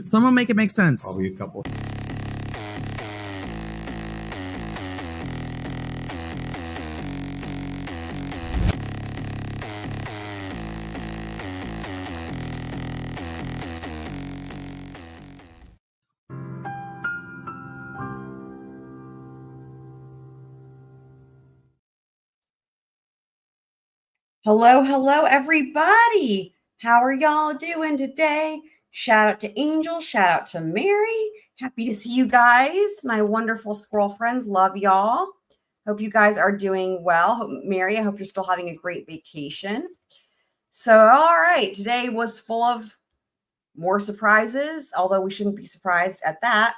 Someone make it make sense. Probably a couple. Hello, everybody. How are y'all doing today? Shout out to Angel. Shout out to Mary. Happy to see you guys. My wonderful squirrel friends. Love y'all. Hope you guys are doing well. Mary, I hope you're still having a great vacation. So, all right. Today was full of more surprises, although we shouldn't be surprised at that.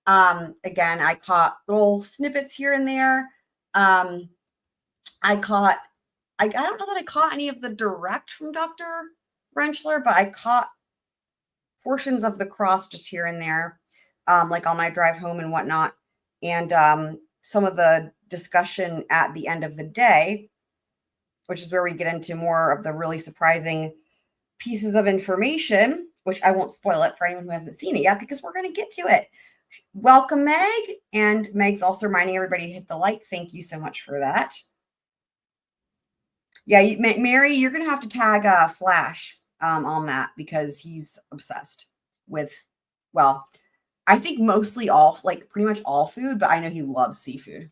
Again, I caught little snippets here and there. I don't know that I caught any of the direct from Dr. Rentschler, but I caught portions of the cross just here and there, like on my drive home and whatnot. And some of the discussion at the end of the day, which is where we get into more of the really surprising pieces of information, which I won't spoil it for anyone who hasn't seen it yet, because we're going to get to it. Welcome, Meg. And Meg's also reminding everybody to hit the like. Thank you so much for that. Yeah, Mary, you're going to have to tag Flash on that, because he's obsessed with, well, I think mostly pretty much all food, but I know he loves seafood.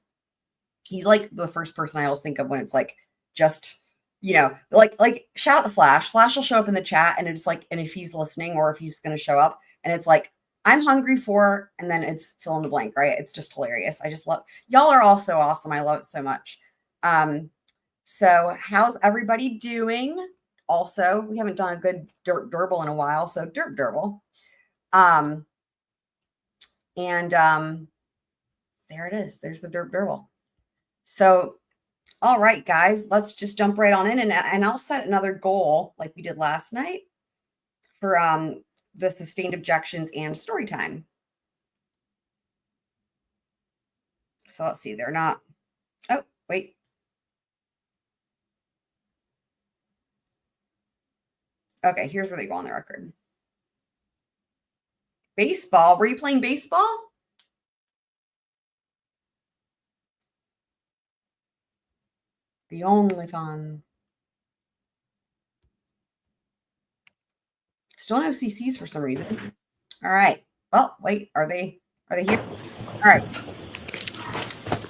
He's like the first person I always think of when it's like just, like shout out to Flash. Flash will show up in the chat, and it's like, and if he's listening or if he's going to show up, and it's like, I'm hungry for, and then it's fill in the blank, right? It's just hilarious. I just love, y'all are all so awesome. I love it so much. So how's everybody doing? Also, we haven't done a good dirt durable in a while, so dirt durable. There it is. There's the dirt durable. So, all right, guys, let's just jump right on in, and I'll set another goal like we did last night for the sustained objections and story time. So let's see. They're not. Oh, wait. Okay, here's where they go on the record. Baseball? Were you playing baseball? The only fun. Still no CCs for some reason. All right. Well, wait, are they here? All right.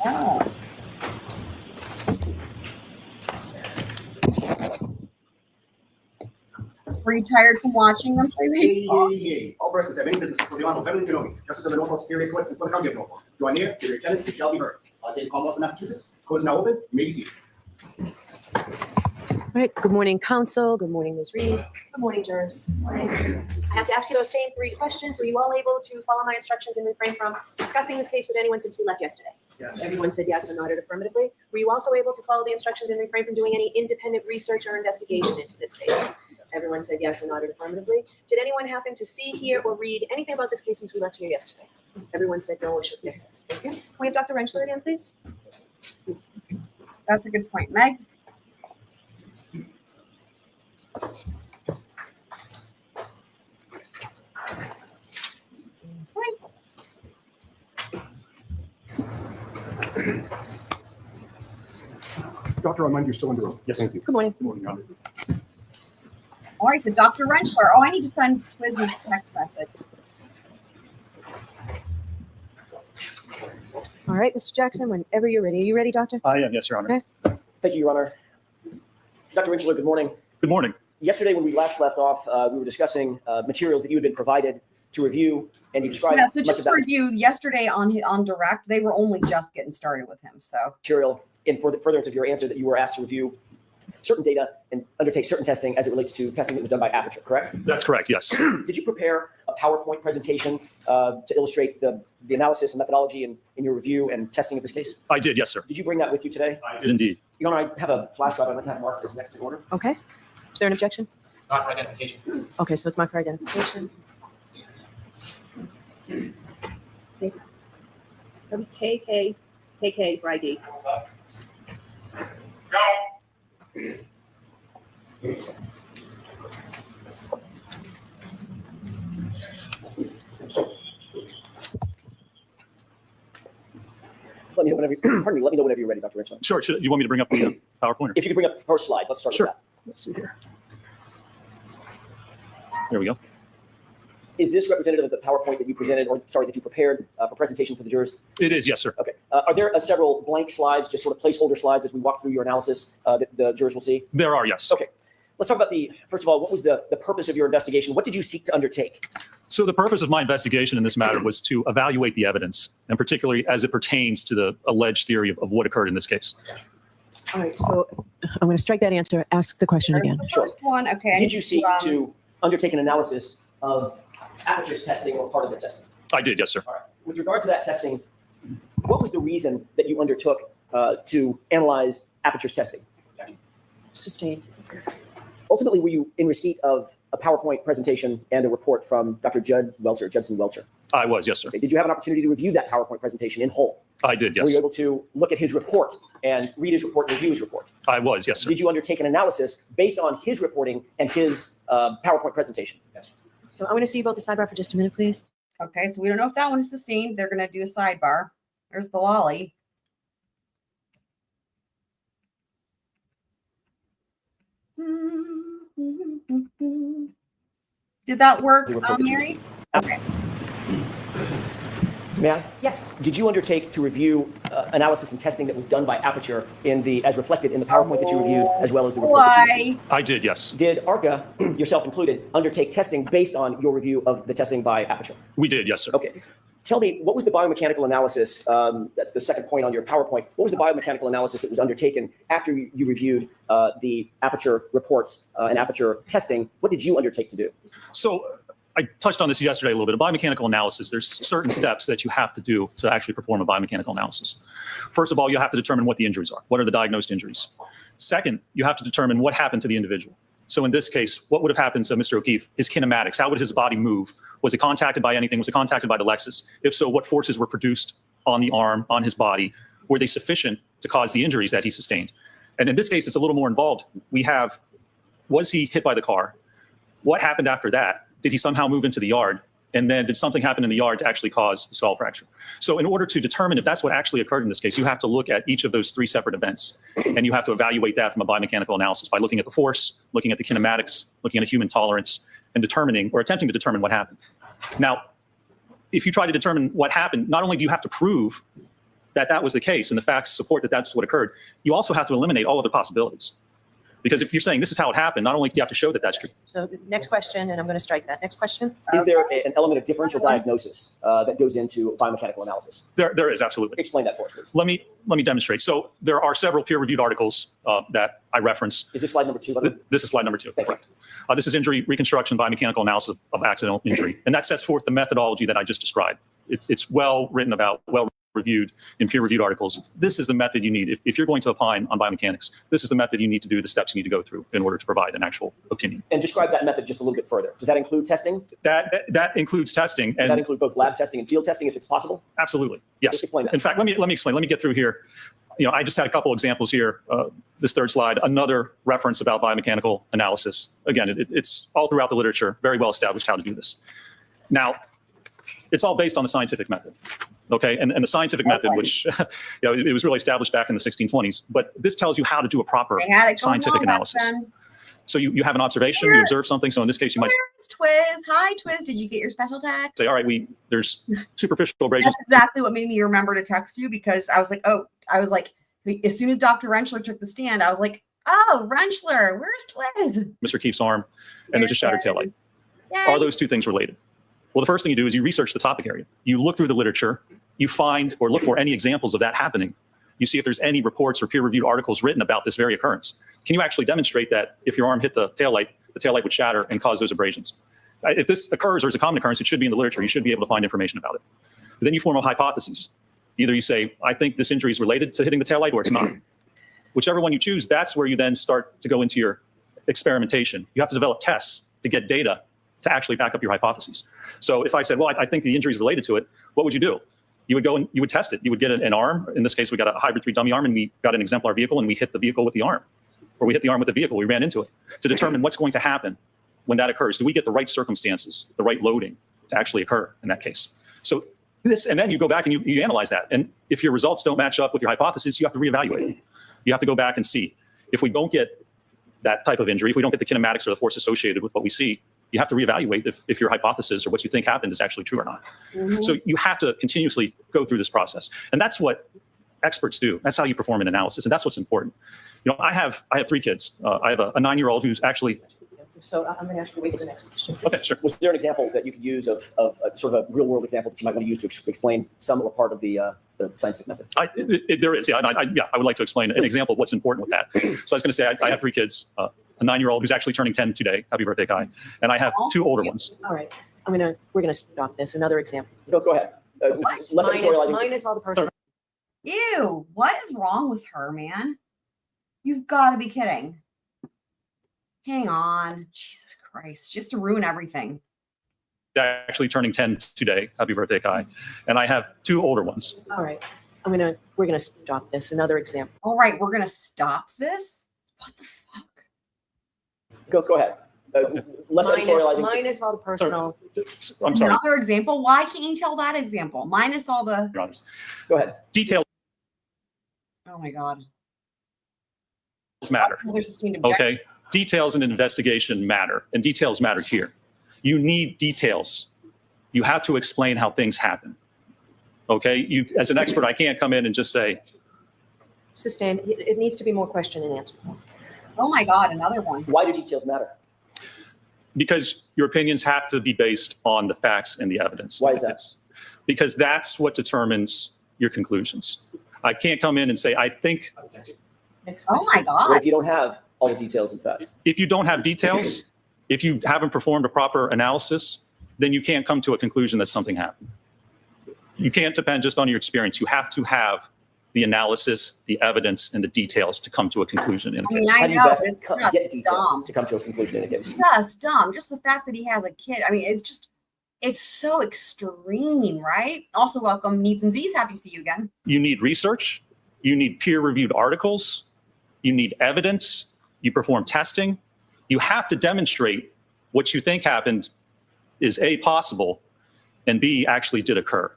Oh. Were you tired from watching them play baseball? All persons have any business before the Honorable Family Genomic, Justice of the Norfolk Superior Court for the County of Norfolk. You are near, your attendance, you shall be heard. I say the Commonwealth of Massachusetts. Court is now open. You may be seated. All right. Good morning, counsel. Good morning, Ms. Reed. Good morning, jurors. I have to ask you those same 3 questions. Were you all able to follow my instructions and refrain from discussing this case with anyone since we left yesterday? Yes. Everyone said yes or nodded affirmatively. Were you also able to follow the instructions and refrain from doing any independent research or investigation into this case? Everyone said yes or nodded affirmatively. Did anyone happen to see, hear, or read anything about this case since we left here yesterday? Everyone said no or shook their heads. Thank you. Can we have Dr. Rentschler again, please? That's a good point. Meg? Doctor, I mind you're still under oath. Yes, thank you. Good morning. Good morning, Your Honor. All right, so Dr. Rentschler. Oh, I need to send Quiz a text message. All right, Mr. Jackson, whenever you're ready. Are you ready, doctor? I am, yes, Your Honor. Okay. Thank you, Your Honor. Dr. Rentschler, good morning. Good morning. Yesterday, when we last left off, we were discussing materials that you had been provided to review, and you described Yeah, so much just of to that review, yesterday on direct, they were only just getting started with him. So material in furtherance of your answer that you were asked to review certain data and undertake certain testing as it relates to testing that was done by Aperture, correct? That's correct, yes. Did you prepare a PowerPoint presentation to illustrate the analysis and methodology in your review and testing of this case? I did, yes, sir. Did you bring that with you today? I did indeed. Your Honor, I have a flash drive I'd like to have marked as next in order. Okay. Is there an objection? Not for identification. Okay, so it's marked for identification. KK for ID. whenever, pardon me, let me know whenever you're ready, Dr. Rentschler. Sure. Do you want me to bring up the PowerPoint? If you could bring up the first slide, let's start Sure. with that. Let's see here. There we go. Is this representative of the PowerPoint that you presented, or sorry, that you prepared for presentation for the jurors? It is, yes, sir. Okay. Are there several blank slides, just sort of placeholder slides as we walk through your analysis that the jurors will see? There are, yes. Okay. Let's talk about first of all, what was the purpose of your investigation? What did you seek to undertake? So the purpose of my investigation in this matter was to evaluate the evidence, and particularly as it pertains to the alleged theory of what occurred in this case. All right, so I'm going to strike that answer. Ask the question again. Sure. First one, okay. Did you seek to undertake an analysis of Aperture's testing or part of the testing? I did, yes, sir. All right. With regard to that testing, what was the reason that you undertook to analyze Aperture's testing? Sustained. Ultimately, were you in receipt of a PowerPoint presentation and a report from Dr. Judson Welcher? I was, yes, sir. Okay. Did you have an opportunity to review that PowerPoint presentation in whole? I did, Were you yes. able to look at his report and read his report and review his report? I was, yes, sir. Did you undertake an analysis based on his reporting and his PowerPoint presentation? So I want to see you both the sidebar for just a minute, please. Okay, so we don't know if that one is sustained. They're going to do a sidebar. There's the lolly. Did that work, The report that you Mary? received. Okay. May I? Yes. Did you undertake to review analysis and testing that was done by Aperture as reflected in the PowerPoint that you reviewed, as well as the report that you received? Why? I did, yes. Did ARCA, yourself included, undertake testing based on your review of the testing by Aperture? We did, yes, sir. Okay. Tell me, what was the biomechanical analysis? That's the second point on your PowerPoint. What was the biomechanical analysis that was undertaken after you reviewed the Aperture reports and Aperture testing? What did you undertake to do? So I touched on this yesterday a little bit. A biomechanical analysis, there's certain steps that you have to do to actually perform a biomechanical analysis. First of all, you have to determine what the injuries are. What are the diagnosed injuries? Second, you have to determine what happened to the individual. So in this case, what would have happened to Mr. O'Keefe? His kinematics, how would his body move? Was it contacted by anything? Was it contacted by the Lexus? If so, what forces were produced on the arm, on his body? Were they sufficient to cause the injuries that he sustained? And in this case, it's a little more involved. We have, was he hit by the car? What happened after that? Did he somehow move into the yard? And then did something happen in the yard to actually cause the skull fracture? So in order to determine if that's what actually occurred in this case, you have to look at each of those three separate events. And you have to evaluate that from a biomechanical analysis by looking at the force, looking at the kinematics, looking at a human tolerance, and determining or attempting to determine what happened. Now, if you try to determine what happened, not only do you have to prove that that was the case and the facts support that that's what occurred, you also have to eliminate all other possibilities. Because if you're saying this is how it happened, not only do you have to show that that's true. So next question, and I'm going to strike that. Next question. Is there an element of differential diagnosis that goes into biomechanical analysis? There is, absolutely. Explain that for us, please. Let me demonstrate. So there are several peer-reviewed articles that I reference. Is this slide number 2? By the way? This is slide number 2, Thank you. correct. This is injury reconstruction biomechanical analysis of accidental injury. And that sets forth the methodology that I just described. It's well written about, well reviewed in peer-reviewed articles. This is the method you need. If you're going to opine on biomechanics, this is the method you need to do, the steps you need to go through in order to provide an actual opinion. And describe that method just a little bit further. Does that include testing? That includes testing. Does that include both lab testing and field testing if it's possible? Absolutely, yes. Explain that. In fact, let me explain. Let me get through here. I just had a couple examples here. This third slide, another reference about biomechanical analysis. Again, it's all throughout the literature, very well established how to do this. Now, it's all based on the scientific method, okay? And the scientific method, which it was really established back in the 1620s, but this tells you how to do a proper scientific analysis. So you have an observation, you observe something. So in this case, you might Twiz. Hi, Twiz. Did you get your special text? say, all right, there's superficial abrasions. That's exactly what made me remember to text you, because I was like, as soon as Dr. Rentschler took the stand, I was like, oh, Rentschler, where's Twiz? Mr. Keefe's arm, and there's a shattered tail light. Are those two things related? Well, the first thing you do is you research the topic area. You look through the literature, you find or look for any examples of that happening. You see if there's any reports or peer-reviewed articles written about this very occurrence. Can you actually demonstrate that if your arm hit the taillight would shatter and cause those abrasions? If this occurs or is a common occurrence, it should be in the literature. You should be able to find information about it. But then you form a hypothesis. Either you say, I think this injury is related to hitting the taillight, or it's not. Whichever one you choose, that's where you then start to go into your experimentation. You have to develop tests to get data to actually back up your hypotheses. So if I said, well, I think the injury is related to it, what would you do? You would go and you would test it. You would get an arm. In this case, we got a hybrid 3 dummy arm, and we got an exemplar vehicle, and we hit the vehicle with the arm. Or we hit the arm with the vehicle, we ran into it, to determine what's going to happen when that occurs. Do we get the right circumstances, the right loading to actually occur in that case? So And then you go back and you analyze that. And if your results don't match up with your hypothesis, you have to reevaluate. You have to go back and see. If we don't get that type of injury, if we don't get the kinematics or the force associated with what we see, you have to reevaluate if your hypothesis or what you think happened is actually true or not. So you have to continuously go through this process. And that's what experts do. That's how you perform an analysis. And that's what's important. I have 3 kids. I have a 9-year-old who's actually. So I'm going to ask you to wait for the next question. Okay, sure. Was there an example that you could use of a sort of a real world example that you might want to use to explain some or part of the scientific method? There is, yeah. I would like to explain an example of what's important with that. So I was going to say, I have 3 kids, a 9-year-old who's actually turning 10 today. Happy birthday, Kai. And I have 2 older ones. All right. We're going to stop this. Another example. No, go ahead. Less editorializing. Minus all the personal. Ew, what is wrong with her, man? You've got to be kidding. Hang on. Jesus Christ. Just to ruin everything. Actually turning 10 today. Happy birthday, Kai. And I have 2 older ones. All right. We're going to stop this. Another example. All right, we're going to stop this? What the fuck? Go ahead. Less editorializing. Minus all the personal. I'm sorry. Another example? Why can't you tell that example? Minus all the... Your Honors. Go ahead. Details Oh my God. matter. Another sustained objection. Okay. Details in an investigation matter, and details matter here. You need details. You have to explain how things happen. Okay. As an expert, I can't come in and just say, Sustained. It needs to be more question and answer. Oh my God, another one. Why do details matter? because your opinions have to be based on the facts and the evidence. Why is that? Because that's what determines your conclusions. I can't come in and say, I think. Next Oh my question. What God. if you don't have all the details and facts? If you don't have details, if you haven't performed a proper analysis, then you can't come to a conclusion that something happened. You can't depend just on your experience. You have to have the analysis, the evidence, and the details to come to a conclusion in a I mean, case. I How do you know, best it's get just details dumb. to come to a conclusion in a It's case? just dumb. Just the fact that he has a kid. I mean, it's so extreme, right? Also, welcome, Needs and Z's. Happy to see you again. You need research. You need peer-reviewed articles. You need evidence. You perform testing. You have to demonstrate what you think happened is A, possible, and B, actually did occur.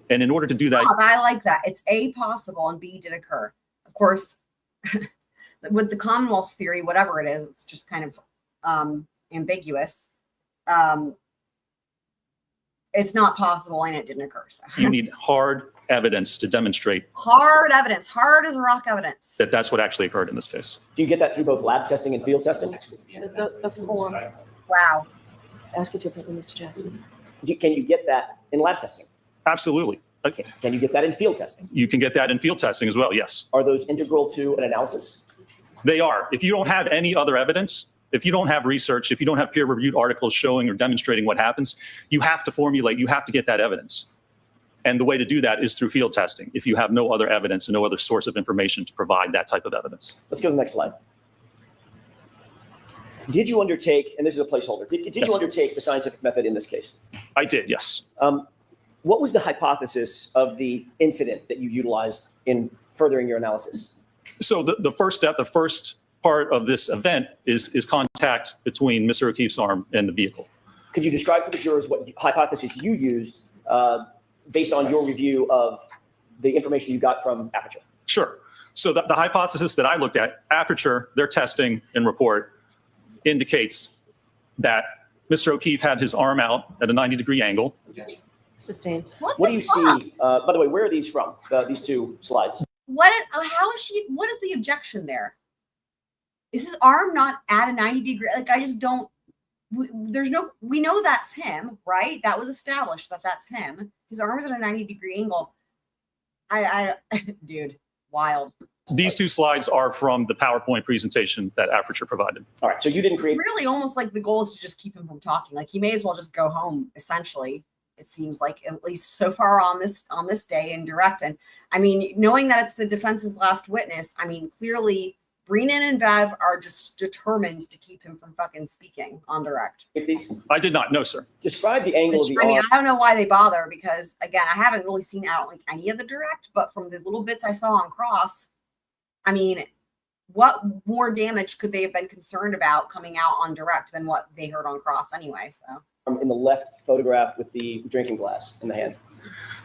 And in order to do that, Oh, I like that. It's A, possible, and B, did occur. Of course, with the Commonwealth theory, whatever it is, it's just kind of ambiguous. It's not possible, and it didn't occur. So. you need hard evidence to demonstrate Hard evidence, hard as rock evidence. that that's what actually occurred in this case. Do you get that through both lab testing and field testing? The form. Wow. Ask it differently, Mr. Jackson. Can you get that in lab testing? Absolutely. Okay. Can you get that in field testing? You can get that in field testing as well, yes. Are those integral to an analysis? They are. If you don't have any other evidence, if you don't have research, if you don't have peer-reviewed articles showing or demonstrating what happens, you have to formulate, you have to get that evidence. And the way to do that is through field testing, if you have no other evidence and no other source of information to provide that type of evidence. Let's go to the next slide. Did you undertake, and this is a placeholder, did Yes. you undertake the scientific method in this case? I did, yes. What was the hypothesis of the incident that you utilized in furthering your analysis? So the first step, the first part of this event is contact between Mr. O'Keefe's arm and the vehicle. Could you describe for the jurors what hypothesis you used based on your review of the information you got from Aperture? Sure. So the hypothesis that I looked at, Aperture, their testing and report indicates that Mr. O'Keefe had his arm out at a 90-degree angle. Sustained. What the do you fuck? see? By the way, where are these from? These two slides. What is the objection there? Is his arm not at a 90-degree? Like, I just don't, we know that's him, right? That was established that that's him. His arm is at a 90-degree angle. Dude, wild. These two slides are from the PowerPoint presentation that Aperture provided. All right, so you didn't create. Really, almost like the goal is to just keep him from talking. Like, he may as well just go home, essentially. It seems like, at least so far on this day in direct. And I mean, knowing that it's the defense's last witness, I mean, clearly Brennan and Bev are just determined to keep him from fucking speaking on direct. If these I did not, no, sir. describe the angle Which, of the I mean, arm. I don't know why they bother, because again, I haven't really seen out like any of the direct, but from the little bits I saw on cross, I mean, what more damage could they have been concerned about coming out on direct than what they heard on cross anyway? So In the left photograph with the drinking glass in the hand.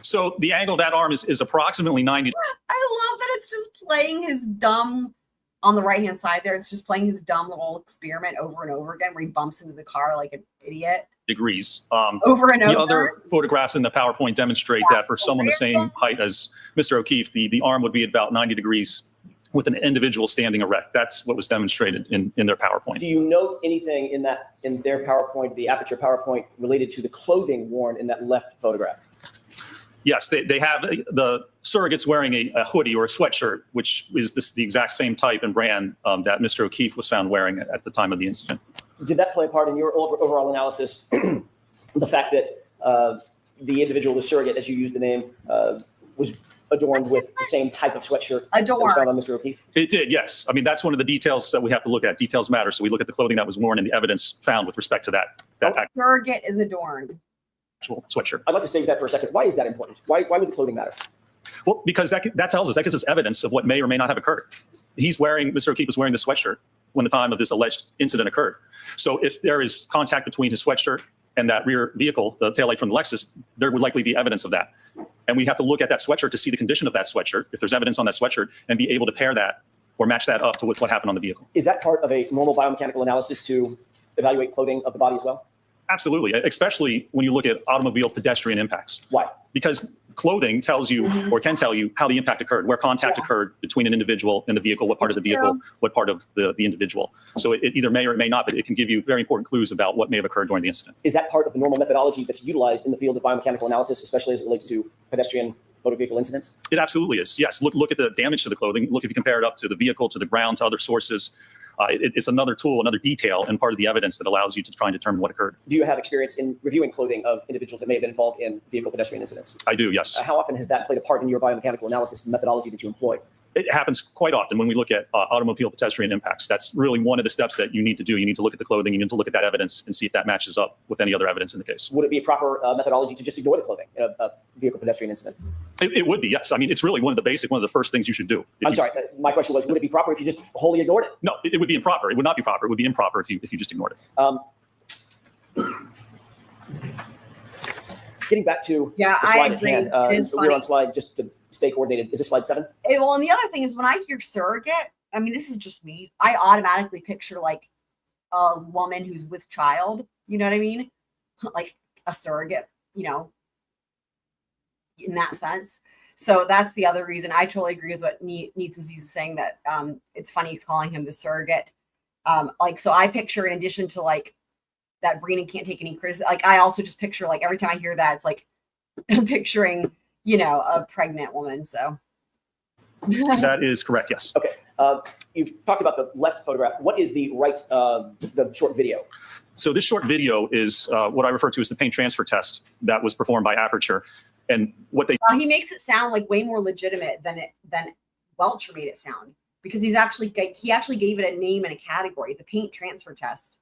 So the angle of that arm is approximately 90. I love that it's just playing his dumb on the right hand side there. It's just playing his dumb little experiment over and over again where he bumps into the car like an idiot. Degrees. Over and The over. other photographs in the PowerPoint demonstrate that for someone the same height as Mr. O'Keefe, the arm would be at about 90 degrees with an individual standing erect. That's what was demonstrated in their PowerPoint. Do you note anything in their PowerPoint, the Aperture PowerPoint, related to the clothing worn in that left photograph? Yes, they have the surrogates wearing a hoodie or a sweatshirt, which is the exact same type and brand that Mr. O'Keefe was found wearing at the time of the incident. Did that play a part in your overall analysis, the fact that the individual, the surrogate, as you use the name, was adorned with the same type of sweatshirt that was found on Mr. O'Keefe? It did, yes. I mean, that's one of the details that we have to look at. Details matter. So we look at the clothing that was worn and the evidence found with respect to that Surrogate is adorned. actual sweatshirt. I'd like to stay with that for a second. Why is that important? Why would the clothing matter? Well, because that tells us, that gives us evidence of what may or may not have occurred. Mr. O'Keefe was wearing the sweatshirt when the time of this alleged incident occurred. So if there is contact between his sweatshirt and that rear vehicle, the taillight from the Lexus, there would likely be evidence of that. And we have to look at that sweatshirt to see the condition of that sweatshirt, if there's evidence on that sweatshirt, and be able to pair that or match that up to what happened on the vehicle. Is that part of a normal biomechanical analysis to evaluate clothing of the body as well? Absolutely, especially when you look at automobile pedestrian impacts. Why? Because clothing tells you or can tell you how the impact occurred, where contact occurred between an individual and the vehicle, what part of the vehicle, what part of the individual. So it either may or it may not, but it can give you very important clues about what may have occurred during the incident. Is that part of the normal methodology that's utilized in the field of biomechanical analysis, especially as it relates to pedestrian motor vehicle incidents? It absolutely is. Yes. Look at the damage to the clothing. Look if you compare it up to the vehicle, to the ground, to other sources. It's another tool, another detail, and part of the evidence that allows you to try and determine what occurred. Do you have experience in reviewing clothing of individuals that may have been involved in vehicle pedestrian incidents? I do, yes. How often has that played a part in your biomechanical analysis and methodology that you employ? It happens quite often when we look at automobile pedestrian impacts. That's really one of the steps that you need to do. You need to look at the clothing. You need to look at that evidence and see if that matches up with any other evidence in the case. Would it be a proper methodology to just ignore the clothing in a vehicle pedestrian incident? It would be, yes. I mean, it's really one of the first things you should do. I'm sorry. My question was, would it be proper if you just wholly ignored it? No, it would be improper. It would not be proper. It would be improper if you just ignored it. Getting back to the I slide agree. at hand, It is we're funny. on slide, just to stay coordinated. Is this slide 7? Well, and the other thing is when I hear surrogate, I mean, this is just me. I automatically picture like a woman who's with child. You know what I mean? Like a surrogate, you know, in that sense. So that's the other reason. I totally agree with what Needs is saying, that it's funny calling him the surrogate. So I picture, in addition to like that Brennan can't take any criticism, like I also just picture, like every time I hear that, it's like I'm picturing, you know, a pregnant woman. So That is correct, yes. Okay. You've talked about the left photograph. What is the right, the short video? So this short video is what I refer to as the paint transfer test that was performed by Aperture. And what they he makes it sound like way more legitimate than Welcher made it sound, because he actually gave it a name and a category, the paint transfer test.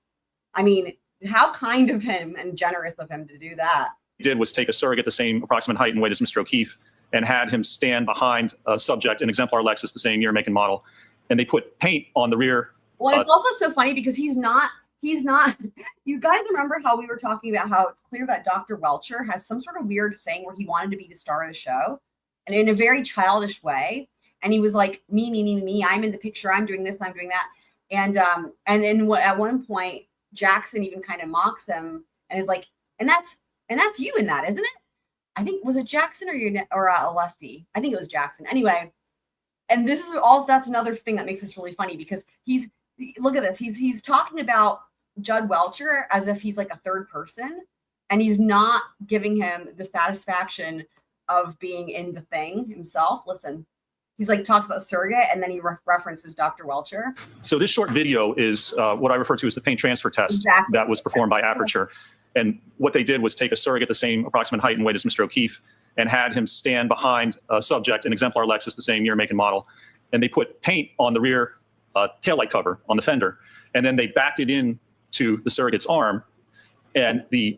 I mean, how kind of him and generous of him to do that. did was take a surrogate the same approximate height and weight as Mr. O'Keefe and had him stand behind a subject, an exemplar Lexus, the same year, make, and model. And they put paint on the rear. Well, it's also so funny because he's not, you guys remember how we were talking about how it's clear that Dr. Welcher has some sort of weird thing where he wanted to be the star of the show, and in a very childish way. And he was like, me, I'm in the picture, I'm doing this, I'm doing that. And then at one point, Jackson even kind of mocks him and is like, and that's you in that, isn't it? I think, was it Jackson or Alessi? I think it was Jackson. Anyway, and this is all, that's another thing that makes this really funny, because look at this. He's talking about Judge Welcher as if he's like a third person, and he's not giving him the satisfaction of being in the thing himself. Listen, he's like talks about Surrogate, and then he references Dr. Welcher. So this short video is what I refer to as the paint transfer test that was performed by Aperture. And what they did was take a surrogate the same approximate height and weight as Mr. O'Keefe and had him stand behind a subject, an exemplar Lexus, the same year, make, and model. And they put paint on the rear taillight cover on the fender. And then they backed it in to the surrogate's arm. And the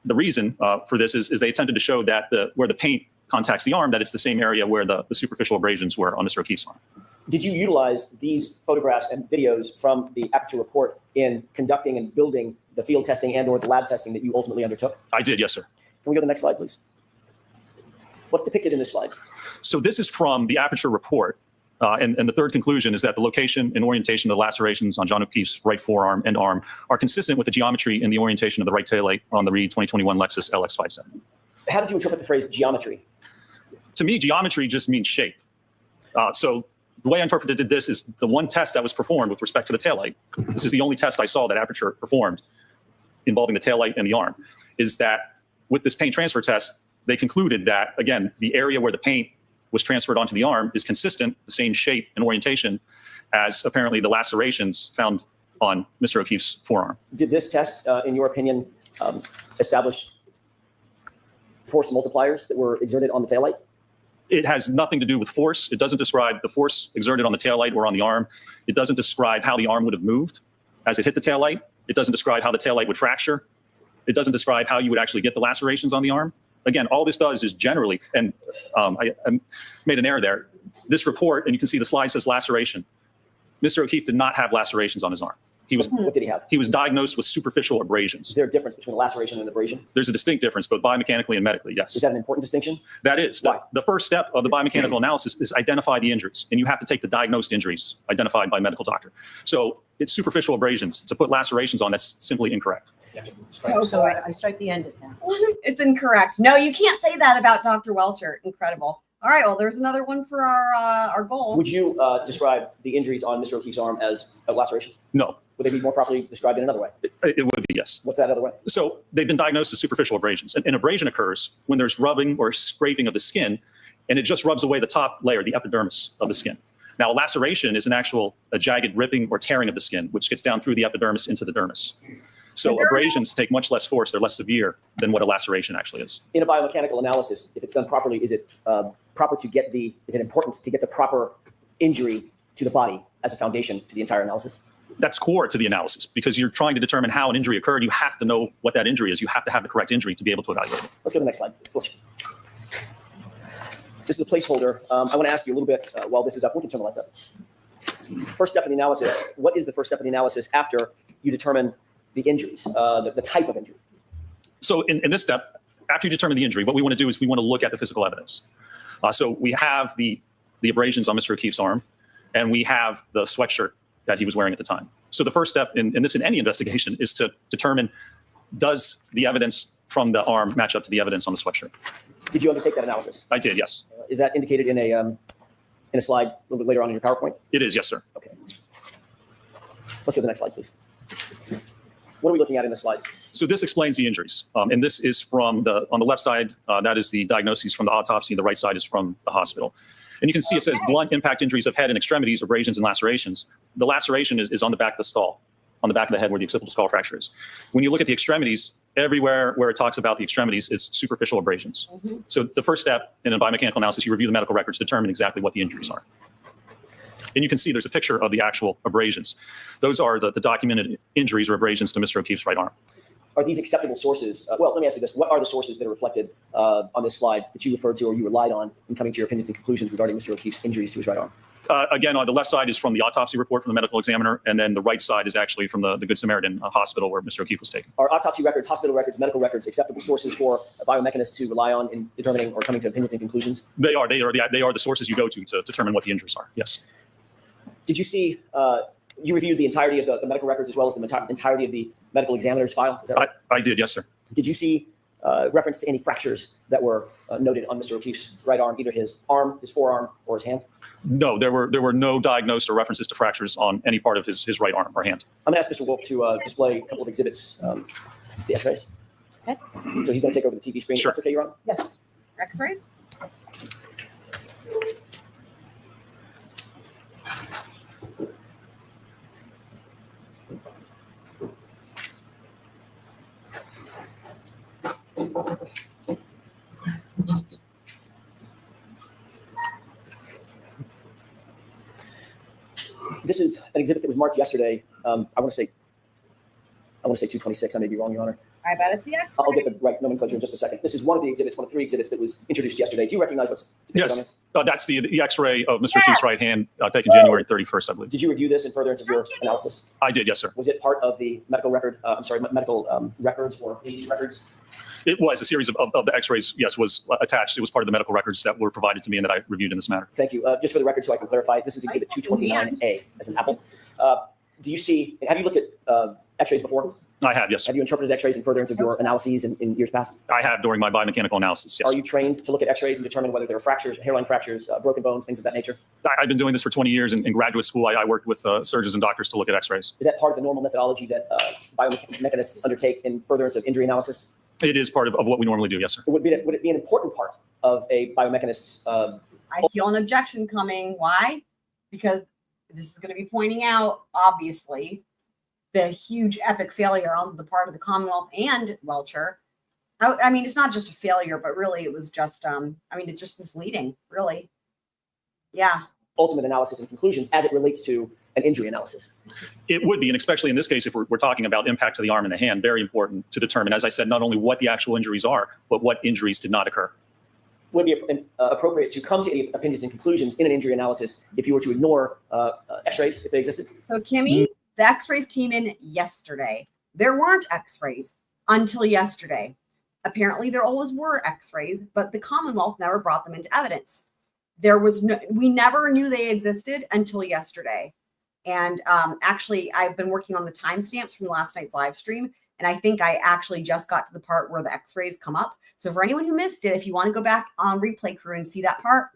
reason for this is they attempted to show that where the paint contacts the arm, that it's the same area where the superficial abrasions were on Mr. O'Keefe's arm. Did you utilize these photographs and videos from the Aperture report in conducting and building the field testing and or the lab testing that you ultimately undertook? I did, yes, sir. Can we go to the next slide, please? What's depicted in this slide? So this is from the Aperture report. And the third conclusion is that the location and orientation of the lacerations on John O'Keefe's right forearm and arm are consistent with the geometry and the orientation of the right taillight on the Reed 2021 Lexus LX57. How did you interpret the phrase geometry? To me, geometry just means shape. So the way I interpreted this is the one test that was performed with respect to the taillight. This is the only test I saw that Aperture performed involving the taillight and the arm, is that with this paint transfer test, they concluded that, again, the area where the paint was transferred onto the arm is consistent, the same shape and orientation as apparently the lacerations found on Mr. O'Keefe's forearm. Did this test, in your opinion, establish force multipliers that were exerted on the taillight? It has nothing to do with force. It doesn't describe the force exerted on the taillight or on the arm. It doesn't describe how the arm would have moved as it hit the taillight. It doesn't describe how the taillight would fracture. It doesn't describe how you would actually get the lacerations on the arm. Again, all this does is generally, and I made an error there. This report, and you can see the slide says laceration. Mr. O'Keefe did not have lacerations on his arm. What did he have? He was diagnosed with superficial abrasions. Is there a difference between a laceration and an abrasion? There's a distinct difference, both biomechanically and medically, yes. Is that an important distinction? That is. Why? The first step of the biomechanical analysis is identify the injuries, and you have to take the diagnosed injuries identified by a medical doctor. So it's superficial abrasions. To put lacerations on, that's simply incorrect. Oh, so I strike the end of that. It's incorrect. No, you can't say that about Dr. Welcher. Incredible. All right, well, there's another one for our goal. Would you describe the injuries on Mr. O'Keefe's arm as lacerations? No, Would they be more properly described in another way? it would be yes. What's that other way? So they've been diagnosed as superficial abrasions. An abrasion occurs when there's rubbing or scraping of the skin, and it just rubs away the top layer, the epidermis of the skin. Now, a laceration is a jagged ripping or tearing of the skin, which gets down through the epidermis into the dermis. So abrasions take much less force. They're less severe than what a laceration actually is. In a biomechanical analysis, if it's done properly, is it is it important to get the proper injury to the body as a foundation to the entire analysis? That's core to the analysis because you're trying to determine how an injury occurred. You have to know what that injury is. You have to have the correct injury to be able to evaluate it. Let's go to the next slide. This is a placeholder. I want to ask you a little bit while this is up. We can turn the lights up. First step in the analysis. What is the first step in the analysis after you determine the injuries, the type of injury? So in this step, after you determine the injury, what we want to do is we want to look at the physical evidence. So we have the abrasions on Mr. O'Keefe's arm, and we have the sweatshirt that he was wearing at the time. So the first step in any investigation is to determine, does the evidence from the arm match up to the evidence on the sweatshirt? Did you undertake that analysis? I did, yes. Is that indicated in a slide a little bit later on in your PowerPoint? It is, yes, sir. Okay. Let's go to the next slide, please. What are we looking at in this slide? So this explains the injuries. And this is from on the left side, that is the diagnoses from the autopsy. The right side is from the hospital. And you can see it says blunt impact injuries of head and extremities, abrasions and lacerations. The laceration is on the back of the skull, on the back of the head where the occipital skull fracture is. When you look at the extremities, everywhere where it talks about the extremities is superficial abrasions. So the first step in a biomechanical analysis, you review the medical records, determine exactly what the injuries are. And you can see there's a picture of the actual abrasions. Those are the documented injuries or abrasions to Mr. O'Keefe's right arm. Are these acceptable sources? Well, let me ask you this. What are the sources that are reflected on this slide that you referred to or you relied on in coming to your opinions and conclusions regarding Mr. O'Keefe's injuries to his right arm? Again, on the left side is from the autopsy report from the medical examiner, and then the right side is actually from the Good Samaritan hospital where Mr. O'Keefe was taken. Are autopsy records, hospital records, medical records acceptable sources for a biomechanist to rely on in determining or coming to opinions and conclusions? They are the sources you go to determine what the injuries are, yes. Did you see, you reviewed the entirety of the medical records as well as the entirety of the medical examiner's file? Is that right? I did, yes, sir. Did you see reference to any fractures that were noted on Mr. O'Keefe's right arm, either his arm, his forearm, or his hand? No, there were no diagnosed or references to fractures on any part of his right arm or hand. I'm going to ask Mr. Wolf to display a couple of exhibits, the x-rays. Okay. So he's going to take over the TV screen. Sure. That's okay, Your Honor? Yes. X-rays? This is an exhibit that was marked yesterday. I want to say 226. I may be wrong, Your Honor. I bet it's the X-ray. I'll get the right nomenclature in just a second. This is one of the exhibits, one of three exhibits that was introduced yesterday. Do you recognize what's depicted on Yes, this? that's the X-ray of Mr. O'Keefe's right hand taken January 31st, I believe. Did you review this in furtherance of your analysis? I did, yes, sir. Was it part of the medical record? Medical records or police records? It was a series of the x-rays, yes, was attached. It was part of the medical records that were provided to me and that I reviewed in this matter. Thank you. Just for the record, so I can clarify, this is Exhibit 229A as an apple. Do you see, have you looked at x-rays before? I have, yes. Have you interpreted x-rays in furtherance of your analyses in years past? I have during my biomechanical analysis, yes. Are you trained to look at x-rays and determine whether there are fractures, hairline fractures, broken bones, things of that nature? I've been doing this for 20 years. In graduate school, I worked with surgeons and doctors to look at x-rays. Is that part of the normal methodology that biomechanists undertake in furtherance of injury analysis? It is part of what we normally do, yes, sir. Would it be an important part of a biomechanist's I feel an objection coming. Why? Because this is going to be pointing out, obviously, the huge epic failure on the part of the Commonwealth and Welcher. I mean, it's not just a failure, but really it was just, I mean, it's just misleading, really. Yeah. ultimate analysis and conclusions as it relates to an injury analysis? It would be, and especially in this case, if we're talking about impact to the arm and the hand, very important to determine, as I said, not only what the actual injuries are, but what injuries did not occur. Would it be appropriate to come to any opinions and conclusions in an injury analysis if you were to ignore x-rays if they existed? So Kimmy, the x-rays came in yesterday. There weren't x-rays until yesterday. Apparently there always were x-rays, but the Commonwealth never brought them into evidence. There was no, we never knew they existed until yesterday. And actually, I've been working on the timestamps from last night's live stream, and I think I actually just got to the part where the x-rays come up. So for anyone who missed it, if you want to go back on Replay Crew and see that part,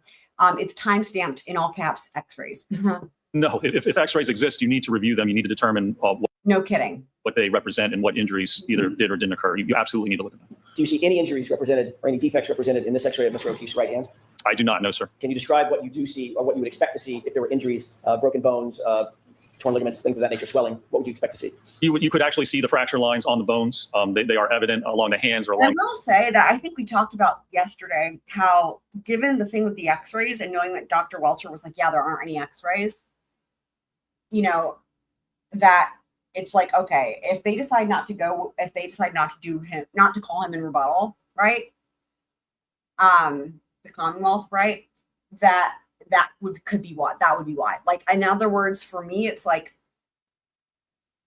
it's timestamped in all caps x-rays. No, if x-rays exist, you need to review them. You need to determine No kidding. what they represent and what injuries either did or didn't occur. You absolutely need to look at them. Do you see any injuries represented or any defects represented in this x-ray of Mr. O'Keefe's right hand? I do not know, sir. Can you describe what you do see or what you would expect to see if there were injuries, broken bones, torn ligaments, things of that nature, swelling? What would you expect to see? You could actually see the fracture lines on the bones. They are evident along the hands or I along. will say that I think we talked about yesterday how, given the thing with the x-rays and knowing that Dr. Welcher was like, yeah, there aren't any x-rays, you know, that it's like, okay, if they decide not to go, if they decide not to do him, not to call him in rebuttal, right? The Commonwealth, right? Could be what? That would be why. Like, in other words, for me, it's like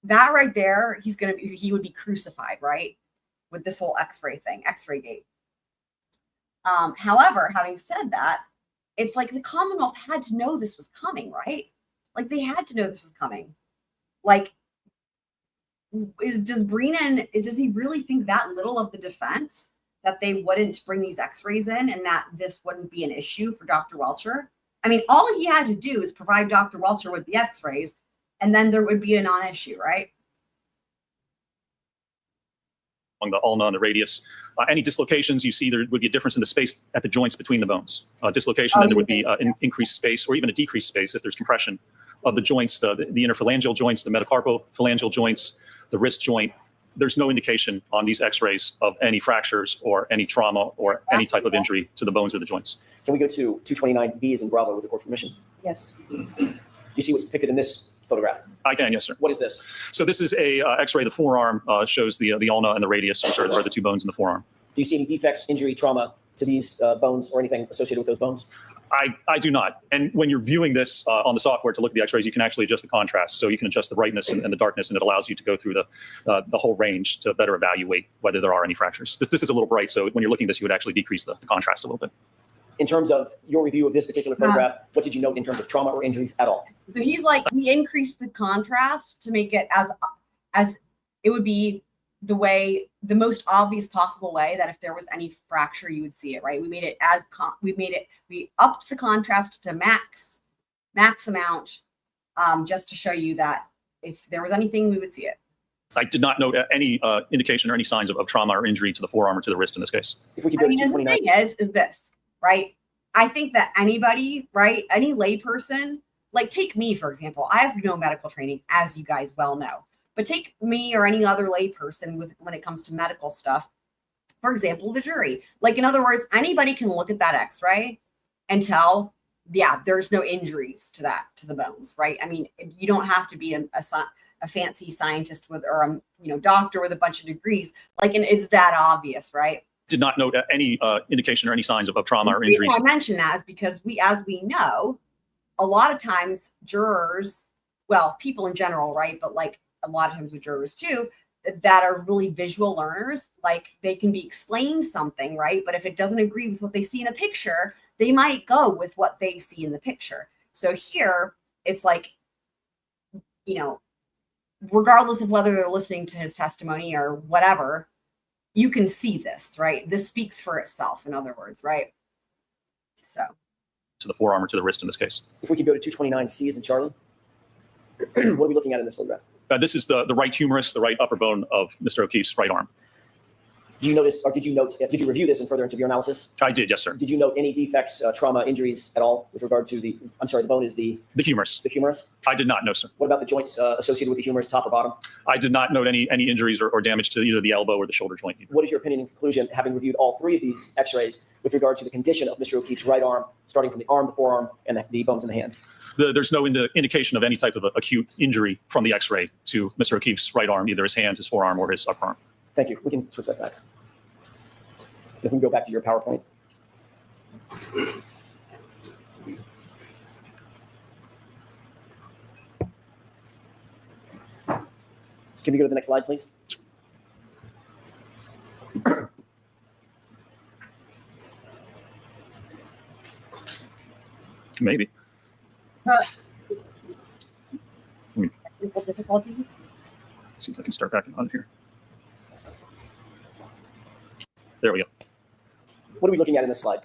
that right there, he would be crucified, right? With this whole x-ray thing, x-ray gate. However, having said that, it's like the Commonwealth had to know this was coming, right? Like, they had to know this was coming. Like, does he really think that little of the defense that they wouldn't bring these x-rays in and that this wouldn't be an issue for Dr. Welcher? I mean, all he had to do is provide Dr. Welcher with the x-rays, and then there would be a non-issue, right? On the ulna and the radius. Any dislocations you see, there would be a difference in the space at the joints between the bones. Dislocation, then there would be an increased space or even a decreased space if there's compression of the joints, the interphalangeal joints, the metacarpophalangeal joints, the wrist joint. There's no indication on these x-rays of any fractures or any trauma or any type of injury to the bones or the joints. Can we go to 229B as in Bravo with the court permission? Yes. You see what's depicted in this photograph? I can, yes, sir. What is this? So this is a x-ray. The forearm shows the ulna and the radius, which are the two bones in the forearm. Do you see any defects, injury, trauma to these bones or anything associated with those bones? I do not. And when you're viewing this on the software to look at the x-rays, you can actually adjust the contrast. So you can adjust the brightness and the darkness, and it allows you to go through the whole range to better evaluate whether there are any fractures. This is a little bright, so when you're looking at this, you would actually decrease the contrast a little bit. In terms of your review of this particular photograph, what did you note in terms of trauma or injuries at all? So he's like, we increased the contrast to make it as it would be the most obvious possible way that if there was any fracture, you would see it, right? We upped the contrast to max amount, just to show you that if there was anything, we would see it. I did not note any indication or any signs of trauma or injury to the forearm or to the wrist in this case. If we could I go to mean, and the 229. thing is this, right? I think that anybody, right, any layperson, like take me, for example, I have no medical training, as you guys well know. But take me or any other layperson when it comes to medical stuff, for example, the jury. Like, in other words, anybody can look at that x-ray and tell, yeah, there's no injuries to the bones, right? I mean, you don't have to be a fancy scientist or a doctor with a bunch of degrees. Like, and it's that obvious, right? Did not note any indication or any signs of trauma or The reason injuries. I mention that is because as we know, a lot of times jurors, well, people in general, right? But like a lot of times with jurors too, that are really visual learners, like they can be explained something, right? But if it doesn't agree with what they see in a picture, they might go with what they see in the picture. So here, it's like, you know, regardless of whether they're listening to his testimony or whatever, you can see this, right? This speaks for itself, in other words, right? So. To the forearm or to the wrist in this case. If we could go to 229C as in Charlie. What are we looking at in this photograph? This is the right humerus, the right upper bone of Mr. O'Keefe's right arm. Do you notice, or did you review this in furtherance of your analysis? I did, yes, sir. Did you note any defects, trauma, injuries at all with regard to the bone is the humerus. The humerus? I did not know, sir. What about the joints associated with the humerus, top or bottom? I did not note any injuries or damage to either the elbow or the shoulder joint. What is your opinion and conclusion, having reviewed all three of these x-rays, with regard to the condition of Mr. O'Keefe's right arm, starting from the arm, the forearm, and the bones in the hand? There's no indication of any type of acute injury from the x-ray to Mr. O'Keefe's right arm, either his hand, his forearm, or his upper arm. Thank you. We can switch that back. If we can go back to your PowerPoint. Can we go to the next slide, please? Maybe. Technical difficulties. See if I can start back on here. There we go. What are we looking at in this slide?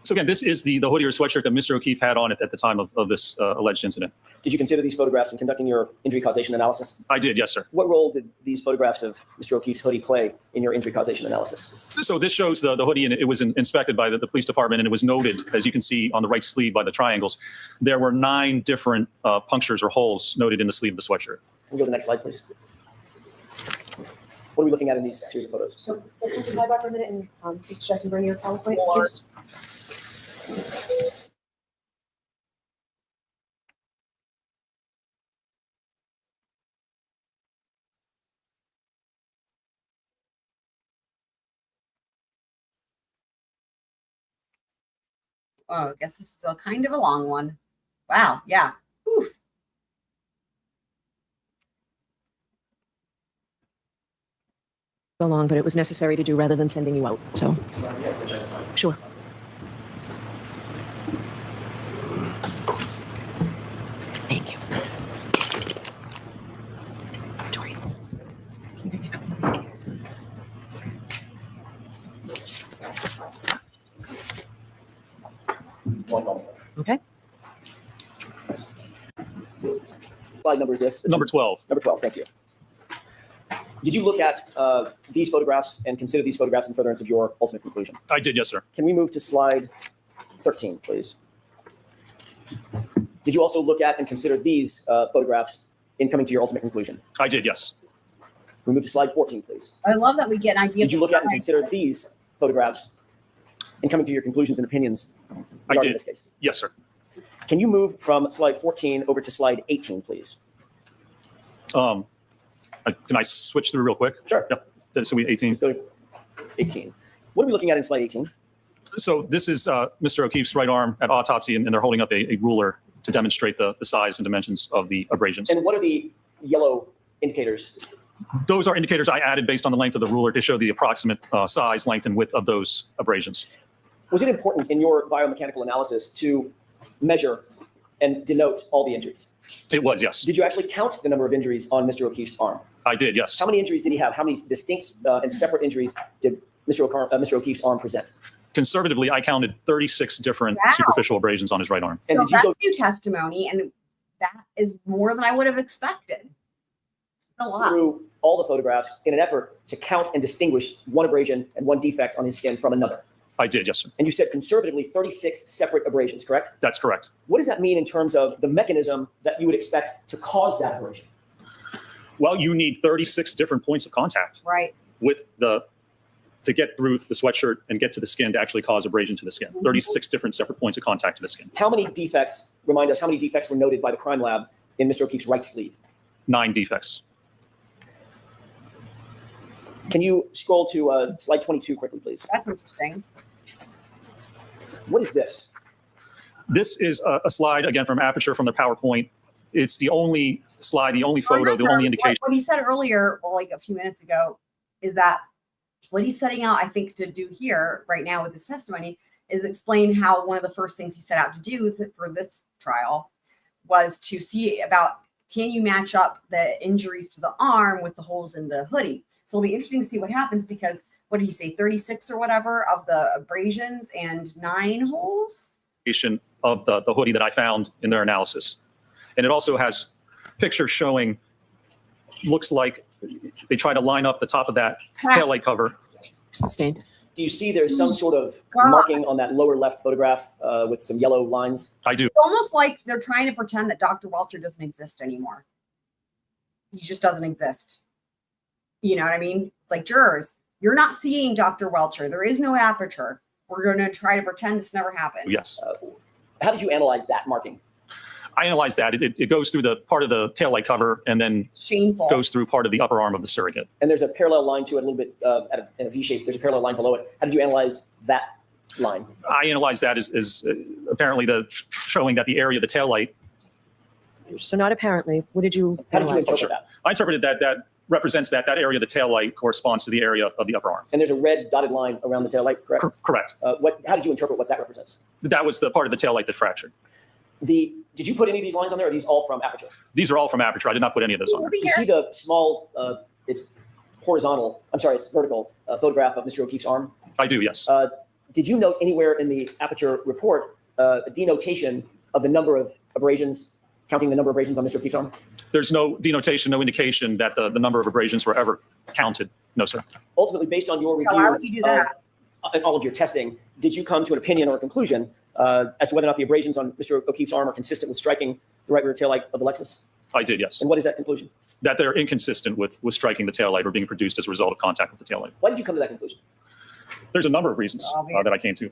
So again, this is the hoodie or sweatshirt that Mr. O'Keefe had on at the time of this alleged incident. Did you consider these photographs in conducting your injury causation analysis? I did, yes, sir. What role did these photographs of Mr. O'Keefe's hoodie play in your injury causation analysis? So this shows the hoodie, and it was inspected by the police department, and it was noted, as you can see on the right sleeve by the triangles, there were 9 different punctures or holes noted in the sleeve of the sweatshirt. Can we go to the next slide, please? What are we looking at in these series of photos? So let's move to sidebar for a minute and Mr. Jackson, bring your PowerPoint. Oh, I guess this is a kind of a long one. Wow, yeah. Oof. So long, but it was necessary to do rather than sending you out. So, sure. Thank you. Tori. Okay. Slide number is this? Number 12. Number 12, thank you. Did you look at these photographs and consider these photographs in furtherance of your ultimate conclusion? I did, yes, sir. Can we move to slide 13, please? Did you also look at and consider these photographs in coming to your ultimate conclusion? I did, yes. Can we move to slide 14, please? I love that we get an idea. Did you look at and consider these photographs in coming to your conclusions and opinions regarding did. this case? Yes, sir. Can you move from slide 14 over to slide 18, please? Can I switch through real quick? Sure. Yep. So we 18. Let's go to 18. What are we looking at in slide 18? So this is Mr. O'Keefe's right arm at autopsy, and they're holding up a ruler to demonstrate the size and dimensions of the abrasions. And what are the yellow indicators? Those are indicators I added based on the length of the ruler to show the approximate size, length, and width of those abrasions. Was it important in your biomechanical analysis to measure and denote all the injuries? It was, yes. Did you actually count the number of injuries on Mr. O'Keefe's arm? I did, yes. How many injuries did he have? How many distinct and separate injuries did Mr. O'Keefe's arm present? Conservatively, I counted 36 different Wow. superficial abrasions on his right arm. And So did you that's go new testimony, and that is more than I would have expected. It's a lot. through all the photographs in an effort to count and distinguish one abrasion and one defect on his skin from another? I did, yes, sir. And you said conservatively 36 separate abrasions, correct? That's correct. What does that mean in terms of the mechanism that you would expect to cause that abrasion? Well, you need 36 different points of contact Right. with to get through the sweatshirt and get to the skin to actually cause abrasion to the skin. 36 different separate points of contact to the skin. How many defects, remind us, how many defects were noted by the crime lab in Mr. O'Keefe's right sleeve? 9 defects. Can you scroll to slide 22 quickly, please? That's interesting. What is this? This is a slide, again, from Aperture from the PowerPoint. It's the only slide, the only photo, the Remember, only indication. what he said earlier, well, like a few minutes ago, is that what he's setting out, I think, to do here right now with his testimony is explain how one of the first things he set out to do for this trial was to see about, can you match up the injuries to the arm with the holes in the hoodie? So it'll be interesting to see what happens, because what did he say, 36 or whatever of the abrasions and 9 holes? Of the hoodie that I found in their analysis. And it also has pictures showing, looks like they try to line up the top of that taillight cover. Sustained. Do you see there's some sort of God. marking on that lower left photograph with some yellow lines? I do. It's almost like they're trying to pretend that Dr. Welcher doesn't exist anymore. He just doesn't exist. You know what I mean? It's like, jurors, you're not seeing Dr. Welcher. There is no aperture. We're going to try to pretend this never happened. Yes. How did you analyze that marking? I analyzed that. It goes through the part of the taillight cover and then Shameful. goes through part of the upper arm of the surrogate. And there's a parallel line to it, a little bit in a V shape. There's a parallel line below it. How did you analyze that line? I analyzed that as apparently showing that the area of the taillight. So not apparently. What did you? How did you analyze? interpret that? I interpreted that represents that area of the taillight corresponds to the area of the upper arm. And there's a red dotted line around the taillight, correct? Correct. How did you interpret what that represents? That was the part of the taillight that fractured. Did you put any of these lines on there, or are these all from Aperture? These are all from Aperture. I did not put any of those on there. You see the small, it's vertical photograph of Mr. O'Keefe's arm? I do, yes. Did you note anywhere in the Aperture report a denotation of the number of abrasions, counting the number of abrasions on Mr. O'Keefe's arm? There's no denotation, no indication that the number of abrasions were ever counted. No, sir. Ultimately, based on your why review would you do that? of all of your testing, did you come to an opinion or a conclusion as to whether or not the abrasions on Mr. O'Keefe's arm are consistent with striking the right rear taillight of the Lexus? I did, yes. And what is that conclusion? That they're inconsistent with striking the taillight or being produced as a result of contact with the taillight. Why did you come to that conclusion? There's a number of reasons that I came to.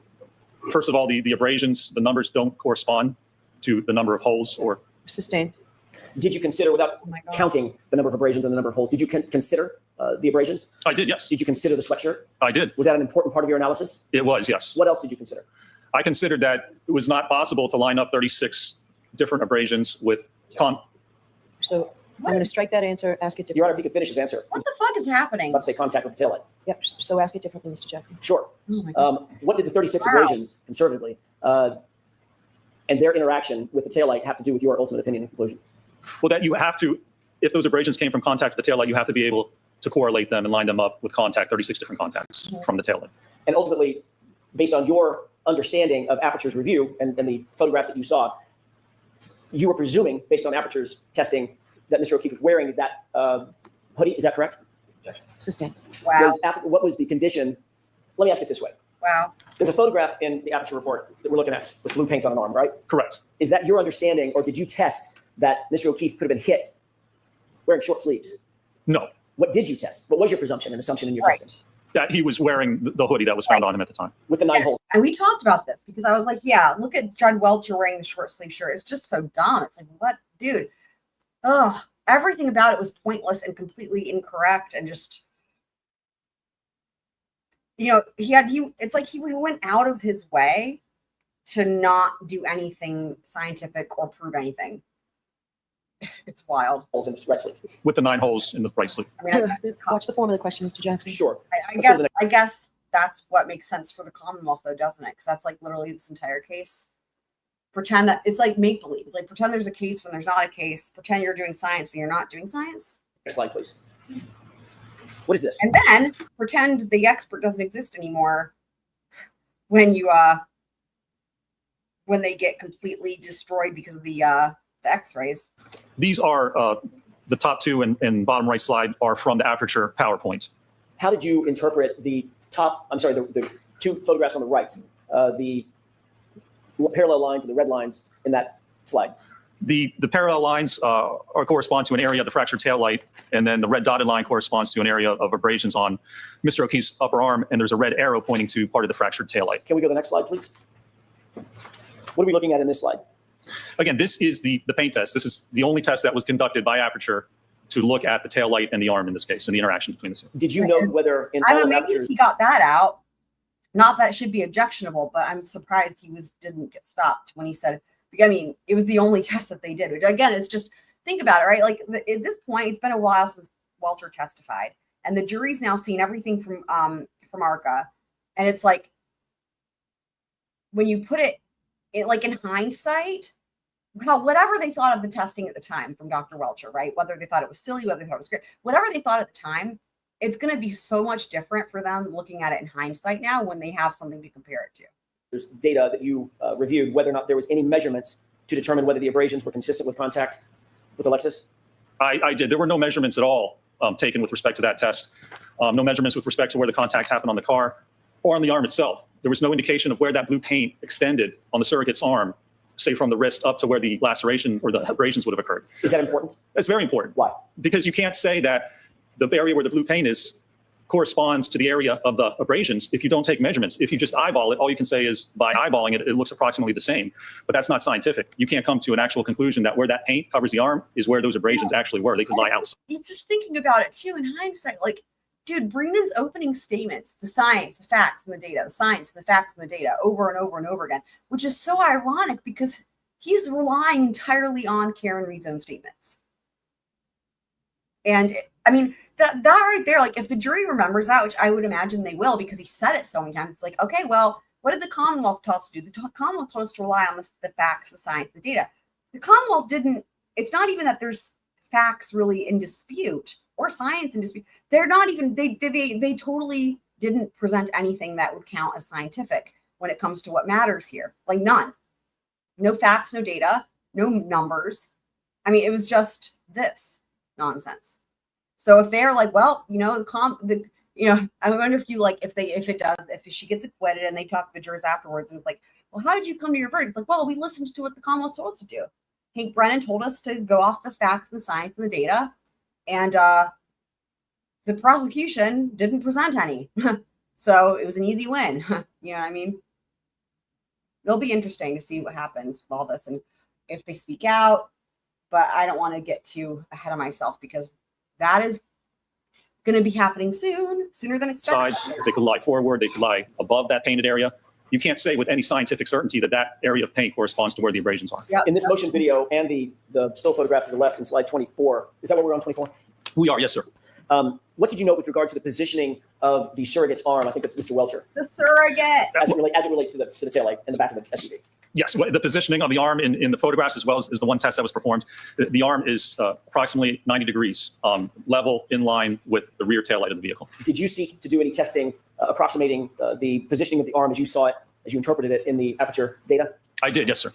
First of all, the abrasions, the numbers don't correspond to the number of holes or. Sustained. Did you consider, without Oh my God. counting the number of abrasions and the number of holes, did you consider the abrasions? I did, yes. Did you consider the sweatshirt? I did. Was that an important part of your analysis? It was, yes. What else did you consider? I considered that it was not possible to line up 36 different abrasions with So I'm going to strike that answer. Ask it Your Honor, if differently. you could finish his answer. What the fuck is happening? Let's say contact with the taillight. Yep. So ask it differently, Mr. Jackson. Sure. Oh my God. What did the 36 Wow. abrasions, conservatively, and their interaction with the taillight have to do with your ultimate opinion and conclusion? Well, that you have to, if those abrasions came from contact with the taillight, you have to be able to correlate them and line them up with 36 different contacts from the taillight. And ultimately, based on your understanding of Aperture's review and the photographs that you saw, you were presuming, based on Aperture's testing, that Mr. O'Keefe was wearing that hoodie. Is that correct? Sustained. Wow. What was the condition? Let me ask it this way. Wow. There's a photograph in the Aperture report that we're looking at with blue paint on an arm, right? Correct. Is that your understanding, or did you test that Mr. O'Keefe could have been hit wearing short sleeves? No, What did you test? What was your presumption and assumption in your Right. testing? that he was wearing the hoodie that was found on him at the time. With the 9 Yeah. holes. And we talked about this because I was like, yeah, look at Judge Welcher wearing the short sleeve shirt. It's just so dumb. It's like, what, dude? Ugh. Everything about it was pointless and completely incorrect and just, it's like he went out of his way to not do anything scientific or prove anything. It's wild. Holes in his right sleeve. With the 9 holes in the right sleeve. I mean, Watch the form of the question, Mr. Jackson. Sure. I guess that's what makes sense for the Commonwealth, though, doesn't it? Because that's like literally this entire case. Pretend that it's like make believe. It's like pretend there's a case when there's not a case. Pretend you're doing science when you're not doing science. Next slide, please. What is this? And then pretend the expert doesn't exist anymore when you when they get completely destroyed because of the X-rays. These are the top 2 and bottom right slide are from the Aperture PowerPoint. How did you interpret the 2 photographs on the right, the parallel lines and the red lines in that slide? The parallel lines correspond to an area of the fractured taillight, and then the red dotted line corresponds to an area of abrasions on Mr. O'Keefe's upper arm, and there's a red arrow pointing to part of the fractured taillight. Can we go to the next slide, please? What are we looking at in this slide? Again, this is the paint test. This is the only test that was conducted by Aperture to look at the taillight and the arm in this case, and the interaction between the 2. Did you note whether in I all mean, of maybe Aperture's he got that out. Not that it should be objectionable, but I'm surprised he didn't get stopped when he said. I mean, it was the only test that they did. Which again, it's just think about it, right? Like at this point, it's been a while since Welcher testified, and the jury's now seen everything from ARCA, and it's like when you put it like in hindsight, whatever they thought of the testing at the time from Dr. Welcher, right? Whether they thought it was silly, whether they thought it was great, whatever they thought at the time, it's going to be so much different for them looking at it in hindsight now when they have something to compare it to. There's data that you reviewed, whether or not there was any measurements to determine whether the abrasions were consistent with contact with Alexis? I did. There were no measurements at all taken with respect to that test. No measurements with respect to where the contact happened on the car or on the arm itself. There was no indication of where that blue paint extended on the surrogate's arm, say from the wrist up to where the laceration or the abrasions would have occurred. Is that important? That's very important. Why? Because you can't say that the area where the blue paint is corresponds to the area of the abrasions if you don't take measurements. If you just eyeball it, all you can say is by eyeballing it, it looks approximately the same. But that's not scientific. You can't come to an actual conclusion that where that paint covers the arm is where those abrasions actually were. They could lie outside. It's just thinking about it too in hindsight, like, dude, Breenan's opening statements, the science, the facts, and the data, the science, the facts, and the data over and over and over again, which is so ironic because he's relying entirely on Karen Reed's own statements. And I mean, that right there, like if the jury remembers that, which I would imagine they will because he said it so many times, it's like, okay, well, what did the Commonwealth tell us to do? The Commonwealth told us to rely on the facts, the science, the data. The Commonwealth didn't, it's not even that there's facts really in dispute or science in dispute. They're not even, they totally didn't present anything that would count as scientific when it comes to what matters here. Like none. No facts, no data, no numbers. I mean, it was just this nonsense. So if they're like, well, you know, I wonder if you like, if she gets acquitted and they talk to the jurors afterwards and it's like, well, how did you come to your verdict? It's like, well, we listened to what the Commonwealth told us to do. Hank Brennan told us to go off the facts and the science and the data. And the prosecution didn't present any. So it was an easy win. You know what I mean? It'll be interesting to see what happens with all this and if they speak out. But I don't want to get too ahead of myself because that is going to be happening sooner than expected. They could lie forward. They could lie above that painted area. You can't say with any scientific certainty that that area of paint corresponds to where the abrasions are. Yep. In this motion video and the still photograph to the left in slide 24, is that what we're on, 24? We are, yes, sir. What did you note with regard to the positioning of the surrogate's arm? I think that's Mr. Welcher. The surrogate. As it relates to the taillight in the back of the SUV. Yes, the positioning of the arm in the photographs as well as the one test that was performed, the arm is approximately 90 degrees level in line with the rear taillight of the vehicle. Did you seek to do any testing approximating the positioning of the arm as you saw it, as you interpreted it in the Aperture data? I did, yes, sir.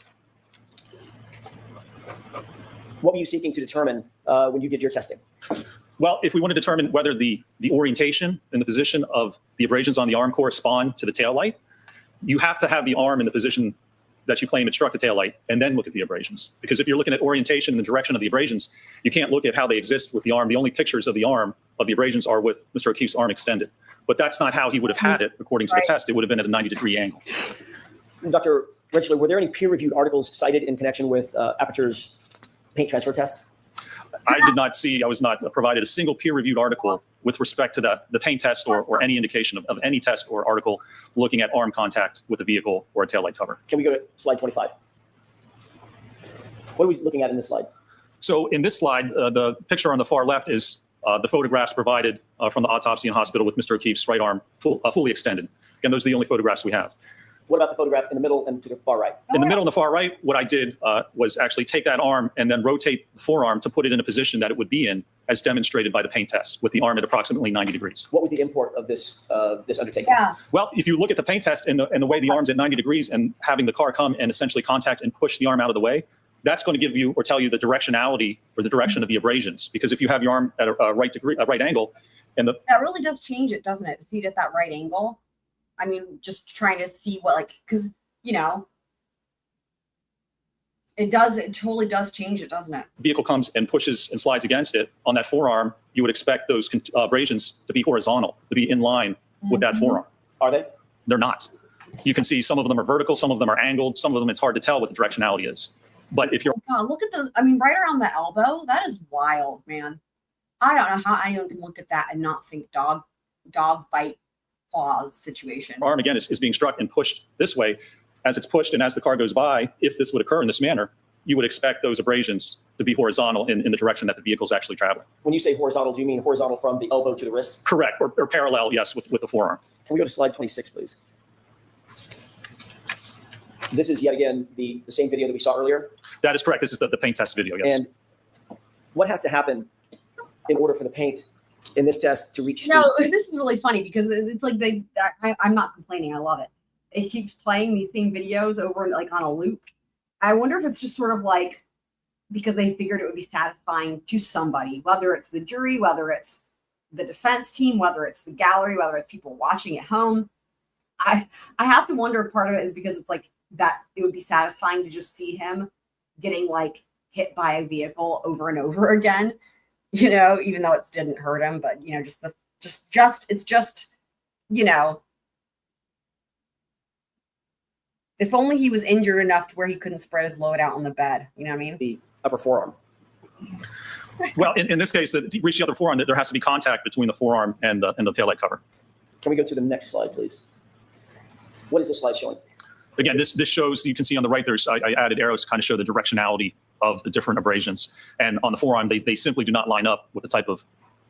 What were you seeking to determine when you did your testing? Well, if we want to determine whether the orientation and the position of the abrasions on the arm correspond to the taillight, you have to have the arm in the position that you claim it struck the taillight and then look at the abrasions. Because if you're looking at orientation and the direction of the abrasions, you can't look at how they exist with the arm. The only pictures of the arm of the abrasions are with Mr. O'Keefe's arm extended. But that's not how he would have had it according to the test. It would have been at a 90-degree angle. Dr. Rentschler, were there any peer-reviewed articles cited in connection with Aperture's paint transfer test? I did not see, I was not provided a single peer-reviewed article with respect to the paint test or any indication of any test or article looking at arm contact with the vehicle or a taillight cover. Can we go to slide 25? What are we looking at in this slide? So in this slide, the picture on the far left is the photographs provided from the autopsy in hospital with Mr. O'Keefe's right arm fully extended. Again, those are the only photographs we have. What about the photograph in the middle and to the far right? In the middle and the far right, what I did was actually take that arm and then rotate the forearm to put it in a position that it would be in, as demonstrated by the paint test, with the arm at approximately 90 degrees. What was the import of this this undertaking? Yeah. Well, if you look at the paint test and the way the arm's at 90 degrees and having the car come and essentially contact and push the arm out of the way, that's going to give you or tell you the directionality or the direction of the abrasions. Because if you have your arm at a right angle, and that really does change it, doesn't it? To see it at that right angle. I mean, just trying to see what, like, because, you know, it totally does change it, doesn't it? Vehicle comes and pushes and slides against it on that forearm, you would expect those abrasions to be horizontal, to be in line with that forearm. Are they? They're not. You can see some of them are vertical, some of them are angled, some of them it's hard to tell what the directionality is. But if you're God, look at those. I mean, right around the elbow, that is wild, man. I don't know how anyone can look at that and not think dog bite claws situation. arm again is being struck and pushed this way, as it's pushed and as the car goes by, if this would occur in this manner, you would expect those abrasions to be horizontal in the direction that the vehicle is actually traveling. When you say horizontal, do you mean horizontal from the elbow to the wrist? Correct, or parallel, yes, with the forearm. Can we go to slide 26, please? This is yet again the same video that we saw earlier. That is correct. This is the paint test video, yes. And what has to happen in order for the paint in this test to reach? No, this is really funny because it's like I'm not complaining. I love it. It keeps playing these same videos over like on a loop. I wonder if it's just sort of like because they figured it would be satisfying to somebody, whether it's the jury, whether it's the defense team, whether it's the gallery, whether it's people watching at home. I have to wonder if part of it is because it's like that it would be satisfying to just see him getting like hit by a vehicle over and over again, you know, even though it didn't hurt him, but you know, it's just, you know, if only he was injured enough to where he couldn't spread his load out on the bed, you know what I mean? The upper forearm. Well, in this case, to reach the other forearm, there has to be contact between the forearm and the taillight cover. Can we go to the next slide, please? What is this slide showing? Again, this shows, you can see on the right, I added arrows to kind of show the directionality of the different abrasions. And on the forearm, they simply do not line up with the type of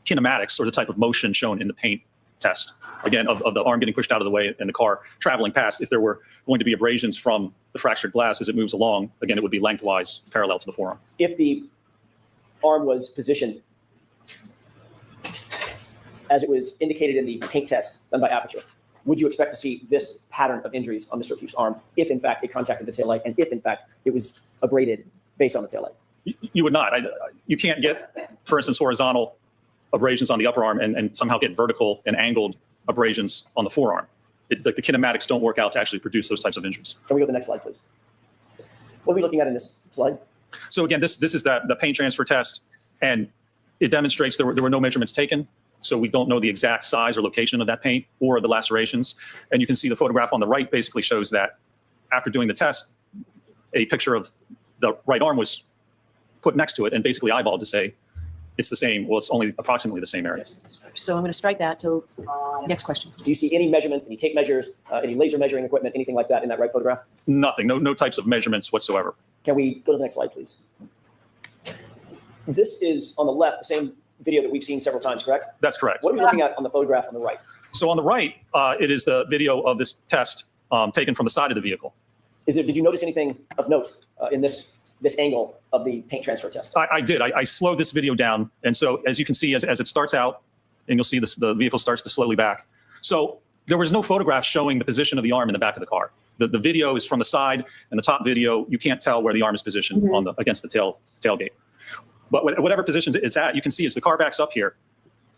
kinematics or the type of motion shown in the paint test. Again, of the arm getting pushed out of the way and the car traveling past. If there were going to be abrasions from the fractured glass as it moves along, again, it would be lengthwise parallel to the forearm. If the arm was positioned as it was indicated in the paint test done by Aperture, would you expect to see this pattern of injuries on Mr. O'Keefe's arm if, in fact, it contacted the taillight and if, in fact, it was abraded based on the taillight? You would not. You can't get, for instance, horizontal abrasions on the upper arm and somehow get vertical and angled abrasions on the forearm. The kinematics don't work out to actually produce those types of injuries. Can we go to the next slide, please? What are we looking at in this slide? So again, this is the paint transfer test, and it demonstrates there were no measurements taken. So we don't know the exact size or location of that paint or the lacerations. And you can see the photograph on the right basically shows that after doing the test, a picture of the right arm was put next to it and basically eyeballed to say it's the same. Well, it's only approximately the same area. So I'm going to strike that. So next question. Do you see any measurements, any tape measures, any laser measuring equipment, anything like that in that right photograph? Nothing, no types of measurements whatsoever. Can we go to the next slide, please? This is on the left, the same video that we've seen several times, correct? That's correct. What are we looking at on the photograph on the right? So on the right, it is the video of this test taken from the side of the vehicle. Did you notice anything of note in this angle of the paint transfer test? I did. I slowed this video down. And so as you can see, as it starts out, and you'll see the vehicle starts to slowly back. So there was no photograph showing the position of the arm in the back of the car. The video is from the side, and the top video, you can't tell where the arm is positioned on against the tailgate. But whatever position it's at, you can see as the car backs up here,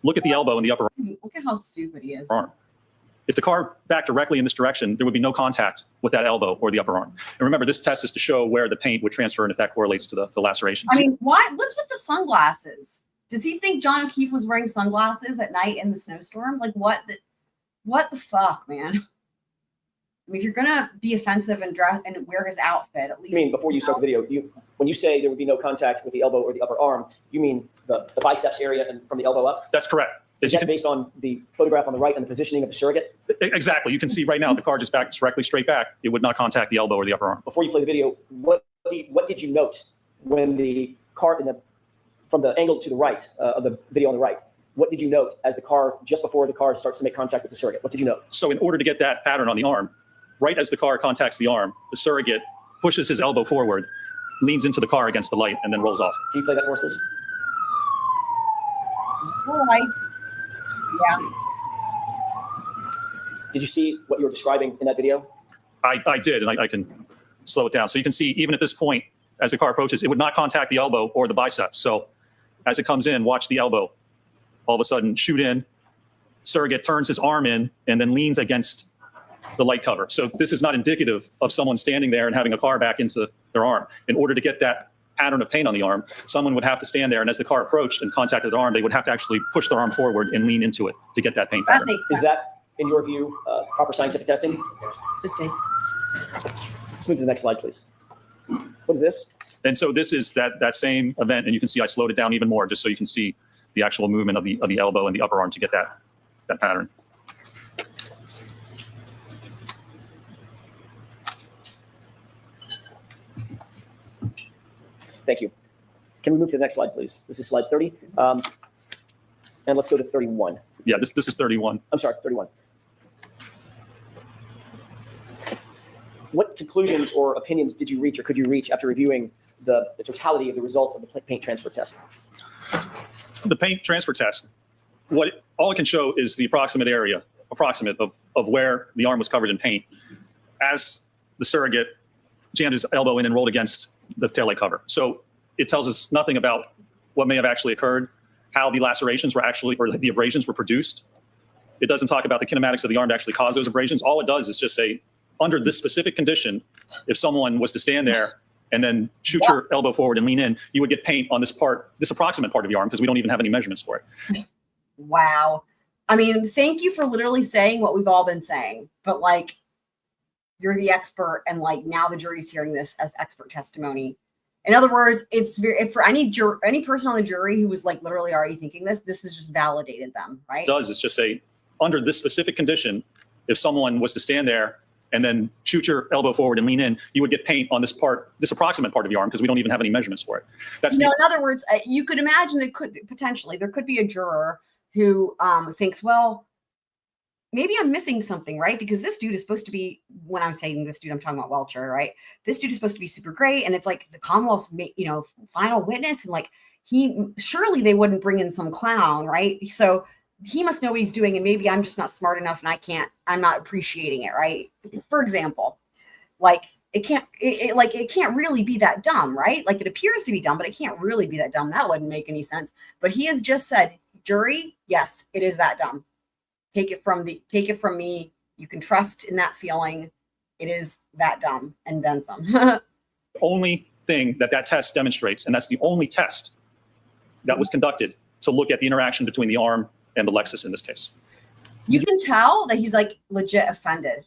look at the elbow in the upper Look at how stupid he is. arm. If the car backed directly in this direction, there would be no contact with that elbow or the upper arm. And remember, this test is to show where the paint would transfer and if that correlates to the lacerations. I mean, what's with the sunglasses? Does he think John O'Keefe was wearing sunglasses at night in the snowstorm? Like what the fuck, man? I mean, if you're gonna be offensive and dress and wear his outfit, at least. I mean, before you start the video, when you say there would be no contact with the elbow or the upper arm, you mean the biceps area and from the elbow up? That's correct. Is that based on the photograph on the right and the positioning of the surrogate? Exactly. You can see right now the car just backed directly straight back. It would not contact the elbow or the upper arm. Before you play the video, what did you note when the car from the angle to the right of the video on the right? What did you note as the car, just before the car starts to make contact with the surrogate? What did you note? So in order to get that pattern on the arm, right as the car contacts the arm, the surrogate pushes his elbow forward, leans into the car against the light, and then rolls off. Can you play that for us, please? Yeah. Did you see what you were describing in that video? I did, and I can slow it down. So you can see even at this point, as the car approaches, it would not contact the elbow or the biceps. So as it comes in, watch the elbow all of a sudden shoot in. Surrogate turns his arm in and then leans against the light cover. So this is not indicative of someone standing there and having a car back into their arm. In order to get that pattern of paint on the arm, someone would have to stand there, and as the car approached and contacted their arm, they would have to actually push their arm forward and lean into it to get that paint pattern. That makes sense. Is that, in your view, proper scientific testing? Sustain. Let's move to the next slide, please. What is this? And so this is that same event, and you can see I slowed it down even more just so you can see the actual movement of the elbow and the upper arm to get that pattern. Thank you. Can we move to the next slide, please? This is slide 30. And let's go to 31. Yeah, this is 31. I'm sorry, 31. What conclusions or opinions did you reach or could you reach after reviewing the totality of the results of the paint transfer test? The paint transfer test, all it can show is the approximate of where the arm was covered in paint as the surrogate jammed his elbow in and rolled against the taillight cover. So it tells us nothing about what may have actually occurred, how the lacerations were actually, or the abrasions were produced. It doesn't talk about the kinematics of the arm to actually cause those abrasions. All it does is just say, under this specific condition, if someone was to stand there and then shoot your elbow forward and lean in, you would get paint on this approximate part of your arm, because we don't even have any measurements for it. Wow. I mean, thank you for literally saying what we've all been saying, but like, you're the expert, and like now the jury's hearing this as expert testimony. In other words, it's very, for any person on the jury who was like literally already thinking this has just validated them, right? It does is just say, under this specific condition, if someone was to stand there and then shoot your elbow forward and lean in, you would get paint on this approximate part of your arm, because we don't even have any measurements for it. That's in other words, you could imagine there could be a juror who thinks, well, maybe I'm missing something, right? Because this dude is supposed to be, when I'm saying this dude, I'm talking about Welcher, right? This dude is supposed to be super great. And it's like the Commonwealth's, final witness. And like, surely they wouldn't bring in some clown, right? So he must know what he's doing. And maybe I'm just not smart enough and I'm not appreciating it, right? For example, like it can't really be that dumb, right? Like it appears to be dumb, but it can't really be that dumb. That wouldn't make any sense. But he has just said, jury, yes, it is that dumb. Take it from me. You can trust in that feeling. It is that dumb, and then some. the only thing that test demonstrates, and that's the only test that was conducted to look at the interaction between the arm and the Lexus in this case. You can tell that he's like legit offended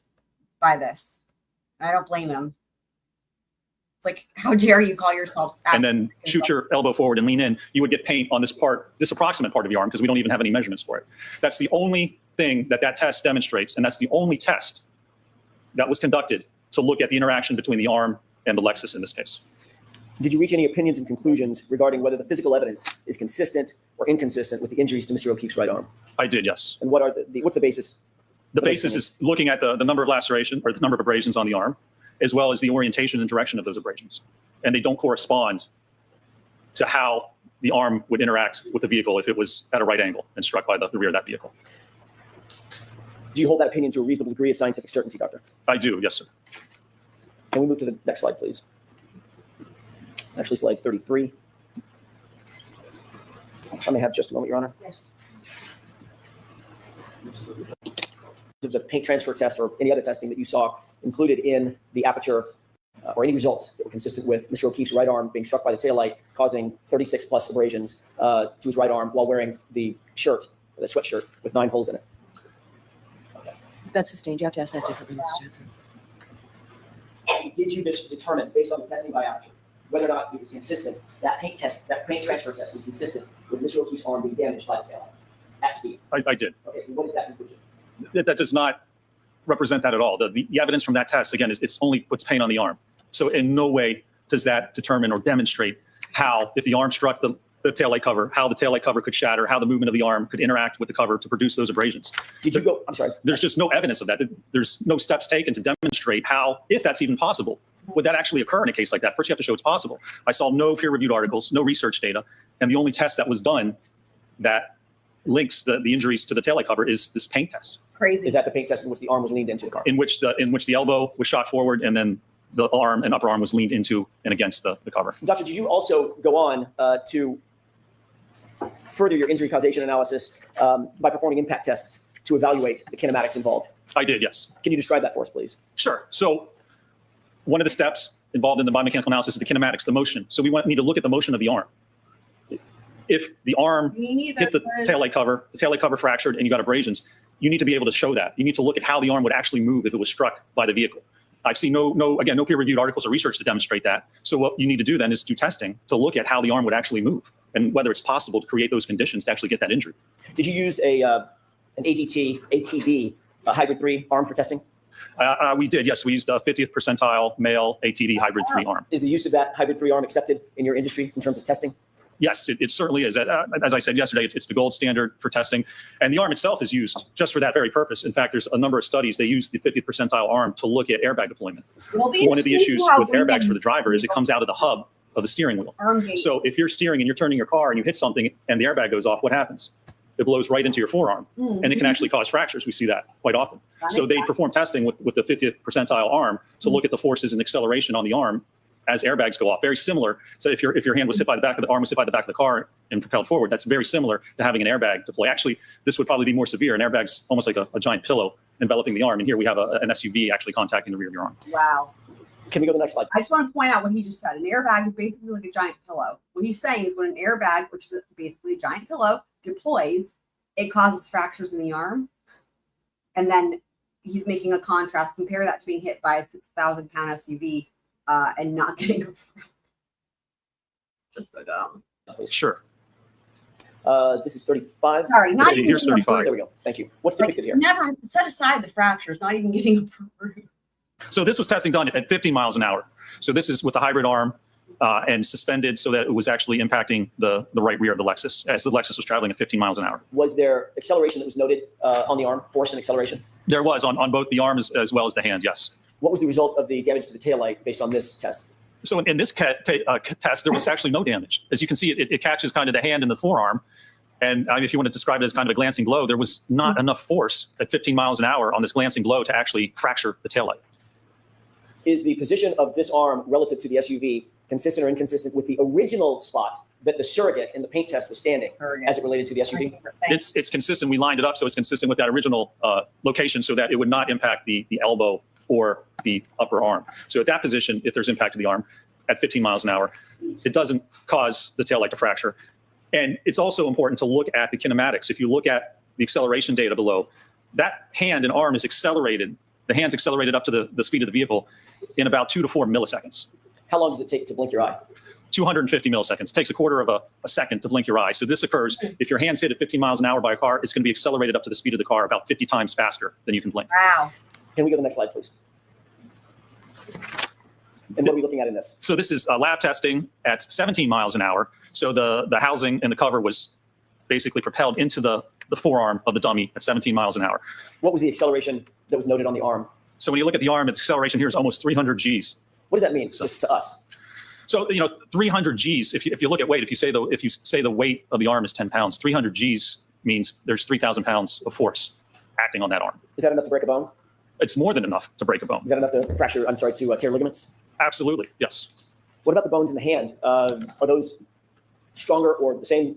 by this. I don't blame him. It's like, how dare you call yourself? And then shoot your elbow forward and lean in, you would get paint on this approximate part of your arm, because we don't even have any measurements for it. That's the only thing that test demonstrates, and that's the only test that was conducted to look at the interaction between the arm and the Lexus in this case. Did you reach any opinions and conclusions regarding whether the physical evidence is consistent or inconsistent with the injuries to Mr. O'Keefe's right arm? I did, yes. And what's the basis? The basis is looking at the number of lacerations, or the number of abrasions on the arm, as well as the orientation and direction of those abrasions. And they don't correspond to how the arm would interact with the vehicle if it was at a right angle and struck by the rear of that vehicle. Do you hold that opinion to a reasonable degree of scientific certainty, Doctor? I do, yes, sir. Can we move to the next slide, please? Actually, slide 33. I may have just a moment, Your Honor. Yes. The paint transfer test or any other testing that you saw included in the Aperture or any results that were consistent with Mr. O'Keefe's right arm being struck by the taillight, causing 36 plus abrasions to his right arm while wearing the shirt, or the sweatshirt, with 9 holes in it. That's sustained. You have to ask that differently, Mr. Johnson. Did you determine, based on the testing by Aperture, whether or not it was consistent, that paint transfer test was consistent with Mr. O'Keefe's arm being damaged by the taillight at speed? I did. Okay, what is that conclusion? That does not represent that at all. The evidence from that test, again, it's only puts paint on the arm. So in no way does that determine or demonstrate how, if the arm struck the taillight cover, how the taillight cover could shatter, how the movement of the arm could interact with the cover to produce those abrasions. Did you go, I'm sorry. There's just no evidence of that. There's no steps taken to demonstrate how, if that's even possible, would that actually occur in a case like that? First, you have to show it's possible. I saw no peer-reviewed articles, no research data, and the only test that was done that links the injuries to the taillight cover is this paint test. Crazy. Is that the paint test in which the arm was leaned into the car? In which the elbow was shot forward, and then the arm and upper arm was leaned into and against the cover. Doctor, did you also go on to further your injury causation analysis by performing impact tests to evaluate the kinematics involved? I did, yes. Can you describe that for us, please? Sure. So one of the steps involved in the biomechanical analysis is the kinematics, the motion. So we need to look at the motion of the arm. If the arm hit the taillight cover fractured, and you got abrasions, you need to be able to show that. You need to look at how the arm would actually move if it was struck by the vehicle. I've seen no peer-reviewed articles or research to demonstrate that. So what you need to do then is do testing to look at how the arm would actually move and whether it's possible to create those conditions to actually get that injury. Did you use an ATD, a hybrid 3 arm for testing? We did, yes. We used a 50th percentile male ATD hybrid 3 arm. Is the use of that hybrid 3 arm accepted in your industry in terms of testing? Yes, it certainly is. As I said yesterday, it's the gold standard for testing. And the arm itself is used just for that very purpose. In fact, there's a number of studies, they use the 50th percentile arm to look at airbag deployment. One of the issues with airbags for the driver is it comes out of the hub of the steering wheel. So if you're steering and you're turning your car and you hit something and the airbag goes off, what happens? It blows right into your forearm, and it can actually cause fractures. We see that quite often. So they perform testing with the 50th percentile arm to look at the forces and acceleration on the arm as airbags go off. Very similar. So if your hand was hit by the back of the arm was hit by the back of the car and propelled forward, that's very similar to having an airbag deploy. Actually, this would probably be more severe. An airbag's almost like a giant pillow enveloping the arm, and here we have an SUV actually contacting the rear of your arm. Wow. Can we go to the next slide? I just want to point out what he just said. An airbag is basically like a giant pillow. What he's saying is when an airbag, which is basically a giant pillow, deploys, it causes fractures in the arm. And then he's making a contrast. Compare that to being hit by a 6,000-pound SUV and not getting a just so dumb. Sure. This is 35. Sorry, not even Here's 35. There we go. Thank you. What's depicted here? Never set aside the fractures, not even getting approved. So this was testing done at 15 miles an hour. So this is with the hybrid arm and suspended so that it was actually impacting the right rear of the Lexus as the Lexus was traveling at 15 miles an hour. Was there acceleration that was noted on the arm, force and acceleration? There was on both the arm as well as the hand, yes. What was the result of the damage to the taillight based on this test? So in this test, there was actually no damage. As you can see, it catches kind of the hand and the forearm. And if you want to describe it as kind of a glancing blow, there was not enough force at 15 miles an hour on this glancing blow to actually fracture the taillight. Is the position of this arm relative to the SUV consistent or inconsistent with the original spot that the surrogate in the paint test was standing as it related to the SUV? It's consistent. We lined it up so it's consistent with that original location so that it would not impact the elbow or the upper arm. So at that position, if there's impact to the arm at 15 miles an hour, it doesn't cause the taillight to fracture. And it's also important to look at the kinematics. If you look at the acceleration data below, that hand and arm is accelerated. The hand's accelerated up to the speed of the vehicle in about 2 to 4 milliseconds. How long does it take to blink your eye? 250 milliseconds. It takes a quarter of a second to blink your eye. So this occurs if your hand's hit at 15 miles an hour by a car, it's going to be accelerated up to the speed of the car about 50 times faster than you can blink. Wow. Can we go to the next slide, please? And what are we looking at in this? So this is lab testing at 17 miles an hour. So the housing and the cover was basically propelled into the forearm of the dummy at 17 miles an hour. What was the acceleration that was noted on the arm? So when you look at the arm, its acceleration here is almost 300 Gs. What does that mean just to us? So 300 Gs. If you look at weight, if you say the weight of the arm is 10 pounds, 300 Gs means there's 3,000 pounds of force acting on that arm. Is that enough to break a bone? It's more than enough to break a bone. Is that enough to fracture? To tear ligaments? Absolutely, yes. What about the bones in the hand? Are those stronger or the same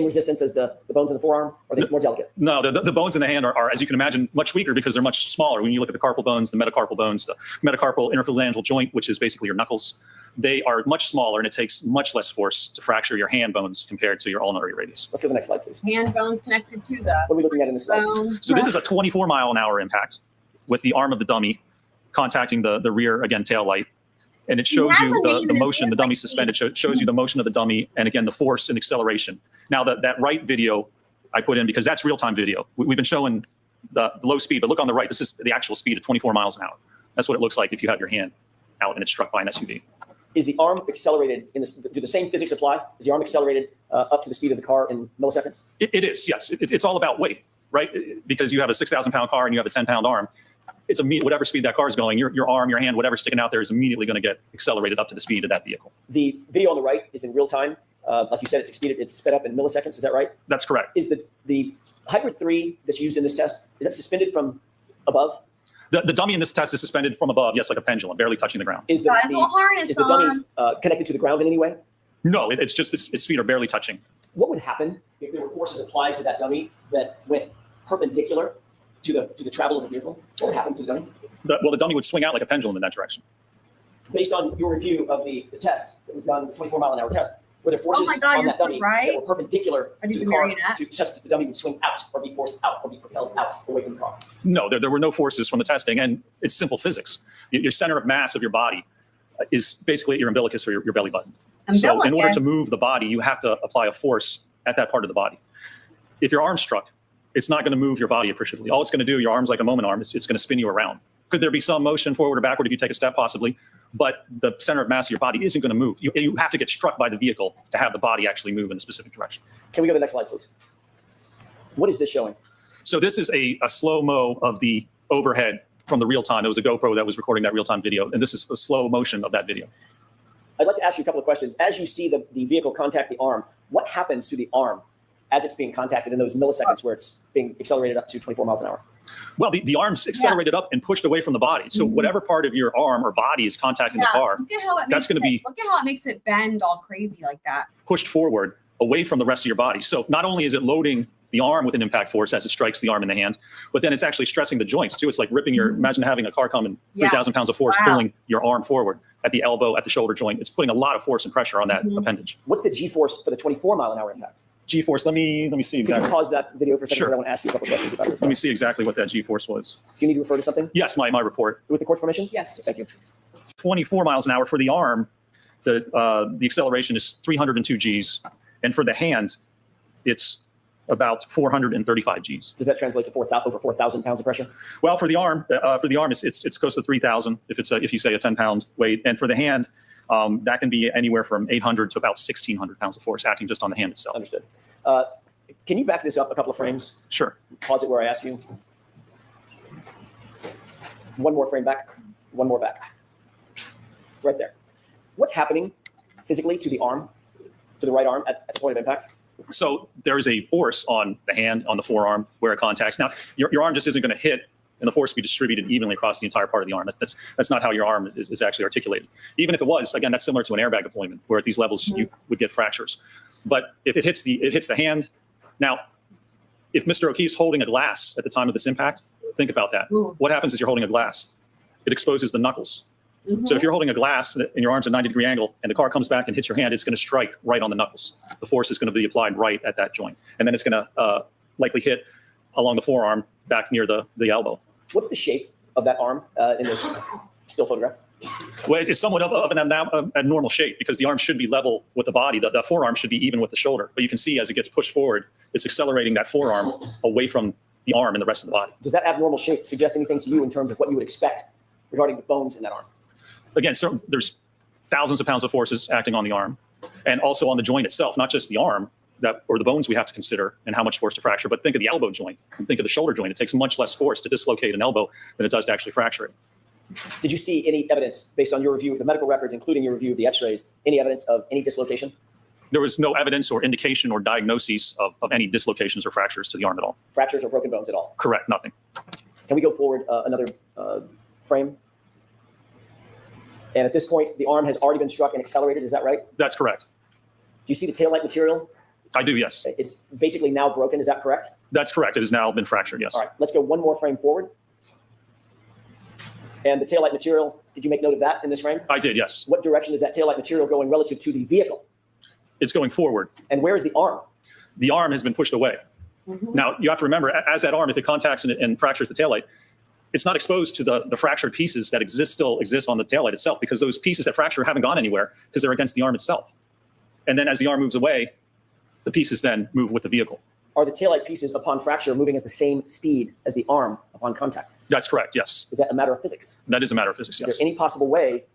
resistance as the bones in the forearm? Or are they more delicate? No, the bones in the hand are, as you can imagine, much weaker because they're much smaller. When you look at the carpal bones, the metacarpal interphalangeal joint, which is basically your knuckles, they are much smaller and it takes much less force to fracture your hand bones compared to your ulnar radius. Let's go to the next slide, please. Hand bones connected to the What are we looking at in this slide? bone. So this is a 24 mile an hour impact with the arm of the dummy contacting the rear, again, tail light. And it shows you the motion, the dummy suspended, shows you the motion of the dummy, and again, the force and acceleration. Now, that right video I put in because that's real-time video. We've been showing the low speed, but look on the right. This is the actual speed of 24 miles an hour. That's what it looks like if you have your hand out and it's struck by an SUV. Is the arm accelerated in this? Do the same physics apply? Is the arm accelerated up to the speed of the car in milliseconds? It is, yes. It's all about weight, right? Because you have a 6,000-pound car and you have a 10-pound arm. It's whatever speed that car is going, your arm, your hand, whatever's sticking out there is immediately going to get accelerated up to the speed of that vehicle. The video on the right is in real time. Like you said, it's sped up in milliseconds. Is that right? That's correct. Is the hybrid 3 that's used in this test, is that suspended from above? The dummy in this test is suspended from above, yes, like a pendulum, barely touching the ground. Is the, Got his little harness is the dummy on. connected to the ground in any way? No, it's just its feet are barely touching. What would happen if there were forces applied to that dummy that went perpendicular to the travel of the vehicle? What would happen to the dummy? The dummy would swing out like a pendulum in that direction. Based on your review of the test that was done, the 24 mile an hour test, were there forces my God, on you're that dummy right. that were perpendicular I to didn't the car marry that. to such that the dummy would swing out or be forced out or be propelled out away from the car? No, there were no forces from the testing, and it's simple physics. Your center of mass of your body is basically at your umbilicus or your belly button. So in order to move the body, you have to apply a force at that part of the body. If your arm's struck, it's not going to move your body appreciably. All it's going to do, your arm's like a moment arm, it's going to spin you around. Could there be some motion forward or backward if you take a step, possibly? But the center of mass of your body isn't going to move. You have to get struck by the vehicle to have the body actually move in a specific direction. Can we go to the next slide, please? What is this showing? So this is a slow-mo of the overhead from the real time. It was a GoPro that was recording that real-time video, and this is a slow motion of that video. I'd like to ask you a couple of questions. As you see the vehicle contact the arm, what happens to the arm as it's being contacted in those milliseconds where it's being accelerated up to 24 miles an hour? Well, the arm's accelerated up and pushed away from the body. So whatever part of your arm or body is contacting the car, Look at how it that's makes going to be look at how it makes it bend all crazy like that. pushed forward away from the rest of your body. So not only is it loading the arm with an impact force as it strikes the arm in the hand, but then it's actually stressing the joints too. It's like ripping your, imagine having a car come and 3,000 pounds of force pulling your arm forward at the elbow, at the shoulder joint. It's putting a lot of force and pressure on that appendage. What's the G-force for the 24 mile an hour impact? G-force, let me see Could you exactly. pause that video for a second? Sure. Because I want to ask you a couple of questions about this. Let me see exactly what that G-force was. Do you need to refer to something Yes, my report. with the court's permission? Yes. Thank you. 24 miles an hour for the arm, the acceleration is 302 Gs. And for the hand, it's about 435 Gs. Does that translate to over 4,000 pounds of pressure? Well, for the arm, it's close to 3,000 if you say a 10-pound weight, and for the hand, that can be anywhere from 800 to about 1,600 pounds of force acting just on the hand itself. Understood. Can you back this up a couple of frames? Sure. Pause it where I ask you. One more frame back. One more back. Right there. What's happening physically to the arm, to the right arm at the point of impact? So there is a force on the hand, on the forearm, where it contacts. Now, your arm just isn't going to hit and the force be distributed evenly across the entire part of the arm. That's not how your arm is actually articulated. Even if it was, again, that's similar to an airbag deployment, where at these levels you would get fractures. But if it hits the hand, now, if Mr. O'Keefe's holding a glass at the time of this impact, think about that. What happens is you're holding a glass. It exposes the knuckles. So if you're holding a glass and your arm's at a 90-degree angle and the car comes back and hits your hand, it's going to strike right on the knuckles. The force is going to be applied right at that joint. And then it's going to likely hit along the forearm back near the elbow. What's the shape of that arm in this still photograph? Well, it's somewhat of an abnormal shape because the arm should be level with the body. The forearm should be even with the shoulder. But you can see as it gets pushed forward, it's accelerating that forearm away from the arm and the rest of the body. Does that abnormal shape suggest anything to you in terms of what you would expect regarding the bones in that arm? Again, so there's thousands of pounds of forces acting on the arm and also on the joint itself, not just the arm or the bones we have to consider and how much force to fracture, but think of the elbow joint and think of the shoulder joint. It takes much less force to dislocate an elbow than it does to actually fracture it. Did you see any evidence based on your review of the medical records, including your review of the x-rays, any evidence of any dislocation? There was no evidence or indication or diagnosis of any dislocations or fractures to the arm at all. Fractures or broken bones at all? Correct, nothing. Can we go forward another frame? And at this point, the arm has already been struck and accelerated, is that right? That's correct. Do you see the taillight material? I do, yes. It's basically now broken, is that correct? That's correct. It has now been fractured, yes. All right, let's go one more frame forward. And the taillight material, did you make note of that in this frame? I did, yes. What direction is that taillight material going relative to the vehicle? It's going forward. And where is the arm? The arm has been pushed away. Now, you have to remember, as that arm, if it contacts and fractures the taillight, it's not exposed to the fractured pieces that still exist on the taillight itself because those pieces that fracture haven't gone anywhere because they're against the arm itself. And then as the arm moves away, the pieces then move with the vehicle. Are the taillight pieces upon fracture moving at the same speed as the arm upon contact? That's correct, yes. Is that a matter of physics? That is a matter of physics, Is yes. there any possible way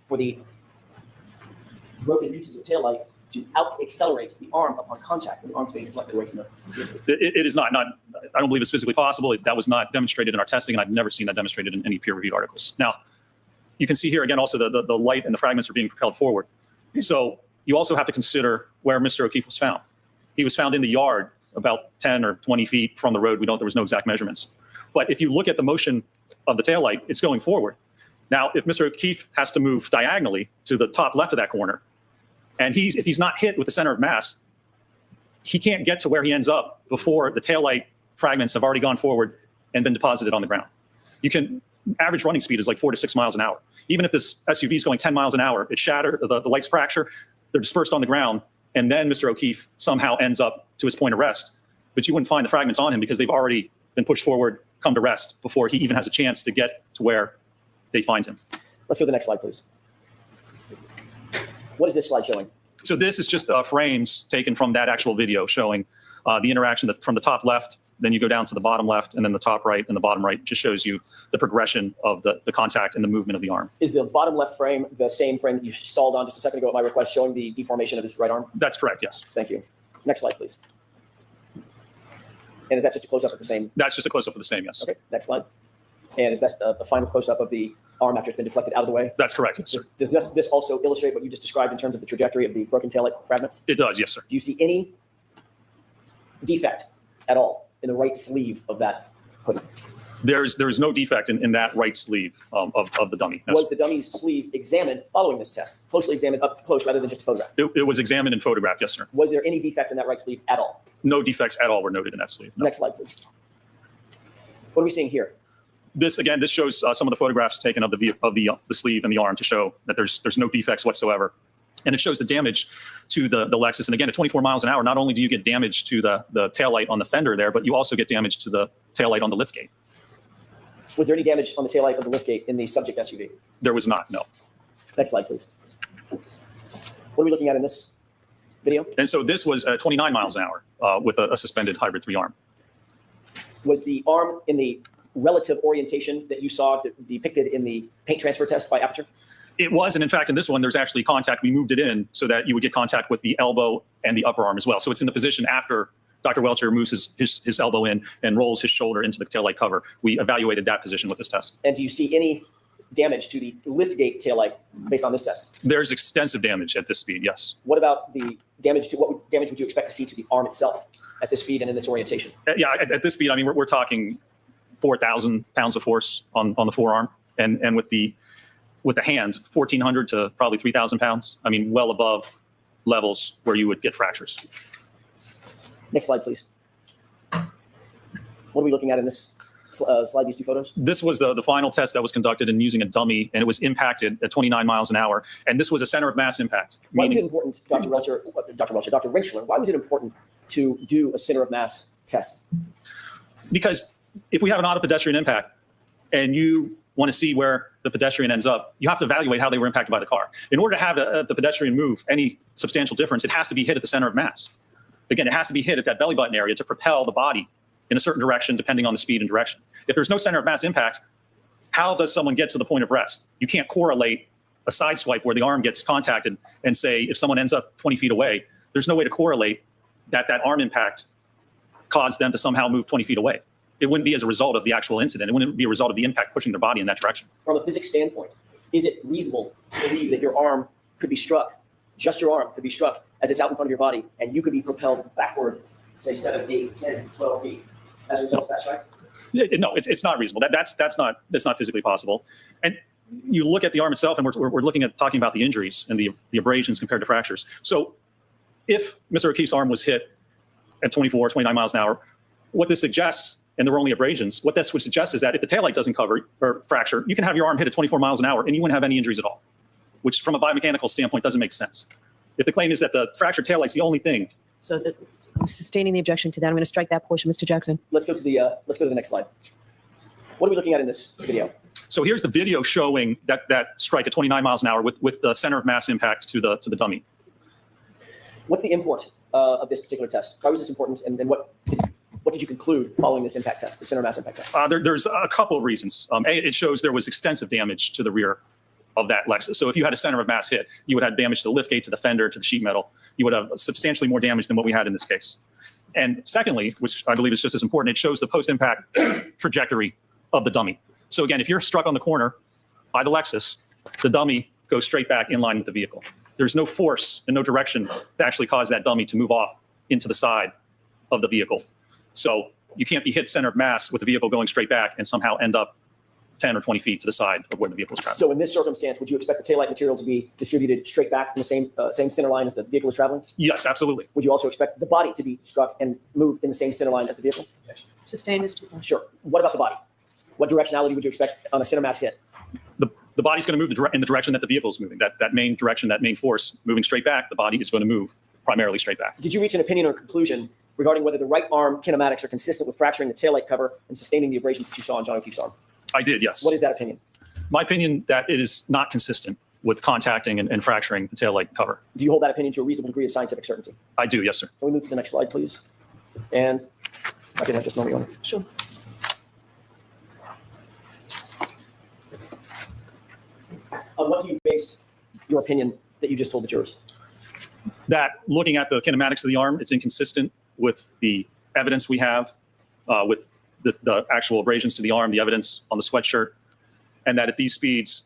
for the broken pieces of taillight to out-accelerate the arm upon contact when the arm's being deflected away from the vehicle? It is not. I don't believe it's physically possible. That was not demonstrated in our testing, and I've never seen that demonstrated in any peer-reviewed articles. Now, you can see here again also the light and the fragments are being propelled forward. So you also have to consider where Mr. O'Keefe was found. He was found in the yard about 10 or 20 feet from the road. There was no exact measurements. But if you look at the motion of the taillight, it's going forward. Now, if Mr. O'Keefe has to move diagonally to the top left of that corner, and if he's not hit with the center of mass, he can't get to where he ends up before the taillight fragments have already gone forward and been deposited on the ground. Average running speed is like 4 to 6 miles an hour. Even if this SUV is going 10 miles an hour, it shatters, the lights fracture, they're dispersed on the ground, and then Mr. O'Keefe somehow ends up to his point of rest. But you wouldn't find the fragments on him because they've already been pushed forward, come to rest before he even has a chance to get to where they find him. Let's go to the next slide, please. What is this slide showing? So this is just frames taken from that actual video showing the interaction from the top left, then you go down to the bottom left, and then the top right and the bottom right just shows you the progression of the contact and the movement of the arm. Is the bottom left frame the same frame that you stalled on just a second ago at my request, showing the deformation of his right arm? That's correct, yes. Thank you. Next slide, please. And is that just a close-up of the same? That's just a close-up of the same, yes. Okay, next slide. And is that the final close-up of the arm after it's been deflected out of the way? That's correct, yes, sir. Does this also illustrate what you just described in terms of the trajectory of the broken taillight fragments? It does, yes, sir. Do you see any defect at all in the right sleeve of that hoodie? There is no defect in that right sleeve of the dummy. Was the dummy's sleeve examined following this test? Closely examined up close rather than just a photograph? It was examined and photographed, yes, sir. Was there any defect in that right sleeve at all? No defects at all were noted in that sleeve. No. Next slide, please. What are we seeing here? This shows some of the photographs taken of the sleeve and the arm to show that there's no defects whatsoever. And it shows the damage to the Lexus. And again, at 24 miles an hour, not only do you get damage to the taillight on the fender there, but you also get damage to the taillight on the liftgate. Was there any damage on the taillight of the liftgate in the subject SUV? There was not, no. Next slide, please. What are we looking at in this video? And so this was 29 miles an hour with a suspended hybrid 3 arm. Was the arm in the relative orientation that you saw depicted in the paint transfer test by Aperture? It was, and in fact, in this one, there's actually contact. We moved it in so that you would get contact with the elbow and the upper arm as well. So it's in the position after Dr. Welcher moves his elbow in and rolls his shoulder into the taillight cover. We evaluated that position with this test. And do you see any damage to the liftgate taillight based on this test? There's extensive damage at this speed, yes. What about the damage to, what damage would you expect to see to the arm itself at this speed and in this orientation? Yeah, at this speed, I mean, we're talking 4,000 pounds of force on the forearm, and with the hands, 1,400 to probably 3,000 pounds. I mean, well above levels where you would get fractures. Next slide, please. What are we looking at in this slide, these two photos? This was the final test that was conducted in using a dummy, and it was impacted at 29 miles an hour. And this was a center of mass impact. Why was it important, Dr. Rentschler, why was it important to do a center of mass test? Because if we have an auto pedestrian impact and you want to see where the pedestrian ends up, you have to evaluate how they were impacted by the car. In order to have the pedestrian move any substantial difference, it has to be hit at the center of mass. Again, it has to be hit at that belly button area to propel the body in a certain direction depending on the speed and direction. If there's no center of mass impact, how does someone get to the point of rest? You can't correlate a side swipe where the arm gets contacted and say if someone ends up 20 feet away, there's no way to correlate that arm impact caused them to somehow move 20 feet away. It wouldn't be as a result of the actual incident. It wouldn't be a result of the impact pushing their body in that direction. From a physics standpoint, is it reasonable to believe that your arm could be struck, just your arm could be struck as it's out in front of your body, and you could be propelled backward, say 7, 8, 10, 12 feet as a result of that strike? No, it's not reasonable. That's not physically possible. And you look at the arm itself, and we're looking at talking about the injuries and the abrasions compared to fractures. So if Mr. O'Keefe's arm was hit at 24, 29 miles an hour, what this suggests, and there were only abrasions, what this would suggest is that if the taillight doesn't cover or fracture, you can have your arm hit at 24 miles an hour and you wouldn't have any injuries at all, which from a biomechanical standpoint doesn't make sense. If the claim is that the fractured taillight's the only thing. So I'm sustaining the objection to that. I'm going to strike that portion, Mr. Jackson. Let's go to the next slide. What are we looking at in this video? So here's the video showing that strike at 29 miles an hour with the center of mass impact to the dummy. What's the import of this particular test? Why was this important, and what did you conclude following this impact test, the center mass impact test? There's a couple of reasons. It shows there was extensive damage to the rear of that Lexus. So if you had a center of mass hit, you would have damage to the liftgate, to the fender, to the sheet metal. You would have substantially more damage than what we had in this case. And secondly, which I believe is just as important, it shows the post-impact trajectory of the dummy. So again, if you're struck on the corner by the Lexus, the dummy goes straight back in line with the vehicle. There's no force and no direction to actually cause that dummy to move off into the side of the vehicle. So you can't be hit center of mass with the vehicle going straight back and somehow end up 10 or 20 feet to the side of where the vehicle is traveling. So in this circumstance, would you expect the taillight material to be distributed straight back in the same center line as the vehicle is traveling? Yes, absolutely. Would you also expect the body to be struck and moved in the same center line as the vehicle? Sustain is too far. Sure. What about the body? What directionality would you expect on a center mass hit? The body's going to move in the direction that the vehicle is moving. That main direction, that main force moving straight back, the body is going to move primarily straight back. Did you reach an opinion or conclusion regarding whether the right arm kinematics are consistent with fracturing the taillight cover and sustaining the abrasions that you saw on John O'Keefe's arm? I did, yes. What is that opinion? My opinion that it is not consistent with contacting and fracturing the taillight cover. Do you hold that opinion to a reasonable degree of scientific certainty? I do, yes, sir. Can we move to the next slide, please? And I can have just moment. Sure. On what do you base your opinion that you just told the jurors? That looking at the kinematics of the arm, it's inconsistent with the evidence we have, with the actual abrasions to the arm, the evidence on the sweatshirt, and that at these speeds,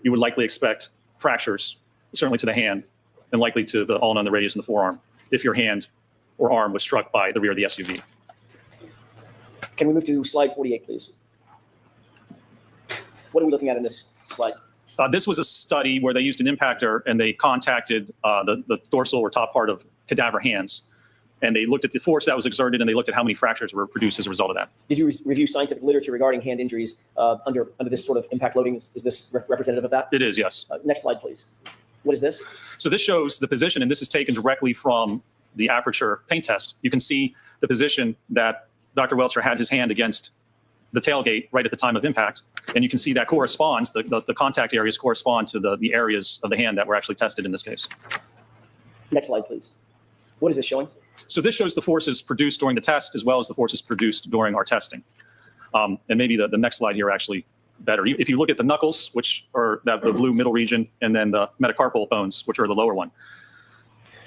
you would likely expect fractures, certainly to the hand, and likely to the ulna and the radius and the forearm, if your hand or arm was struck by the rear of the SUV. Can we move to slide 48, please? What are we looking at in this slide? This was a study where they used an impactor and they contacted the dorsal or top part of cadaver hands. And they looked at the force that was exerted and they looked at how many fractures were produced as a result of that. Did you review scientific literature regarding hand injuries under this sort of impact loading? Is this representative of that? It is, yes. Next slide, please. What is this? So this shows the position, and this is taken directly from the Aperture paint test. You can see the position that Dr. Welcher had his hand against the tailgate right at the time of impact. And you can see that corresponds, the contact areas correspond to the areas of the hand that were actually tested in this case. Next slide, please. What is this showing? So this shows the forces produced during the test as well as the forces produced during our testing. And maybe the next slide here actually better. If you look at the knuckles, which are the blue middle region, and then the metacarpal bones, which are the lower one.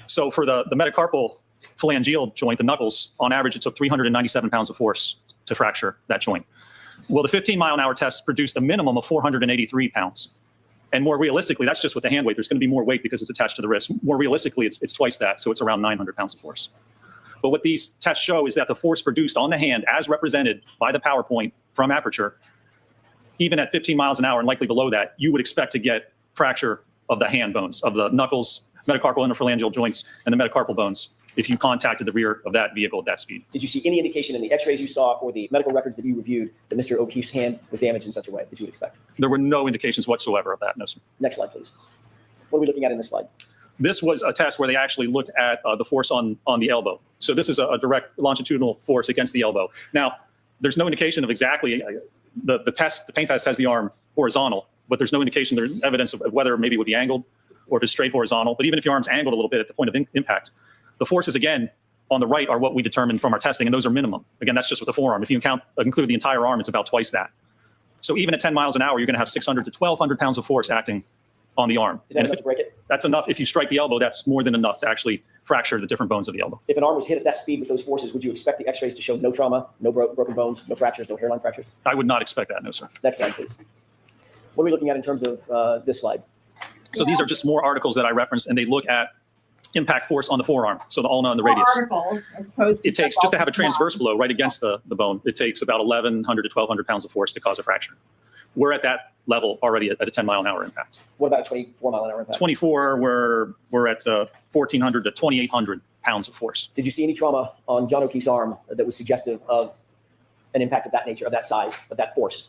So for the metacarpal phalangeal joint, the knuckles, on average, it took 397 pounds of force to fracture that joint. Well, the 15-mile-an-hour test produced a minimum of 483 pounds. And more realistically, that's just with the hand weight. There's going to be more weight because it's attached to the wrist. More realistically, it's twice that, so it's around 900 pounds of force. But what these tests show is that the force produced on the hand, as represented by the PowerPoint from Aperture, even at 15 miles an hour and likely below that, you would expect to get fracture of the hand bones, of the knuckles, metacarpal interphalangeal joints, and the metacarpal bones if you contacted the rear of that vehicle at that speed. Did you see any indication in the x-rays you saw or the medical records that you reviewed that Mr. O'Keefe's hand was damaged in such a way that you would expect? There were no indications whatsoever of that, no, sir. Next slide, please. What are we looking at in this slide? This was a test where they actually looked at the force on the elbow. So this is a direct longitudinal force against the elbow. Now, there's no indication of exactly, the paint test has the arm horizontal, but there's no indication, there's evidence of whether maybe it would be angled or if it's straight horizontal. But even if your arm's angled a little bit at the point of impact, the forces, again, on the right are what we determined from our testing, and those are minimum. Again, that's just with the forearm. If you include the entire arm, it's about twice that. So even at 10 miles an hour, you're going to have 600 to 1,200 pounds of force acting on the arm. Is that enough to break it? That's enough. If you strike the elbow, that's more than enough to actually fracture the different bones of the elbow. If an arm was hit at that speed with those forces, would you expect the x-rays to show no trauma, no broken bones, no fractures, no hairline fractures? I would not expect that, no, sir. Next slide, please. What are we looking at in terms of this slide? So these are just more articles that I referenced, and they look at impact force on the forearm, so the ulna and the radius. Articles, as opposed to It takes, just to have a transverse blow right against the bone, it takes about 1,100 to 1,200 pounds of force to cause a fracture. We're at that level already at a 10-mile-an-hour impact. What about a 24-mile-an-hour impact? 24, we're at 1,400 to 2,800 pounds of force. Did you see any trauma on John O'Keefe's arm that was suggestive of an impact of that nature, of that size, of that force?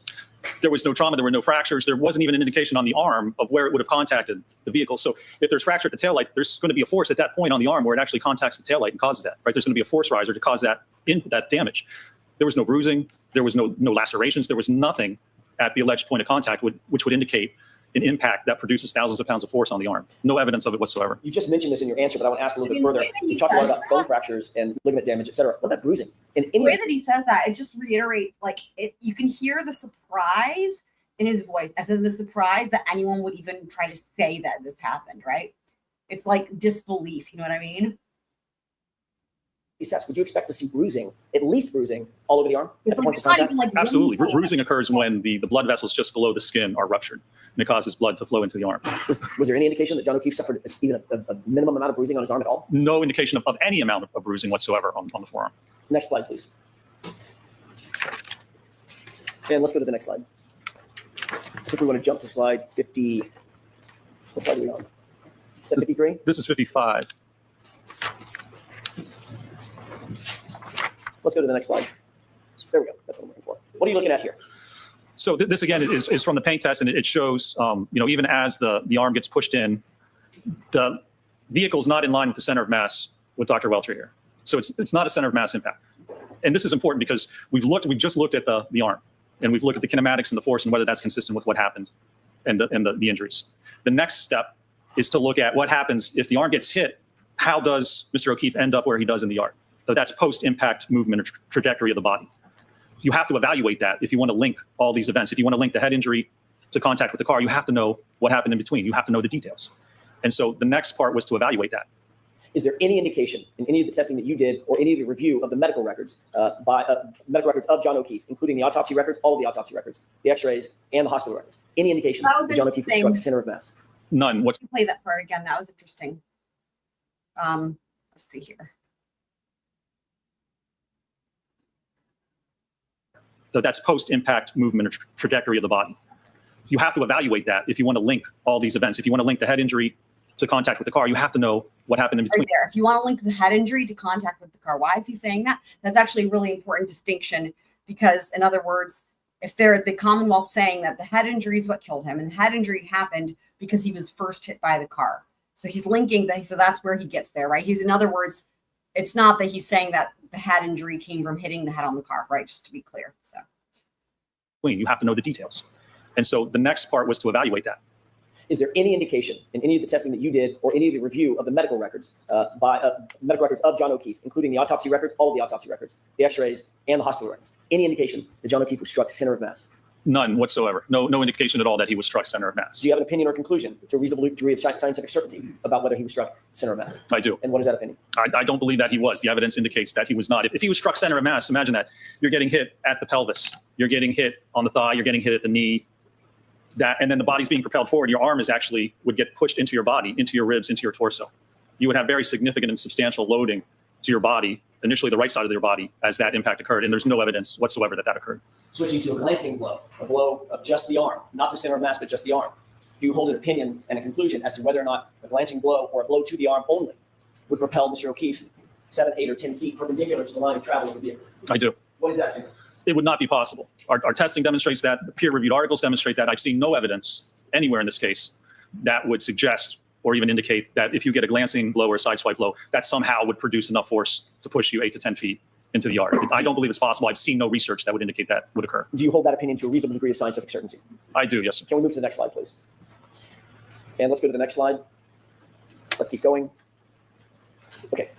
There was no trauma, there were no fractures. There wasn't even an indication on the arm of where it would have contacted the vehicle. So if there's fracture at the taillight, there's going to be a force at that point on the arm where it actually contacts the taillight and causes that, right? There's going to be a force riser to cause that damage. There was no bruising, there was no lacerations, there was nothing at the alleged point of contact which would indicate an impact that produces thousands of pounds of force on the arm. No evidence of it whatsoever. You just mentioned this in your answer, but I want to ask a little bit further. You talked a lot about bone fractures and ligament damage, et cetera. What about bruising? In The any way that he says that, it just reiterates, like, you can hear the surprise in his voice, as in the surprise that anyone would even try to say that this happened, right? It's like disbelief, you know what I mean? these tests, would you expect to see bruising, at least bruising, all over the arm at the points of It's not contact? even like Absolutely. really- Bruising occurs when the blood vessels just below the skin are ruptured, and it causes blood to flow into the arm. Was there any indication that John O'Keefe suffered even a minimum amount of bruising on his arm at all? No indication of any amount of bruising whatsoever on the forearm. Next slide, please. And let's go to the next slide. I think we want to jump to slide 50. What slide are we on? Is that 53? This is 55. Let's go to the next slide. There we go. That's what I'm looking for. What are you looking at here? So this again is from the paint test, and it shows, even as the arm gets pushed in, the vehicle's not in line with the center of mass with Dr. Welcher here. So it's not a center of mass impact. And this is important because we've just looked at the arm, and we've looked at the kinematics and the force and whether that's consistent with what happened and the injuries. The next step is to look at what happens if the arm gets hit. How does Mr. O'Keefe end up where he does in the yard? So that's post-impact movement or trajectory of the body. You have to evaluate that if you want to link all these events. If you want to link the head injury to contact with the car, you have to know what happened in between. You have to know the details. And so the next part was to evaluate that. Is there any indication in any of the testing that you did or any of the review of the medical records medical records of John O'Keefe, including the autopsy records, all of the autopsy records, the x-rays, and the hospital records? Any indication That was that John O'Keefe was struck interesting. center of mass? None. What's Play that part again. That was interesting. Let's see here. So that's post-impact movement or trajectory of the body. You have to evaluate that if you want to link all these events. If you want to link the head injury to contact with the car, you have to know what happened in between. Right there. If you want to link the head injury to contact with the car, why is he saying that? That's actually a really important distinction because, in other words, if they're the Commonwealth saying that the head injury is what killed him, and the head injury happened because he was first hit by the car, so he's linking that. So that's where he gets there, right? He's, in other words, it's not that he's saying that the head injury came from hitting the head on the car, right? Just to be clear. So You have to know the details. And so the next part was to evaluate that. Is there any indication in any of the testing that you did or any of the review of the medical records medical records of John O'Keefe, including the autopsy records, all of the autopsy records, the x-rays, and the hospital records? Any indication that John O'Keefe was struck center of mass? None whatsoever. No indication at all that he was struck center of mass. Do you have an opinion or conclusion to a reasonable degree of scientific certainty about whether he was struck center of mass? I do. And what is that opinion? I don't believe that he was. The evidence indicates that he was not. If he was struck center of mass, imagine that. You're getting hit at the pelvis. You're getting hit on the thigh. You're getting hit at the knee. And then the body's being propelled forward. Your arm would get pushed into your body, into your ribs, into your torso. You would have very significant and substantial loading to your body, initially the right side of your body, as that impact occurred. And there's no evidence whatsoever that occurred. Switching to a glancing blow, a blow of just the arm, not the center of mass, but just the arm. Do you hold an opinion and a conclusion as to whether or not a glancing blow or a blow to the arm only would propel Mr. O'Keefe 7, 8, or 10 feet perpendicular to the line of travel of the vehicle? I do. What is that? It would not be possible. Our testing demonstrates that. The peer-reviewed articles demonstrate that. I've seen no evidence anywhere in this case that would suggest or even indicate that if you get a glancing blow or a sideswipe blow, that somehow would produce enough force to push you 8 to 10 feet into the yard. I don't believe it's possible. I've seen no research that would indicate that would occur. Do you hold that opinion to a reasonable degree of scientific certainty? I do, yes, sir. Can we move to the next slide, please? And let's go to the next slide. Let's keep going. Okay.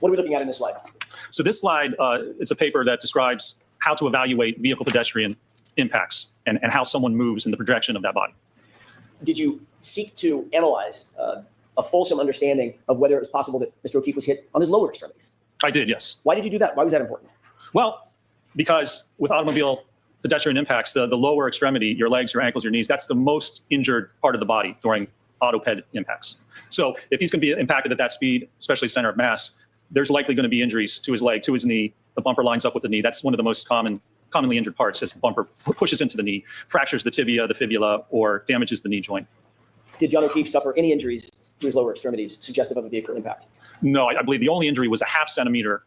What are we looking at in this slide? So this slide, it's a paper that describes how to evaluate vehicle-pedestrian impacts and how someone moves in the projection of that body. Did you seek to analyze a fulsome understanding of whether it was possible that Mr. O'Keefe was hit on his lower extremities? I did, yes. Why did you do that? Why was that important? Well, because with automobile pedestrian impacts, the lower extremity, your legs, your ankles, your knees, that's the most injured part of the body during autoped impacts. So if he's going to be impacted at that speed, especially center of mass, there's likely going to be injuries to his leg, to his knee. The bumper lines up with the knee. That's one of the most commonly injured parts, as the bumper pushes into the knee, fractures the tibia, the fibula, or damages the knee joint. Did John O'Keefe suffer any injuries to his lower extremities suggestive of a vehicle impact? No, I believe the only injury was a ½ centimeter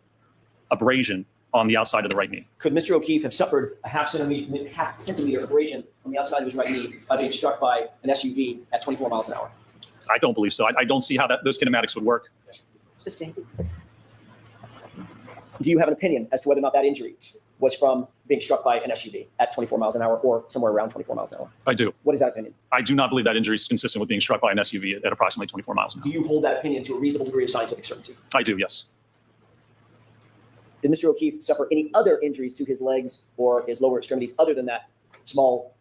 abrasion on the outside of the right knee. Could Mr. O'Keefe have suffered a half centimeter abrasion on the outside of his right knee by being struck by an SUV at 24 miles an hour? I don't believe so. I don't see how those kinematics would work. Sustained. Do you have an opinion as to whether or not that injury was from being struck by an SUV at 24 miles an hour or somewhere around 24 miles an hour? I do. What is that opinion? I do not believe that injury is consistent with being struck by an SUV at approximately 24 miles an hour. Do you hold that opinion to a reasonable degree of scientific certainty? I do, yes. Did Mr. O'Keefe suffer any other injuries to his legs or his lower extremities other than that small,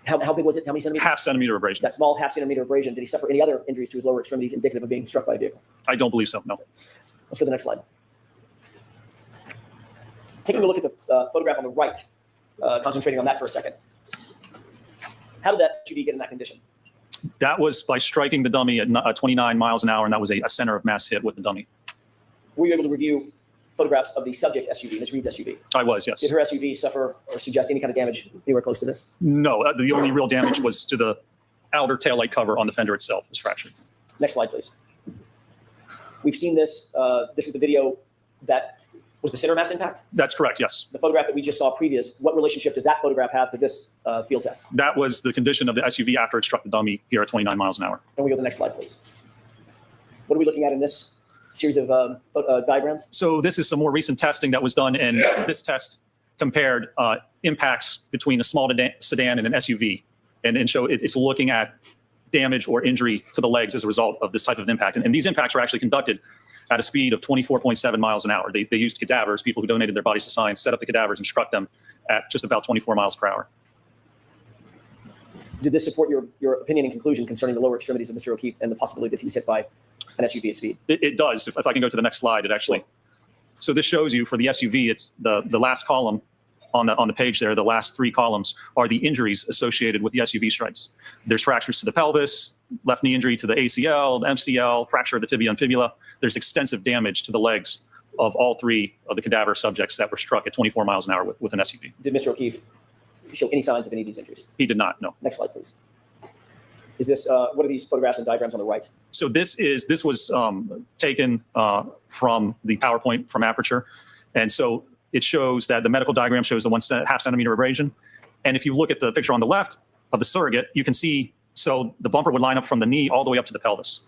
how big was it? How many centimeters? ½ centimeter abrasion. That small ½ centimeter abrasion. Did he suffer any other injuries to his lower extremities indicative of being struck by a vehicle? I don't believe so, no. Let's go to the next slide. Taking a look at the photograph on the right, concentrating on that for a second. How did that SUV get in that condition? That was by striking the dummy at 29 miles an hour, and that was a center of mass hit with the dummy. Were you able to review photographs of the subject SUV, Ms. Reed's SUV? I was, yes. Did her SUV suffer or suggest any kind of damage anywhere close to this? No, the only real damage was to the outer taillight cover on the fender itself was fractured. Next slide, please. We've seen this. This is the video that was the center mass impact. That's correct, yes. The photograph that we just saw previous, what relationship does that photograph have to this field test? That was the condition of the SUV after it struck the dummy here at 29 miles an hour. Can we go to the next slide, please? What are we looking at in this series of diagrams? So this is some more recent testing that was done, and this test compared impacts between a small sedan and an SUV, and so it's looking at damage or injury to the legs as a result of this type of impact. And these impacts were actually conducted at a speed of 24.7 miles an hour. They used cadavers, people who donated their bodies to science, set up the cadavers and struck them at just about 24 miles per hour. Did this support your opinion and conclusion concerning the lower extremities of Mr. O'Keefe and the possibility that he was hit by an SUV at speed? It does. If I can go to the next slide, it actually. Sure. So this shows you for the SUV, it's the last column on the page there. The last 3 columns are the injuries associated with the SUV strikes. There's fractures to the pelvis, left knee injury to the ACL, the MCL, fracture of the tibia and fibula. There's extensive damage to the legs of all 3 of the cadaver subjects that were struck at 24 miles an hour with an SUV. Did Mr. O'Keefe show any signs of any of these injuries? He did not, no. Next slide, please. Is this, what are these photographs and diagrams on the right? So this was taken from the PowerPoint from Aperture. And so it shows that the medical diagram shows the 1.5 centimeter abrasion. And if you look at the picture on the left of the surrogate, you can see, so the bumper would line up from the knee all the way up to the pelvis.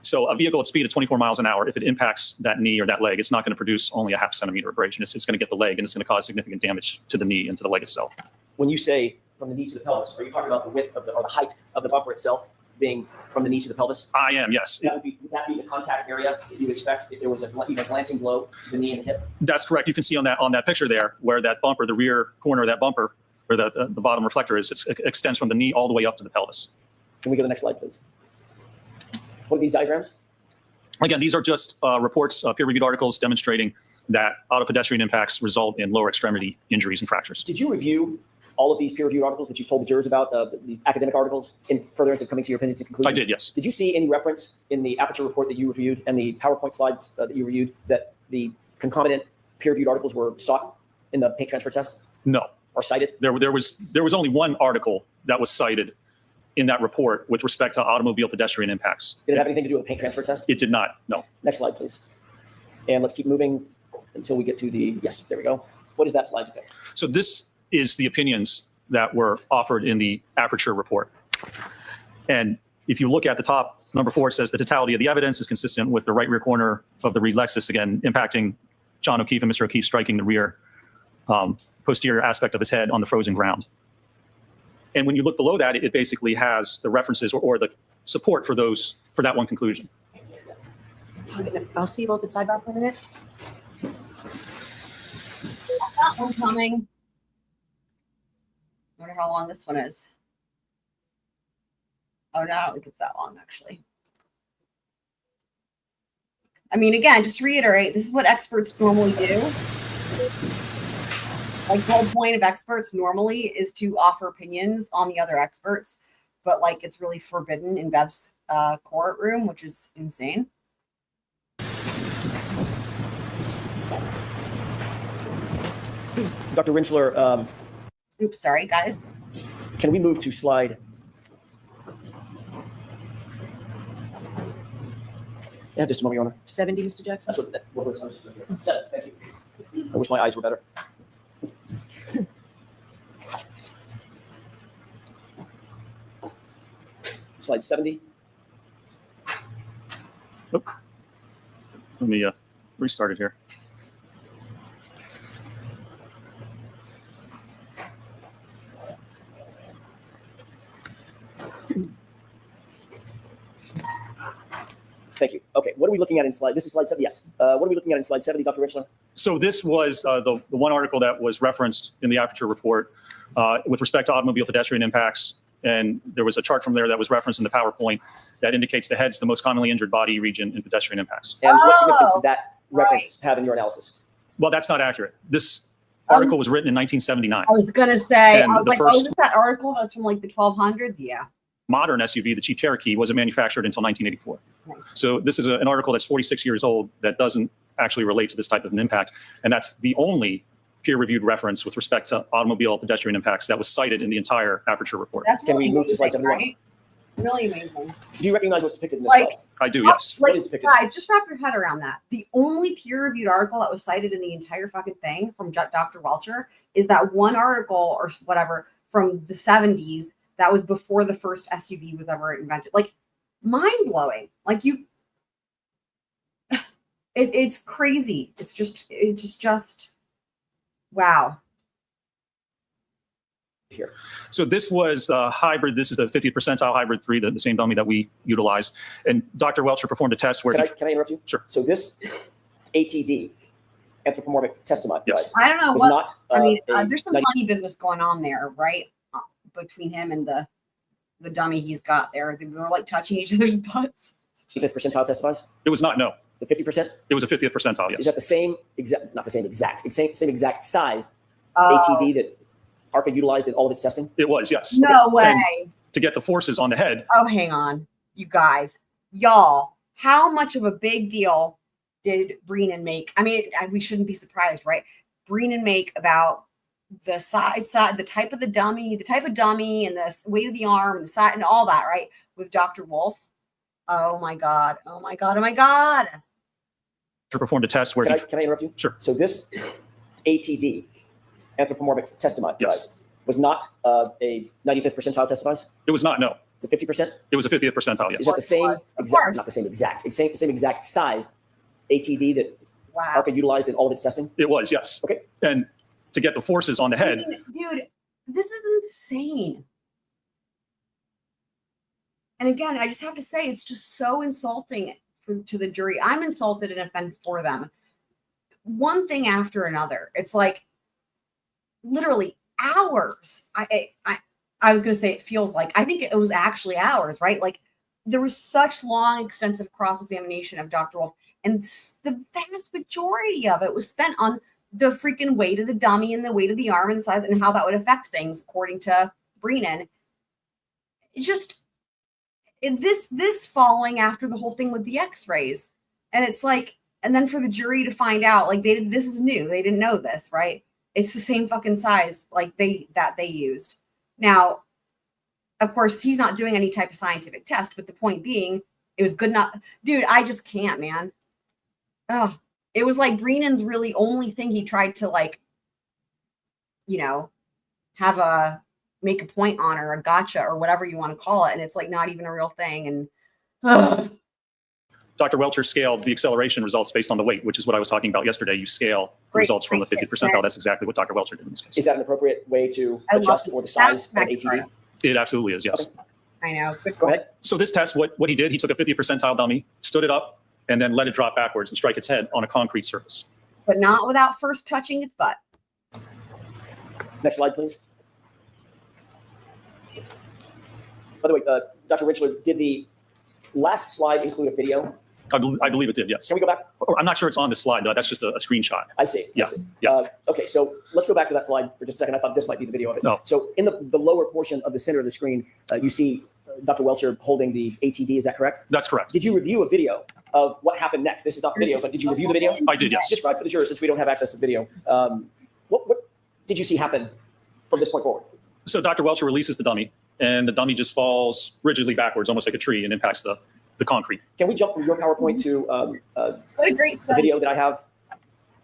So a vehicle at speed of 24 miles an hour, if it impacts that knee or that leg, it's not going to produce only a 0.5 centimeter abrasion. It's going to get the leg, and it's going to cause significant damage to the knee and to the leg itself. When you say from the knee to the pelvis, are you talking about the width of or the height of the bumper itself being from the knee to the pelvis? I am, yes. Would that be the contact area that you would expect if there was even a glancing blow to the knee and the hip? That's correct. You can see on that picture there where that bumper, the rear corner of that bumper, where the bottom reflector is, it extends from the knee all the way up to the pelvis. Can we go to the next slide, please? What are these diagrams? Again, these are just reports, peer-reviewed articles demonstrating that auto-pedestrian impacts result in lower extremity injuries and fractures. Did you review all of these peer-reviewed articles that you told the jurors about, these academic articles, in furtherance of coming to your opinions and conclusions? I did, yes. Did you see any reference in the Aperture report that you reviewed and the PowerPoint slides that you reviewed that the concomitant peer-reviewed articles were sought in the paint transfer test No. or cited? There was only one article that was cited in that report with respect to automobile pedestrian impacts. Did it have anything to do with the paint transfer test? It did not, no. Next slide, please. And let's keep moving until we get to the, yes, there we go. What is that slide depict? So this is the opinions that were offered in the Aperture report. And if you look at the top, number 4, it says the totality of the evidence is consistent with the right rear corner of the Reed Lexus, again, impacting John O'Keefe and Mr. O'Keefe, striking the rear posterior aspect of his head on the frozen ground. And when you look below that, it basically has the references or the support for that one conclusion. I'll see you both at sidebar for a minute. That one coming. I wonder how long this one is. Oh, no, I don't think it's that long, actually. I mean, again, just to reiterate, this is what experts normally do. Like, the whole point of experts normally is to offer opinions on the other experts, but like it's really forbidden in Bev's courtroom, which is insane. Dr. Rentschler, Oops, sorry, guys. can we move to slide? Yeah, just a moment, Your Honor. 70, Mr. Jackson? That's what was 7, thank you. I wish my eyes were better. Slide 70. Let me restart it here. Thank you. Okay, what are we looking at in slide? This is slide 70. Yes. What are we looking at in slide 70, Dr. Rentschler? So this was the one article that was referenced in the Aperture report with respect to automobile pedestrian impacts. And there was a chart from there that was referenced in the PowerPoint that indicates the head's the most commonly injured body region in pedestrian impacts. And what significance did that reference have in your analysis? Well, that's not accurate. This article was written in 1979. I was gonna say, And I was the like, first- oh, is that article that's from like the 1200s? Yeah. Modern SUV, the Jeep Cherokee, wasn't manufactured until 1984. Right. So this is an article that's 46 years old that doesn't actually relate to this type of an impact. And that's the only peer-reviewed reference with respect to automobile pedestrian impacts that was cited in the entire Aperture report. That's Can really we move to slide amazing, 71? right? Really amazing. Do you recognize what's depicted in this Like- slide? I do, yes. What Like, is depicted? guys, just wrap your head around that. The only peer-reviewed article that was cited in the entire fucking thing from Dr. Welcher is that one article or whatever from the 70s that was before the first SUV was ever invented. Like, mind-blowing. Like, it's crazy. It's just wow. here? So this was a hybrid. This is the 50th percentile hybrid 3, the same dummy that we utilized. And Dr. Welcher performed a test where Can I interrupt you? Sure. So this ATD, anthropomorphic testimony Yes. device, I don't know was what. not. I mean, a there's some 90 funny business going on there, right? Between him and the dummy he's got there. They were like touching each other's butts. 55th percentile testifies? it was not, no. Is it 50%? It was a 50th percentile, Is yes. that the same exact, not the same exact, same exact sized Oh, ATD that ARPA utilized in all of its testing? It was, yes. no way. And to get the forces on the head, Oh, hang on. You guys, y'all, how much of a big deal did Reenact make? I mean, we shouldn't be surprised, right? Reenact make about the size, the type of the dummy, the type of dummy, and the weight of the arm, and the size, and all that, right? With Dr. Wolf. Oh my God. Oh my God. Oh my God. to perform a test where Can I interrupt you? Sure. So this ATD, anthropomorphic testimony Yes. device, was not a 95th percentile testifies? it was not, no. Is it 50%? It was a 50th percentile, yes. Is that the same course, of exact, course. not the same exact, same exact sized ATD that Wow. ARPA utilized in all of its testing? It was, yes. Okay. And to get the forces on the I head, mean, dude, this is insane. And again, I just have to say, it's just so insulting to the jury. I'm insulted and offended for them. One thing after another. It's like literally hours. I was going to say it feels like. I think it was actually hours, right? Like there was such long, extensive cross-examination of Dr. Wolf, and the vast majority of it was spent on the freaking weight of the dummy and the weight of the arm and the size and how that would affect things, according to Brennan. Just this following after the whole thing with the X-rays, and it's like, and then for the jury to find out, like this is new, they didn't know this, right? It's the same fucking size like they used. Now, of course, he's not doing any type of scientific test, but the point being, it was good enough. Dude, I just can't, man. Oh, it was like Brennan's really only thing he tried to, like, you know, make a point on, or a gotcha, or whatever you want to call it. And it's like not even a real thing. And Dr. Welcher scaled the acceleration results based on the weight, which is what I was talking about yesterday. You scale the Great, results from the great, 50th percentile. That's exactly what Dr. Welcher did in this case. Is that an appropriate way to I love adjust it. for the size of an That's ATD? It absolutely is, yes. Okay. I know. Good Go ahead. So this test, what he did, he took a 50th percentile dummy, stood it up, and then let it drop backwards and strike its head on a concrete surface. But not without first touching its butt. Next slide, please. By the way, Dr. Rentschler, did the last slide include a video? I believe it did, yes. Can we go back? I'm not sure it's on this slide, though. That's just a screenshot. I see. Yeah, I see. yeah. Okay, so let's go back to that slide for just a second. I thought this might be the video of it. No. So in the lower portion of the center of the screen, you see Dr. Welcher holding the ATD. Is that correct? That's correct. Did you review a video of what happened next? This is not the video, but did you review the video? I did, yes. Describe for the jurors, since we don't have access to video. What did you see happen from this point forward? So Dr. Welcher releases the dummy, and the dummy just falls rigidly backwards, almost like a tree, and impacts the concrete. Can we jump from your PowerPoint to What a great the video that I have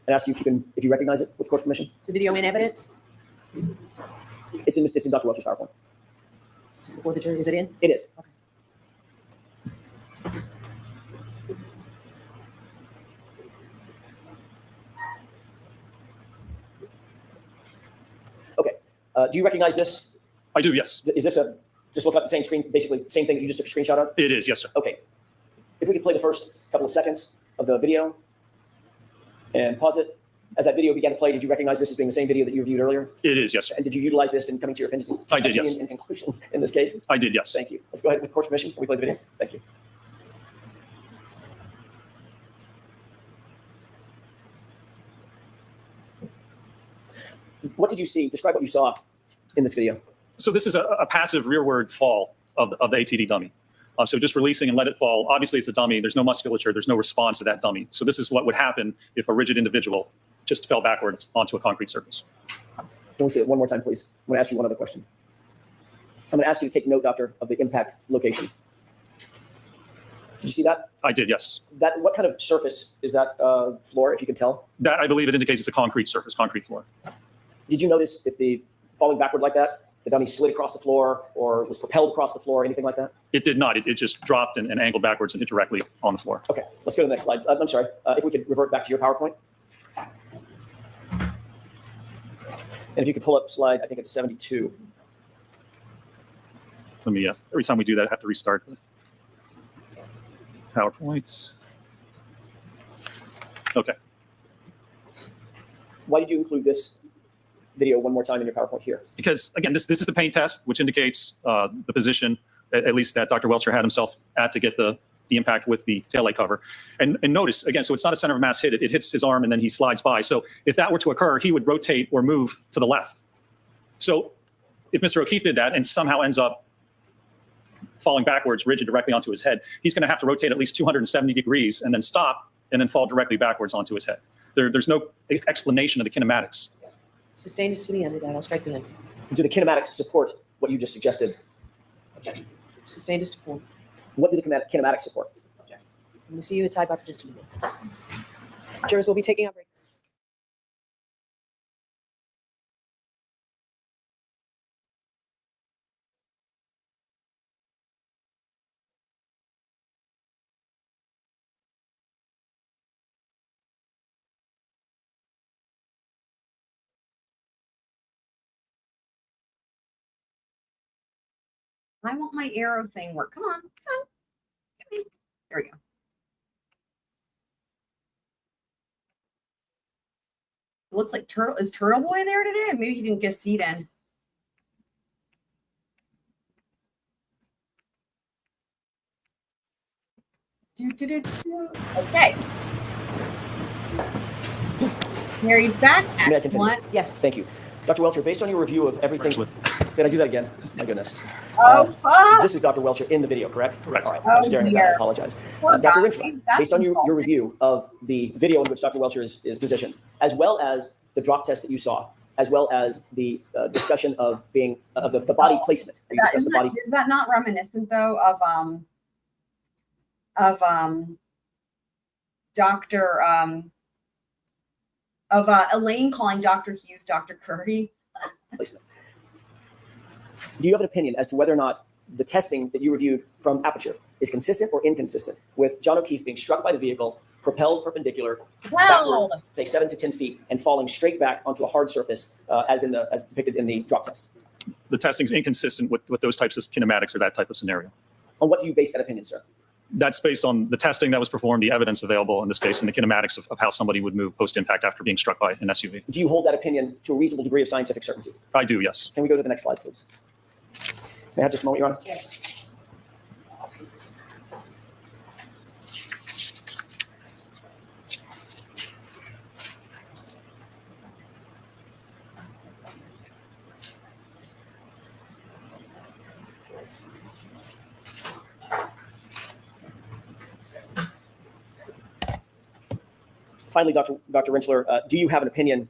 and ask you if you recognize it with court's permission? Is the video in evidence It's in Dr. Welcher's PowerPoint. before the jury? Is it in? It is. Okay. Do you recognize this? I do, yes. Is this just look like the same screen, basically same thing that you just took a screenshot of? It is, yes, sir. Okay. If we could play the first couple of seconds of the video and pause it. As that video began to play, did you recognize this as being the same video that you reviewed earlier? It is, yes, sir. And did you utilize this in coming to your opinions, I did, yes. and conclusions in this case? I did, yes. Thank you. Let's go ahead with court's permission. Can we play the video? Thank you. What did you see? Describe what you saw in this video. So this is a passive rearward fall of the ATD dummy. So just releasing and let it fall. Obviously, it's a dummy. There's no musculature. There's no response to that dummy. So this is what would happen if a rigid individual just fell backwards onto a concrete surface. Can we see it one more time, please? I'm going to ask you one other question. I'm going to ask you to take note, doctor, of the impact location. Did you see that? I did, yes. What kind of surface is that floor, if you can tell? That, I believe it indicates it's a concrete surface, concrete floor. Did you notice if the falling backward like that, the dummy slid across the floor or was propelled across the floor, anything like that? It did not. It just dropped and angled backwards and hit directly on the floor. Okay, let's go to the next slide. I'm sorry, if we could revert back to your PowerPoint. And if you could pull up slide, I think it's 72. Let me, every time we do that, I have to restart the PowerPoint. Okay. Why did you include this video one more time in your PowerPoint here? Because again, this is the pain test, which indicates the position, at least that Dr. Welcher had himself at to get the impact with the taillight cover. And notice, again, so it's not a center of mass hit. It hits his arm and then he slides by. So if that were to occur, he would rotate or move to the left. So if Mr. O'Keefe did that and somehow ends up falling backwards, rigid directly onto his head, he's going to have to rotate at least 270 degrees and then stop and then fall directly backwards onto his head. There's no explanation of the kinematics. Sustained is to the end of that. I'll strike the end. Do the kinematics support what you just suggested? Okay. Sustained is to 4. What did the kinematics support? Okay. Let me see you at type after just a minute. Jurors will be taking a break. I want my arrow thing work. Come on, come on. Come here. There we go. It looks like Turtle. Is Turtle Boy there today? Maybe he didn't get a seat in. Okay. Mary's back. May I continue? Excellent. Yes. Thank you. Dr. Welcher, based on your review of everything, did I do that again? My goodness. Oh, fuck. This is Dr. Welcher in the video, correct? Correct. All right, I was Oh, staring at that. dear. I apologize. Poor Dr. guy. Rentschler, That's based on your insulting. review of the video in which Dr. Welcher is positioned, as well as the drop test that you saw, as well as the discussion of being the body placement. Where you discussed the body. Is that not reminiscent though of Dr. Elaine calling Dr. Hughes Dr. Curry? Placement. Do you have an opinion as to whether or not the testing that you reviewed from Aperture is consistent or inconsistent with John O'Keefe being struck by the vehicle, propelled perpendicular, Well, backward, say 7 to 10 feet, and falling straight back onto a hard surface, as depicted in the drop test? The testing's inconsistent with those types of kinematics or that type of scenario. On what do you base that opinion, sir? That's based on the testing that was performed, the evidence available in this case, and the kinematics of how somebody would move post-impact after being struck by an SUV. Do you hold that opinion to a reasonable degree of scientific certainty? I do, yes. Can we go to the next slide, please? May I have just a moment, Your Honor? Yes. Finally, Dr. Rentschler, do you have an opinion,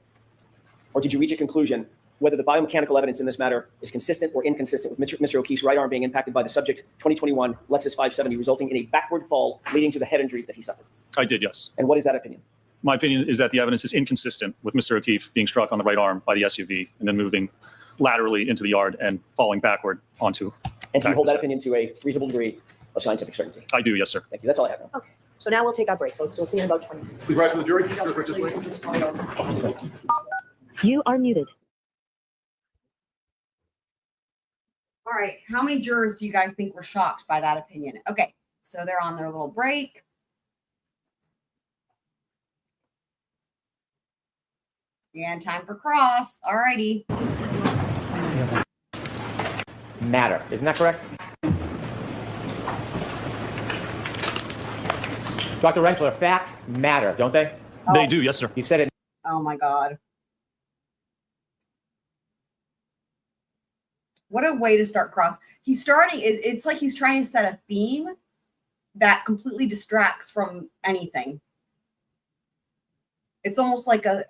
or did you reach a conclusion whether the biomechanical evidence in this matter is consistent or inconsistent with Mr. O'Keefe's right arm being impacted by the subject 2021 Lexus 570, resulting in a backward fall leading to the head injuries that he suffered? I did, yes. And what is that opinion? My opinion is that the evidence is inconsistent with Mr. O'Keefe being struck on the right arm by the SUV and then moving laterally into the yard and falling backward onto. And do you hold that opinion to a reasonable degree of scientific certainty? I do, yes, sir. Thank you. That's all I have now. Okay. So now we'll take our break, folks. We'll see you in about 20 minutes. Please rise for the jury. Judge Bev. You are muted. all right. How many jurors do you guys think were shocked by that opinion? Okay, so they're on their little break. And time for cross. All righty. Matter. Isn't that correct? Dr. Rentschler, facts matter, don't they? They do, yes, sir. You said it. Oh my God. What a way to start cross. He's starting, it's like he's trying to set a theme that completely distracts from anything. It's almost like a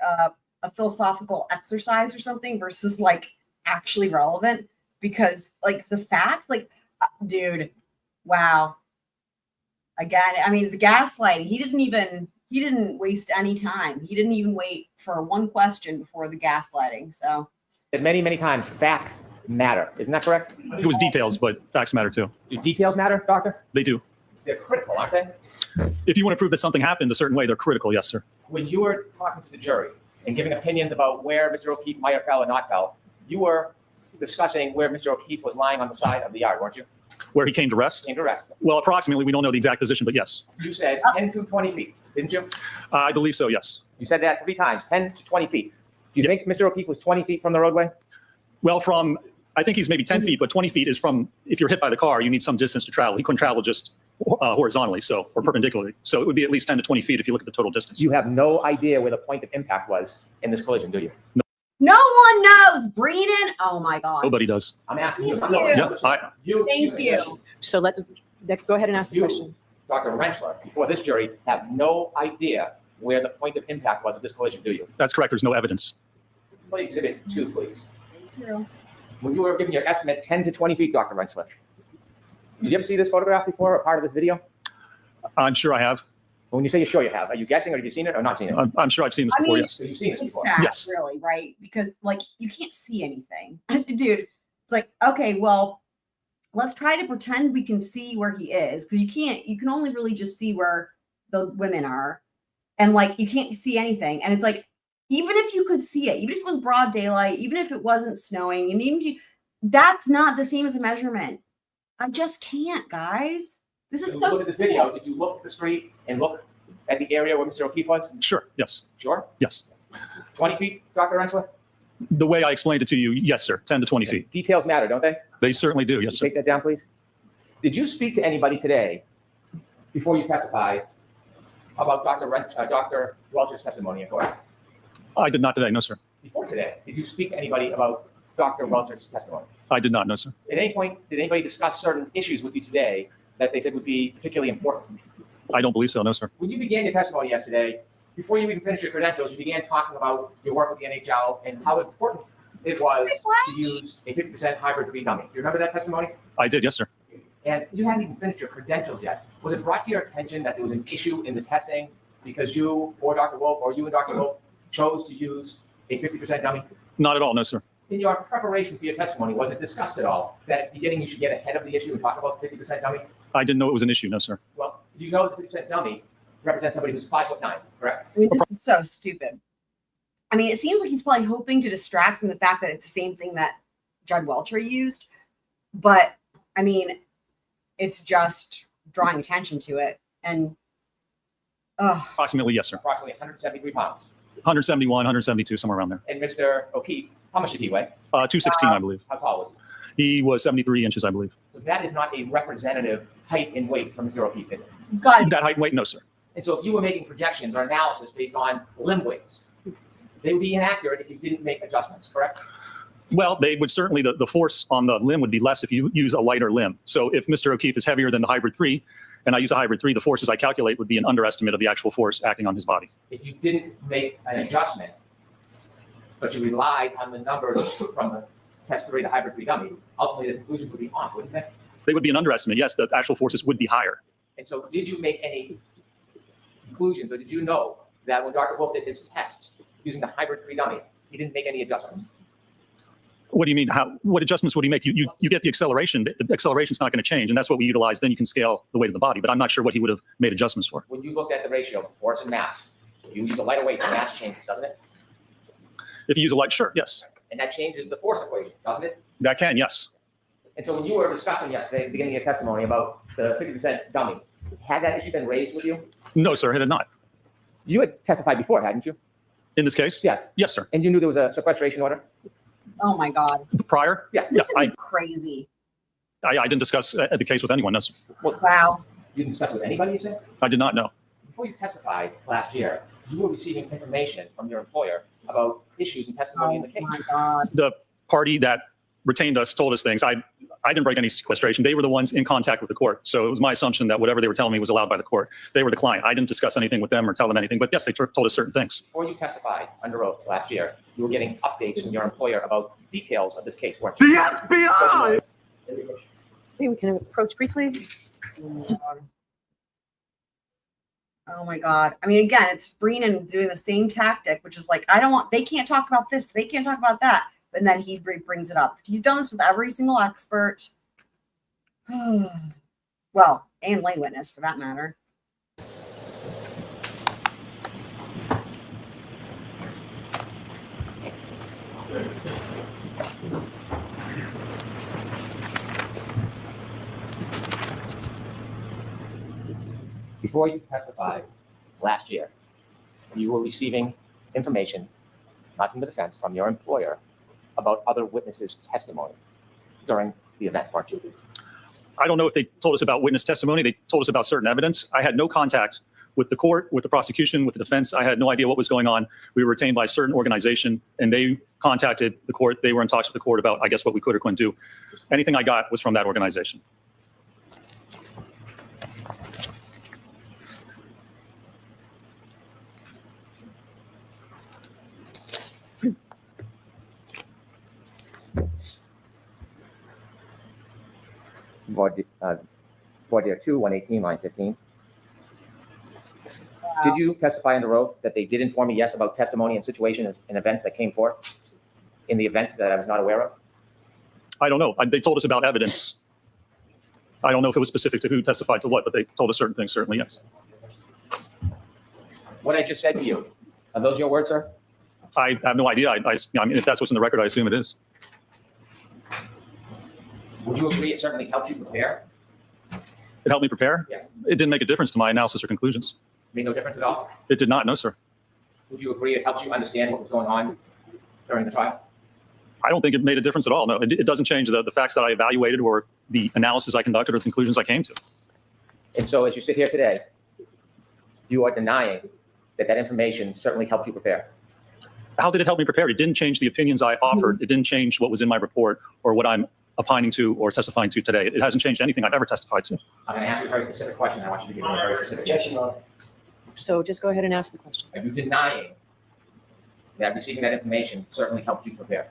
philosophical exercise or something versus like actually relevant, because like the facts, like, dude, wow. Again, I mean, the gaslighting, he didn't waste any time. He didn't even wait for one question before the gaslighting. So Many, many times, facts matter. Isn't that correct? It was details, but facts matter too. Do details matter, doctor? They do. They're critical, aren't they? If you want to prove that something happened a certain way, they're critical, yes, sir. When you were talking to the jury and giving opinions about where Mr. O'Keefe might have fell or not fell, you were discussing where Mr. O'Keefe was lying on the side of the yard, weren't you? Where he came to rest? Came to rest. Well, approximately, we don't know the exact position, but yes. You said 10 to 20 feet, didn't you? I believe so, yes. You said that 3 times, 10 to 20 feet. Do you think Mr. O'Keefe was 20 feet from the roadway? Well, I think he's maybe 10 feet, but 20 feet is from, if you're hit by the car, you need some distance to travel. He couldn't travel just horizontally, or perpendicularly. So it would be at least 10 to 20 feet if you look at the total distance. You have no idea where the point of impact was in this collision, do you? No one knows. Brennan. Oh my God. Nobody does. I'm asking you. Thank you. Yeah, Thank you. So go ahead and ask the You, question. Dr. Rentschler, before this jury, have no idea where the point of impact was of this collision, do you? that's correct. There's no evidence. Play exhibit 2, please. When you were giving your estimate 10 to 20 feet, Dr. Rentschler, did you ever see this photograph before or part of this video? I'm sure I have. When you say you're sure you have, are you guessing or have you seen it or not seen it? I'm sure I've seen this I before, mean- yes. So you've seen this It's before. sad, Yes. really, right? Because like you can't see anything. Dude, it's like, okay, well, let's try to pretend we can see where he is. Because you can only really just see where the women are. And like you can't see anything. And it's like, even if you could see it, even if it was broad daylight, even if it wasn't snowing, and even if that's not the same as a measurement. I just can't, guys. This is So so look at this video. Did you look at the street and look at the area where Mr. O'Keefe was? Sure, yes, Sure. yes. 20 feet, Dr. Rentschler? The way I explained it to you, yes, sir, 10 to 20 feet. Details matter, don't they? They certainly do, yes, sir. Take that down, please. Did you speak to anybody today before you testified about Dr. Welcher's testimony in court? I did not today, no, sir. Before today, did you speak to anybody about Dr. Welcher's testimony? I did not, no, sir. At any point, did anybody discuss certain issues with you today that they said would be particularly important? I don't believe so, no, sir. When you began your testimony yesterday, before you even finished your credentials, you began talking about your work with the NHL and how important it was to use a 50% hybrid to be dummy. Do you remember that testimony? I did, yes, sir. And you hadn't even finished your credentials yet. Was it brought to your attention that there was an issue in the testing because you or Dr. Wolf or you and Dr. Wolf chose to use a 50% dummy? Not at all, no, sir. In your preparation for your testimony, was it discussed at all that at the beginning you should get ahead of the issue and talk about the 50% dummy? I didn't know it was an issue, no, sir. Well, you know the 50% dummy represents somebody who's 5'9", correct? I mean, this is so stupid. I mean, it seems like he's probably hoping to distract from the fact that it's the same thing that Judge Welcher used. But I mean, it's just drawing attention to it. And Approximately, yes, sir. Approximately 173 pounds. 171, 172, somewhere around there. And Mr. O'Keefe, how much did he weigh? 216, I believe. How tall was he? He was 73 inches, I believe. So that is not a representative height and weight for Mr. O'Keefe, is it? God, That height and weight, no, sir. And so if you were making projections or analysis based on limb weights, they would be inaccurate if you didn't make adjustments, correct? Well, they would certainly, the force on the limb would be less if you use a lighter limb. So if Mr. O'Keefe is heavier than the hybrid 3, and I use a hybrid 3, the forces I calculate would be an underestimate of the actual force acting on his body. If you didn't make an adjustment, but you relied on the numbers from the test 3, the hybrid 3 dummy, ultimately the conclusions would be off, wouldn't they? They would be an underestimate. Yes, the actual forces would be higher. And so did you make any conclusions, or did you know that when Dr. Wolf did his tests using the hybrid 3 dummy, he didn't make any adjustments? What do you mean? What adjustments would he make? You get the acceleration. The acceleration's not going to change, and that's what we utilize. Then you can scale the weight of the body. But I'm not sure what he would have made adjustments for. When you looked at the ratio of force and mass, if you use a lighter weight, the mass changes, doesn't it? If you use a light, sure, yes. And that changes the force equation, doesn't it? That can, yes. And so when you were discussing yesterday, at the beginning of your testimony about the 50% dummy, had that issue been raised with you? No, sir, it had not. You had testified before, hadn't you? In this case? Yes. Yes, sir. And you knew there was a sequestration order? oh my God. Prior? Yes. This Yeah, is crazy. I didn't discuss the case with anyone, no, sir. Wow. You didn't discuss it with anybody, you said? I did not know. Before you testified last year, you were receiving information from your employer about issues and testimony in Oh the case. my God. The party that retained us told us things. I didn't break any sequestration. They were the ones in contact with the court. So it was my assumption that whatever they were telling me was allowed by the court. They were the client. I didn't discuss anything with them or tell them anything. But yes, they told us certain things. Before you testified under oath last year, you were getting updates from your employer about details of this case, weren't you? The FBI! Maybe we can approach briefly. Oh my God. I mean, again, it's Brennan doing the same tactic, which is like, they can't talk about this. They can't talk about that. But then he brings it up. He's done this with every single expert. Well, and lay witness for that matter. Before you testified last year, you were receiving information, not from the defense, from your employer, about other witnesses' testimony during the event, weren't you? I don't know if they told us about witness testimony. They told us about certain evidence. I had no contact with the court, with the prosecution, with the defense. I had no idea what was going on. We were retained by a certain organization, and they contacted the court. They were in talks with the court about, I guess, what we could or couldn't do. Anything I got was from that organization. Voir dire 2, 118, line 15. Did you testify under oath that they did inform you, yes, about testimony and situations and events that came forth in the event that I was not aware of? I don't know. They told us about evidence. I don't know if it was specific to who testified to what, but they told us certain things, certainly, yes. What I just said to you, are those your words, sir? I have no idea. I mean, if that's what's in the record, I assume it is. Would you agree it certainly helped you prepare? It helped me prepare. Yes. It didn't make a difference to my analysis or conclusions. Made no difference at all? It did not, no, sir. Would you agree it helped you understand what was going on during the trial? I don't think it made a difference at all. No, it doesn't change the facts that I evaluated or the analysis I conducted or the conclusions I came to. And so as you sit here today, you are denying that that information certainly helped you prepare. How did it help me prepare? It didn't change the opinions I offered. It didn't change what was in my report or what I'm opining to or testifying to today. It hasn't changed anything I've ever testified to. I'm going to ask you a very specific question. I want you to give me a very specific answer. So just go ahead and ask the question. Are you denying that receiving that information certainly helped you prepare?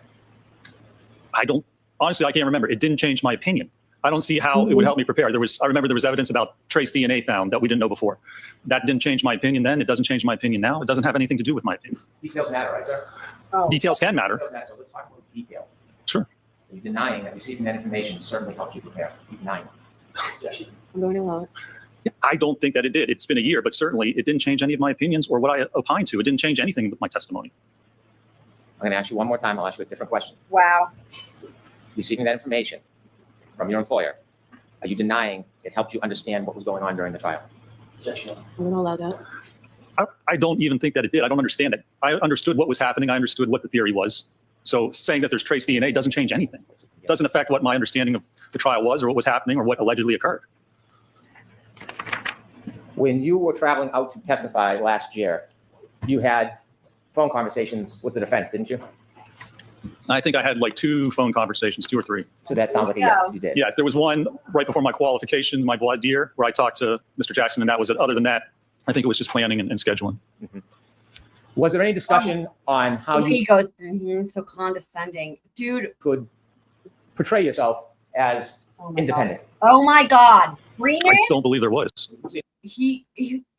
Honestly, I can't remember. It didn't change my opinion. I don't see how it would help me prepare. I remember there was evidence about trace DNA found that we didn't know before. That didn't change my opinion then. It doesn't change my opinion now. It doesn't have anything to do with my opinion. Details matter, right, sir? Oh. Details can matter. Details matter. So let's talk about detail. Sure. Are you denying that receiving that information certainly helped you prepare? You're denying it. I'm going to allow it. I don't think that it did. It's been a year, but certainly it didn't change any of my opinions or what I opined to. It didn't change anything with my testimony. I'm going to ask you one more time. I'll ask you a different question. Wow. Receiving that information from your employer, are you denying it helped you understand what was going on during the trial? I'm going to allow that. I don't even think that it did. I don't understand it. I understood what was happening. I understood what the theory was. So saying that there's trace DNA doesn't change anything. It doesn't affect what my understanding of the trial was or what was happening or what allegedly occurred. When you were traveling out to testify last year, you had phone conversations with the defense, didn't you? I think I had like 2 phone conversations, 2 or 3. So that sounds like a yes, you did. Yeah, there was one right before my qualification, my voir dire, where I talked to Mr. Jackson, and that was it. Other than that, I think it was just planning and scheduling. Mm-hmm. Was there any discussion on how He you goes, so condescending. Dude, could portray yourself as oh my independent? God. Oh my God. Reenact? I don't believe there was. Is he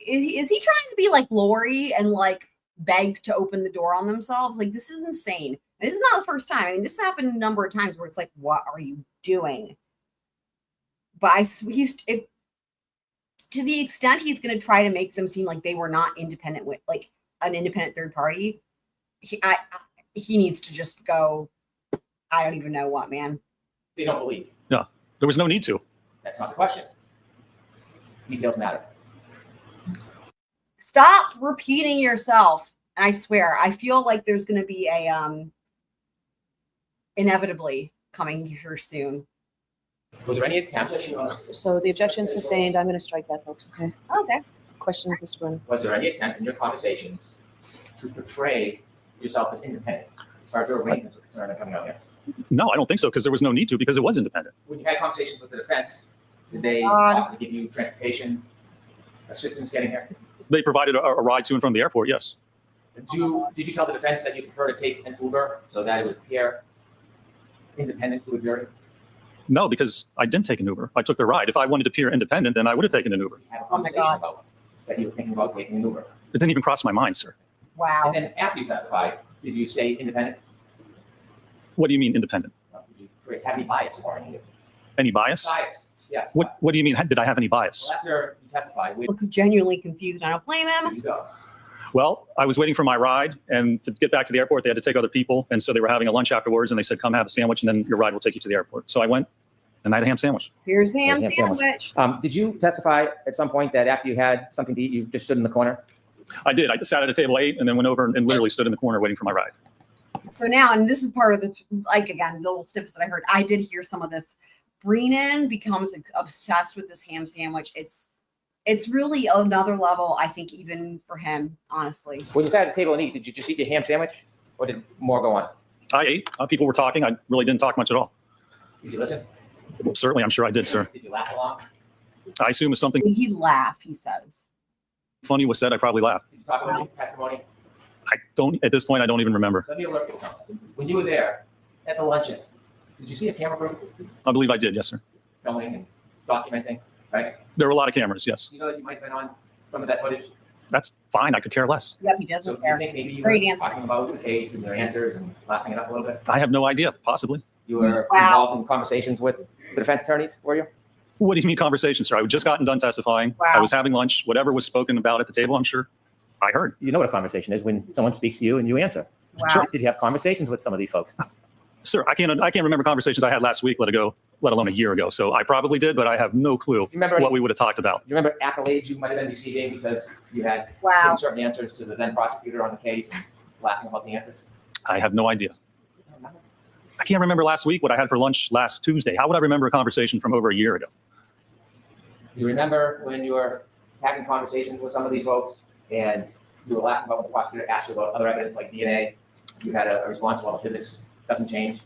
trying to be like Lori and like beg to open the door on themselves? Like, this is insane. This is not the first time. I mean, this happened a number of times where it's like, what are you doing? But to the extent he's going to try to make them seem like they were not independent, with like an independent third party, he needs to just go, I don't even know what, man. They don't believe. Yeah, there was no need to. That's not the question. Details matter. Stop repeating yourself. And I swear, I feel like there's going to be a inevitably coming here soon. Was there any attempt? So the objection's sustained. I'm going to strike that, folks. Okay. Okay. Questions, Mr. Brennan? Was there any attempt in your conversations to portray yourself as independent as far as your arrangements were concerned coming out here? No, I don't think so, because there was no need to, because it was independent. When you had conversations with the defense, did they offer to give you transportation assistance getting here? They provided a ride to and from the airport, yes. Did you tell the defense that you prefer to take an Uber so that it would appear independent to a jury? No, because I didn't take an Uber. I took the ride. If I wanted to appear independent, then I would have taken an Uber. You had a Oh my conversation God. about that you were thinking about taking an Uber. It didn't even cross my mind, sir. Wow. And then after you testified, did you stay independent? What do you mean independent? Did you have any bias in you? Any bias? Bias, yes. What do you mean? Did I have any bias? Well, after you testified, where Looks genuinely confused. I don't blame did him. you go? Well, I was waiting for my ride, and to get back to the airport, they had to take other people, and so they were having a lunch afterwards, and they said, come have a sandwich, and then your ride will take you to the airport. So I went, and I had a ham sandwich. Here's the ham Ham sandwich. sandwich. Did you testify at some point that after you had something to eat, you just stood in the corner? I did. I sat at a table, ate, and then went over and literally stood in the corner waiting for my ride. So now, and this is part of the, like, again, the little snippets that I heard, I did hear some of this. Brennan becomes obsessed with this ham sandwich. It's really another level, I think, even for him, honestly. When you sat at the table and eat, did you just eat your ham sandwich, or did more go on? I ate. People were talking. I really didn't talk much at all. Did you listen? Certainly, I'm sure I did, sir. Did you laugh along? I assume if something He laughed, he says. funny was said, I probably laughed. Did you talk about your testimony? I don't, at this point, I don't even remember. Let me alert you of something. When you were there at the luncheon, did you see a camera crew I believe I did, yes, sir. filming and documenting, right? There were a lot of cameras, yes. You know that you might have been on some of that footage? That's fine. I could care less. Yep, he So doesn't do you care. think maybe you Great were answer. talking about the case and your answers and laughing it up a little bit? I have no idea, possibly. You were Wow. involved in conversations with the defense attorneys, were you? What do you mean conversation, sir? I had just gotten done testifying. Wow. I was having lunch. Whatever was spoken about at the table, I'm sure I heard. You know what a conversation is when someone speaks to you and you answer. Wow. Did you have conversations with some of these folks? Sir, I can't remember conversations I had last week, let alone a year ago. So I probably did, but I have no clue Do you remember any, what we would have talked about. do you remember accolades you might have been receiving because you had Wow. given certain answers to the then prosecutor on the case and laughing about the answers? I have no idea. I can't remember last week what I had for lunch last Tuesday. How would I remember a conversation from over a year ago? You remember when you were having conversations with some of these folks and you were laughing about when the prosecutor asked you about other evidence like DNA? You had a response, well, physics doesn't change.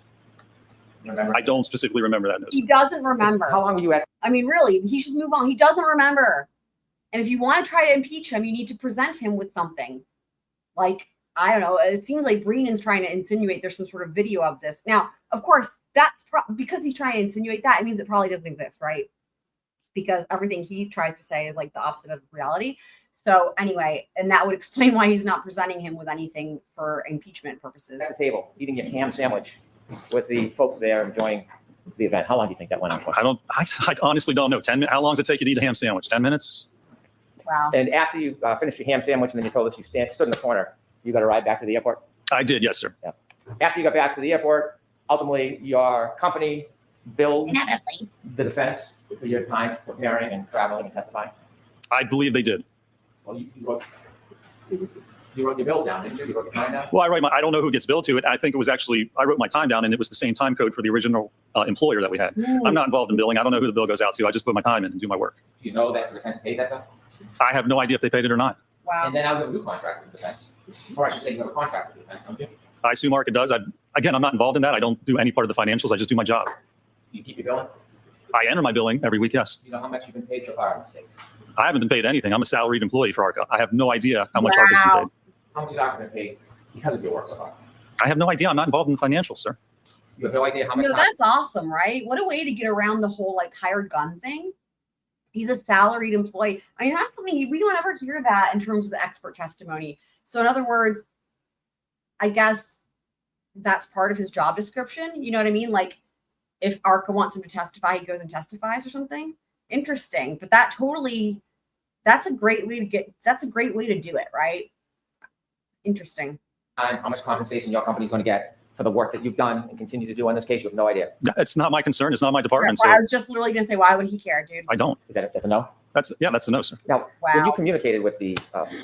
You remember? I don't specifically remember that. No, He sir. doesn't remember. How long were you at? I mean, really, he should move on. He doesn't remember. And if you want to try to impeach him, you need to present him with something. Like, I don't know. It seems like Brennan's trying to insinuate there's some sort of video of this. Now, of course, that's because he's trying to insinuate that, it means it probably doesn't exist, right? Because everything he tries to say is like the opposite of reality. So anyway, and that would explain why he's not presenting him with anything for impeachment purposes. At the table, eating your ham sandwich with the folks there enjoying the event. How long do you think that went on for? I honestly don't know. 10 minutes. How long does it take you to eat a ham sandwich? 10 minutes? Wow. And after you finished your ham sandwich and then you told us you stood in the corner, you got a ride back to the airport? I did, yes, sir. After you got back to the airport, ultimately your company billed Inevitably. the defense for your time preparing and traveling and testifying? I believe they did. Well, you wrote your bills down, didn't you? You wrote your time down? Well, I don't know who gets billed to it. I think it was actually, I wrote my time down and it was the same time code for the original employer that we had. I'm not involved in billing. I don't know who the bill goes out to. I just put my time in and do my work. Do you know that the defense paid that bill? I have no idea if they paid it or not. Wow. And then now you have a new contract with the defense. Or I should say you have a contract with the defense, don't you? I assume ARCA does. Again, I'm not involved in that. I don't do any part of the financials. I just do my job. Do you keep your billing? I enter my billing every week, yes. Do you know how much you've been paid so far in this case? I haven't been paid anything. I'm a salaried employee for ARCA. I have no idea how much ARCA's been Wow. paid. How much has ARCA been paid because of your work so far? I have no idea. I'm not involved in the financials, sir. You have no idea how much No, time? that's awesome, right? What a way to get around the whole like hired gun thing. He's a salaried employee. I mean, that's something we don't ever hear that in terms of the expert testimony. So in other words, I guess that's part of his job description. You know what I mean? Like if ARCA wants him to testify, he goes and testifies or something. Interesting. But that's a great way to do it, right? Interesting. How much compensation your company's going to get for the work that you've done and continue to do on this case? You have no idea. It's not my concern. It's not my department. I So was just literally gonna say, why would he care, dude? I don't. That's a no? That's a no, sir. Now, when you Wow. communicated with the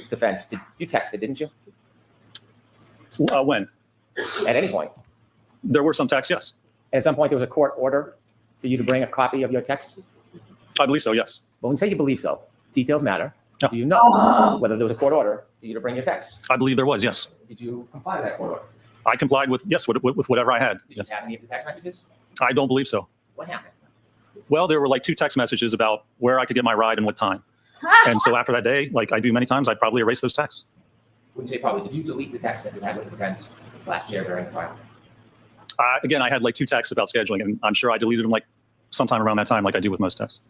defense, you texted, didn't you? When? At any point. There were some texts, yes. And at some point, there was a court order for you to bring a copy of your text? I believe so, yes. Well, when you say you believe so, details matter. Yeah. Do you know Oh. whether there was a court order for you to bring your text? I believe there was, yes. Did you comply with that court order? I complied with whatever I had. Did you have any of the text messages? I don't believe so. What happened? Well, there were like 2 text messages about where I could get my ride and what time. And so after that day, like I do many times, I'd probably erase those texts. When you say probably, did you delete the text that you had with the defense last year during the trial? Again, I had like 2 texts about scheduling, and I'm sure I deleted them like sometime around that time, like I do with most texts.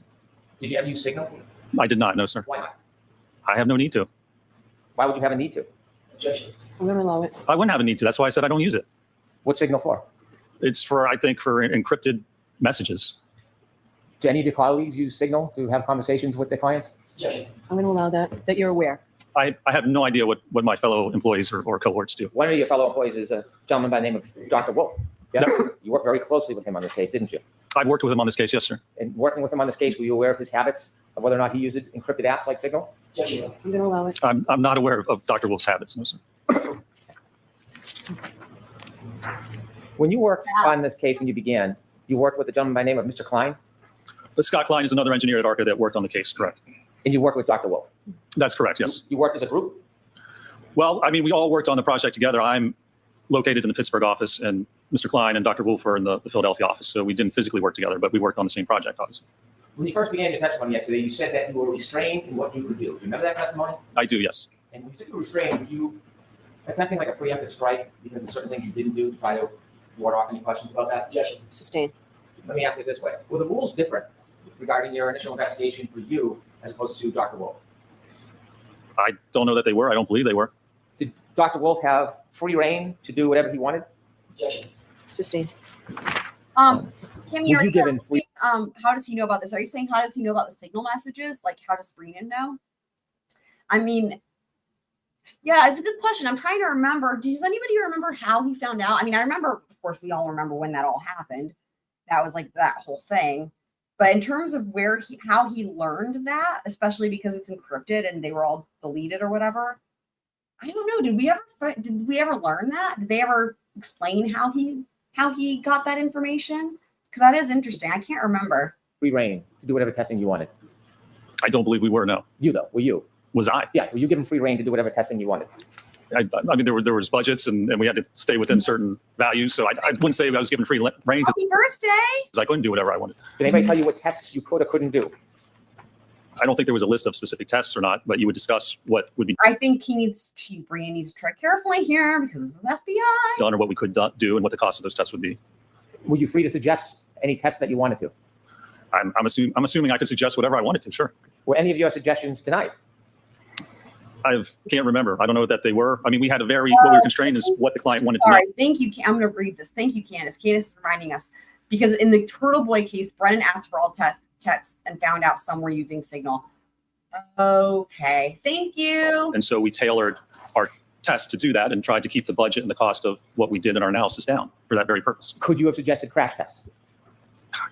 Did you ever use Signal? I did not, no, sir. Why not? I have no need to. Why would you have a need to? Objection. I'm going to allow it. I wouldn't have a need to. That's why I said I don't use it. What signal for? It's for, I think, for encrypted messages. Do any of your colleagues use Signal to have conversations with their clients? Objection. I'm going to allow that you're aware. I have no idea what my fellow employees or cohorts do. One of your fellow employees is a gentleman by the name of Dr. Wolf. Yeah. You worked very closely with him on this case, didn't you? I've worked with him on this case, yes, sir. And working with him on this case, were you aware of his habits, of whether or not he used encrypted apps like Signal? Judge Bev. I'm gonna allow it. I'm not aware of Dr. Wolf's habits, no, sir. When you worked on this case, when you began, you worked with a gentleman by the name of Mr. Klein, But Scott Klein is another engineer at ARCA that worked on the case, correct? and you worked with Dr. Wolf. That's correct, yes. You worked as a group? Well, I mean, we all worked on the project together. I'm located in the Pittsburgh office, and Mr. Klein and Dr. Wolf are in the Philadelphia office, so we didn't physically work together, but we worked on the same project, obviously. When you first began your testimony yesterday, you said that you were restrained in what you could do. Do you remember that testimony? I do, yes. And when you said you were restrained, were you attempting like a preemptive strike because of certain things you didn't do to try to ward off any questions about that? Judge, Sustained. let me ask it this way. Were the rules different regarding your initial investigation for you as opposed to Dr. Wolf? I don't know that they were. I don't believe they were. Did Dr. Wolf have free reign to do whatever he wanted? Judge. Sustained. Kim, Were you're you given free? how does he know about this? Are you saying how does he know about the signal messages? Like how does Brennan know? I mean, yeah, it's a good question. I'm trying to remember. Does anybody remember how he found out? I mean, I remember, of course, we all remember when that all happened. That was like that whole thing. But in terms of how he learned that, especially because it's encrypted and they were all deleted or whatever, I don't know. Did we ever learn that? Did they ever explain how he got that information? Because that is interesting. I can't remember. Free reign to do whatever testing you wanted. I don't believe we were, no. You though, were you? Was I? Yes, were you given free reign to do whatever testing you wanted? I mean, there was budgets, and we had to stay within certain values, so I wouldn't say I was given free reign Happy birthday! because I couldn't do whatever I wanted. Did anybody tell you what tests you could or couldn't do? I don't think there was a list of specific tests or not, but you would discuss what would be I think Brennan needs to tread carefully here because of the FBI. done or what we could do and what the cost of those tests would be. Were you free to suggest any tests that you wanted to? I'm assuming I could suggest whatever I wanted to, sure. Were any of your suggestions denied? I can't remember. I don't know that they were. I mean, we had a what we were constrained is what the client wanted to know. Sorry, thank you. I'm going to read this. Thank you, Candace. Candace is reminding us because in the Turtle Boy case, Brennan asked for all texts and found out some were using Signal. Okay, thank you. And so we tailored our test to do that and tried to keep the budget and the cost of what we did in our analysis down for that very purpose. Could you have suggested crash tests?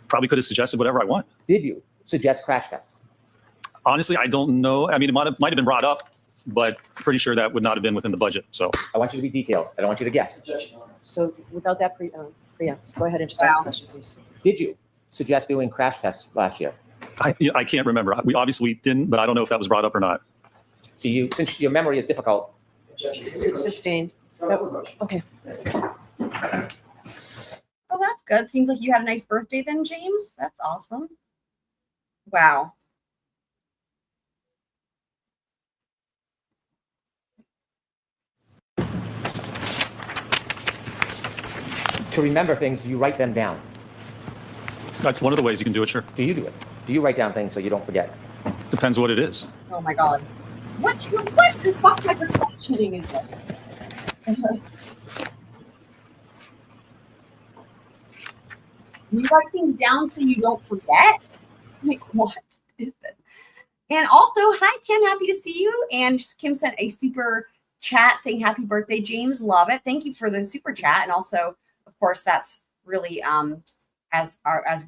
Probably could have suggested whatever I want. Did you suggest crash tests? Honestly, I don't know. I mean, it might have been brought up, but pretty sure that would not have been within the budget. So I want you to be detailed. I don't want you to guess. So without that Priya, go ahead and just ask the question, please. Did you suggest doing crash tests last year? I can't remember. We obviously didn't, but I don't know if that was brought up or not. Do you, since your memory is difficult, Sustained. Okay. Oh, that's good. Seems like you had a nice birthday then, James. That's awesome. Wow. to remember things, do you write them down? That's one of the ways you can do it, sure. Do you do it? Do you write down things so you don't forget? Depends what it is. Oh my God. What the fuck type of questioning is this? You write things down so you don't forget? Like, what is this? And also, hi, Kim, happy to see you. And Kim sent a super chat saying happy birthday, James. Love it. Thank you for the super chat. And also, of course, that's really as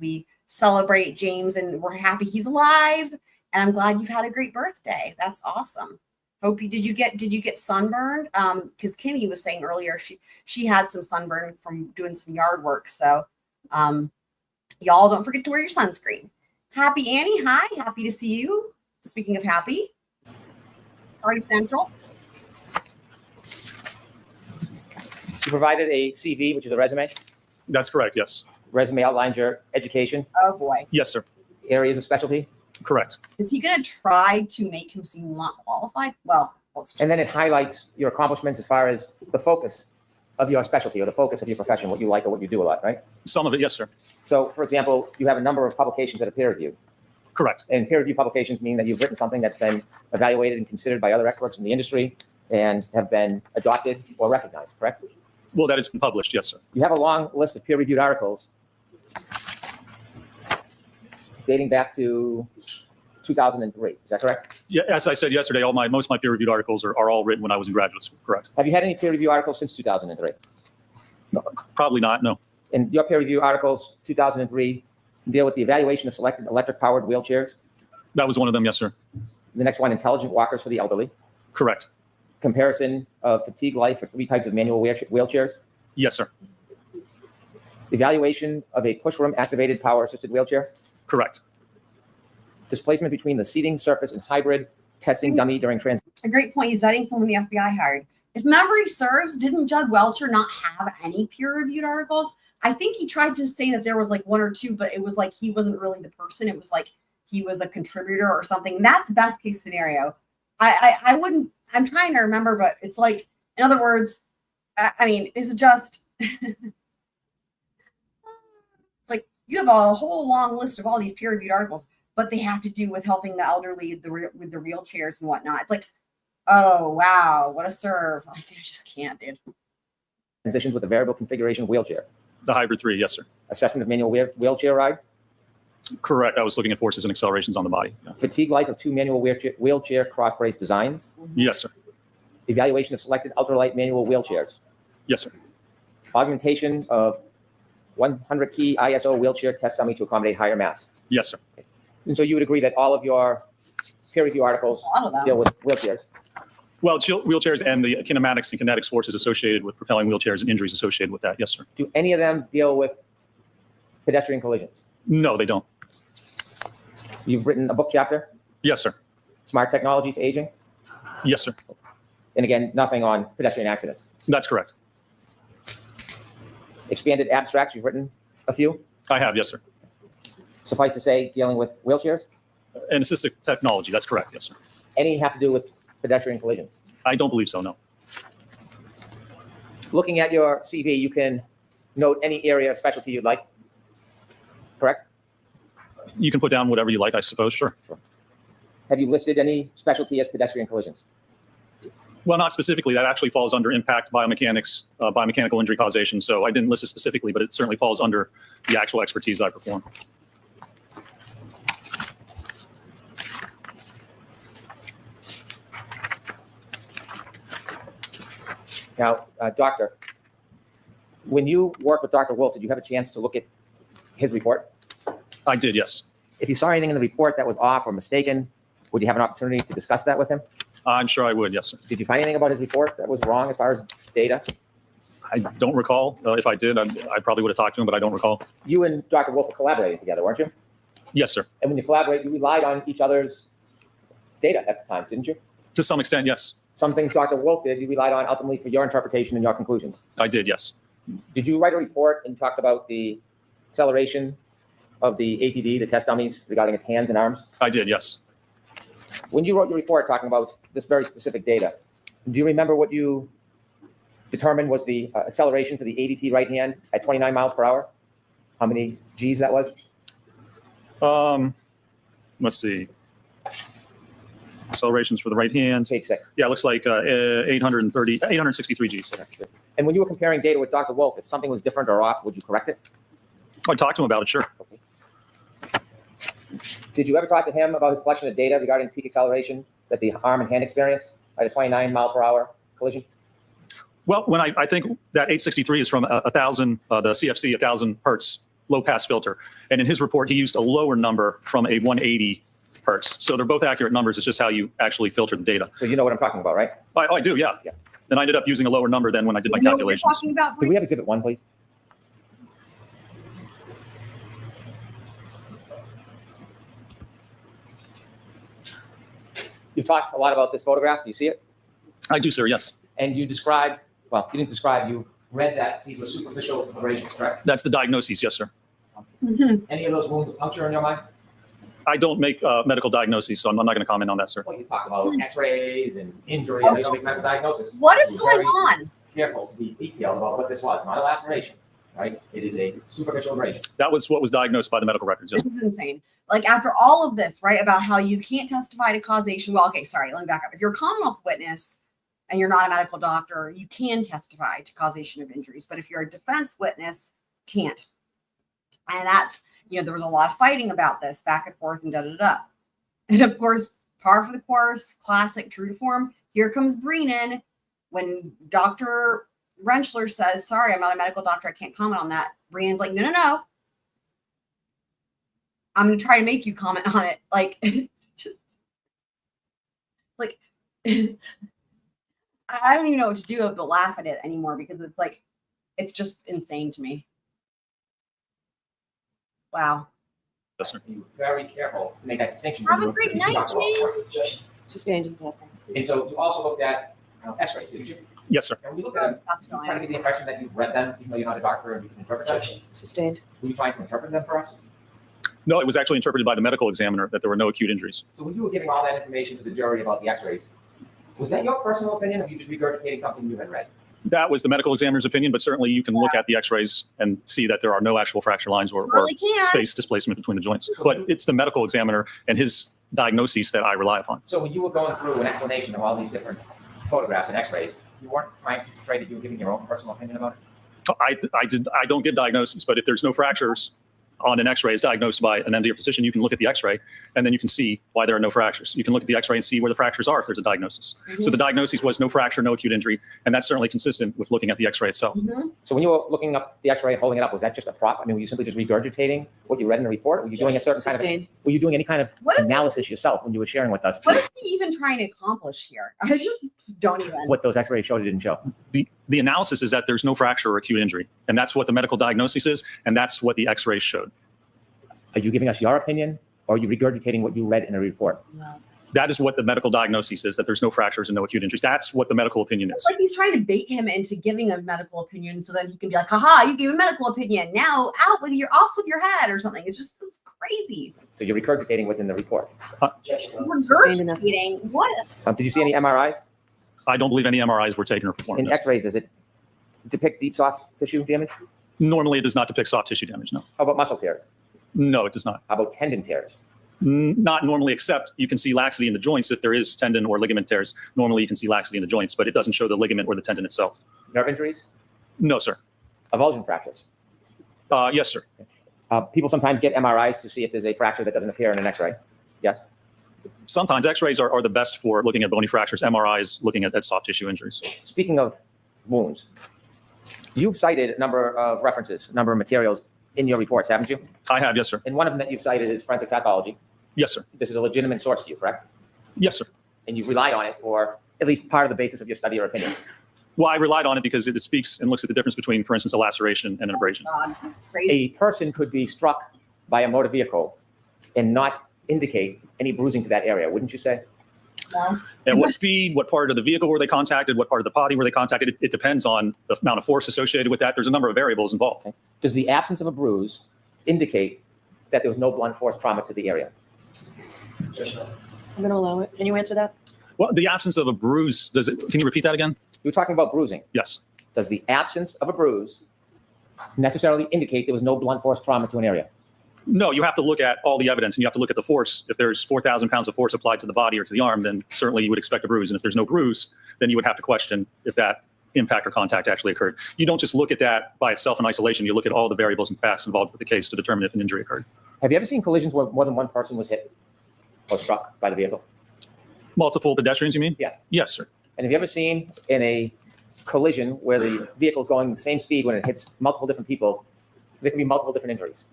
we celebrate James and we're happy he's alive. And I'm glad you've had a great birthday. That's awesome. Hope you did you get sunburned? Because Kimmy was saying earlier she had some sunburn from doing some yard work. So y'all don't forget to wear your sunscreen. Happy Annie, hi, happy to see you. Speaking of happy, Party Central. You provided a CV, which is a resume. That's correct, yes. Resume outlines your education, Oh boy. Yes, sir. areas of specialty, Correct. Is he going to try to make him seem not qualified? Well, let's and then it highlights your accomplishments as far as the focus of your specialty or the focus of your profession, what you like or what you do a lot, right? Some of it, yes, sir. So, for example, you have a number of publications that are peer reviewed. Correct. And peer review publications mean that you've written something that's been evaluated and considered by other experts in the industry and have been adopted or recognized, correct? Well, that has been published, yes, sir. You have a long list of peer-reviewed articles dating back to 2003. Is that correct? Yeah, as I said yesterday, most of my peer-reviewed articles are all written when I was in graduate school. Correct. Have you had any peer review articles since 2003? No, probably not. No. in your peer review articles, 2003, deal with the evaluation of selected electric-powered wheelchairs. That was one of them, yes, sir. The next one, intelligent walkers for the elderly. Correct. Comparison of fatigue life for 3 types of manual wheelchairs. Yes, sir. Evaluation of a pushroom activated power assisted wheelchair. Correct. Displacement between the seating surface and hybrid testing dummy during transit. A great point. He's vetting someone the FBI hired. If memory serves, didn't Judge Welcher not have any peer-reviewed articles? I think he tried to say that there was like 1 or 2, but it was like he wasn't really the person. It was like he was the contributor or something. That's best case scenario. I wouldn't. I'm trying to remember, but it's like, in other words, I mean, is it just? It's like you have a whole long list of all these peer-reviewed articles, but they have to do with helping the elderly with the wheelchairs and whatnot. It's like, oh wow, what a serve! Like, I just can't, dude. Transitions with a variable configuration wheelchair. The hybrid 3, yes, sir. Assessment of manual wheelchair ride. Correct. I was looking at forces and accelerations on the body. Yeah. Fatigue life of 2 manual wheelchair cross brace designs. Yes, sir. Evaluation of selected ultralight manual wheelchairs. Yes, sir. Augmentation of 100 key ISO wheelchair test dummy to accommodate higher mass. Yes, sir. And so you would agree that all of your peer review articles A lot of them. deal with wheelchairs. Well, wheelchairs and the kinematics and kinetics forces associated with propelling wheelchairs and injuries associated with that. Yes, sir. Do any of them deal with pedestrian collisions? No, they don't. You've written a book chapter, Yes, sir. Smart Technology for Aging, Yes, sir. and again, nothing on pedestrian accidents. That's correct. Expanded abstracts, you've written a few. I have. Yes, sir. Suffice to say, dealing with wheelchairs. And assistive technology. That's correct. Yes, sir. Any have to do with pedestrian collisions. I don't believe so. No. Looking at your CV, you can note any area of specialty you'd like, correct? You can put down whatever you like, I suppose. Sure. Have you listed any specialty as pedestrian collisions? Well, not specifically. That actually falls under impact biomechanics, biomechanical injury causation. So I didn't list it specifically, but it certainly falls under the actual expertise I perform. Now, Doctor, when you worked with Dr. Wolf, did you have a chance to look at his report? I did. Yes. If you saw anything in the report that was off or mistaken, would you have an opportunity to discuss that with him? I'm sure I would. Yes, sir. Did you find anything about his report that was wrong as far as data? I don't recall. If I did, I probably would have talked to him, but I don't recall. You and Dr. Wolf were collaborating together, weren't you? Yes, sir. And when you collaborate, you relied on each other's data at the time, didn't you? To some extent, yes. Some things Dr. Wolf did, you relied on ultimately for your interpretation and your conclusions. I did. Yes. Did you write a report and talk about the acceleration of the ATD, the test dummies, regarding its hands and arms? I did. Yes. When you wrote your report talking about this very specific data, do you remember what you determined was the acceleration for the ADT right hand at 29 miles per hour? How many G's that was? Let's see. Accelerations for the right hand. Page 6. Yeah, it looks like 863 Gs. And when you were comparing data with Dr. Wolf, if something was different or off, would you correct it? I talked to him about it. Sure. Okay. Did you ever talk to him about his collection of data regarding peak acceleration that the arm and hand experienced at a 29 mile per hour collision? Well, when I think that 863 is from 1,000, the CFC 1,000 hertz low pass filter, and in his report he used a lower number from a 180 hertz. So they're both accurate numbers. It's just how you actually filter the data. So you know what I'm talking about, right? I do. Yeah. Yeah. Then I ended up using a lower number than when I did my You know what you're calculations. talking about, Could we have exhibit 1, please? You've talked a lot about this photograph. Do you see it? I do, sir. Yes. And you described, well, you didn't describe, you read that these were superficial abrasions, correct? That's the diagnosis. Yes, sir. Mhm. Any of those wounds a puncture in your mind? I don't make medical diagnoses, so I'm not going to comment on that, sir. Well, you talk about x-rays and injury, and you don't make medical diagnosis. What is Be going very on? Careful to be detailed about what this was. Not a laceration, right? It is a superficial abrasion. That was what was diagnosed by the medical records. Yes. This is insane. Like, after all of this, right, about how you can't testify to causation. Well, okay, sorry, let me back up. If you're a Commonwealth witness and you're not a medical doctor, you can testify to causation of injuries. But if you're a defense witness, can't. And that's, there was a lot of fighting about this back and forth and da-da-da. And of course, par for the course, classic, true to form, here comes Brennan when Dr. Rentschler says, sorry, I'm not a medical doctor. I can't comment on that. Reenact's like, no, no, no. I'm going to try to make you comment on it. Like, just, like, I don't even know what to do but laugh at it anymore because it's like, it's just insane to me. Wow. Yes, sir. Be very careful to make that distinction. Have a great night, James. Sustained. And so you also looked at x-rays, did you? Yes, sir. And when you look at them, you kind of get the impression that you've read them, even though you're not a doctor and you can interpret them. Sustained. Were you trying to interpret them for us? No, it was actually interpreted by the medical examiner that there were no acute injuries. So when you were giving all that information to the jury about the x-rays, was that your personal opinion, or were you just regurgitating something you had read? That was the medical examiner's opinion, but certainly you can look at the x-rays and see that there are no actual fracture lines or Really can. space displacement between the joints. But it's the medical examiner and his diagnoses that I rely upon. So when you were going through an explanation of all these different photographs and x-rays, you weren't trying to portray that you were giving your own personal opinion about it? I don't give diagnoses, but if there's no fractures on an x-ray is diagnosed by an MD or physician, you can look at the x-ray and then you can see why there are no fractures. You can look at the x-ray and see where the fractures are if there's a diagnosis. So the diagnosis was no fracture, no acute injury, and that's certainly consistent with looking at the x-ray itself. So when you were looking up the x-ray and holding it up, was that just a prop? I mean, were you simply just regurgitating what you read in the report? Were you doing a certain kind of, Sustained. were you doing any kind of What is- analysis yourself when you were sharing with us What is he even trying to accomplish here? I just don't even. what those x-rays showed or didn't show? The analysis is that there's no fracture or acute injury, and that's what the medical diagnosis is, and that's what the x-rays showed. Are you giving us your opinion, or are you regurgitating what you read in a report? That is what the medical diagnosis is, that there's no fractures and no acute injuries. That's what the medical opinion is. It's like he's trying to bait him into giving a medical opinion so then he can be like, haha, you gave a medical opinion. Now off with your head or something. It's just this crazy. So you're regurgitating what's in the report. Sustained enough. Regurgitating. What? Did you see any MRIs? I don't believe any MRIs were taken or performed. In x-rays, does it depict deep soft tissue damage? Normally, it does not depict soft tissue damage, no. How about muscle tears? No, it does not. How about tendon tears? Not normally, except you can see laxity in the joints if there is tendon or ligament tears. Normally, you can see laxity in the joints, but it doesn't show the ligament or the tendon itself. Nerve injuries? No, sir. Avulsion fractures? Yes, sir. People sometimes get MRIs to see if there's a fracture that doesn't appear in an x-ray. Yes? Sometimes x-rays are the best for looking at bony fractures. MRIs looking at soft tissue injuries. Speaking of wounds, you've cited a number of references, a number of materials in your reports, haven't you? I have, yes, sir. And one of them that you've cited is forensic pathology. Yes, sir. This is a legitimate source to you, correct? Yes, sir. And you've relied on it for at least part of the basis of your study or opinions. Well, I relied on it because it speaks and looks at the difference between, for instance, a laceration and an abrasion. God, crazy. A person could be struck by a motor vehicle and not indicate any bruising to that area, wouldn't you say? No. At what speed, what part of the vehicle were they contacted, what part of the body were they contacted? It depends on the amount of force associated with that. There's a number of variables involved. Okay. Does the absence of a bruise indicate that there was no blunt force trauma to the area? I'm going to allow it. Can you answer that? Well, the absence of a bruise, can you repeat that again? You were talking about bruising. Yes. Does the absence of a bruise necessarily indicate there was no blunt force trauma to an area? No, you have to look at all the evidence and you have to look at the force. If there's 4,000 pounds of force applied to the body or to the arm, then certainly you would expect a bruise. And if there's no bruise, then you would have to question if that impact or contact actually occurred. You don't just look at that by itself in isolation. You look at all the variables and facts involved with the case to determine if an injury occurred. Have you ever seen collisions where more than one person was hit or struck by the vehicle? Multiple pedestrians, you mean? Yes. Yes, sir. And have you ever seen in a collision where the vehicle's going the same speed when it hits multiple different people, there can be multiple different injuries?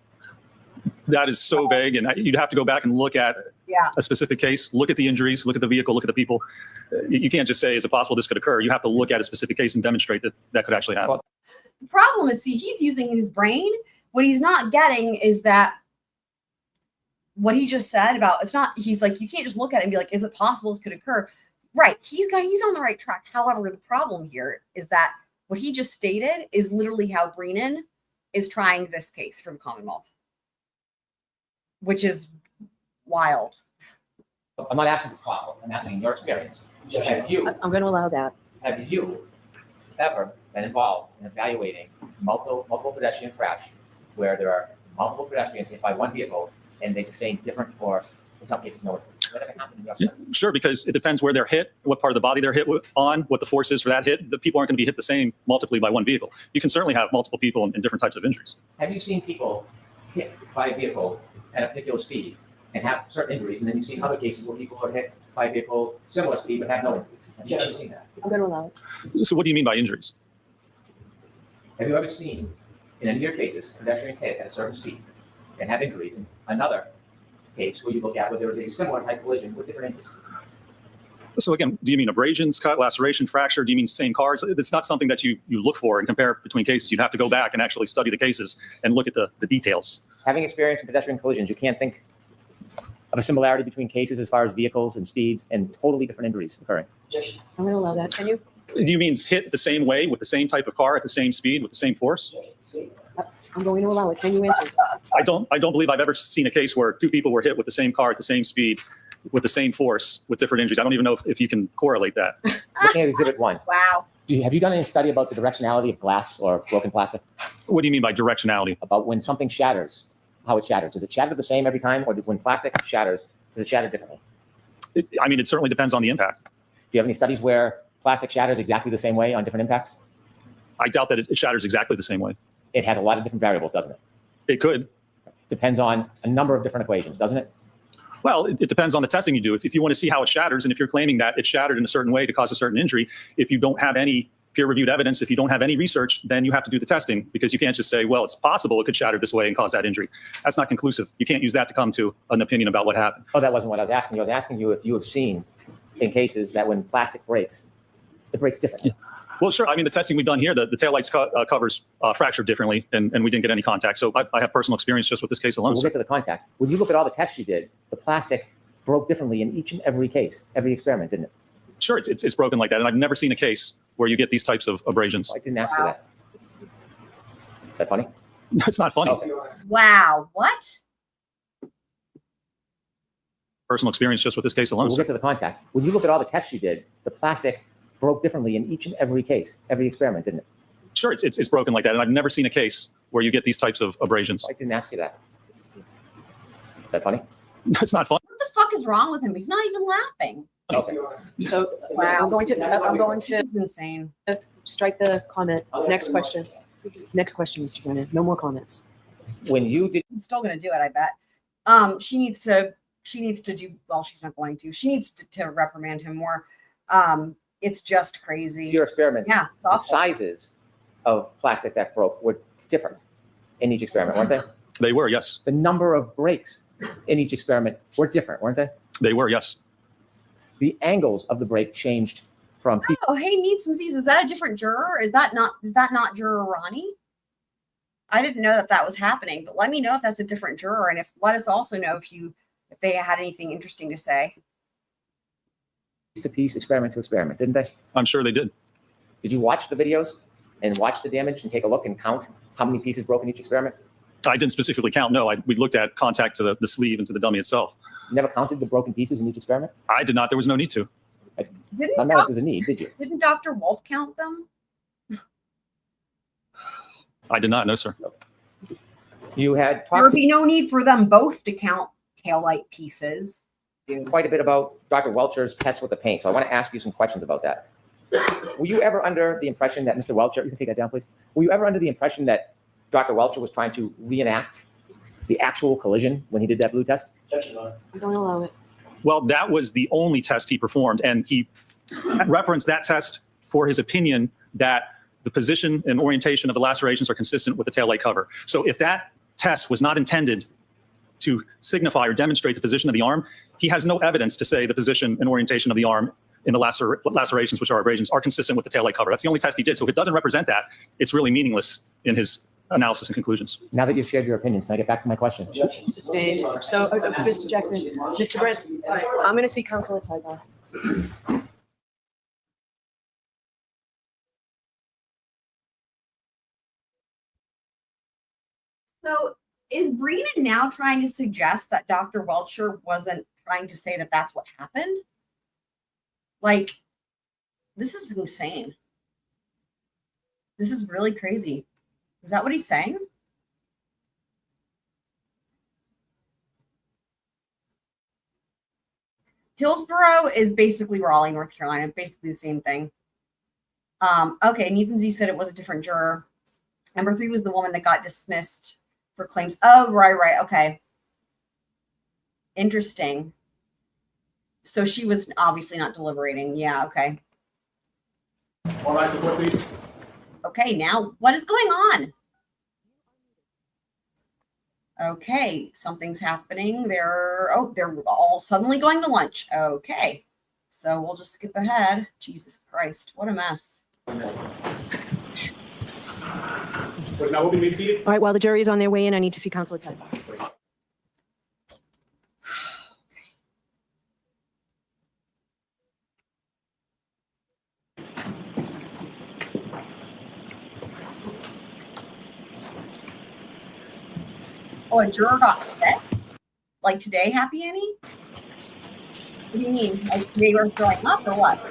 That is so vague, and you'd have to go back and look at a specific case, look at the injuries, look at the vehicle, look at the people. You can't just say, is it possible this could occur? You have to look at a specific case and demonstrate that that could actually happen. Well, The problem is, see, he's using his brain. What he's not getting is that what he just said about it's not. He's like, you can't just look at it and be like, is it possible this could occur? Right. He's on the right track. However, the problem here is that what he just stated is literally how Brennan is trying this case for the Commonwealth, which is wild. I'm not asking if it's possible. I'm asking in your experience. Have you I'm going to allow that. ever been involved in evaluating multiple pedestrian crash where there are multiple pedestrians hit by one vehicle and they sustain different or in some cases no? Does that ever happen in your Yeah, study? sure, because it depends where they're hit, what part of the body they're hit on, what the force is for that hit. The people aren't going to be hit the same multiply by one vehicle. You can certainly have multiple people in different types of injuries. Have you seen people hit by a vehicle at a particular speed and have certain injuries, and then you've seen other cases where people are hit by a vehicle similar speed but have no injuries? Have you ever seen that? I'm going to allow it. So what do you mean by injuries? Have you ever seen, in any of your cases, a pedestrian hit at a certain speed and have injuries, and another case where you look at where there was a similar type collision with different injuries? So again, do you mean abrasions, cut, laceration, fracture? Do you mean same cars? It's not something that you look for and compare between cases. You'd have to go back and actually study the cases and look at the details. Having experienced pedestrian collisions, you can't think of a similarity between cases as far as vehicles and speeds and totally different injuries occurring. I'm going to allow that. Can you? Do you mean hit the same way with the same type of car at the same speed with the same force? I'm going to allow it. Can you answer? I don't believe I've ever seen a case where two people were hit with the same car at the same speed with the same force with different injuries. I don't even know if you can correlate that. Looking at Exhibit 1, Wow. have you done any study about the directionality of glass or broken plastic? What do you mean by directionality? About when something shatters, how it shatters. Does it shatter the same every time, or when plastic shatters, does it shatter differently? I mean, it certainly depends on the impact. Do you have any studies where plastic shatters exactly the same way on different impacts? I doubt that it shatters exactly the same way. It has a lot of different variables, doesn't it? It could. Depends on a number of different equations, doesn't it? Well, it depends on the testing you do. If you want to see how it shatters, and if you're claiming that it shattered in a certain way to cause a certain injury, if you don't have any peer-reviewed evidence, if you don't have any research, then you have to do the testing, because you can't just say, well, it's possible it could shatter this way and cause that injury. That's not conclusive. You can't use that to come to an opinion about what happened. Oh, that wasn't what I was asking you. I was asking you if you have seen in cases that when plastic breaks, it breaks differently. Well, sure. I mean, the testing we've done here, the taillights covers fractured differently, and we didn't get any contact. So I have personal experience just with this case alone. We'll get to the contact. When you look at all the tests you did, the plastic broke differently in each and every case, every experiment, didn't it? Sure, it's broken like that. And I've never seen a case where you get these types of abrasions. I didn't ask you that. Is that funny? It's not funny. Okay. Wow. What? Personal experience just with this case alone. We'll sir. get to the contact. When you look at all the tests you did, the plastic broke differently in each and every case, every experiment, didn't it? Sure, it's broken like that. And I've never seen a case where you get these types of abrasions. I didn't ask you that. Is that funny? It's not funny. What the fuck is wrong with him? He's not even laughing. Okay. So Wow. I'm going to This is insane. strike the comment. Next question. Next question, Mr. Brennan. No more comments. When you did, I'm still gonna do it, I bet. She needs to do, well, she's not going to. She needs to reprimand him more. It's just crazy. your experiments, Yeah, it's the awful. sizes of plastic that broke were different in each experiment, weren't they? They were, yes. The number of breaks in each experiment were different, weren't they? They were, yes. The angles of the break changed from Oh, hey, need some Z's. Is that a different juror? Is that not juror Ronnie? I didn't know that was happening, but let me know if that's a different juror, and let us also know if they had anything interesting to say. piece to piece, experiment to experiment, didn't they? I'm sure they did. Did you watch the videos and watch the damage and take a look and count how many pieces broke in each experiment? I didn't specifically count. No, we looked at contact to the sleeve and to the dummy itself. You never counted the broken pieces in each experiment? I did not. There was no need to. Didn't Not that there's a need, did you? Dr. Wolf count them? I did not. No, sir. You had There talked would be no need for them both to count taillight pieces. quite a bit about Dr. Welcher's test with the paint, so I want to ask you some questions about that. Were you ever under the impression that Mr. Welcher, you can take that down, please. Were you ever under the impression that Dr. Welcher was trying to reenact the actual collision when he did that blue test? We don't allow it. Well, that was the only test he performed, and he referenced that test for his opinion that the position and orientation of the lacerations are consistent with the taillight cover. So if that test was not intended to signify or demonstrate the position of the arm, he has no evidence to say the position and orientation of the arm in the lacerations, which are abrasions, are consistent with the taillight cover. That's the only test he did. So if it doesn't represent that, it's really meaningless in his analysis and conclusions. Now that you've shared your opinions, can I get back to my question? Sustained. So, Mr. Jackson, Mr. Brent, I'm going to see counsel at sidebar. So is Brina now trying to suggest that Dr. Welcher wasn't trying to say that that's what happened? Like, this is insane. This is really crazy. Is that what he's saying? Hillsborough is basically Raleigh, North Carolina, basically the same thing. Okay, Neeson Z said it was a different juror. Number 3 was the woman that got dismissed for claims. Oh, right. Okay. Interesting. So she was obviously not deliberating. Yeah, okay. All right, support, please. Okay, now what is going on? Okay, something's happening. They're all suddenly going to lunch. Okay, so we'll just skip ahead. Jesus Christ, what a mess. Court is now open. You may be seated. All right, while the jury is on their way in, I need to see counsel at sidebar. Oh, a juror got sick? Like today, Happy Annie? What do you mean? Like they were throwing up or what?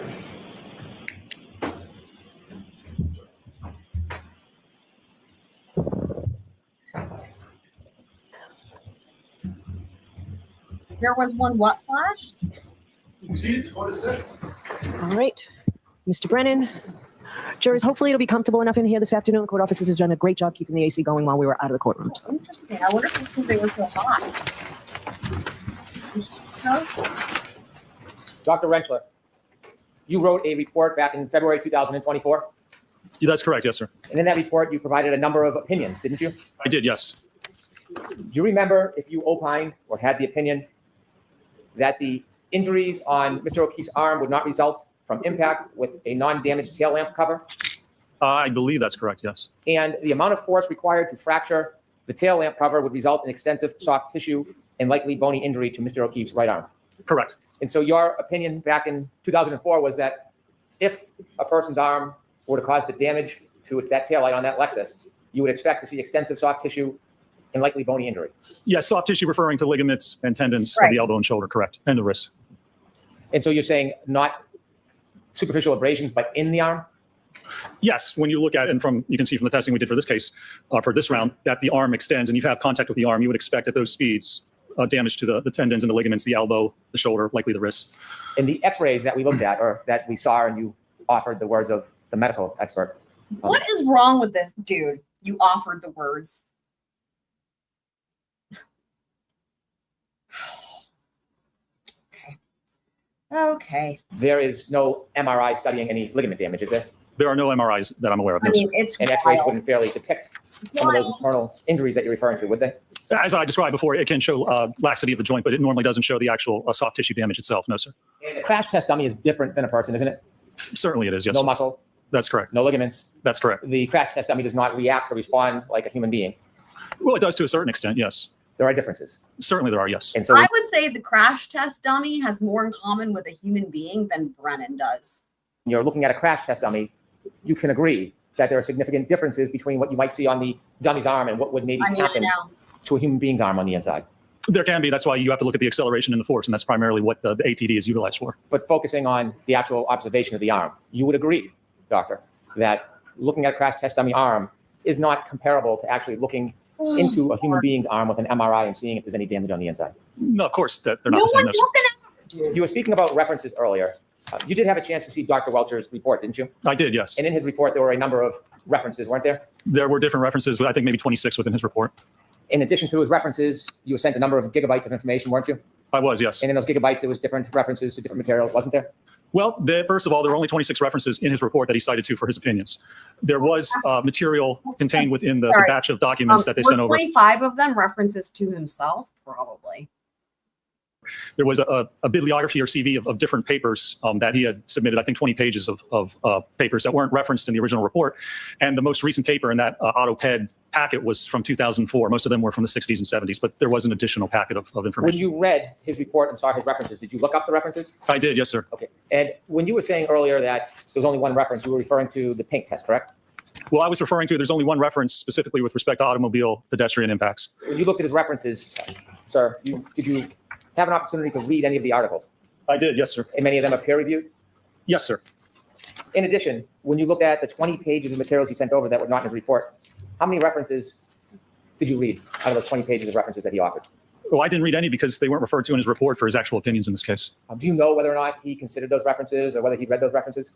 There was one what flash? You may be seated. This court is in session. All right, Mr. Brennan. Jurors, hopefully it'll be comfortable enough in here this afternoon. The court officers has done a great job keeping the AC going while we were out of the courtroom. So. Interesting. I wonder if it's because they were so hot. Dr. Rentschler, you wrote a report back in February 2024, Yeah, that's correct. Yes, sir. and in that report, you provided a number of opinions, didn't you? I did. Yes. Do you remember if you opined or had the opinion that the injuries on Mr. O'Keefe's arm would not result from impact with a non-damaged tail lamp cover? I believe that's correct. Yes. And the amount of force required to fracture the tail lamp cover would result in extensive soft tissue and likely bony injury to Mr. O'Keefe's right arm. Correct. And so your opinion back in 2004 was that if a person's arm were to cause the damage to that taillight on that Lexus, you would expect to see extensive soft tissue and likely bony injury. Yes. Soft tissue referring to ligaments and tendons Right. of the elbow and shoulder. Correct. And the wrist. And so you're saying not superficial abrasions, but in the arm? Yes. When you look at, and from, you can see from the testing we did for this case, for this round, that the arm extends and you have contact with the arm, you would expect at those speeds damage to the tendons and the ligaments, the elbow, the shoulder, likely the wrist. In the x-rays that we looked at, or that we saw, and you offered the words of the medical expert. What is wrong with this dude? You offered the words. Okay. There is no MRI studying any ligament damage, is there? There are no MRIs that I'm aware of. I No, sir. mean, it's And x-rays wild. wouldn't fairly depict some of those Wild. internal injuries that you're referring to, would they? As I described before, it can show laxity of the joint, but it normally doesn't show the actual soft tissue damage itself. No, sir. And a crash test dummy is different than a person, isn't it? Certainly it is. Yes. No sir. muscle, That's correct. no ligaments. That's correct. The crash test dummy does not react or respond like a human being. Well, it does to a certain extent. Yes. There are differences. Certainly there are. Yes. And so I would say the crash test dummy has more in common with a human being than Brennan does. when you're looking at a crash test dummy, you can agree that there are significant differences between what you might see on the dummy's arm and what would maybe I mean, I happen know. to a human being's arm on the inside. There can be. That's why you have to look at the acceleration and the force, and that's primarily what the ATD is utilized for. But focusing on the actual observation of the arm, you would agree, doctor, that looking at a crash test dummy arm is not comparable to actually looking into a human being's arm with an MRI and seeing if there's any damage on the inside. No, of course, that they're not No the same. one's No, sir. looking at dude. You were speaking about references earlier. You did have a chance to see Dr. Welcher's report, didn't you? I did, yes. And in his report, there were a number of references, weren't there? There were different references, I think maybe 26 within his report. In addition to his references, you were sent a number of gigabytes of information, weren't you? I was, yes. And in those gigabytes, there was different references to different materials, wasn't there? Well, first of all, there were only 26 references in his report that he cited to for his opinions. There was material contained within the Sorry. batch of documents that they sent over. 25 of them references to himself, probably. There was a bibliography or CV of different papers that he had submitted, I think 20 pages of papers that weren't referenced in the original report. And the most recent paper in that AutoPed packet was from 2004. Most of them were from the 60s and 70s, but there was an additional packet of When information. you read his report and saw his references, did you look up the references? I did, yes, sir. Okay. And when you were saying earlier that there was only one reference, you were referring to the pink test, correct? Well, I was referring to, there's only one reference specifically with respect to automobile pedestrian impacts. When you looked at his references, sir, did you have an opportunity to read any of the articles? I did, yes, sir. And many of them are peer-reviewed? Yes, sir. In addition, when you looked at the 20 pages of materials he sent over that were not in his report, how many references did you read out of those 20 pages of references that he offered? Well, I didn't read any because they weren't referred to in his report for his actual opinions in this case. Do you know whether or not he considered those references or whether he read those references?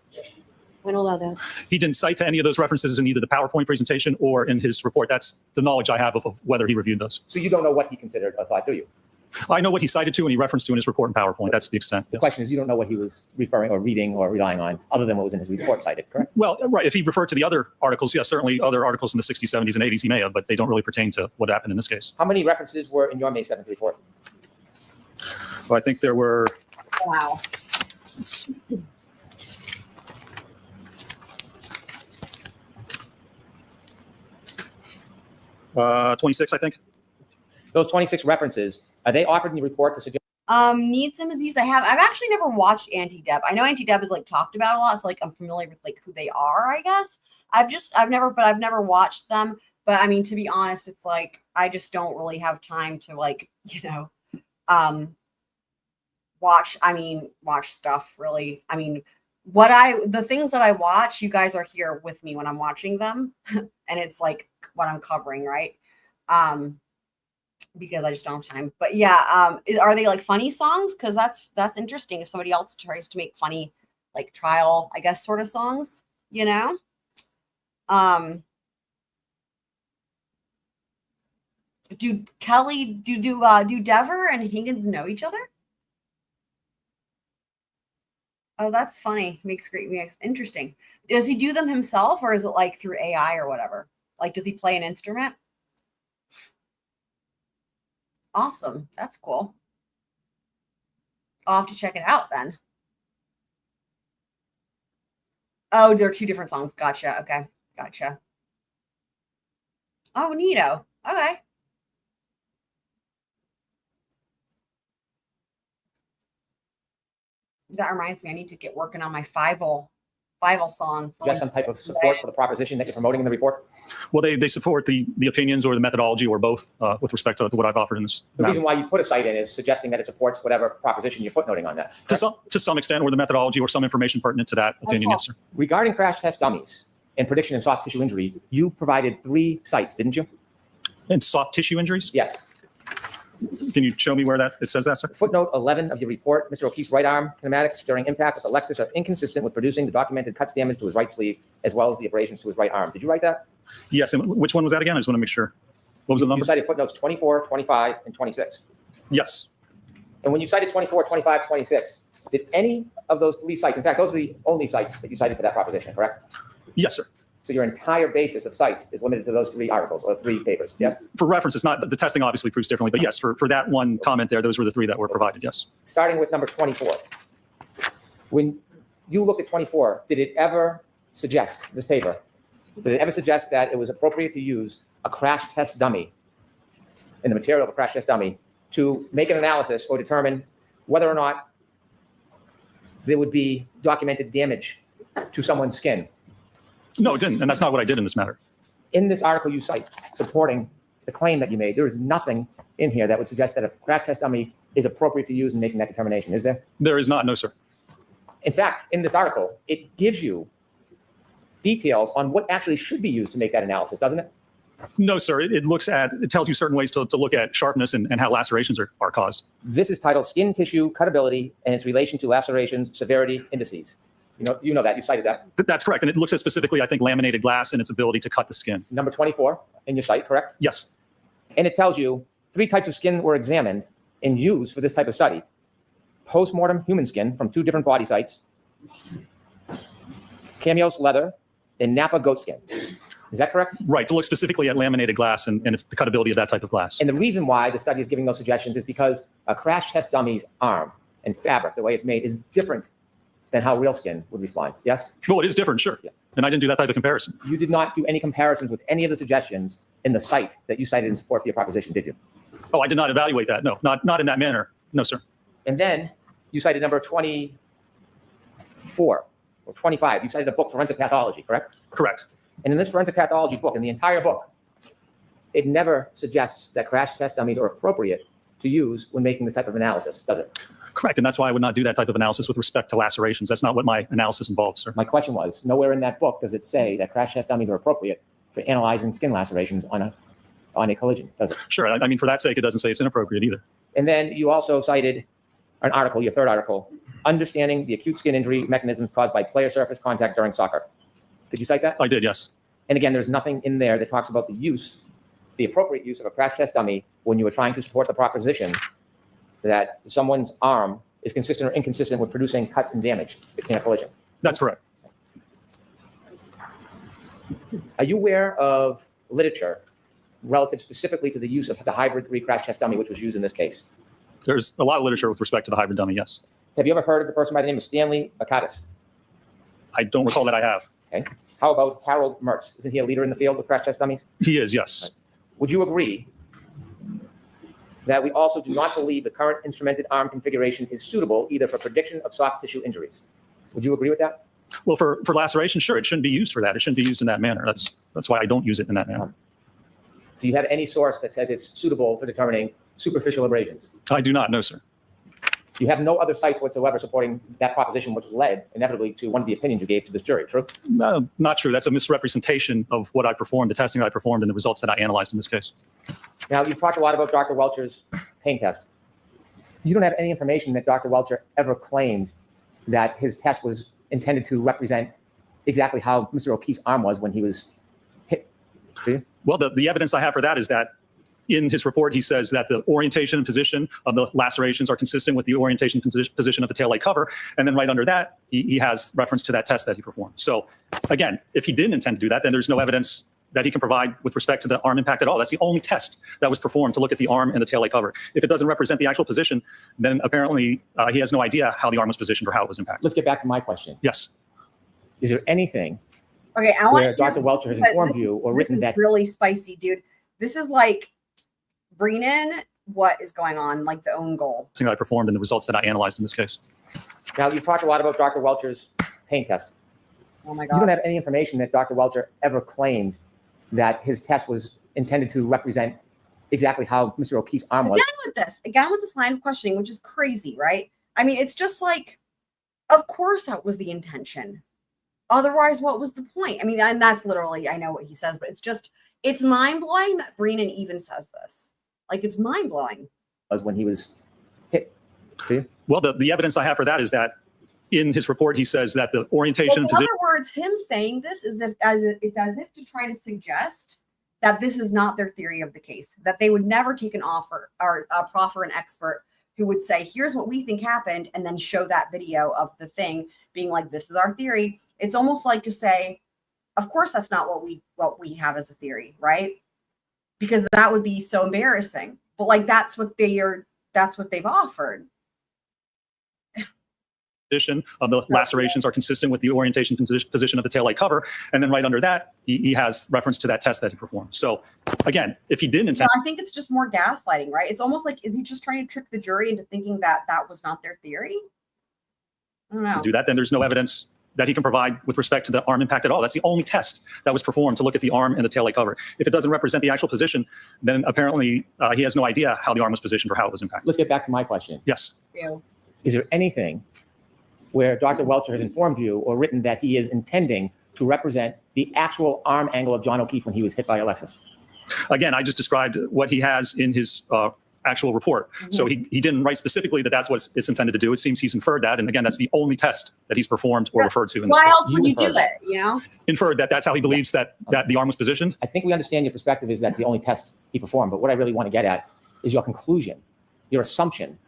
I don't allow that. He didn't cite to any of those references in either the PowerPoint presentation or in his report. That's the knowledge I have of whether he reviewed those. So you don't know what he considered or thought, do you? I know what he cited to and he referenced to in his report in PowerPoint. That's the extent. The Yes. question is, you don't know what he was referring or reading or relying on other than what was in his report cited, correct? Well, right. If he referred to the other articles, yes, certainly other articles in the 60s, 70s, and 80s he may have, but they don't really pertain to what happened in this case. How many references were in your May 7th report? Well, I think there were, Wow. let's- 26, I think. Those 26 references, are they offered in your report to suggest Needs some Aziz. I've actually never watched Anti-Deb. I know Anti-Deb is like talked about a lot, so like I'm familiar with like who they are, I guess. I've never watched them. But I mean, to be honest, it's like I just don't really have time to like, watch stuff really. I mean, the things that I watch, you guys are here with me when I'm watching them, and it's like what I'm covering, right? Because I just don't have time. But yeah, are they like funny songs? Because that's interesting. If somebody else tries to make funny, like trial, I guess, sort of songs, Do Dever and Higgins know each other? Oh, that's funny. Makes interesting. Does he do them himself, or is it like through AI or whatever? Like, does he play an instrument? Awesome. That's cool. I'll have to check it out then. Oh, they're two different songs. Gotcha. Okay. Gotcha. Oh, neato. Okay. That reminds me, I need to get working on my Fievel song. some type of support for the proposition that you're promoting in the report? Well, they support the opinions or the methodology or both with respect to what I've offered in this. The reason why you put a cite in is suggesting that it supports whatever proposition you're footnoting on that. To some extent, or the methodology or some information pertinent to that opinion, yes, sir. Regarding crash test dummies and prediction in soft tissue injury, you provided 3 cites, didn't you? And soft tissue injuries? Yes. Can you show me where it says that, sir? Footnote 11 of your report, Mr. O'Keefe's right arm kinematics during impact with the Lexus are inconsistent with producing the documented cuts damage to his right sleeve, as well as the abrasions to his right arm. Did you write that? Yes. And which one was that again? I just want to make sure. What was the You number? cited footnotes 24, 25, and 26. Yes. And when you cited 24, 25, 26, did any of those 3 cites, in fact, those are the only cites that you cited for that proposition, correct? Yes, sir. So your entire basis of cites is limited to those 3 articles or 3 papers, yes? For reference, it's not, the testing obviously proves differently, but yes, for that one comment there, those were the 3 that were provided, yes. Starting with number 24. When you look at 24, did it ever suggest, this paper, did it ever suggest that it was appropriate to use a crash test dummy in the material of a crash test dummy to make an analysis or determine whether or not there would be documented damage to someone's skin? No, it didn't, and that's not what I did in this matter. In this article you cite supporting the claim that you made, there is nothing in here that would suggest that a crash test dummy is appropriate to use in making that determination, is there? There is not, no, sir. In fact, in this article, it gives you details on what actually should be used to make that analysis, doesn't it? No, sir. It tells you certain ways to look at sharpness and how lacerations are caused. This is titled Skin Tissue Cutability and its Relation to Lacerations Severity Indices. You know that, you cited that. That's correct. And it looks at specifically, I think, laminated glass and its ability to cut the skin. Number 24 in your site, correct? Yes. And it tells you 3 types of skin were examined and used for this type of study. Post-mortem human skin from 2 different body sites, Cameos leather, and Napa goat skin. Is that correct? Right, to look specifically at laminated glass and it's the cutability of that type of glass. And the reason why the study is giving those suggestions is because a crash test dummy's arm and fabric, the way it's made, is different than how real skin would respond. Yes? Well, it is different, sure. Yeah. And I didn't do that type of comparison. You did not do any comparisons with any of the suggestions in the site that you cited in support for your proposition, did you? Oh, I did not evaluate that. No, not in that manner. No, sir. And then you cited number 24 or 25. You cited a book, Forensic Pathology, correct? Correct. And in this forensic pathology book, in the entire book, it never suggests that crash test dummies are appropriate to use when making this type of analysis, does it? Correct. And that's why I would not do that type of analysis with respect to lacerations. That's not what my analysis involves, sir. My question was, nowhere in that book does it say that crash test dummies are appropriate for analyzing skin lacerations on a collision, does it? Sure. I mean, for that sake, it doesn't say it's inappropriate either. And then you also cited an article, your 3rd article, Understanding the Acute Skin Injury Mechanisms Caused by Player Surface Contact During Soccer. Did you cite that? I did, yes. And again, there's nothing in there that talks about the appropriate use of a crash test dummy when you are trying to support the proposition that someone's arm is consistent or inconsistent with producing cuts and damage in a collision. That's correct. Are you aware of literature relative specifically to the use of the hybrid 3 crash test dummy, which was used in this case? There's a lot of literature with respect to the hybrid dummy, yes. Have you ever heard of the person by the name of Stanley Akatis? I don't recall that I have. Okay. How about Harold Mertz? Isn't he a leader in the field with crash test dummies? He is, yes. Would you agree that we also do not believe the current instrumented arm configuration is suitable either for prediction of soft tissue injuries? Would you agree with that? Well, for laceration, sure, it shouldn't be used for that. It shouldn't be used in that manner. That's why I don't use it in that manner. Do you have any source that says it's suitable for determining superficial abrasions? I do not, no, sir. You have no other sites whatsoever supporting that proposition, which led inevitably to one of the opinions you gave to this jury, true? No, not true. That's a misrepresentation of what I performed, the testing that I performed, and the results that I analyzed in this case. Now, you've talked a lot about Dr. Welcher's pain test. You don't have any information that Dr. Welcher ever claimed that his test was intended to represent exactly how Mr. O'Keefe's arm was when he was hit, do you? Well, the evidence I have for that is that in his report, he says that the orientation and position of the lacerations are consistent with the orientation and position of the taillight cover. And then right under that, he has reference to that test that he performed. So again, if he didn't intend to do that, then there's no evidence that he can provide with respect to the arm impact at all. That's the only test that was performed to look at the arm and the taillight cover. If it doesn't represent the actual position, then apparently he has no idea how the arm was positioned or how it was impacted. Let's get back to my question. Yes. Is there anything Okay, I want where Dr. Welcher has informed you or written this that? is really spicy, dude. This is like Brennan, what is going on, like the own goal. Thing that I performed and the results that I analyzed in this case. Now, you've talked a lot about Dr. Welcher's pain test. Oh my You don't God. have any information that Dr. Welcher ever claimed that his test was intended to represent exactly how Mr. O'Keefe's arm was. Again with this line of questioning, which is crazy, right? I mean, it's just like, of course that was the intention. Otherwise, what was the point? I mean, and that's literally, I know what he says, but it's mind-blowing that Brennan even says this. Like, it's mind-blowing. Was when he was hit. Do you? Well, the evidence I have for that is that in his report, he says that the orientation Well, and in position. other words, him saying this is it's as if to try to suggest that this is not their theory of the case, that they would never take an offer or proffer an expert who would say, here's what we think happened, and then show that video of the thing being like, this is our theory. It's almost like to say, of course, that's not what we have as a theory, right? Because that would be so embarrassing. But like, that's what they've offered. Of the lacerations are consistent with the orientation position of the taillight cover. And then right under that, he has reference to that test that he performed. So again, if he didn't intend. I think it's just more gaslighting, right? It's almost like, is he just trying to trick the jury into thinking that that was not their theory? I don't know. to do that, then there's no evidence that he can provide with respect to the arm impact at all. That's the only test that was performed to look at the arm and the taillight cover. If it doesn't represent the actual position, then apparently he has no idea how the arm was positioned or how it was impacted. Let's get back to my question. Yes. Ew. Is there anything where Dr. Welcher has informed you or written that he is intending to represent the actual arm angle of John O'Keefe when he was hit by Alexis? Again, I just described what he has in his actual report. So he didn't write specifically that that's what it's intended to do. It seems he's inferred that. And again, that's the only test that he's performed or referred to in this Why case. else would you do inferred it, you know? Inferred that that's how he believes that the arm was positioned. I think we understand your perspective is that's the only test he performed, but what I really want to get at is your conclusion, your assumption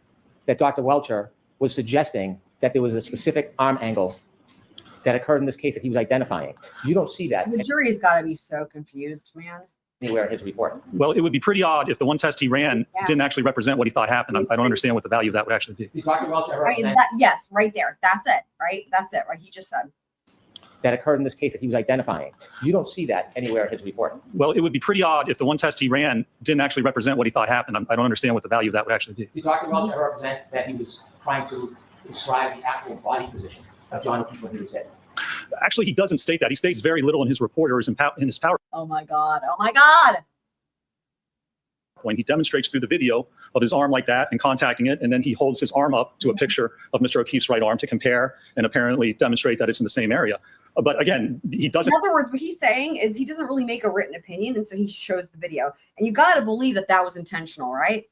that Dr. Welcher was suggesting that there was a specific arm angle that occurred in this case that he was identifying. You don't see that The jury's got to be so confused, man. anywhere in his report. Well, it would be pretty odd if the one test he ran Yeah. didn't actually represent what he thought happened. I don't understand what the value of that would actually be. Did Dr. Welcher Right, yes, right there. That's it, right? That's it, right? He just said. that occurred in this case that he was identifying? You don't see that anywhere in his report. Well, it would be pretty odd if the one test he ran didn't actually represent what he thought happened. I don't understand what the value of that would actually be. Did Dr. Welcher represent that he was trying to describe the actual body position of John O'Keefe when he was hit? Actually, he doesn't state that. He states very little in his report or in his PowerPoint. Oh my God. Oh my God. He demonstrates through the video of his arm like that and contacting it, and then he holds his arm up to a picture of Mr. O'Keefe's right arm to compare and apparently demonstrate that it's in the same area. But again, he doesn't. In other words, what he's saying is he doesn't really make a written opinion, and so he shows the video. And you got to believe that that was intentional, right?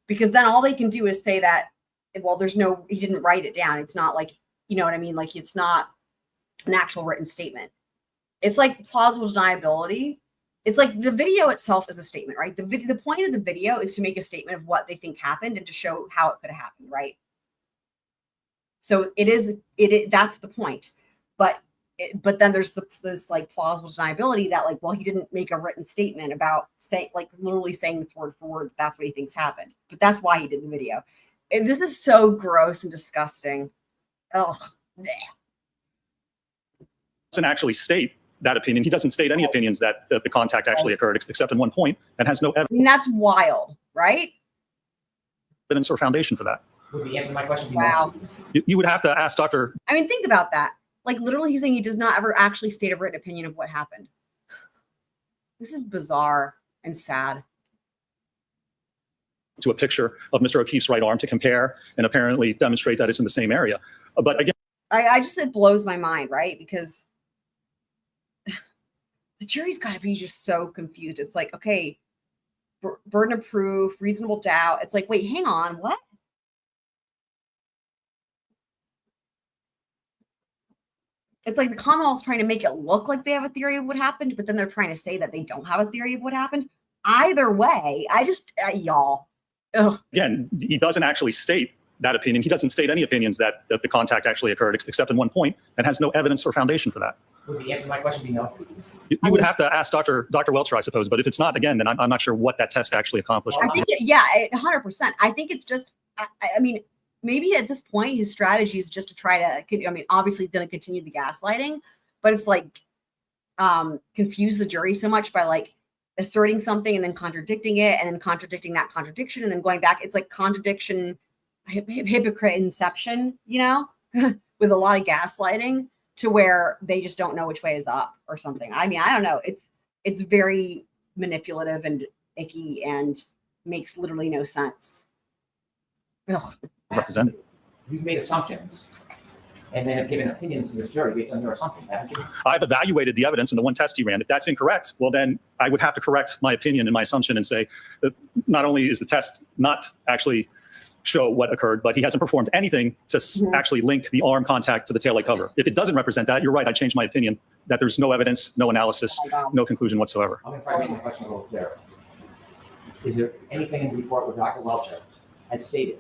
Because then all they can do is say that, well, he didn't write it down. It's not like, you know what I mean? Like, it's not an actual written statement. It's like plausible deniability, It's like the video itself is a statement, right? The point of the video is to make a statement of what they think happened and to show how it could have happened, right? So that's the point. But then there's this like plausible deniability that like, well, he didn't make a written statement about like literally saying this word for word. That's what he thinks happened. But that's why he did the video. And this is so gross and disgusting. Ugh. Doesn't actually state that opinion. He doesn't state any opinions that the contact actually occurred, except in one point, and has no I mean, that's wild, right? evidence or foundation for that. Would the answer to my question be no? Wow. You would have to ask Dr. I mean, think about that. Like literally he's saying he does not ever actually state a written opinion of what happened. This is bizarre and sad. to a picture of Mr. O'Keefe's right arm to compare and apparently demonstrate that it's in the same area. But again, I just, it blows my mind, right? Because the jury's got to be just so confused. It's like, okay, burden of proof, reasonable doubt. It's like, wait, hang on, what? It's like the Commonwealth's trying to make it look like they have a theory of what happened, but then they're trying to say that they don't have a theory of what happened. Either way, I just, y'all. Ugh. again, he doesn't actually state that opinion. He doesn't state any opinions that the contact actually occurred, except in one point, and has no evidence or foundation for that. Would the answer to my question be no? You would have to ask Dr. Welcher, I suppose. But if it's not, again, then I'm not sure what that test actually accomplished. I think, yeah, 100%. I think it's just, I mean, maybe at this point, his strategy is just to try to, I mean, obviously he's going to continue the gaslighting, but it's like confuse the jury so much by like asserting something and then contradicting it and then contradicting that contradiction and then going back. It's like contradiction, hypocrite inception, you know, with a lot of gaslighting to where they just don't know which way is up or something. I mean, I don't know. It's very manipulative and icky and makes literally no sense. Ugh. Represented. You've made assumptions and then have given opinions to this jury based on your assumptions, haven't you? I've evaluated the evidence in the one test he ran. If that's incorrect, well, then I would have to correct my opinion and my assumption and say that not only is the test not actually show what occurred, but he hasn't performed anything to actually link the arm contact to the taillight cover. If it doesn't represent that, you're right. I changed my opinion that there's no evidence, no analysis, no conclusion whatsoever. I'm going to try to make my question a little clearer. Is there anything in the report where Dr. Welcher has stated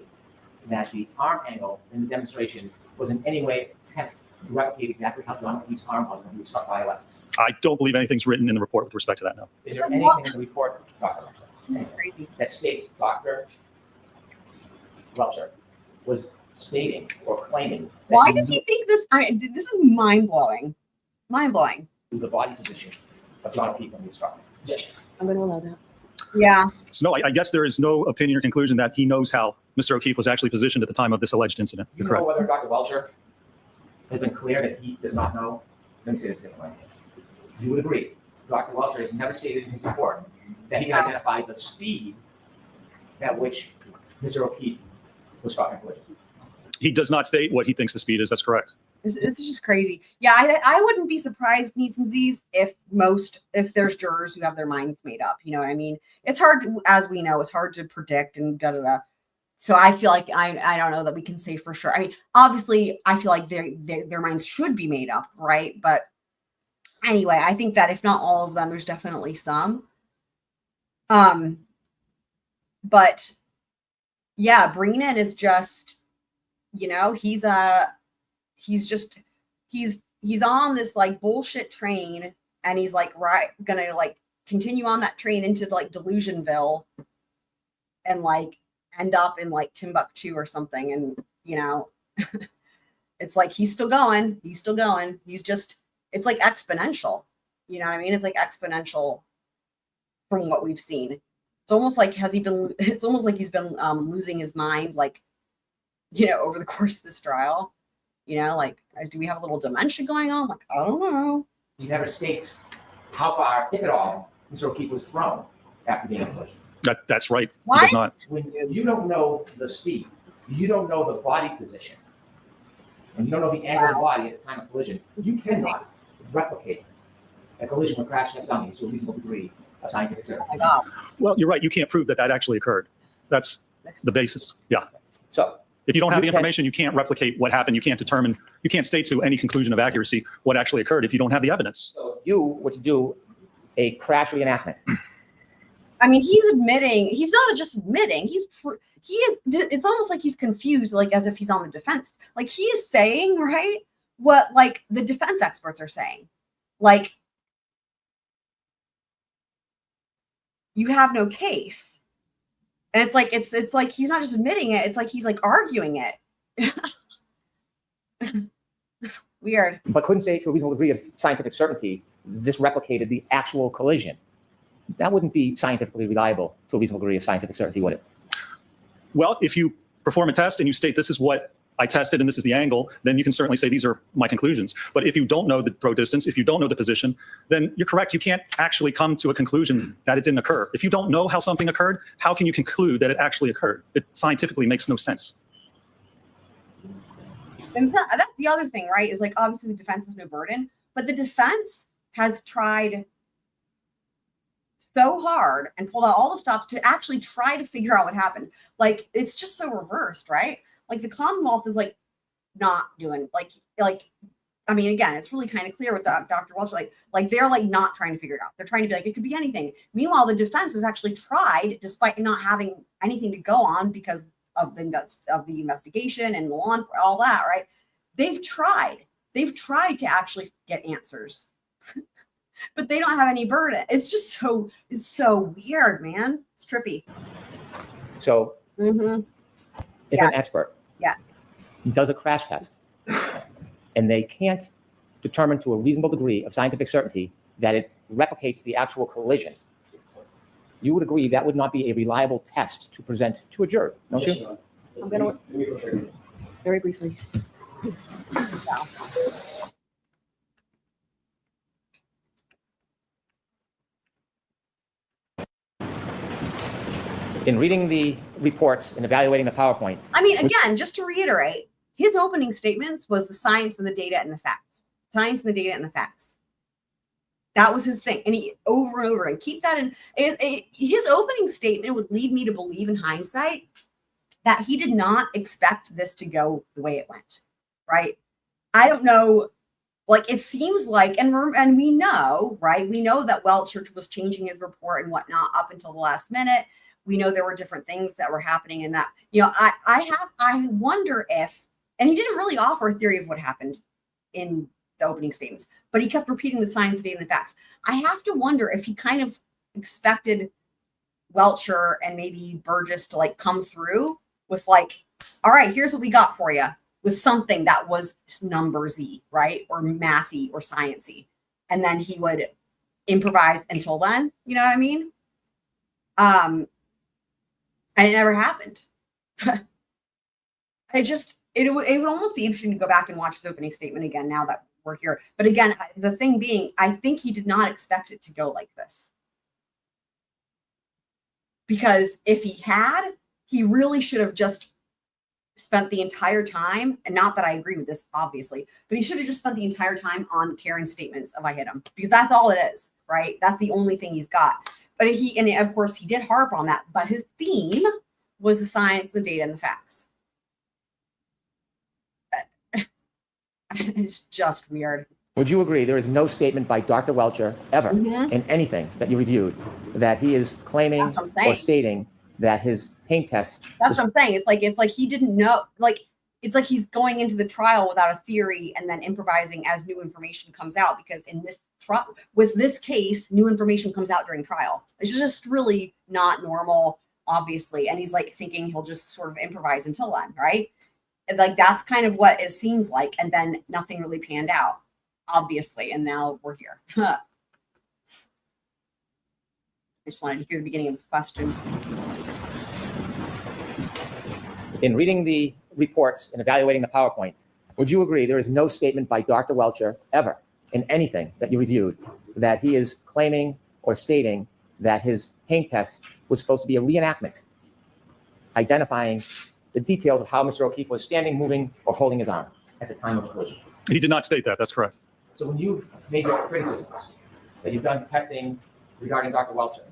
that the arm angle in the demonstration was in any way attempt to replicate exactly how John O'Keefe's arm was when he was struck by Alexis? I don't believe anything's written in the report with respect to that, no. Is there anything in the report, Dr. Welcher, Crazy. that states Dr. Welcher was stating or claiming that Why does he think this? This is mind blowing. Mind blowing. the body position of John O'Keefe when he was struck? I'm going to allow that. Yeah. So no, I guess there is no opinion or conclusion that he knows how Mr. O'Keefe was actually positioned at the time of this alleged incident. Do you You're know correct. whether Dr. Welcher has been clear that he does not know? Let me say this differently. You would agree, Dr. Welcher has never stated in his report that he can identify the speed at which Mr. O'Keefe was struck in collision. He does not state what he thinks the speed is. That's correct. This is just crazy. Yeah, I wouldn't be surprised, Neesmzies, if there's jurors who have their minds made up. You know what I mean? It's hard, as we know, it's hard to predict and da-da-da. So I feel like I don't know that we can say for sure. I mean, obviously, I feel like their minds should be made up, right? But anyway, I think that if not all of them, there's definitely some. But yeah, Reenact is just, you know, he's on this like bullshit train and he's like gonna like continue on that train into like Delusionville and like end up in like Timbuktu or something. And you know, it's like he's still going. He's just, it's like exponential. You know what I mean? It's like exponential from what we've seen. It's almost like it's almost like he's been losing his mind, like, you know, over the course of this trial. You know, like, do we have a little dementia going on? Like, I don't know. He never states how far, if at all, Mr. O'Keefe was thrown after being in collision. That's right. He What? does not. When you don't know the speed, you don't know the body position, and you don't know the angle of the body at the time of collision, you cannot replicate a collision with crash test dummies to a reasonable degree of scientific Oh my certainty. God. Well, you're right. You can't prove that actually occurred. That's the basis. Yeah. So If you don't have the You can- information, you can't replicate what happened. You can't state to any conclusion of accuracy what actually occurred if you don't have the evidence. So if you were to do a crash reenactment? I mean, he's admitting, he's not just admitting, he is, it's almost like he's confused, like as if he's on the defense. Like he is saying, right, what like the defense experts are saying. Like, you have no case. And it's like he's not just admitting it, it's like he's like arguing it. Weird. But couldn't say to a reasonable degree of scientific certainty, this replicated the actual collision. That wouldn't be scientifically reliable to a reasonable degree of scientific certainty, would it? Well, if you perform a test and you state this is what I tested and this is the angle, then you can certainly say these are my conclusions. But if you don't know the throw distance, if you don't know the position, then you're correct. You can't actually come to a conclusion that it didn't occur. If you don't know how something occurred, how can you conclude that it actually occurred? It scientifically makes no sense. And that's the other thing, right? Is like obviously the defense has no burden, but the defense has tried so hard and pulled out all the stops to actually try to figure out what happened. Like it's just so reversed, right? Like the Commonwealth is like not doing like I mean, again, it's really kind of clear with Dr. Welcher, like they're like not trying to figure it out. They're trying to be like, it could be anything. Meanwhile, the defense has actually tried, despite not having anything to go on because of the investigation and all that, right? They've tried to actually get answers, but they don't have any burden. It's just it's so weird, man. It's trippy. So if an expert Yes. does a crash test and they can't determine to a reasonable degree of scientific certainty that it replicates the actual collision, you would agree that would not be a reliable test to present to a jury, don't you? I'm going to, very briefly. In reading the reports and evaluating the PowerPoint, I mean, again, just to reiterate, his opening statements was the science and the data and the facts. Science and the data and the facts. That was his thing. And he over and over and keep that in. His opening statement would lead me to believe in hindsight that he did not expect this to go the way it went, right? I don't know. Like it seems like, and we know, right? We know that Welcher was changing his report and whatnot up until the last minute. We know there were different things that were happening in that, you know, I wonder if, and he didn't really offer a theory of what happened in the opening statements, but he kept repeating the science, data, and the facts. I have to wonder if he kind of expected Welcher and maybe Burgess to like come through with like, all right, here's what we got for you, with something that was numbersy, right? Or mathy or sciencey. And then he would improvise until then, you know what I mean? And it never happened. It would almost be interesting to go back and watch his opening statement again now that we're here. But again, the thing being, I think he did not expect it to go like this. Because if he had, he really should have just spent the entire time, and not that I agree with this, obviously, but he should have just spent the entire time on Karen's statements of I hit him, because that's all it is, right? That's the only thing he's got. But and of course he did harp on that, but his theme was the science, the data, and the facts. It's just weird. would you agree there is no statement by Dr. Welcher ever in anything that you reviewed that he is claiming That's what I'm saying. or stating that his pain test That's what I'm saying. It's like he didn't know, like, it's like he's going into the trial without a theory and then improvising as new information comes out, because in this trial, with this case, new information comes out during trial. It's just really not normal, obviously. And he's like thinking he'll just sort of improvise until then, right? And like, that's kind of what it seems like. And then nothing really panned out, obviously. And now we're here. I just wanted to hear the beginning of his question. In reading the reports and evaluating the PowerPoint, would you agree there is no statement by Dr. Welcher ever in anything that you reviewed that he is claiming or stating that his pain test was supposed to be a reenactment, identifying the details of how Mr. O'Keefe was standing, moving, or holding his arm at the time of the collision? He did not state that. That's correct. So when you've made your criticisms that you've done testing regarding Dr. Welcher,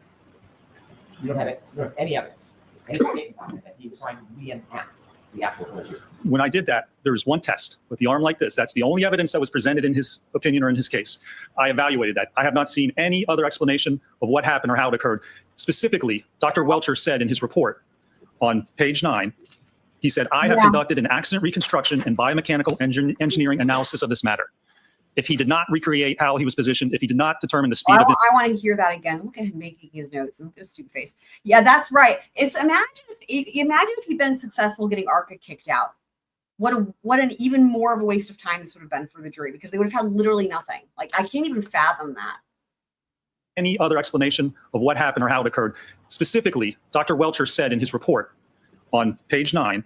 you don't have any evidence, any statement on it that he was trying to reenact the actual collision? When I did that, there was one test with the arm like this. That's the only evidence that was presented in his opinion or in his case. I evaluated that. I have not seen any other explanation of what happened or how it occurred. Specifically, Dr. Welcher said in his report on page 9, he said, I have conducted an accident reconstruction and biomechanical engineering analysis of this matter. If he did not recreate how he was positioned, if he did not determine the speed of his... I want to hear that again. Look at him making his notes. Look at his stupid face. Yeah, that's right. It's imagine if he'd been successful getting ARCA kicked out. What an even more of a waste of time this would have been for the jury, because they would have had literally nothing. Like, I can't even fathom that. Any other explanation of what happened or how it occurred. Specifically, Dr. Welcher said in his report on page 9,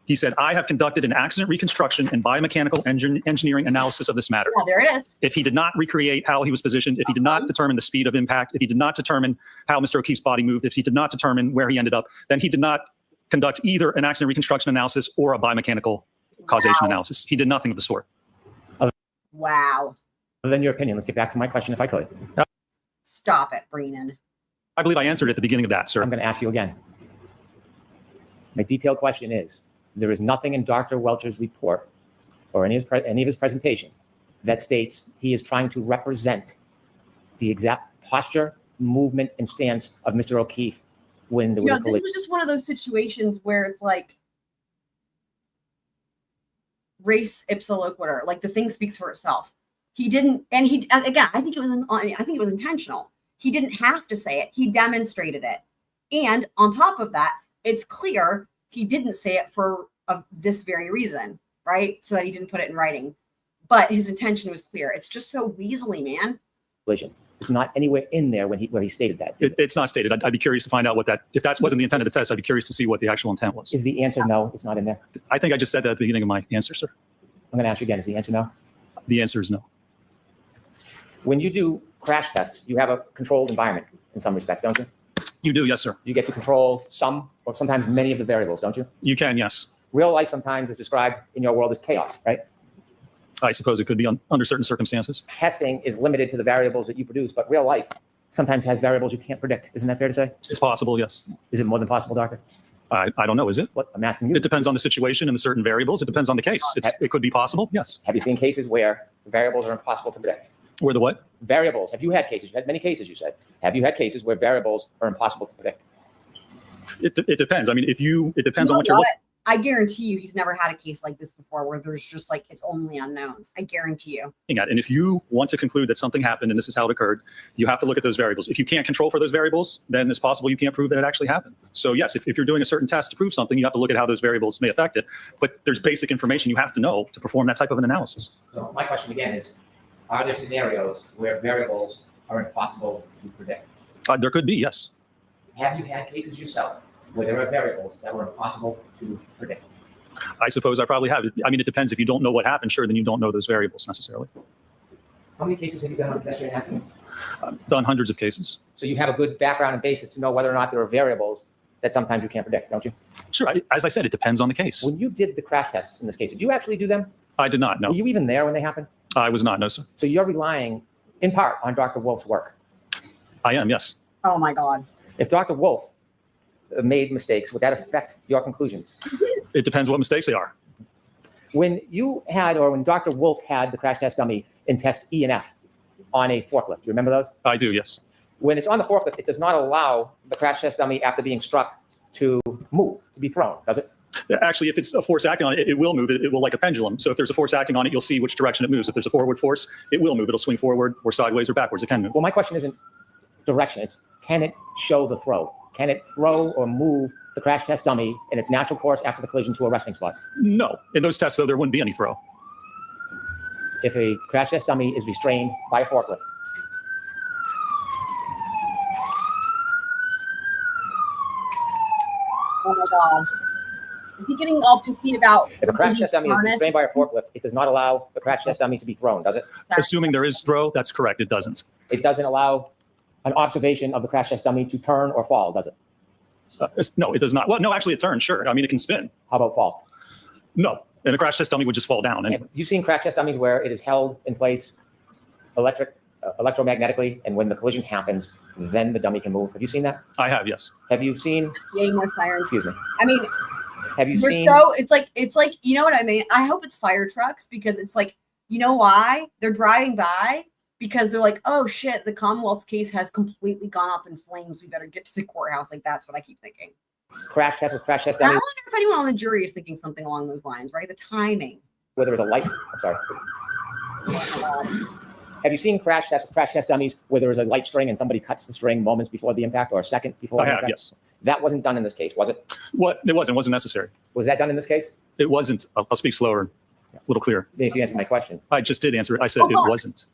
he said, I have conducted an accident reconstruction and biomechanical engineering analysis of this matter. Yeah, there it is. If he did not recreate how he was positioned, if he did not determine the speed of impact, if he did not determine how Mr. O'Keefe's body moved, if he did not determine where he ended up, then he did not conduct either an accident reconstruction analysis or a biomechanical causation analysis. He did nothing of the sort. Wow. Other than your opinion, let's get back to my question if I could. Stop it, Brennan. I believe I answered at the beginning of that, sir. I'm going to ask you again. My detailed question is, there is nothing in Dr. Welcher's report or any of his presentation that states he is trying to represent the exact posture, movement, and stance of Mr. O'Keefe when there was a This collision. is just one of those situations where it's like race ipsa loquitur, like the thing speaks for itself. He didn't, and he again, I think it was intentional. He didn't have to say it. He demonstrated it. And on top of that, it's clear he didn't say it for this very reason, right? So that he didn't put it in writing. But his intention was clear. It's just so weaselly, man. Collision. It's not anywhere in there where he stated that. It's not stated. I'd be curious to find out what that, if that wasn't the intent of the test, I'd be curious to see what the actual intent was. Is the answer no? It's not in there. I think I just said that at the beginning of my answer, sir. I'm going to ask you again. Is the answer no? The answer is no. When you do crash tests, you have a controlled environment in some respects, don't you? You do, yes, sir. You get to control some or sometimes many of the variables, don't you? You can, yes. Real life sometimes is described in your world as chaos, right? I suppose it could be under certain circumstances. Testing is limited to the variables that you produce, but real life sometimes has variables you can't predict. Isn't that fair to say? It's possible, yes. Is it more than possible, doctor? I don't know, is it? What I'm asking you. It depends on the situation and the certain variables. It depends on the case. It could be possible, yes. Have you seen cases where variables are impossible to predict? Where the what? Variables. Have you had cases? You've had many cases, you said. Have you had cases where variables are impossible to predict? It depends. I mean, it depends on what you're looking. I guarantee you he's never had a case like this before where there's just like, it's only unknowns. I guarantee you. At. And if you want to conclude that something happened and this is how it occurred, you have to look at those variables. If you can't control for those variables, then it's possible you can't prove that it actually happened. So yes, if you're doing a certain test to prove something, you have to look at how those variables may affect it. But there's basic information you have to know to perform that type of an analysis. So my question again is, are there scenarios where variables are impossible to predict? There could be, yes. Have you had cases yourself where there are variables that were impossible to predict? I suppose I probably have. I mean, it depends. If you don't know what happened, sure, then you don't know those variables necessarily. How many cases have you done on pedestrian accidents? I've done hundreds of cases. So you have a good background and basis to know whether or not there are variables that sometimes you can't predict, don't you? Sure. As I said, it depends on the case. When you did the crash tests in this case, did you actually do them? I did not, no. Were you even there when they happened? I was not, no, sir. So you're relying in part on Dr. Wolf's work. I am, yes. Oh my God. If Dr. Wolf made mistakes, would that affect your conclusions? It depends what mistakes they are. When you had, or when Dr. Wolf had the crash test dummy in test E and F on a forklift, you remember those? I do, yes. When it's on the forklift, it does not allow the crash test dummy after being struck to move, to be thrown, does it? Actually, if it's a force acting on it, it will move. It will like a pendulum. So if there's a force acting on it, you'll see which direction it moves. If there's a forward force, it will move. It'll swing forward or sideways or backwards. It can move. Well, my question isn't direction. It's can it show the throw? Can it throw or move the crash test dummy in its natural course after the collision to a resting spot? No. In those tests, though, there wouldn't be any throw. If a crash test dummy is restrained by a forklift, Oh my God. Is he getting all pissy about? if a crash being test dummy is harnessed? restrained by a forklift, it does not allow the crash test dummy to be thrown, does it? Assuming there is throw, that's correct. It doesn't. It doesn't allow an observation of the crash test dummy to turn or fall, does it? No, it does not. Well, no, actually, it turns, sure. I mean, it can spin. How about fall? No. And a crash test dummy would just fall down. Have you seen crash test dummies where it is held in place electromagnetically, and when the collision happens, then the dummy can move? Have you seen that? I have, yes. Have you seen, Yay, more sirens. excuse me, I mean, Have you They're seen? so it's like you know what I mean. I hope it's fire trucks because it's like you know why they're driving by because they're like, oh shit, the Commonwealth's case has completely gone up in flames. We better get to the courthouse. Like that's what I keep thinking. Crash test with crash test I dummy, wonder if anyone on the jury is thinking something along those lines, right? The timing. where there was a light. I'm sorry. Have you seen crash test with crash test dummies where there was a light string and somebody cuts the string moments before the impact or a second before I the have, impact? yes. That wasn't done in this case, was it? What? It wasn't necessary. Was that done in this case? It wasn't. I'll speak slower, a little clearer. If you answer my question. I just did answer it. I said it wasn't.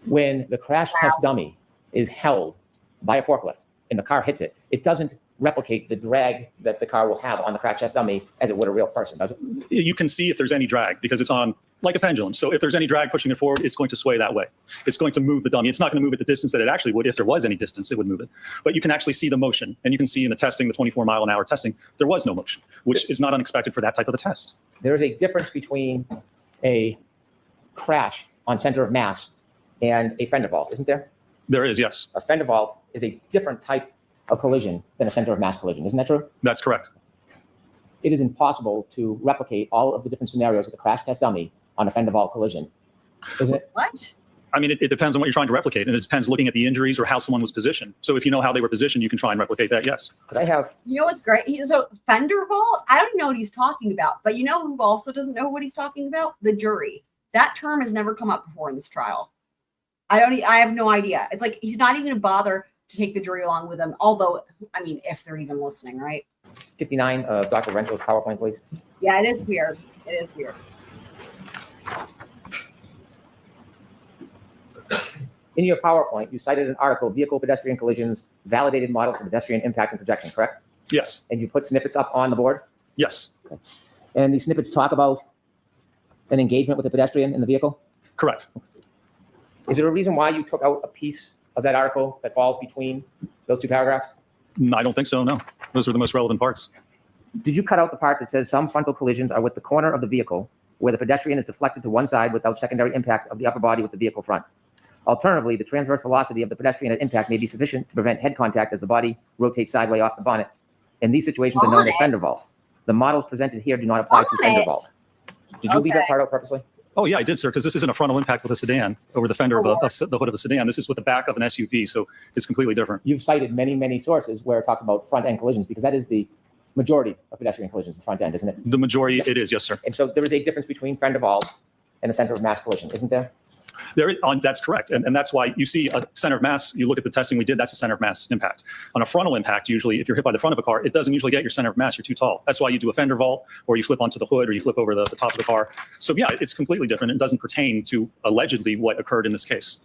When the crash test dummy is held by a forklift and the car hits it, it doesn't replicate the drag that the car will have on the crash test dummy as it would a real person, does it? You can see if there's any drag because it's on like a pendulum. So if there's any drag pushing it forward, it's going to sway that way. It's going to move the dummy. It's not going to move at the distance that it actually would. If there was any distance, it would move it. But you can actually see the motion. And you can see in the testing, the 24-mile-an-hour testing, there was no motion, which is not unexpected for that type of a test. There is a difference between a crash on center of mass and a fender vault, isn't there? There is, yes. A fender vault is a different type of collision than a center of mass collision. Isn't that true? That's correct. It is impossible to replicate all of the different scenarios with a crash test dummy on a fender vault collision, isn't it? What? I mean, it depends on what you're trying to replicate. And it depends looking at the injuries or how someone was positioned. So if you know how they were positioned, you can try and replicate that, yes. Could I have, You know what's great? So fender vault, I don't even know what he's talking about. But you know who also doesn't know what he's talking about? The jury. That term has never come up before in this trial. I have no idea. It's like he's not even gonna bother to take the jury along with him. Although, I mean, if they're even listening, right? 59 of Dr. Rentschler's PowerPoint, please? Yeah, it is weird. It is weird. In your PowerPoint, you cited an article, Vehicle Pedestrian Collisions, Validated Models for Pedestrian Impact and Projection, correct? Yes. And you put snippets up on the board? Yes. And these snippets talk about an engagement with the pedestrian in the vehicle? Correct. Is there a reason why you took out a piece of that article that falls between those two paragraphs? I don't think so, no. Those were the most relevant parts. Did you cut out the part that says some frontal collisions are with the corner of the vehicle where the pedestrian is deflected to one side without secondary impact of the upper body with the vehicle front? Alternatively, the transverse velocity of the pedestrian at impact may be sufficient to prevent head contact as the body rotates sideways off the bonnet. And these situations are known as fender vault. The models presented here do not apply to fender vault. Did you leave that part out purposely? Oh, yeah, I did, sir, because this isn't a frontal impact with a sedan over the fender of the hood of a sedan. This is with the back of an SUV, so it's completely different. You've cited many, many sources where it talks about front end collisions because that is the majority of pedestrian collisions, the front end, isn't it? The majority, it is, yes, sir. And so there is a difference between fender vault and a center of mass collision, isn't there? That's correct. And that's why you see a center of mass, you look at the testing we did, that's a center of mass impact. On a frontal impact, usually, if you're hit by the front of a car, it doesn't usually get your center of mass, you're too tall. That's why you do a fender vault, or you flip onto the hood, or you flip over the top of the car. So yeah, it's completely different. It doesn't pertain to allegedly what occurred in this case.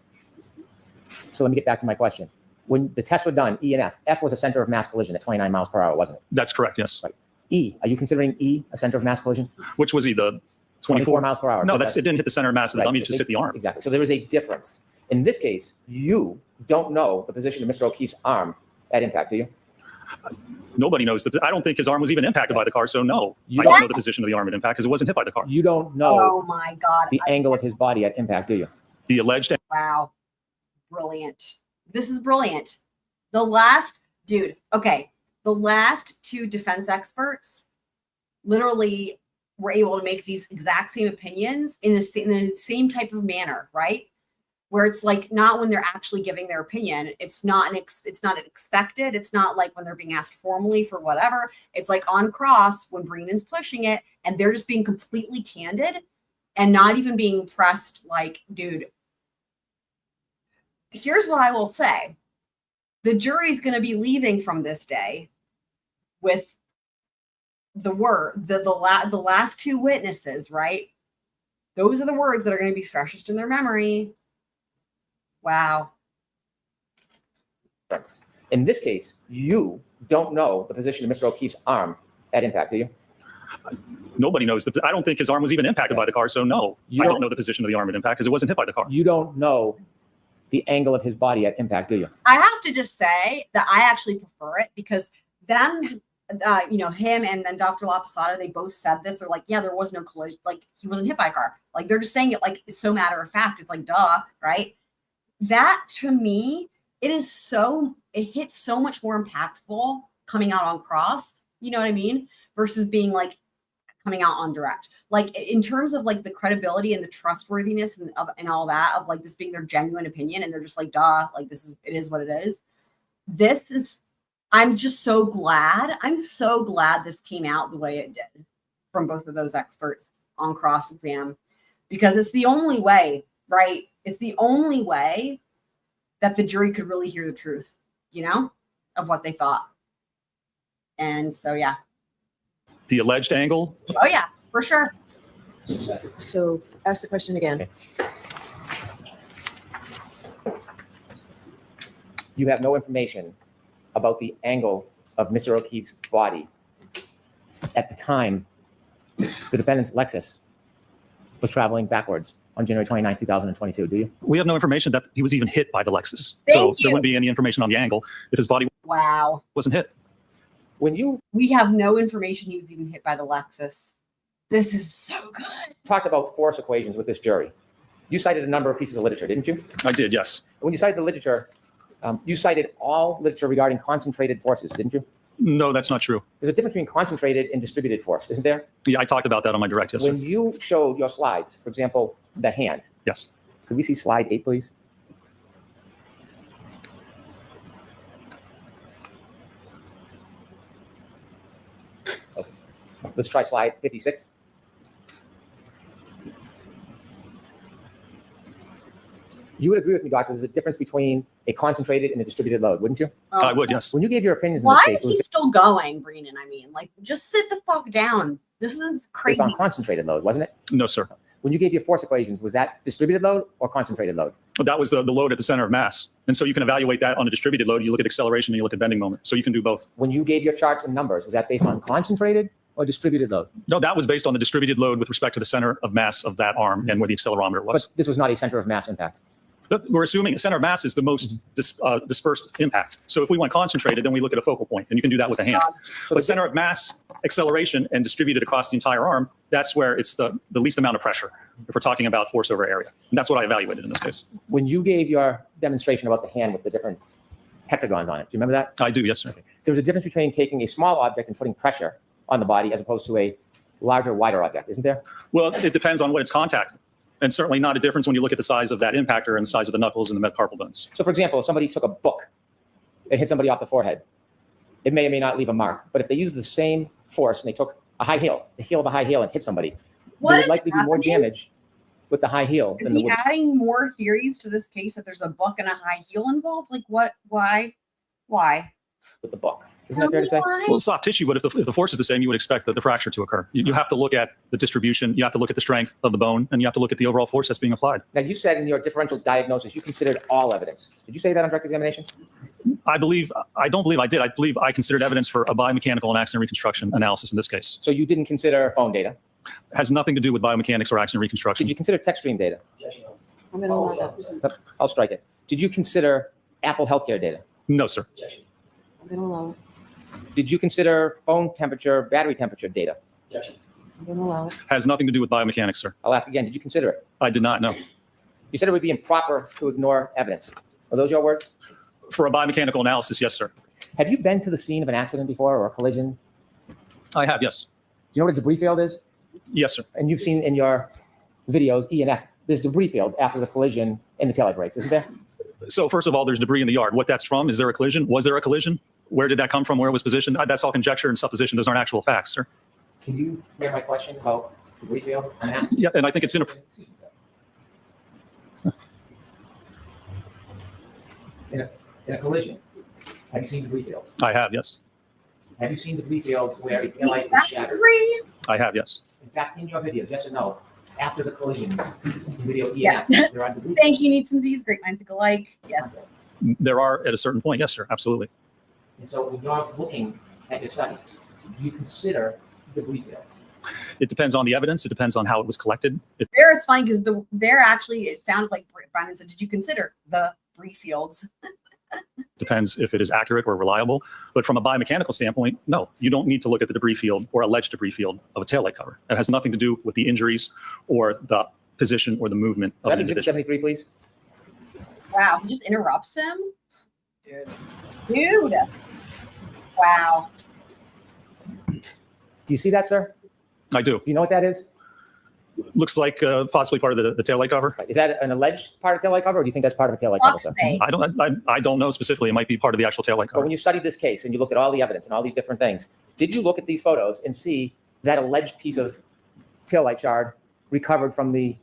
So let me get back to my question. When the tests were done, E and F was a center of mass collision at 29 miles per hour, wasn't it? That's correct, yes. Right. E, are you considering E a center of mass collision? Which was he, the 24 miles per hour. No, it didn't hit the center of mass of the Right. dummy, it just hit the arm. Exactly. So there is a difference. In this case, you don't know the position of Mr. O'Keefe's arm at impact, do you? Nobody knows. I don't think his arm was even impacted by the car, so no. You I don't don't- know the position of the arm at impact because it wasn't hit by the car. You don't know Oh my God. the angle of his body at impact, do you? The alleged Wow. Brilliant. This is brilliant. The last two defense experts literally were able to make these exact same opinions in the same type of manner, right? Where it's like not when they're actually giving their opinion. It's not expected. It's not like when they're being asked formally for whatever. It's like on cross when Breenan's pushing it and they're just being completely candid and not even being pressed like, dude. Here's what I will say. The jury's going to be leaving from this day with the last two witnesses, right? Those are the words that are going to be freshest in their memory. Wow. In this case, you don't know the position of Mr. O'Keefe's arm at impact, do you? Nobody knows. I don't think his arm was even impacted by the car, so no. You I don't- don't know the position of the arm at impact because it wasn't hit by the car. You don't know the angle of his body at impact, do you? I have to just say that I actually prefer it because him and then Dr. Laposada, they both said this. They're like, yeah, there was no collision. Like, he wasn't hit by a car. Like, they're just saying it like it's so matter of fact. It's like, duh, right? That, to me, it hits so much more impactful coming out on cross. You know what I mean? versus being like coming out on direct. Like in terms of like the credibility and the trustworthiness and all that of like this being their genuine opinion, and they're just like, duh, like it is what it is. I'm just so glad. I'm so glad this came out the way it did from both of those experts on cross exam, because it's the only way, right? It's the only way that the jury could really hear the truth, of what they thought. And so, yeah. The alleged angle. Oh, yeah, for sure. So ask the question again. Okay. You have no information about the angle of Mr. O'Keefe's body at the time the defendant's Lexus was traveling backwards on January 29, 2022, do you? We have no information that he was even hit by the Lexus. Thank So you. there wouldn't be any information on the angle if his body Wow. wasn't hit. When you We have no information he was even hit by the Lexus. This is so good. talked about force equations with this jury, you cited a number of pieces of literature, didn't you? I did, yes. When you cited the literature, you cited all literature regarding concentrated forces, didn't you? No, that's not true. There's a difference between concentrated and distributed force, isn't there? Yeah, I talked about that on my direct, yes, sir. When you showed your slides, for example, the hand, Yes. could we see slide 8, please? Okay. Let's try slide 56. You would agree with me, Doctor, there's a difference between a concentrated and a distributed load, wouldn't you? I would, yes. When you gave your opinions in Why this is case, it was he still going, Brennan? I mean, like, just sit the fuck down. This is based crazy. on concentrated load, wasn't it? No, sir. When you gave your force equations, was that distributed load or concentrated load? That was the load at the center of mass. And so you can evaluate that on a distributed load. You look at acceleration and you look at bending moment. So you can do both. When you gave your charts and numbers, was that based on concentrated or distributed load? No, that was based on the distributed load with respect to the center of mass of that arm and where the accelerometer was. But this was not a center of mass impact. But we're assuming a center of mass is the most dispersed impact. So if we want concentrated, then we look at a focal point, and you can do that with a hand. So But center of mass, acceleration, and distributed across the entire arm, that's where it's the least amount of pressure if we're talking about force over area. And that's what I evaluated in this case. when you gave your demonstration about the hand with the different hexagons on it, do you remember that? I do, yes, sir. There was a difference between taking a small object and putting pressure on the body as opposed to a larger, wider object, isn't there? Well, it depends on what it's contacting. And certainly not a difference when you look at the size of that impactor and the size of the knuckles and the metacarpal bones. So, for example, if somebody took a book and hit somebody off the forehead, it may or may not leave a mark. But if they use the same force and they took a high heel, the heel of a high heel, and hit somebody, What there is would likely be more happening? damage with the high heel Is than there he would adding more theories to this case that there's a book and a high heel involved? Like what? Why? with the book. Isn't that fair to say? Why? Well, soft tissue, but if the force is the same, you would expect the fracture to occur. You have to look at the distribution, you have to look at the strength of the bone, and you have to look at the overall force that's being applied. Now, you said in your differential diagnosis you considered all evidence. Did you say that on direct examination? I don't believe I did. I believe I considered evidence for a biomechanical and accident reconstruction analysis in this case. So you didn't consider phone data. It has nothing to do with biomechanics or accident reconstruction. Did you consider text stream data? I'm going to allow that. I'll strike it. Did you consider Apple healthcare data? No, sir. I'm going to allow it. Did you consider phone temperature, battery temperature data? I'm going to allow it. Has nothing to do with biomechanics, sir. I'll ask again. Did you consider it? I did not know. You said it would be improper to ignore evidence. Are those your words? For a biomechanical analysis, yes, sir. Have you been to the scene of an accident before or a collision? I have, yes. Do you know what a debris field is? Yes, sir. And you've seen in your videos, E and F, there's debris fields after the collision and the taillight brakes, isn't there? So first of all, there's debris in the yard. What that's from, is there a collision? Was there a collision? Where did that come from? Where it was positioned? That's all conjecture and supposition. Those aren't actual facts, sir. Can you hear my question about debris field? I'm asking. Yeah, and I think it's inappropriate. In a collision, have you seen debris fields? I have, yes. Have you seen debris fields where a taillight is That's shattered? great. I have, yes. In fact, in your video, yes or no, after the collision, video Yeah. EF, there are debris. Thank you. Need some Z's. Great minds think alike. Yes. There are at a certain point, yes, sir. Absolutely. And so when you're looking at your studies, do you consider debris fields? It depends on the evidence. It depends on how it was collected. It There, it's funny because it sounded like Brandon said, did you consider the debris fields? depends if it is accurate or reliable. But from a biomechanical standpoint, no, you don't need to look at the debris field or alleged debris field of a taillight cover. That has nothing to do with the injuries or the position or the movement of Can I an have exhibit individual. 73, please? Wow. He just interrupts him. Dude. Wow. Do you see that, sir? I do. Do you know what that is? Looks like possibly part of the taillight cover. Is that an alleged part of taillight cover, or do you think that's part of a taillight cover, sir? Foxbay. I don't know specifically. It might be part of the actual taillight But cover. when you studied this case and you looked at all the evidence and all these different things, did you look at these photos and see that alleged piece of taillight shard recovered from the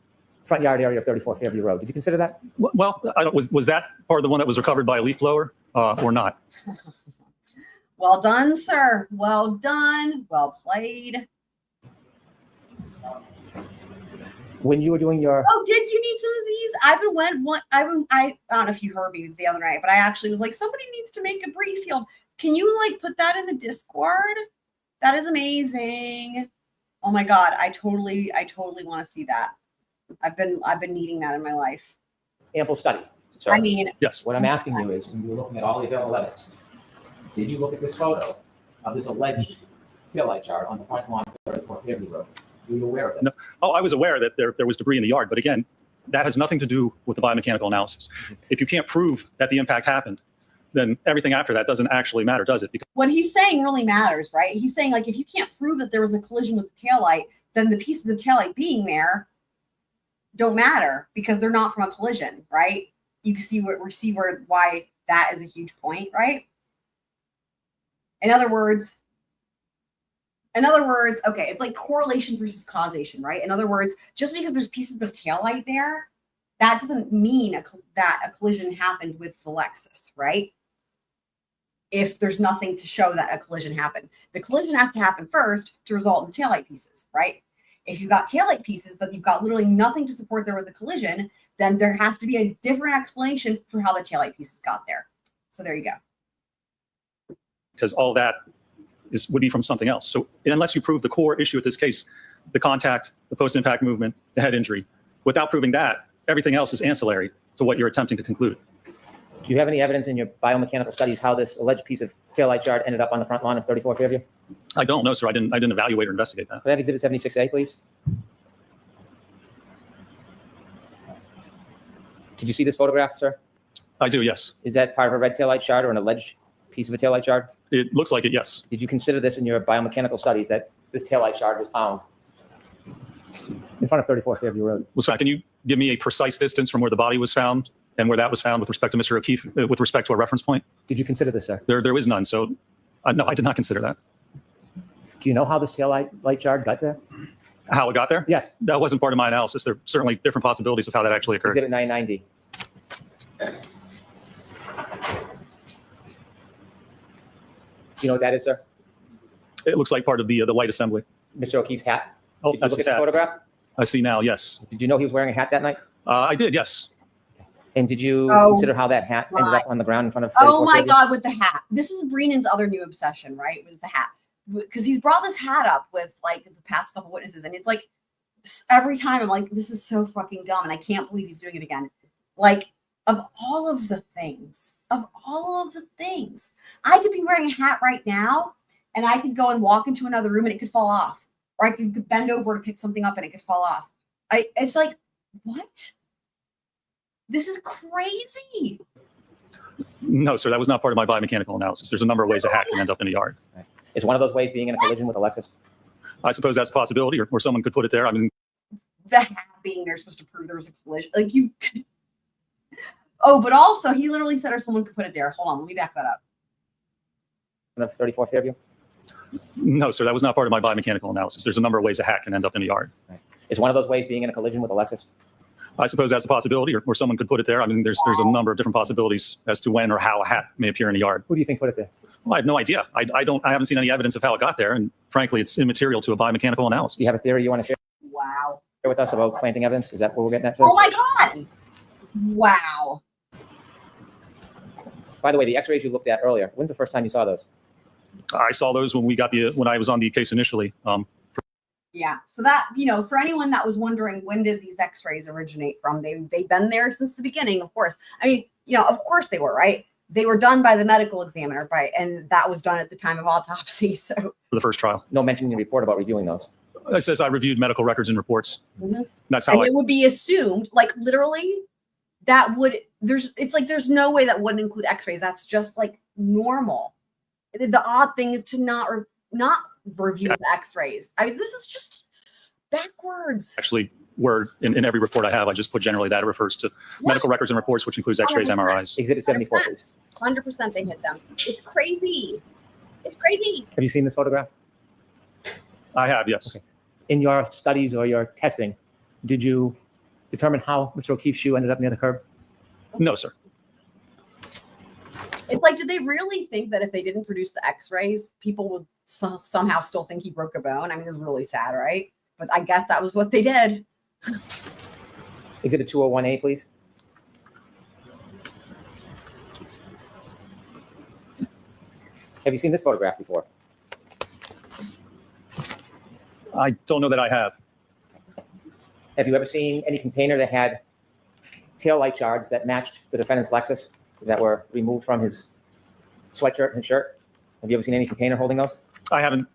front yard area of 34 Fairview Road? Did you consider that? Well, was that part of the one that was recovered by a leaf blower or not? Well done, sir. Well done. Well played. When you were doing your, Oh, did you need some Z's? I don't know if you heard me the other night, but I actually was like, somebody needs to make a brief field. Can you like put that in the Discord? That is amazing. Oh my God. I totally want to see that. I've been needing that in my life. ample study, sir. I mean, Yes. What I'm asking you is, when you were looking at all the available evidence, did you look at this photo of this alleged taillight shard on the front lawn of 34 Fairview Road? Were you aware of it? No. Oh, I was aware that there was debris in the yard, but again, that has nothing to do with the biomechanical analysis. If you can't prove that the impact happened, then everything after that doesn't actually matter, does it? Because what he's saying really matters, right? He's saying, like, if you can't prove that there was a collision with the taillight, then the pieces of taillight being there don't matter because they're not from a collision, right? You can see why that is a huge point, right? In other words, okay, it's like correlation versus causation, right? In other words, just because there's pieces of taillight there, that doesn't mean that a collision happened with the Lexus, right? If there's nothing to show that a collision happened. The collision has to happen first to result in the taillight pieces, right? If you've got taillight pieces, but you've got literally nothing to support there was a collision, then there has to be a different explanation for how the taillight pieces got there. So there you go. because all that would be from something else. So unless you prove the core issue with this case, the contact, the post-impact movement, the head injury, without proving that, everything else is ancillary to what you're attempting to conclude. Do you have any evidence in your biomechanical studies how this alleged piece of taillight shard ended up on the front lawn of 34 Fairview? I don't know, sir. I didn't evaluate or investigate that. Could I have Exhibit 76A, please? Did you see this photograph, sir? I do, yes. Is that part of a red taillight shard or an alleged piece of a taillight shard? It looks like it, yes. Did you consider this in your biomechanical studies that this taillight shard was found in front of 34 Fairview Road? Well, sorry, can you give me a precise distance from where the body was found and where that was found with respect to Mr. O'Keefe, with respect to a reference point? Did you consider this, sir? There is none, so no, I did not consider that. Do you know how this taillight shard got there? How it got there? Yes. That wasn't part of my analysis. There are certainly different possibilities of how that actually occurred. Exhibit 990. Do you know what that is, sir? It looks like part of the light assembly. Mr. O'Keefe's hat? Oh, Did you that's look his at the hat. photograph? I see now, yes. Did you know he was wearing a hat that night? I did, yes. And did you Oh, consider how that hat ended my- up on the ground in front of 34 Oh my Fairview? God, with the hat. This is Breenan's other new obsession, right? Was the hat. Because he's brought this hat up with like the past couple witnesses. And it's like every time I'm like, this is so fucking dumb. And I can't believe he's doing it again. Like, of all of the things, I could be wearing a hat right now and I could go and walk into another room and it could fall off. Or I could bend over to pick something up and it could fall off. It's like, what? This is crazy. No, sir, that was not part of my biomechanical analysis. There's a number of ways a hat can end up in a yard. Is one of those ways being in a collision with a Lexus? I suppose that's a possibility, or someone could put it there. I mean, The hat being there supposed to prove there was a collision. Like you. Oh, but also he literally said, or someone could put it there. Hold on, let me back that up. Of 34 Fairview? no, sir, that was not part of my biomechanical analysis. There's a number of ways a hat can end up in a yard. Is one of those ways being in a collision with a Lexus? I suppose that's a possibility, or someone could put it there. I mean, there's a number of different possibilities as to when or how a hat may appear in a yard. Who do you think put it there? Well, I have no idea. I haven't seen any evidence of how it got there, and frankly, it's immaterial to a biomechanical analysis. Do you have a theory you want to share Wow. with us about planting evidence? Is that what we're getting at, sir? Oh my God. Wow. By the way, the x-rays you looked at earlier, when's the first time you saw those? I saw those when I was on the case initially. Yeah. So that, for anyone that was wondering, when did these x-rays originate from? They've been there since the beginning, of course. I mean, of course they were, right? They were done by the medical examiner, right? And that was done at the time of autopsy. So For the first trial, No mention in the report about reviewing those. it says I reviewed medical records and reports. Mhm. That's how it would be assumed, like literally, there's no way that wouldn't include x-rays. That's just like normal. The odd thing is to not review the x-rays. I mean, this is just backwards. Actually, where in every report I have, I just put generally that it refers to medical records and reports, which includes x-rays, 100%. MRIs. Exhibit 74, please. 100% they hit them. It's crazy. It's crazy. Have you seen this photograph? I have, yes. Okay. In your studies or your testing, did you determine how Mr. O'Keefe's shoe ended up near the curb? No, sir. It's like, did they really think that if they didn't produce the x-rays, people would somehow still think he broke a bone? I mean, it's really sad, right? But I guess that was what they did. Exhibit 201A, please. Have you seen this photograph before? I don't know that I have. Have you ever seen any container that had taillight shards that matched the defendant's Lexus that were removed from his sweatshirt and shirt? Have you ever seen any container holding those? I haven't.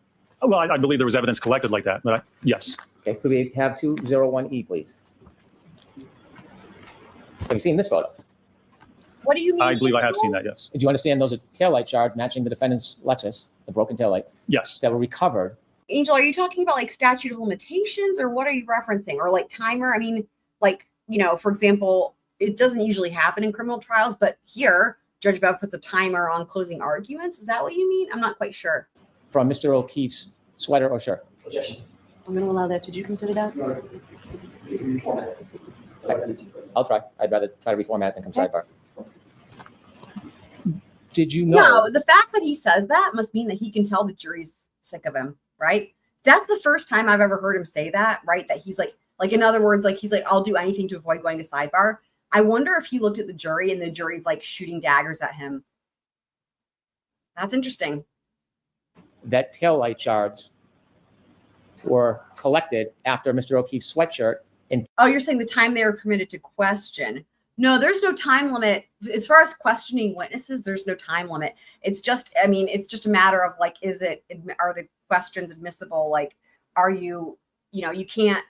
Well, I believe there was evidence collected like that, but yes. Okay, could we have 201E, please? Have you seen this photo? What do you mean? I believe I have seen that, yes. Do you understand those are taillight shards matching the defendant's Lexus, the broken taillight, Yes. that were recovered? Angel, are you talking about like statute of limitations, or what are you referencing? Or like timer? I mean, like, you know, for example, it doesn't usually happen in criminal trials, but here, Judge Bev puts a timer on closing arguments. Is that what you mean? I'm not quite sure. From Mr. O'Keefe's sweater or shirt? I'm going to allow that. Did you consider that? I'll try. I'd rather try to reformat it than come sidebar. Did you know? No, the fact that he says that must mean that he can tell the jury's sick of him, right? That's the first time I've ever heard him say that, right? That he's like in other words, like he's like, I'll do anything to avoid going to sidebar. I wonder if he looked at the jury and the jury's like shooting daggers at him. That's interesting. That taillight shards were collected after Mr. O'Keefe's sweatshirt. Oh, you're saying the time they were permitted to question. No, there's no time limit. As far as questioning witnesses, there's no time limit. It's just, I mean, it's just a matter of like, are the questions admissible? Like, are you, you can't,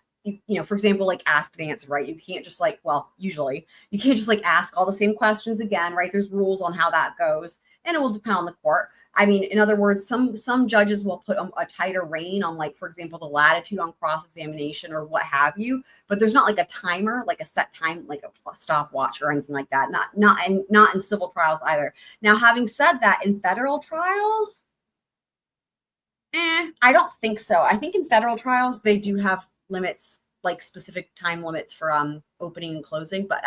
for example, like ask and answer, right? You can't just like, well, usually you can't just like ask all the same questions again, right? There's rules on how that goes, and it will depend on the court. I mean, in other words, some judges will put a tighter rein on, like, for example, the latitude on cross-examination or what have you. But there's not like a timer, like a set time, like a stopwatch or anything like that. Not in civil trials either. Now, having said that, in federal trials, I don't think so. I think in federal trials they do have limits, like specific time limits for opening and closing. But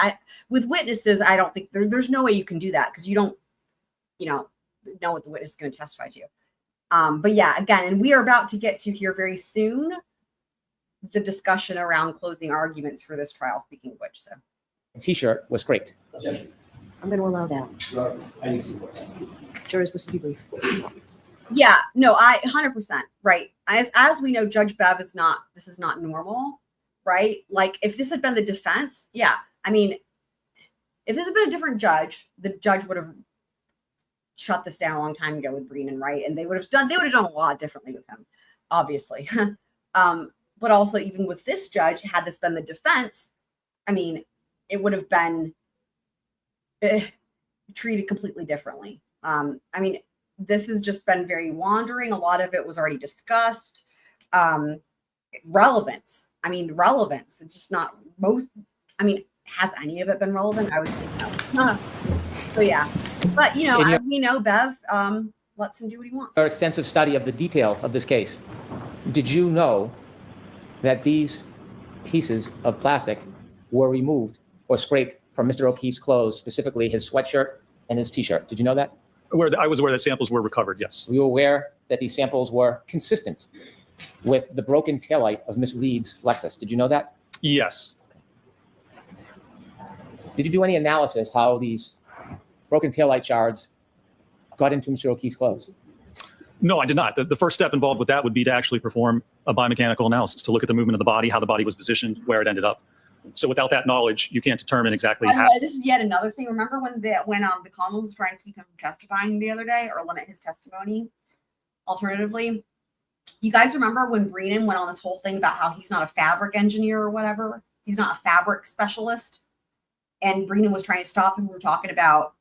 with witnesses, I don't think there's no way you can do that because you don't, know what the witness is going to testify to. But yeah, again, and we are about to get to here very soon the discussion around closing arguments for this trial, speaking of which. So T-shirt was great. I'm going to allow that. I need some voice. Jurors, this will be brief. yeah, no, 100% right. As we know, Judge Bev this is not normal, right? Like if this had been the defense, yeah, I mean, if this had been a different judge, the judge would have shut this down a long time ago with Brennan, right? And they would have done a lot differently with him, obviously. But also even with this judge, had this been the defense, I mean, it would have been treated completely differently. I mean, this has just been very wandering. A lot of it was already discussed. Relevance. It's just not most. I mean, has any of it been relevant? I would think no. So yeah. But, as we know, Bev lets him do what he wants. Our extensive study of the detail of this case, did you know that these pieces of plastic were removed or scraped from Mr. O'Keefe's clothes, specifically his sweatshirt and his T-shirt? Did you know that? I was aware that samples were recovered, yes. Were you aware that these samples were consistent with the broken taillight of Miss Reed's Lexus? Did you know that? Yes. Did you do any analysis how these broken taillight shards got into Mr. O'Keefe's clothes? No, I did not. The first step involved with that would be to actually perform a biomechanical analysis to look at the movement of the body, how the body was positioned, where it ended up. So without that knowledge, you can't determine exactly By the how. way, this is yet another thing. Remember when the Commonwealth was trying to keep him from testifying the other day or limit his testimony? Alternatively, you guys remember when Brennan went on this whole thing about how he's not a fabric engineer or whatever? He's not a fabric specialist. And Brennan was trying to stop him from talking about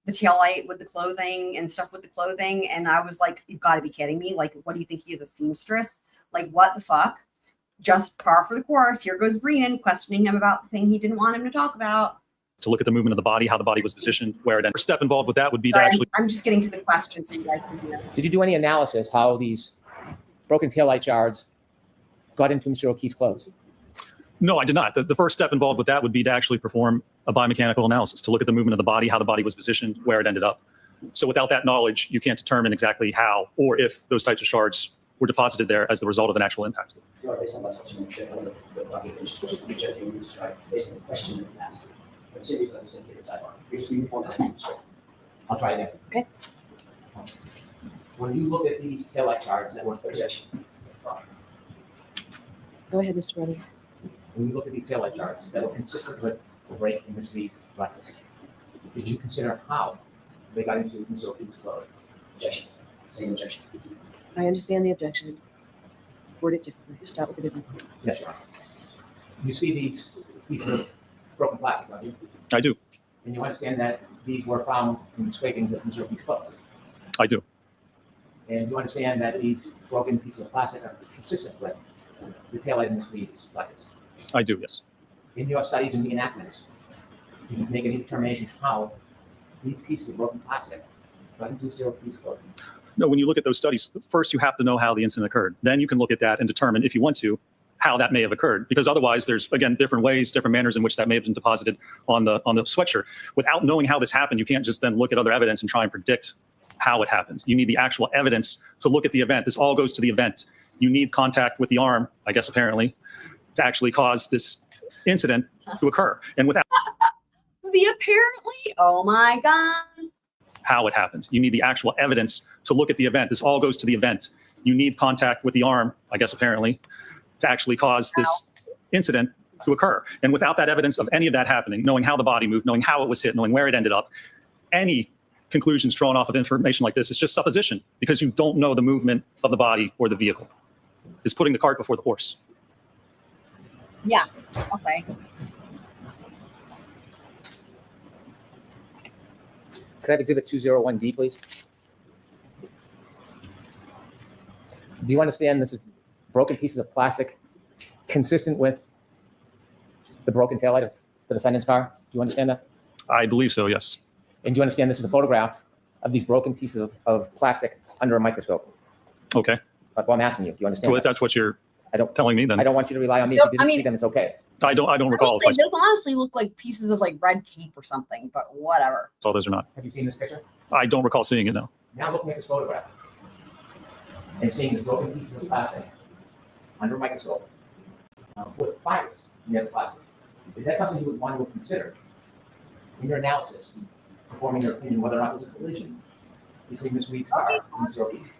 the tail light with the clothing and stuff with the clothing. And I was like, you've got to be kidding me. Like, what do you think he is, a seamstress? Like, what the fuck? Just par for the course. Here goes Brennan questioning him about the thing he didn't want him to talk about. To look at the movement of the body, how the body was positioned, where it ended. First step involved with that would be to Sorry, actually I'm just getting to the question so you guys can hear. Did you do any analysis how these broken taillight shards got into Mr. O'Keefe's clothes? No, I did not. The first step involved with that would be to actually perform a biomechanical analysis, to look at the movement of the body, how the body was positioned, where it ended up. So without that knowledge, you can't determine exactly how or if those types of shards were deposited there as the result of an actual impact. Based on the question, based on the question that was asked. For the same reason I was going to give it sidebar. You're just moving forward. I'll try again. Okay. When you look at these taillight shards that were Objection. Go ahead, Mr. Brennan. when you look at these taillight charts that are consistent with the break in Ms. Reed's Lexus, did you consider how they got into Mr. O'Keefe's clothes? Objection. Same objection. I understand the objection. Word it differently. Start with a different point. Yes, Your Honor. You see these pieces of broken plastic, don't you? I do. And you understand that these were found in the scrapings of Mr. O'Keefe's clothes. I do. And you understand that these broken pieces of plastic are consistent with the taillight in Ms. Reed's Lexus. I do, yes. In your studies and reenactments, did you make any determination how these pieces of broken plastic got into Mr. O'Keefe's clothes? No, when you look at those studies, first you have to know how the incident occurred. Then you can look at that and determine, if you want to, how that may have occurred. Because otherwise, there's, again, different ways, different manners in which that may have been deposited on the sweatshirt. Without knowing how this happened, you can't just then look at other evidence and try and predict how it happened. You need the actual evidence to look at the event. This all goes to the event. You need contact with the arm, I guess, apparently, to actually cause this incident to occur. And without The apparently, oh my God. how it happened, you need the actual evidence to look at the event. This all goes to the event. You need contact with the arm, I guess, apparently, to actually cause this incident to occur. And without that evidence of any of that happening, knowing how the body moved, knowing how it was hit, knowing where it ended up, any conclusions drawn off of information like this is just supposition, because you don't know the movement of the body or the vehicle. It's putting the cart before the horse. Yeah, I'll say. Could I have exhibit 201D, please? Do you understand this is broken pieces of plastic consistent with the broken taillight of the defendant's car? Do you understand that? I believe so, yes. And do you understand this is a photograph of these broken pieces of plastic under a microscope? Okay. Well, I'm asking you. Do you understand? So if that? that's what you're I don't. telling me, then I don't want you to rely on me. No, If you didn't I mean- see them, it's okay. I don't I recall will if say, I those honestly look like pieces of like red tape or something, but whatever. saw those or not. Have you seen this picture? I don't recall seeing it, no. Now looking at this photograph and seeing these broken pieces of plastic under a microscope with fibers near the plastic, is that something you would want to consider in your analysis, performing your opinion whether or not there's a collision between Ms. Reed's car and Mr. O'Keefe?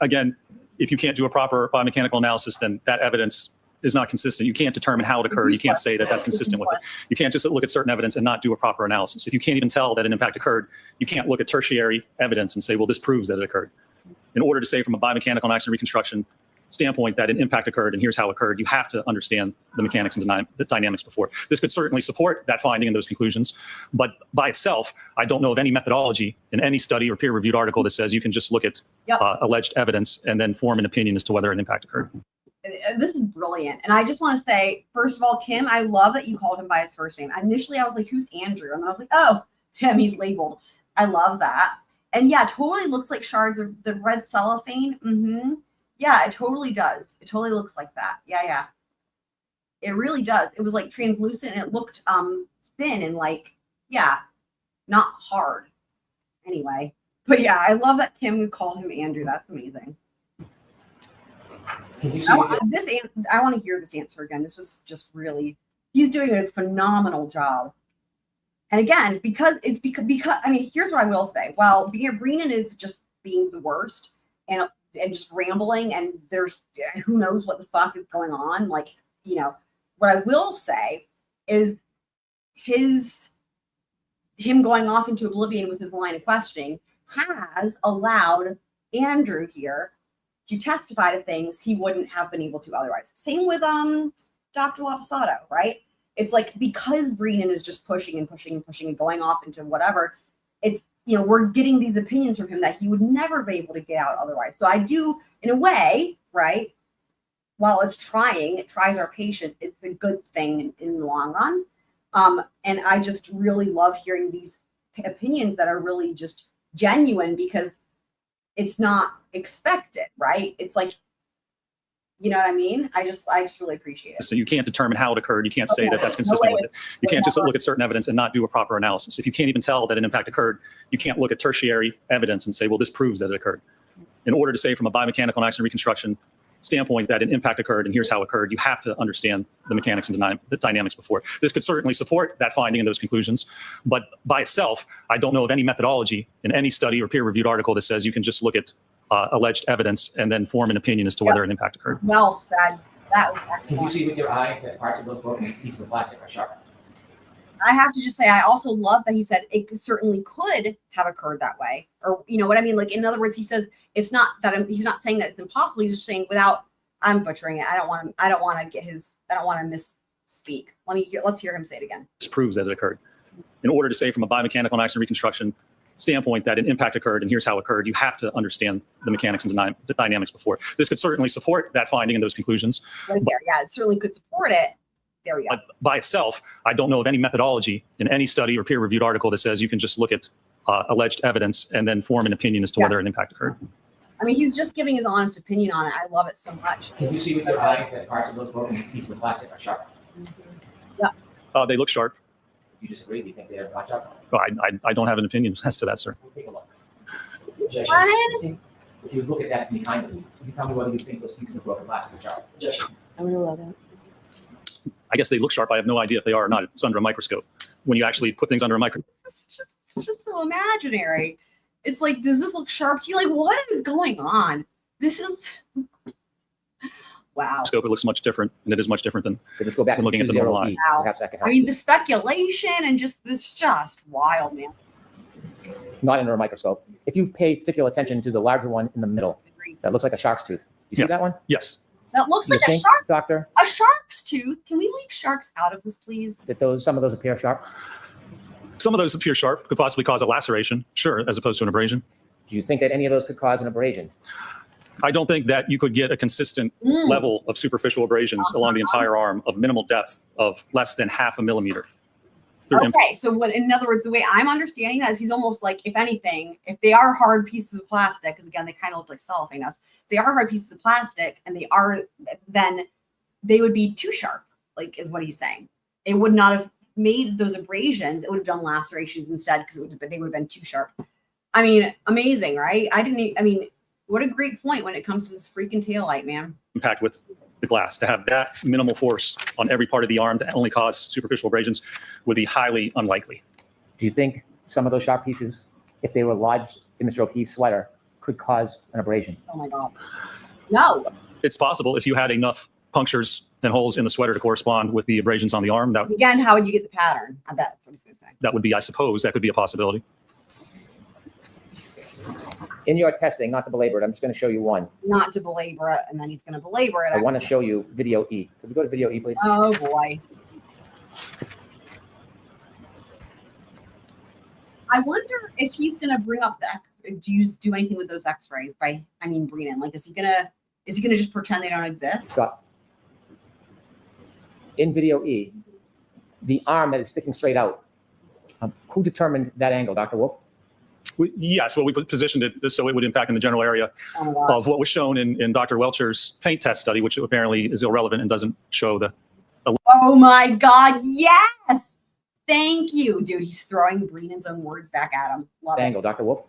Again, if you can't do a proper biomechanical analysis, then that evidence is not consistent. You can't determine how it occurred. You can't say that that's consistent with it. You can't just look at certain evidence and not do a proper analysis. If you can't even tell that an impact occurred, you can't look at tertiary evidence and say, well, this proves that it occurred. In order to say from a biomechanical and accident reconstruction standpoint that an impact occurred and here's how it occurred, you have to understand the mechanics and the dynamics before. This could certainly support that finding and those conclusions, but by itself, I don't know of any methodology in any study or peer-reviewed article that says you can just look at Yep. alleged evidence and then form an opinion as to whether an impact occurred. This is brilliant. And I just want to say, first of all, Kim, I love that you called him by his first name. Initially, I was like, who's Andrew? And then I was like, oh, him, he's labeled. I love that. And yeah, totally looks like shards of the red cellophane. Mm-hmm. Yeah, it totally does. It totally looks like that. Yeah, yeah. It really does. It was like translucent and it looked thin and like, yeah, not hard. Anyway. But yeah, I love that Kim called him Andrew. That's amazing. Can you see I want to hear this answer again. This was just really, he's doing a phenomenal job. And again, because I mean, here's what I will say. While Brennan is just being the worst and just rambling, and there's who knows what the fuck is going on. Like, you know, what I will say is him going off into oblivion with his line of questioning has allowed Andrew here to testify to things he wouldn't have been able to otherwise. Same with Dr. Lapisato, right? It's like because Brennan is just pushing and pushing and pushing and going off into whatever, it's, we're getting these opinions from him that he would never be able to get out otherwise. So I do, in a way, right? While it tries our patience, it's a good thing in the long run. And I just really love hearing these opinions that are really just genuine because it's not expected, right? It's like, you know what I mean? I just really appreciate it. So you can't determine how it occurred. You can't say that that's consistent with it. You can't just look at certain evidence and not do a proper analysis. If you can't even tell that an impact occurred, you can't look at tertiary evidence and say, well, this proves that it occurred. In order to say from a biomechanical and accident reconstruction standpoint that an impact occurred and here's how it occurred, you have to understand the mechanics and the dynamics before. This could certainly support that finding and those conclusions, but by itself, I don't know of any methodology in any study or peer-reviewed article that says you can just look at alleged evidence and then form an opinion as to whether an impact occurred. Well said. That was Can you excellent. see with your eye that parts of those broken pieces of plastic are sharp? I have to just say, I also love that he said it certainly could have occurred that way. Or, you know what I mean? Like, in other words, he says it's not that he's not saying that it's impossible. He's just saying I'm butchering it. I don't want to misspeak. Let's hear him say it again. This proves that it occurred. In order to say from a biomechanical and accident reconstruction standpoint that an impact occurred and here's how it occurred, you have to understand the mechanics and the dynamics before. This could certainly support that finding and those conclusions. Right there. Yeah, it certainly could support it. There we go. But by itself, I don't know of any methodology in any study or peer-reviewed article that says you can just look at alleged evidence and then form an opinion as to whether an impact occurred. I mean, he's just giving his honest opinion on it. I love it so much. Can you see with your eye that parts of those broken pieces of plastic are sharp? They look sharp. You disagree? Do you think they're not sharp? I don't have an opinion as to that, sir. Take a look. What? If you look at that from behind you, you tell me whether you think those pieces of broken plastic are sharp. I would allow that. I guess they look sharp. I have no idea if they are or not. It's under a microscope. When you actually put things under a microscope, It's just so imaginary. It's like, does this look sharp to you? Like, what is going on? This is wow. it looks much different, and it is much different than Let's go back to Looking at the normal 20E. line. Perhaps that can I help. mean, the speculation and just wild, man. Not under a microscope. If you pay particular attention to the larger one in the middle, Agreed. that looks like a shark's tooth. You see Yes. that one? yes. That looks You like a think, shark. doctor, A shark's tooth. Can we leave sharks out of this, please? that some of those appear sharp? Some of those appear sharp, could possibly cause a laceration, sure, as opposed to an abrasion. Do you think that any of those could cause an abrasion? I don't think that you could get a consistent level of superficial abrasions along the entire arm of minimal depth of less than 0.5 millimeter. Through Okay, so what? In other words, the way I'm understanding that is he's almost like, if anything, if they are hard pieces of plastic, because again, they kind of look like cellophane us. They are hard pieces of plastic, and then they would be too sharp. Like, is what he's saying. It would not have made those abrasions. It would have done lacerations instead because they would have been too sharp. I mean, amazing, right? What a great point when it comes to this freaking taillight, man. impact with the glass. To have that minimal force on every part of the arm to only cause superficial abrasions would be highly unlikely. Do you think some of those sharp pieces, if they were lodged in Mr. O'Keefe's sweater, could cause an abrasion? Oh my God. No. It's possible if you had enough punctures and holes in the sweater to correspond with the abrasions on the arm, Again, how would you get the pattern? I bet that's what he's going to say. that would be, I suppose, that could be a possibility. In your testing, not to belabor it, I'm just going to show you one. Not to belabor it, and then he's going to belabor it. I want to show you video E. Could we go to video E, please? Oh boy. I wonder if he's going to bring up do anything with those X-rays Brennan. Like, is he going to just pretend they don't exist? Scott. In video E, the arm that is sticking straight out, who determined that angle, Dr. Wolf? Yes, well, we positioned it so it would impact in the general area Oh my God. of what was shown in Dr. Welcher's paint test study, which apparently is irrelevant and doesn't show the Oh my God. Yes. Thank you, dude. He's throwing Brennan's own words back at him. Love it. Angle, Dr. Wolf?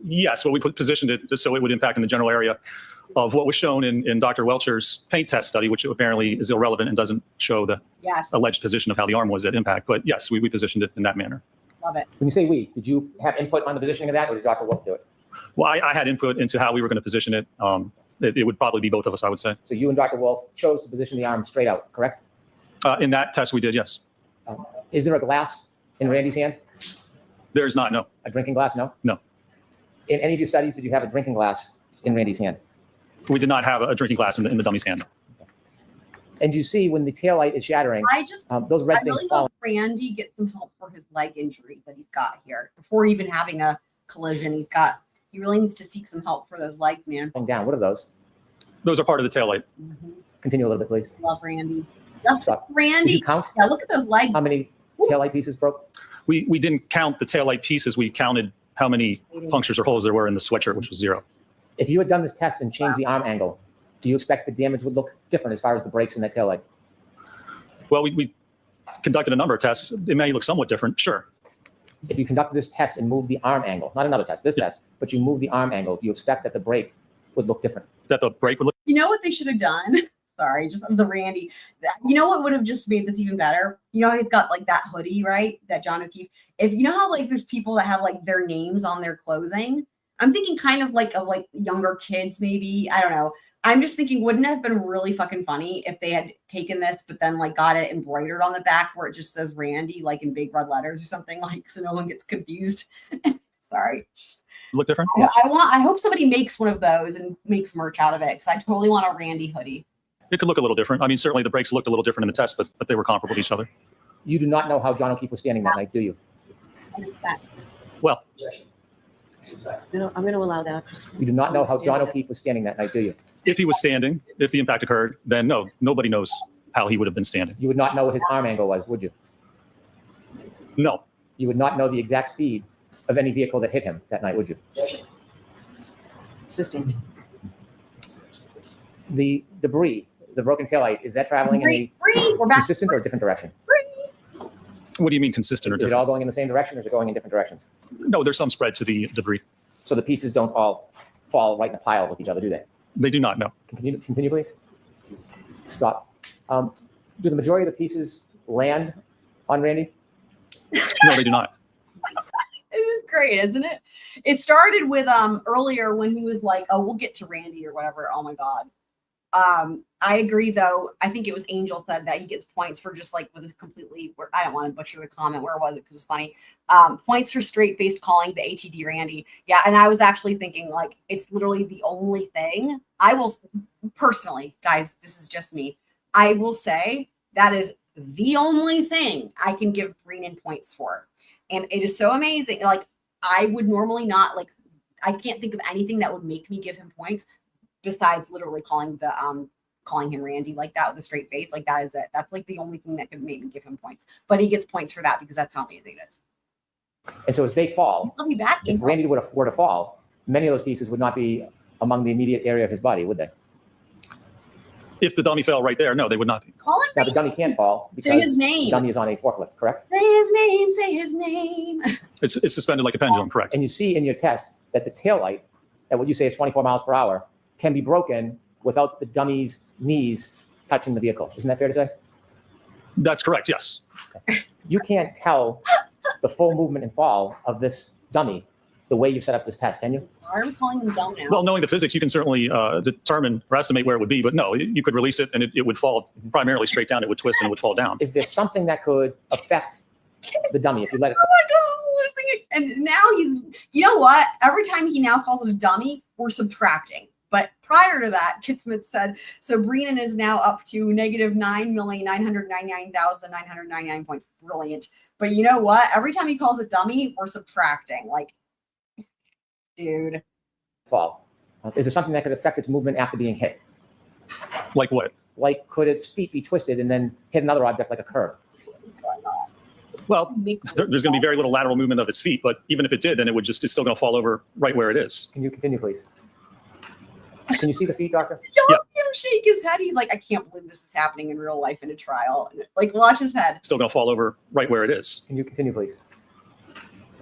Yes, well, we positioned it so it would impact in the general area of what was shown in Dr. Welcher's paint test study, which apparently is irrelevant and doesn't show the Yes. alleged position of how the arm was at impact. But yes, we positioned it in that manner. Love it. When you say we, did you have input on the positioning of that, or did Dr. Wolf do it? Well, I had input into how we were going to position it. It would probably be both of us, I would say. So you and Dr. Wolf chose to position the arm straight out, correct? In that test, we did, yes. Is there a glass in Randy's hand? There's not, no. A drinking glass? No? No. In any of your studies, did you have a drinking glass in Randy's hand? We did not have a drinking glass in the dummy's hand. And you see when the taillight is shattering, I just, those red I things really fall. hope Randy gets some help for his leg injuries that he's got here before even having a collision. He really needs to seek some help for those legs, man. Down. What are those? Those are part of the taillight. Continue a little bit, please. Love Randy. That's Stop. Did Randy. you count Yeah, look at those legs. how many taillight pieces broke? We didn't count the taillight pieces. We counted how many punctures or holes there were in the sweatshirt, which was 0. If you had done this test and changed the arm angle, do you expect the damage would look different as far as the breaks in that taillight? Well, we conducted a number of tests. It may look somewhat different, sure. If you conduct this test and move the arm angle, not another test, this test, but you move the arm angle, do you expect that the break would look different? That the break would look. You know what they should have done? Sorry, just the Randy. You know what would have just made this even better? You know how he's got like that hoodie, right? That John O'Keefe. If you know how like there's people that have like their names on their clothing. I'm thinking kind of like of like younger kids, maybe. I don't know. I'm just thinking, wouldn't it have been really fucking funny if they had taken this, but then like got it embroidered on the back where it just says Randy, like in big red letters or something, like so no one gets confused. Sorry. Look different? I hope somebody makes one of those and makes merch out of it because I totally want a Randy hoodie. It could look a little different. I mean, certainly the breaks looked a little different in the test, but they were comparable to each other. You do not know how John O'Keefe was standing that night, do you? 100%. Well, I'm going to allow that. You do not know how John O'Keefe was standing that night, do you? if he was standing, if the impact occurred, then no, nobody knows how he would have been standing. You would not know what his arm angle was, would you? No, You would not know the exact speed of any vehicle that hit him that night, would you? Sustained. The debris, the broken taillight, is that traveling in a We're back. consistent or a different direction? what do you mean consistent or Is it different? all going in the same direction or is it going in different directions? No, there's some spread to the debris. So the pieces don't all fall right in a pile with each other, do they? They do not know. Continue, please. Stop. Do the majority of the pieces land on Randy? No, they do not. It was great, isn't it? It started with earlier when he was like, "Oh, we'll get to Randy or whatever." Oh my god. I agree though. I think it was Angel said that he gets points for just like with his completely. I don't want to butcher the comment. Where was it? Because it's funny. Points for straight faced calling the ATD Randy. Yeah, and I was actually thinking like it's literally the only thing I will personally, guys. This is just me. I will say that is the only thing I can give Brennan points for. And it is so amazing. Like I would normally not like, I can't think of anything that would make me give him points besides literally calling him Randy like that with a straight face. Like that is it. That's like the only thing that could make me give him points. But he gets points for that because that's how amazing it is. And so as they fall, I'll be back. if Randy were to fall, many of those pieces would not be among the immediate area of his body, would they? If the dummy fell right there, no, they would not be. Call him. Now the dummy can't fall Say because his name. the dummy is on a forklift, correct? Say his name. Say his name. It's suspended like a pendulum, correct? And you see in your test that the taillight, at what you say is 24 miles per hour, can be broken without the dummy's knees touching the vehicle. Isn't that fair to say? That's correct, yes. Okay. You can't tell the full movement and fall of this dummy the way you've set up this test, can you? Why are we calling him dumb now? Well, knowing the physics, you can certainly determine or estimate where it would be, but no, you could release it and it would fall primarily straight down. It would twist and it would fall down. Is there something that could affect the dummy if you let it Oh fall? my god, I'm losing it. And now he's, you know what? Every time he now calls it a dummy, we're subtracting. But prior to that, Kitsmith said, so Brennan is now up to negative 9,999,999 points. Brilliant. But you know what? Every time he calls it dummy, we're subtracting. Like, dude. Fall. Is there something that could affect its movement after being hit? Like what? Like, could its feet be twisted and then hit another object like a curb? Well, there's going to be very little lateral movement of its feet, but even if it did, then it's still going to fall over right where it is. Can you continue, please? Can you see the feet, doctor? Y'all Yeah. see him shake his head? He's like, I can't believe this is happening in real life in a trial. Like, watch his head. Still going to fall over right where it is. Can you continue, please?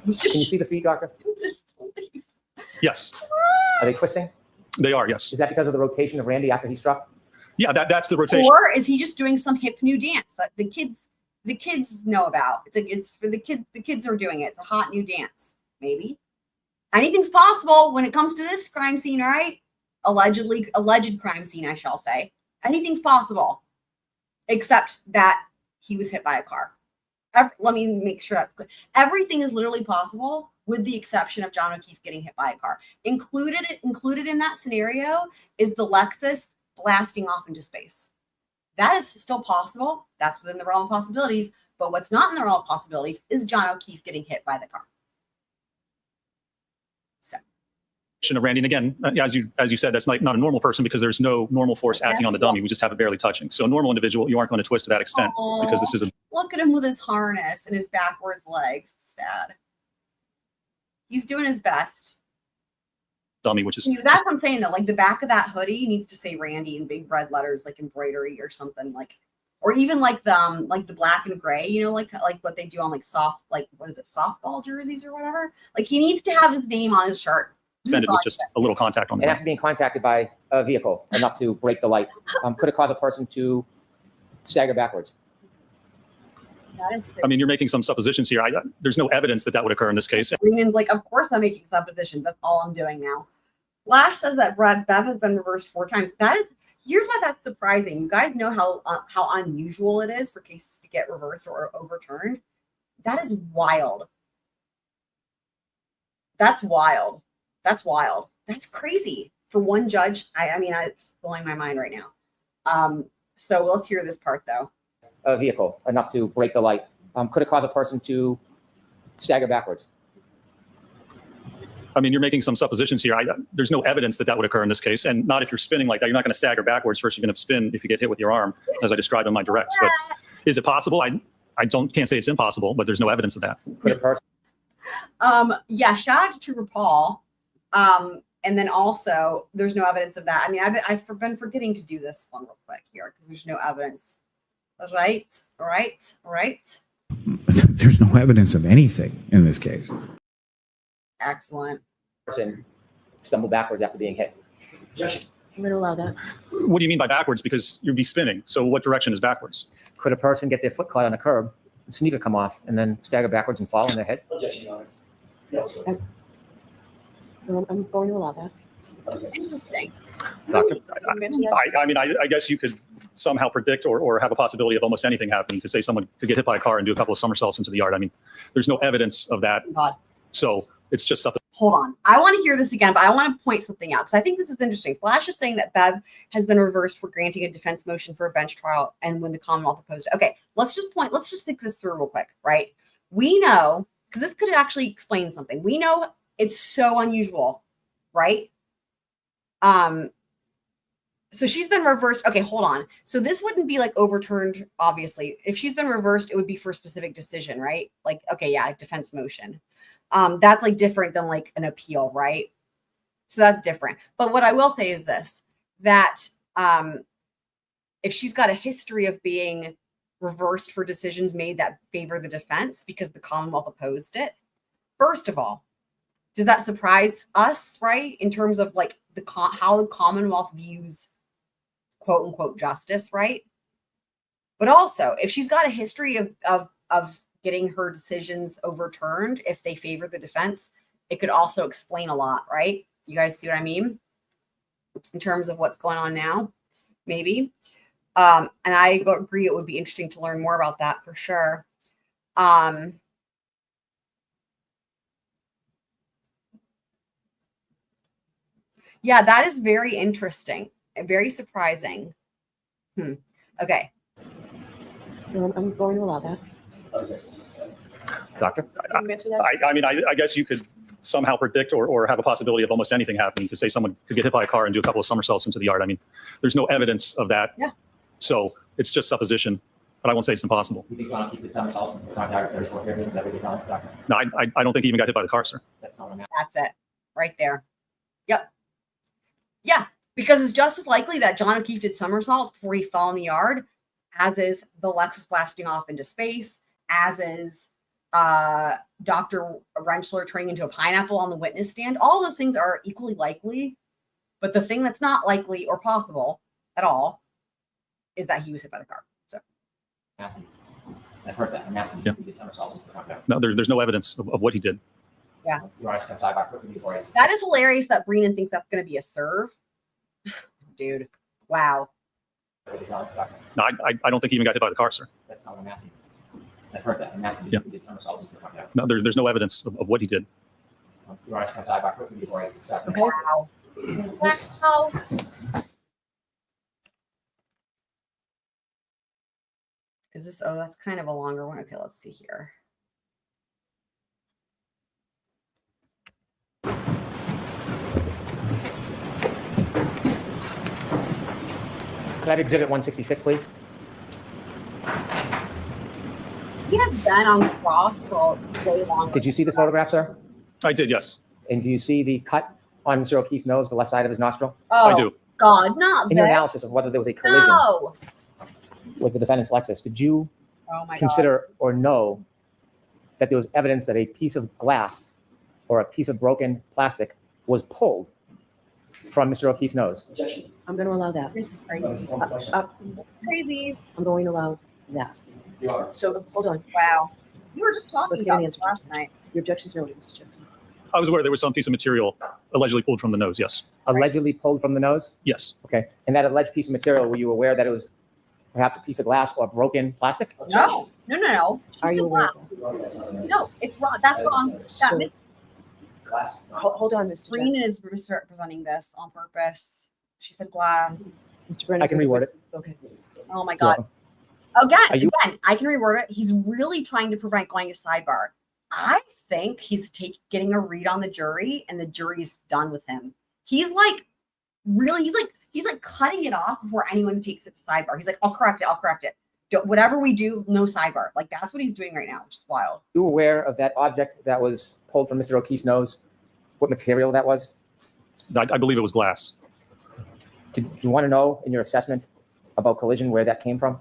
He's Can you just see the feet, doctor? disbelief. Yes, Are they twisting? they are, yes. Is that because of the rotation of Randy after he struck? Yeah, that's the rotation. Or is he just doing some hip new dance that the kids know about? It's for the kids. The kids are doing it. It's a hot new dance. Maybe anything's possible when it comes to this crime scene, right? Alleged crime scene, I shall say. Anything's possible, except that he was hit by a car. Let me make sure that's clear. Everything is literally possible with the exception of John O'Keefe getting hit by a car. Included in that scenario is the Lexus blasting off into space. That is still possible. That's within the realm of possibilities. But what's not in the realm of possibilities is John O'Keefe getting hit by the car. Of Randy, and again, as you said, that's not a normal person because there's no normal force acting on the dummy. We just have it barely touching. So a normal individual, you aren't going to twist to that extent because this is a Look at him with his harness and his backwards legs. Sad. He's doing his best. dummy, which is That's what I'm saying though. Like the back of that hoodie needs to say Randy in big red letters, like embroidery or something, like, or even like the black and gray, you know, like what they do on like soft, like what is it, softball jerseys or whatever. Like he needs to have his name on his shirt. suspended with just a little contact on the And ground. after being contacted by a vehicle enough to break the light, could it cause a person to stagger backwards? That is I mean, you're making some suppositions here. There's no evidence that would occur in this case. Reenan's like, of course I'm making suppositions. That's all I'm doing now. Flash says that Bev has been reversed 4 times. That is, here's why that's surprising. You guys know how unusual it is for cases to get reversed or overturned. That is wild. That's wild. That's wild. That's crazy for one judge. I mean, it's blowing my mind right now. So let's hear this part though. A vehicle enough to break the light, could it cause a person to stagger backwards? I mean, you're making some suppositions here. There's no evidence that would occur in this case, and not if you're spinning like that. You're not going to stagger backwards. First, you're going to spin if you get hit with your arm, as I described in my direct. But is it possible? I can't say it's impossible, but there's no evidence of that. Could a person? Yeah, shout out to Trooper Paul. And then also, there's no evidence of that. I mean, I've been forgetting to do this one real quick here because there's no evidence. Right. There's no evidence of anything in this case. Excellent. Person stumble backwards after being hit. I'm going to allow that. What do you mean by backwards? Because you'd be spinning. So what direction is backwards? Could a person get their foot caught on a curb, sneaker come off, and then stagger backwards and fall on their head? I'm going to allow that. Interesting. Doctor? I'm going to that. I mean, I guess you could somehow predict or have a possibility of almost anything happening. You could say someone could get hit by a car and do a couple of somersaults into the yard. I mean, there's no evidence of that. God. So it's just something. Hold on. I want to hear this again, but I want to point something out because I think this is interesting. Flash is saying that Bev has been reversed for granting a defense motion for a bench trial and when the Commonwealth opposed it. Okay, let's just think this through real quick, right? We know, because this could actually explain something. We know it's so unusual, right? So she's been reversed. Okay, hold on. So this wouldn't be like overturned, obviously. If she's been reversed, it would be for a specific decision, right? Like, okay, yeah, defense motion. That's like different than like an appeal, right? So that's different. But what I will say is this, that if she's got a history of being reversed for decisions made that favor the defense because the Commonwealth opposed it, first of all, does that surprise us, right? In terms of like how the Commonwealth views quote unquote justice, right? But also, if she's got a history of getting her decisions overturned if they favor the defense, it could also explain a lot, right? You guys see what I mean? In terms of what's going on now, maybe. And I agree it would be interesting to learn more about that for sure. Yeah, that is very interesting and very surprising. Okay. I'm going to allow that. Doctor? I'm going to that. I mean, I guess you could somehow predict or have a possibility of almost anything happening. You could say someone could get hit by a car and do a couple of somersaults into the yard. I mean, there's no evidence of that. Yeah. So it's just supposition, but I won't say it's impossible. You think John keep the somersaults and contact 34 fairings every time? No, I don't think he even got hit by the car, sir. That's not enough. That's it right there. Yep. Yeah, because it's just as likely that John O'Keefe did somersaults before he fell in the yard, as is the Lexus blasting off into space, as is Dr. Rentschler turning into a pineapple on the witness stand. All those things are equally likely, but the thing that's not likely or possible at all is that he was hit by the car. So I'm asking. I've heard that. I'm asking Yeah. you to get somersaults for contact. No, there's no evidence of what he did. You want to come sidebar quickly before I... that is hilarious that Brennan thinks that's going to be a serve. Dude, wow. No, I don't think he even got hit by the car, sir. That's not what I'm asking. I've heard that. I'm asking Yeah. you to get somersaults for contact. No, there's no evidence of what he did. You want to come sidebar quickly before I start? Okay. Wow. Next, Is this, oh, that's kind of a longer one. Okay, let's see here. Could I have exhibit 166, please? He has been on cross for way longer. Did you see this photograph, sir? I did, yes. And do you see the cut on Mr. O'Keefe's nose, the left side of his nostril? Oh, I do. God, not In your this. analysis of whether there was a collision No. with the defendant's Lexus, did you Oh my God. consider or know that there was evidence that a piece of glass or a piece of broken plastic was pulled from Mr. O'Keefe's nose? Objection. I'm going to allow that. This is crazy. One question. Crazy. I'm going to allow that. Your Honor. So, hold on. Wow. You were just talking Let's get an about answer. this last night. Your objection's noted, Mr. Jackson. I was aware there was some piece of material allegedly pulled from the nose, yes. Allegedly pulled from the nose? Yes. Okay. And that alleged piece of material, were you aware that it was perhaps a piece of glass or broken plastic? No. No. Are you aware of Your Honor, that's not an No, it's wrong. That's wrong. That So- Miss glass. Hold on, Mr. Green Jackson. is misrepresenting this on purpose. She said glass. Mr. Brennan. I can reword it. Okay. Oh my You're God. welcome. Again, Are you- I can reword it. He's really trying to prevent going to sidebar. I think he's getting a read on the jury, and the jury's done with him. He's like, really, he's like cutting it off before anyone takes it to sidebar. He's like, I'll correct it. Whatever we do, no sidebar. Like that's what he's doing right now, which is wild. You aware of that object that was pulled from Mr. O'Keefe's nose? What material that was? I believe it was glass. Did you want to know in your assessment about collision where that came from?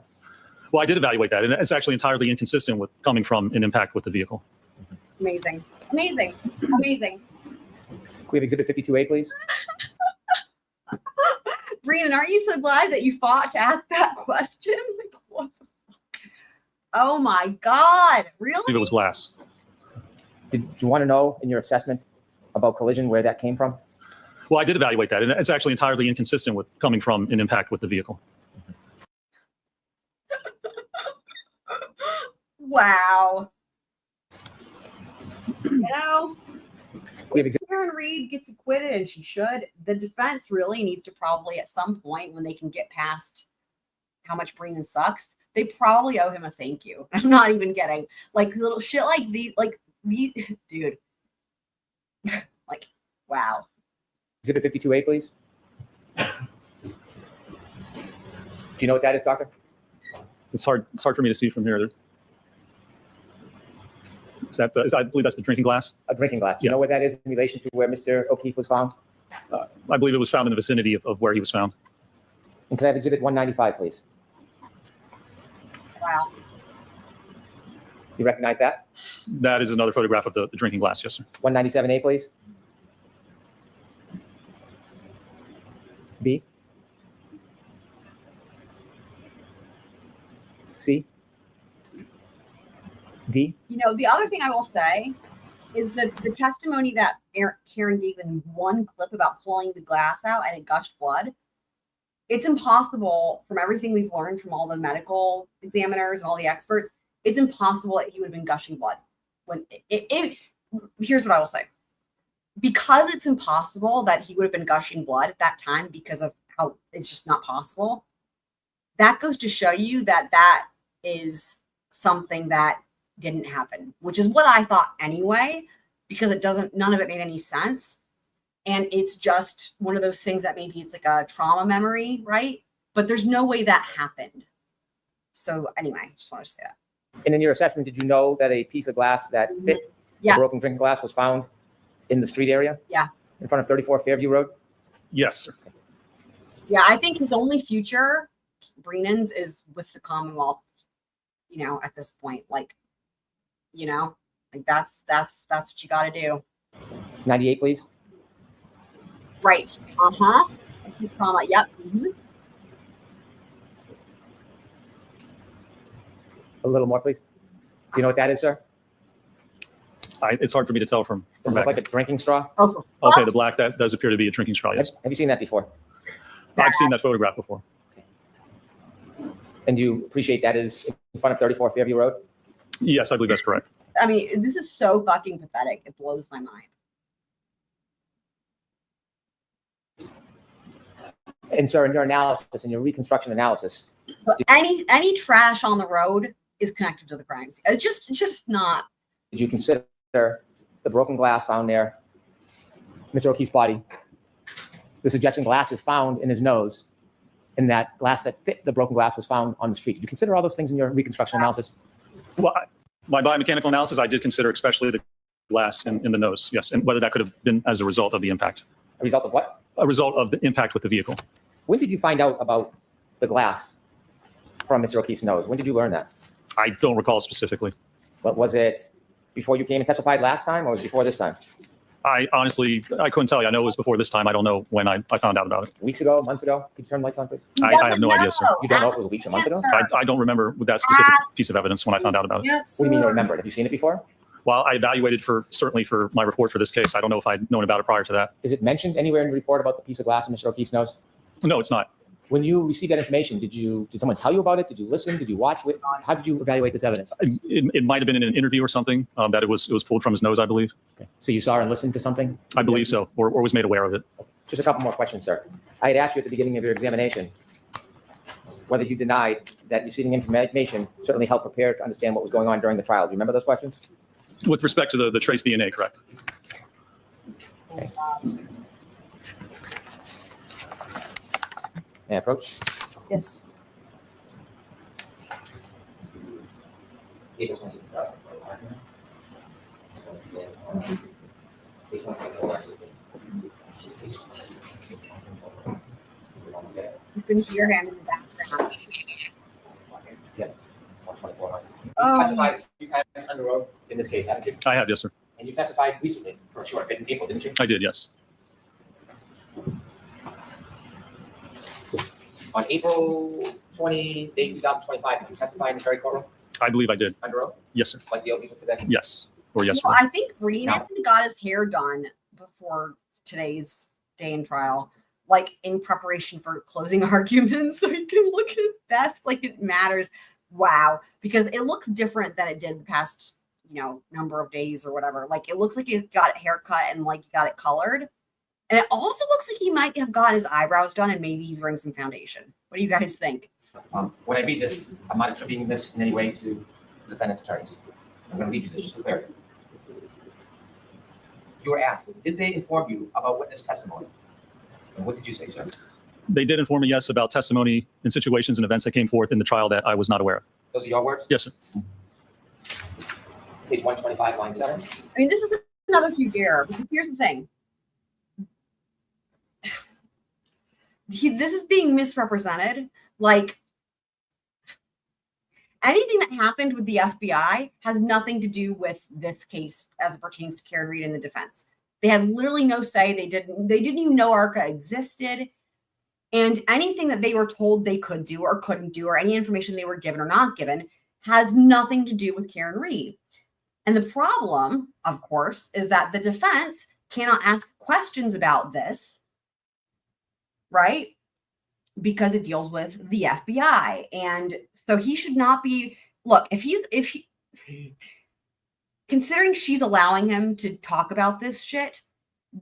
Well, I did evaluate that, and it's actually entirely inconsistent with coming from an impact with the vehicle. Amazing. Can we have exhibit 52A, please? Brandon, aren't you so glad that you fought to ask that question? Like, what the fuck? Oh my God. I Really? believe it was glass. Did you want to know in your assessment about collision where that came from? Well, I did evaluate that, and it's actually entirely inconsistent with coming from an impact with the vehicle. Wow. You know, We have exhibit Karen Reed gets acquitted, and she should. The defense really needs to probably, at some point, when they can get past how much Brennan sucks, they probably owe him a thank you. I'm not even kidding. Like little shit like these, dude. Like, wow. exhibit 52A, please. Do you know what that is, doctor? It's hard for me to see from here. I believe that's the drinking glass. A drinking glass. Do you Yeah. know what that is in relation to where Mr. O'Keefe was found? I believe it was found in the vicinity of where he was found. And could I have exhibit 195, please? Wow. You recognize that? That is another photograph of the drinking glass, yes, sir. 197A, please. B. C. D. You know, the other thing I will say is that the testimony that Karen gave in one clip about pulling the glass out and it gushed blood, it's impossible from everything we've learned from all the medical examiners and all the experts, it's impossible that he would have been gushing blood. When here's what I will say. Because it's impossible that he would have been gushing blood at that time because of how it's just not possible, that goes to show you that that is something that didn't happen, which is what I thought anyway, because none of it made any sense. And it's just one of those things that maybe it's like a trauma memory, right? But there's no way that happened. So anyway, just wanted to say that. And in your assessment, did you know that a piece of glass that fit Yeah. a broken drinking glass was found in the street area? Yeah. In front of 34 Fairview Road? Yes, sir. Yeah, I think his only future, Brennan's, is with the Commonwealth, at this point. Like, like that's what you got to do. 98, please. Right. Acute trauma. Yep. Mhm. A little more, please. Do you know what that is, sir? It's hard for me to tell from Does it look back. like a drinking straw? Oh, Okay, the black, that does appear to be a drinking straw, yes. Have you seen that before? I've seen that photograph before. And do you appreciate that is in front of 34 Fairview Road? Yes, I believe that's correct. I mean, this is so fucking pathetic. It blows my mind. And sir, in your analysis, in your reconstruction analysis, So any trash on the road is connected to the crime scene. It's just not. Did you consider the broken glass found near Mr. O'Keefe's body, the suggestion glasses found in his nose, and that glass that fit the broken glass was found on the street? Did you consider all those things in your reconstruction analysis? Well, my biomechanical analysis, I did consider especially the glass in the nose, yes, and whether that could have been as a result of the impact. A result of what? A result of the impact with the vehicle. When did you find out about the glass from Mr. O'Keefe's nose? When did you learn that? I don't recall specifically. What was it before you came and testified last time, or was it before this time? I honestly, I couldn't tell you. I know it was before this time. I don't know when I found out about it. Weeks ago, months ago? Could you turn the lights on, please? I have no idea, sir. You don't know if it was weeks or months ago? I don't remember that specific piece of evidence when I found out about it. Yes, What do you mean you sir. don't remember it? Have you seen it before? Well, I evaluated certainly for my report for this case. I don't know if I'd known about it prior to that. Is it mentioned anywhere in the report about the piece of glass in Mr. O'Keefe's nose? No, it's not. When you received that information, did someone tell you about it? Did you listen? Did you watch? How did you evaluate this evidence? It might have been in an interview or something that it was pulled from his nose, I believe. Okay. So you saw and listened to something? I believe so, or was made aware of it. Just a couple more questions, sir. I had asked you at the beginning of your examination whether you denied that receiving information certainly helped prepare to understand what was going on during the trial. Do you remember those questions? With respect to the trace DNA, correct? Okay. May I approach? Yes. You can hear him in the background. Yes. 124 months. You Oh. testified a few times on the road in this case, haven't you? I have, yes, sir. And you testified recently, for sure, in April, didn't you? I did, yes. On April 28, 2025, did you testify in this very courtroom I believe I did. under oath, Yes, sir. like the oath you took today? Yes, or yes, Well, sir. I think Reenact got his hair done before today's day in trial, like in preparation for closing arguments, so he can look his best, like it matters. Wow, because it looks different than it did the past, number of days or whatever. Like it looks like he got a haircut and like he got it colored, and it also looks like he might have got his eyebrows done and maybe he's wearing some foundation. What do you guys think? When I read this, I'm not attributing this in any way to the defendant's attorneys. I'm going to read you this just for clarity. You were asked, did they inform you about witness testimony? And what did you say, sir? They did inform me, yes, about testimony and situations and events that came forth in the trial that I was not aware of. Those are your words? Yes, sir. Page 125, line 7. I mean, this is another huge error because here's the thing. This is being misrepresented. Like anything that happened with the FBI has nothing to do with this case as it pertains to Karen Reed and the defense. They had literally no say. They didn't even know ARCA existed. And anything that they were told they could do or couldn't do, or any information they were given or not given, has nothing to do with Karen Reed. And the problem, of course, is that the defense cannot ask questions about this, right? Because it deals with the FBI. And so he should not be, look, if he considering she's allowing him to talk about this shit,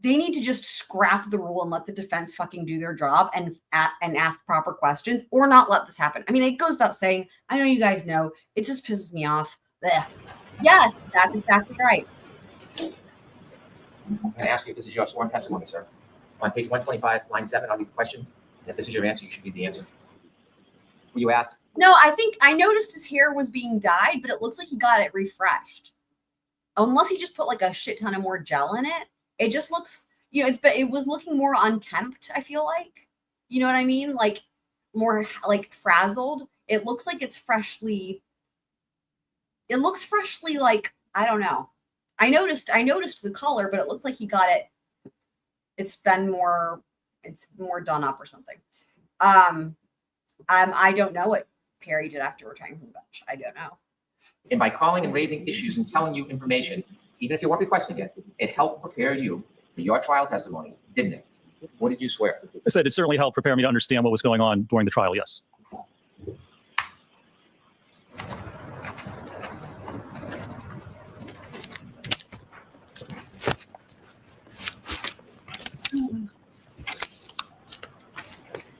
they need to just scrap the rule and let the defense fucking do their job and ask proper questions, or not let this happen. I mean, it goes without saying, I know you guys know, it just pisses me off. Ugh. Yes, that's exactly right. I'm going to ask you if this is your sworn testimony, sir. On page 125, line 7, I'll read the question. And if this is your answer, you should read the answer. Were you asked? No, I think I noticed his hair was being dyed, but it looks like he got it refreshed. Unless he just put like a shit ton of more gel in it. It just looks, it was looking more unkempt, I feel like. You know what I mean? Like more like frazzled. It looks like it looks freshly, like, I don't know. I noticed the color, but it looks like he got it. It's more done up or something. I don't know what Perry did after retiring from the bench. I don't know. And by calling and raising issues and telling you information, even if you weren't requesting it, it helped prepare you for your trial testimony, didn't it? What did you swear? I said it certainly helped prepare me to understand what was going on during the trial, yes.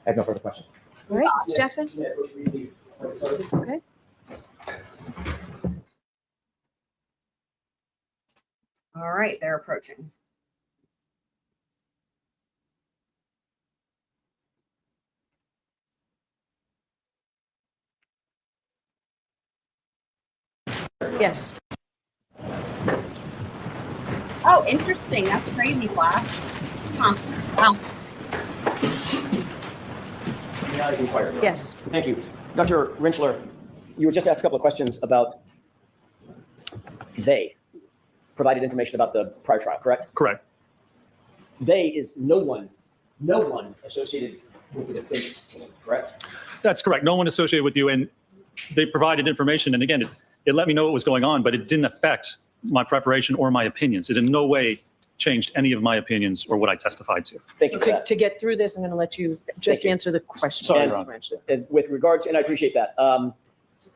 I have no further questions. All right, Mr. Jackson? Okay. All right, they're approaching. Yes. Oh, interesting. That's crazy, Flash. Huh. Wow. May I inquire? Yes. Thank you. Dr. Rentschler, you were just asked a couple of questions about they provided information about the prior trial, correct? Correct. They is no one associated with the defense team, correct? That's correct. No one associated with you, and they provided information. And again, it let me know what was going on, but it didn't affect my preparation or my opinions. It in no way changed any of my opinions or what I testified to. Thank you for To, that. to get through this, I'm going to let you just Thank you. answer the question. Sorry, Ron. Rentschler. And with regards, and I appreciate that.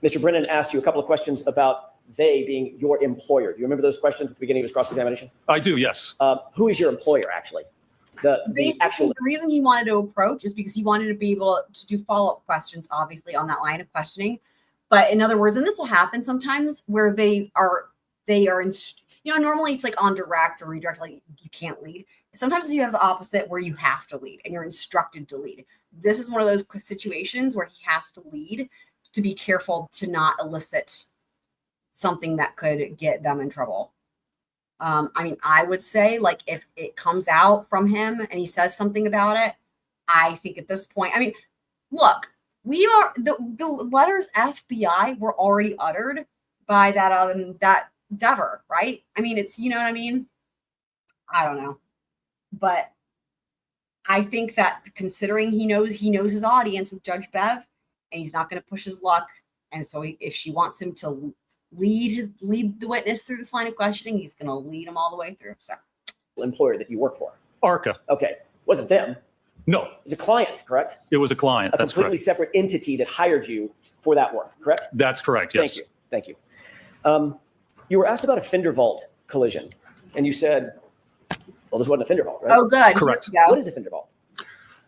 Mr. Brennan asked you a couple of questions about they being your employer. Do you remember those questions at the beginning of his cross-examination? I do, yes. Who is your employer, actually? The Basically, actual. the reason he wanted to approach is because he wanted to be able to do follow-up questions, obviously, on that line of questioning. But in other words, and this will happen sometimes where they are in, normally it's like on direct or redirect, like you can't lead. Sometimes you have the opposite where you have to lead and you're instructed to lead. This is one of those situations where he has to lead to be careful to not elicit something that could get them in trouble. I mean, I would say, like, if it comes out from him and he says something about it, I think at this point, I mean, look, we are the letters FBI were already uttered by that Dever, right? I mean, it's, you know what I mean? I don't know. But I think that considering he knows his audience with Judge Bev, and he's not going to push his luck, and so if she wants him to lead the witness through this line of questioning, he's going to lead him all the way through. So, Employer that you work for. ARCA. Okay, wasn't them. No, It's a client, correct? it was a client. A That's completely correct. separate entity that hired you for that work, correct? That's correct, yes. Thank you. You were asked about a fender vault collision, and you said, well, this wasn't a fender vault, right? oh, good. Correct. Here we go. What is a fender vault?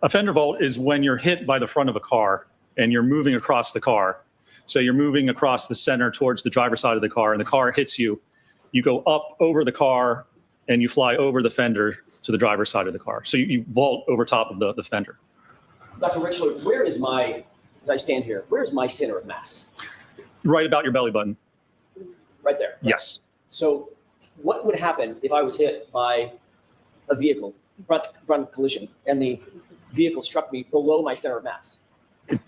A fender vault is when you're hit by the front of a car and you're moving across the car. So you're moving across the center towards the driver's side of the car, and the car hits you. You go up over the car and you fly over the fender to the driver's side of the car. So you vault over top of the fender. Dr. Rentschler, where is as I stand here, where is my center of mass? Right about your belly button. Right there. Yes. So what would happen if I was hit by a vehicle, front collision, and the vehicle struck me below my center of mass?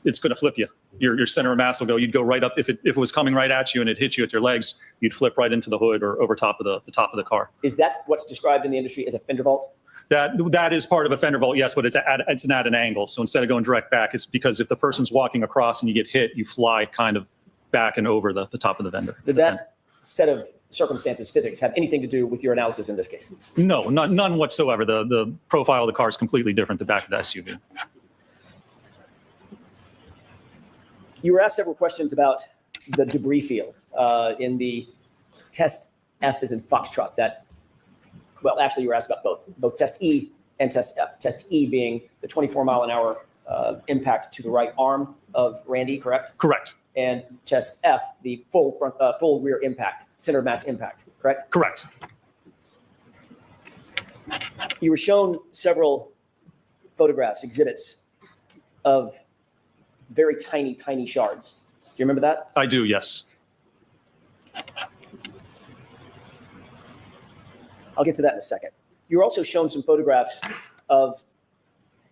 It's going to flip you. Your center of mass will go. You'd go right up. If it was coming right at you and it hit you at your legs, you'd flip right into the hood or over top of the top of the car. Is that what's described in the industry as a fender vault? That is part of a fender vault, yes, but it's at an angle. So instead of going direct back, it's because if the person's walking across and you get hit, you fly kind of back and over the top of the fender. Did that set of circumstances, physics, have anything to do with your analysis in this case? No, none whatsoever. The profile of the car is completely different. The back of the SUV. You were asked several questions about the debris field in the test F as in Foxtrot. Actually, you were asked about both test E and test F. Test E being the 24-mile-an-hour impact to the right arm of Randy, correct? Correct. And test F, the full rear impact, center of mass impact, correct? Correct. You were shown several photographs, exhibits of very tiny, tiny shards. Do you remember that? I do, yes. I'll get to that in a second. You were also shown some photographs of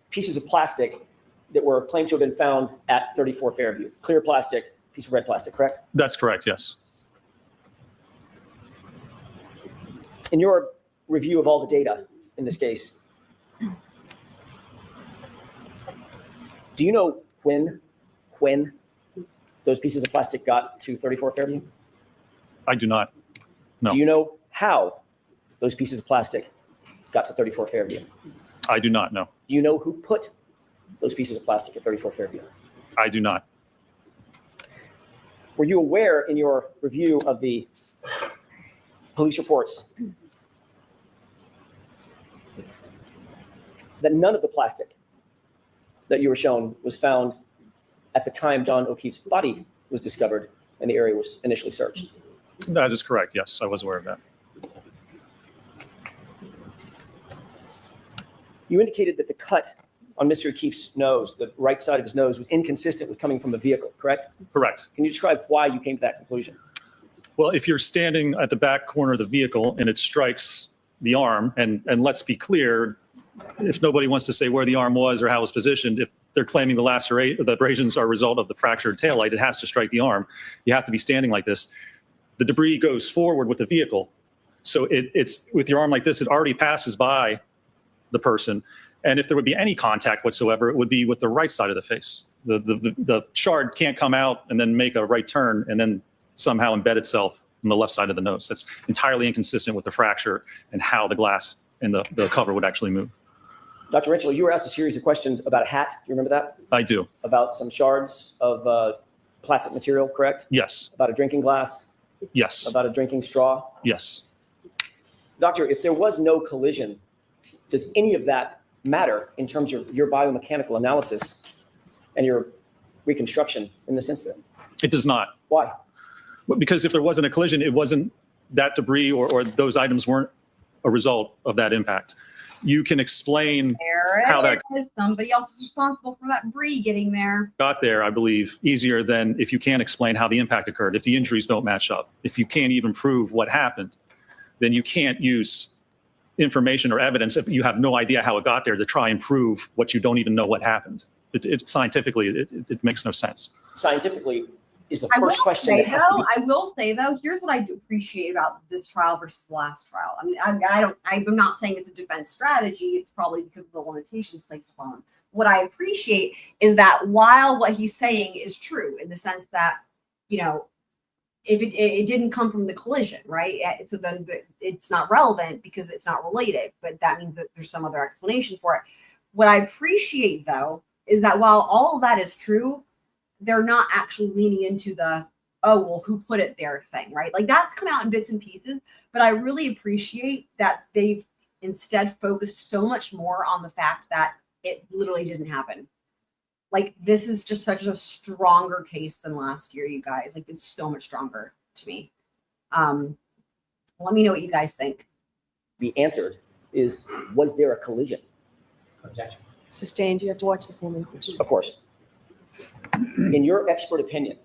pieces of plastic that were claimed to have been found at 34 Fairview. Clear plastic, piece of red plastic, correct? That's correct, yes. In your review of all the data in this case, do you know when those pieces of plastic got to 34 Fairview? I do not. No. Do you know how those pieces of plastic got to 34 Fairview? I do not know. Do you know who put those pieces of plastic at 34 Fairview? I do not. Were you aware in your review of the police reports that none of the plastic that you were shown was found at the time John O'Keefe's body was discovered and the area was initially searched. That is correct. Yes, I was aware of that. You indicated that the cut on Mr. O'Keefe's nose, the right side of his nose, was inconsistent with coming from a vehicle, correct? Correct. Can you describe why you came to that conclusion? Well, if you're standing at the back corner of the vehicle and it strikes the arm, and let's be clear, if nobody wants to say where the arm was or how it was positioned, if they're claiming the abrasions are a result of the fractured taillight, it has to strike the arm. You have to be standing like this. The debris goes forward with the vehicle. So it's with your arm like this, it already passes by the person. And if there would be any contact whatsoever, it would be with the right side of the face. The shard can't come out and then make a right turn and then somehow embed itself on the left side of the nose. That's entirely inconsistent with the fracture and how the glass and the cover would actually move. Dr. Rentschler, you were asked a series of questions about a hat. Do you remember that? I do. About some shards of plastic material, correct? Yes. About a drinking glass? Yes. About a drinking straw? Yes. Doctor, if there was no collision, does any of that matter in terms of your biomechanical analysis and your reconstruction in this incident? It does not. Why? Well, because if there wasn't a collision, it wasn't that debris or those items weren't a result of that impact. You can explain There how it that is. Somebody else is responsible for that debris getting there. got there, I believe, easier than if you can't explain how the impact occurred. If the injuries don't match up, if you can't even prove what happened, then you can't use information or evidence if you have no idea how it got there to try and prove what you don't even know what happened. Scientifically, it makes no sense. Scientifically is the I will first question say that has to though, be. I will say though, here's what I do appreciate about this trial versus the last trial. I mean, I'm not saying it's a defense strategy. It's probably because of the limitations placed upon him. What I appreciate is that while what he's saying is true in the sense that, you know, if it didn't come from the collision, right? So then it's not relevant because it's not related, but that means that there's some other explanation for it. What I appreciate though, is that while all of that is true, they're not actually leaning into the, oh, well, who put it there thing, right? Like that's come out in bits and pieces, but I really appreciate that they've instead focused so much more on the fact that it literally didn't happen. Like this is just such a stronger case than last year, you guys. Like it's so much stronger to me. Let me know what you guys think. The answer is, was there a collision? Objection. Sustained, you have to watch the film in question. Of course. In your expert opinion,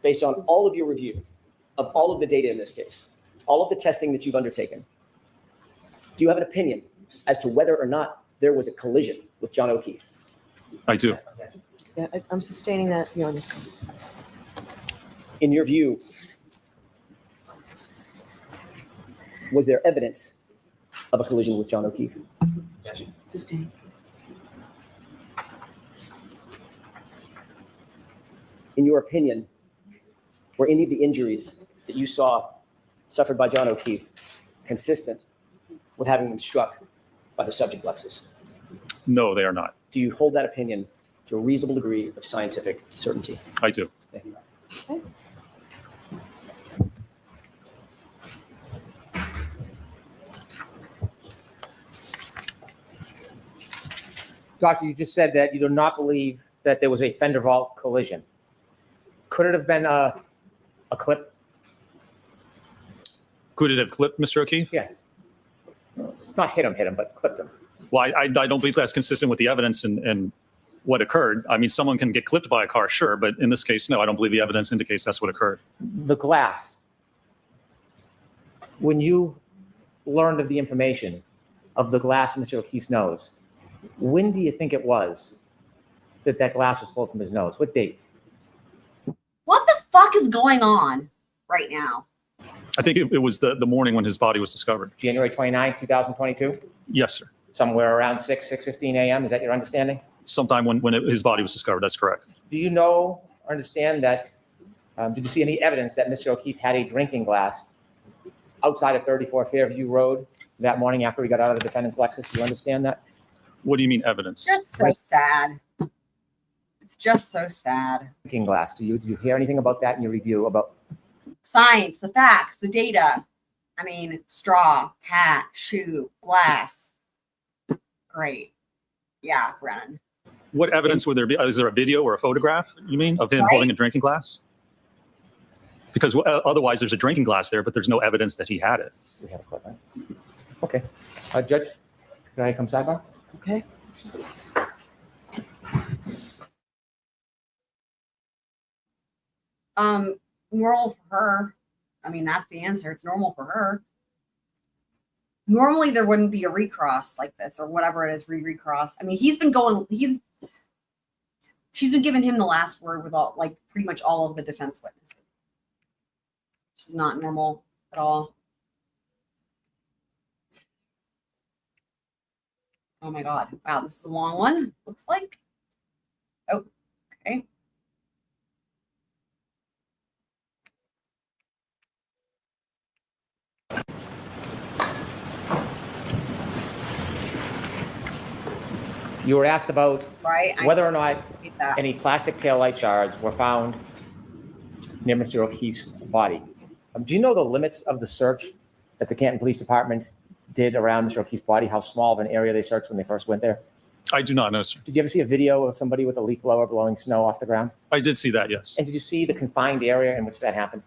based on all of your review of all of the data in this case, all of the testing that you've undertaken, do you have an opinion as to whether or not there was a collision with John O'Keefe? I do. Objection. Yeah, I'm sustaining that beyond this. In your view, was there evidence of a collision with John O'Keefe? Objection. Sustained. In your opinion, were any of the injuries that you saw suffered by John O'Keefe consistent with having been struck by the subject plexus? No, they are not. Do you hold that opinion to a reasonable degree of scientific certainty? I do. Thank you. Okay. Doctor, you just said that you do not believe that there was a fender vault collision. Could it have been a clip? Could it have clipped Mr. O'Keefe? Yes. Not hit him, but clipped him. Well, I don't believe that's consistent with the evidence and what occurred. I mean, someone can get clipped by a car, sure, but in this case, no, I don't believe the evidence indicates that's what occurred. The glass. When you learned of the information of the glass in Mr. O'Keefe's nose, when do you think it was that that glass was pulled from his nose? What date? What the fuck is going on right now? I think it was the morning when his body was discovered. January 29, 2022? Yes, sir. Somewhere around 6:15 a.m. Is that your understanding? Sometime when his body was discovered. That's correct. Do you know or understand that, did you see any evidence that Mr. O'Keefe had a drinking glass outside of 34 Fairview Road that morning after he got out of the defendant's Lexus? Do you understand that? What do you mean evidence? That's so sad. It's just so sad. Drinking glass. Did you hear anything about that in your review about? Science, the facts, the data. I mean, straw, hat, shoe, glass. Great. Yeah, Brennan. What evidence would there be? Is there a video or a photograph, you mean, of him Right. holding a drinking glass? Because otherwise there's a drinking glass there, but there's no evidence that he had it. We have a clip, right? Okay. Judge, can I come sidebar? Okay. Normal for her. I mean, that's the answer. It's normal for her. Normally there wouldn't be a recross like this or whatever it is, recross. I mean, she's been giving him the last word with all, like, pretty much all of the defense witnesses. Which is not normal at all. Oh my God. Wow, this is a long one, looks like. Oh, okay. You were asked about Right. I whether or not hate that. any plastic taillight shards were found near Mr. O'Keefe's body. Do you know the limits of the search that the Canton Police Department did around Mr. O'Keefe's body? How small of an area they searched when they first went there? I do not know, sir. Did you ever see a video of somebody with a leaf blower blowing snow off the ground? I did see that, yes. And did you see the confined area in which that happened?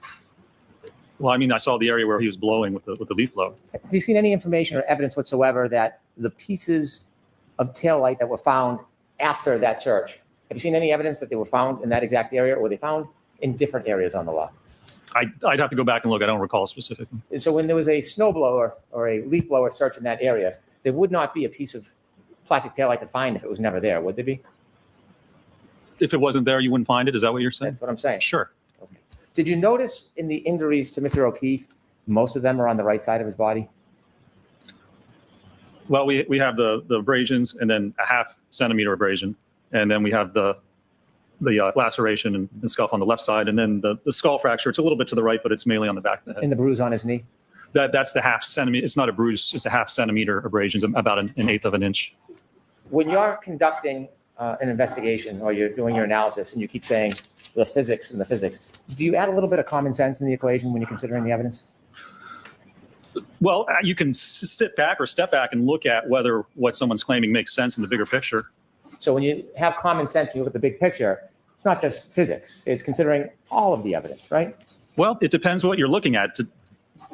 Well, I mean, I saw the area where he was blowing with the leaf blower. Have you seen any information or evidence whatsoever that the pieces of taillight that were found after that search, have you seen any evidence that they were found in that exact area, or were they found in different areas on the lot? I'd have to go back and look. I don't recall specifically. And so when there was a snowblower or a leaf blower search in that area, there would not be a piece of plastic taillight to find if it was never there, would there be? If it wasn't there, you wouldn't find it? Is that what you're saying? That's what I'm saying. Sure. Okay. Did you notice in the injuries to Mr. O'Keefe, most of them are on the right side of his body? Well, we have the abrasions and then a 0.5 centimeter abrasion. And then we have the laceration and scuff on the left side. And then the skull fracture, it's a little bit to the right, but it's mainly on the back of the head. And the bruise on his knee? That's the 0.5 centimeter. It's not a bruise. It's a 0.5 centimeter abrasions, about an 1/8 of an inch. When you're conducting an investigation or you're doing your analysis and you keep saying the physics and the physics, do you add a little bit of common sense in the equation when you're considering the evidence? Well, you can sit back or step back and look at whether what someone's claiming makes sense in the bigger picture. So when you have common sense and you look at the big picture, it's not just physics, it's considering all of the evidence, right? Well, it depends what you're looking at. To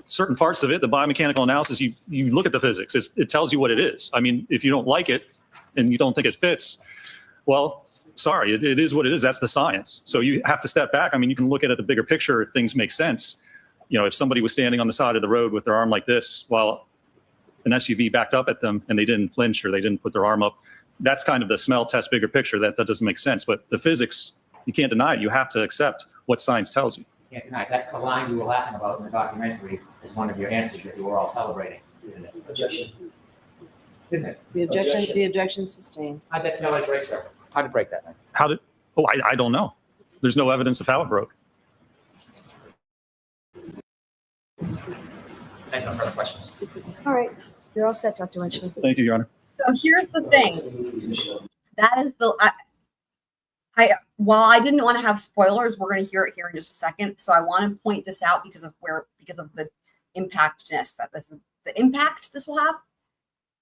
certain parts of it, the biomechanical analysis, you look at the physics. It tells you what it is. I mean, if you don't like it and you don't think it fits, well, sorry, it is what it is. That's the science. So you have to step back. I mean, you can look at it the bigger picture if things make sense. You know, if somebody was standing on the side of the road with their arm like this while an SUV backed up at them and they didn't flinch or they didn't put their arm up, that's kind of the smell test bigger picture. That doesn't make sense. But the physics, you can't deny it. You have to accept what science tells you. Can't deny it. That's the line you were laughing about in the documentary as one of your answers that you were all celebrating, isn't it? Objection. Isn't it? The objection sustained. How'd that taillight break, sir? How'd it break that night? I don't know. There's no evidence of how it broke. I have no further questions. All right, you're all set, Dr. Rentschler. Thank you, Your Honor. So here's the thing. That is while I didn't want to have spoilers, we're going to hear it here in just a second. So I want to point this out because of the impactness that the impact this will have.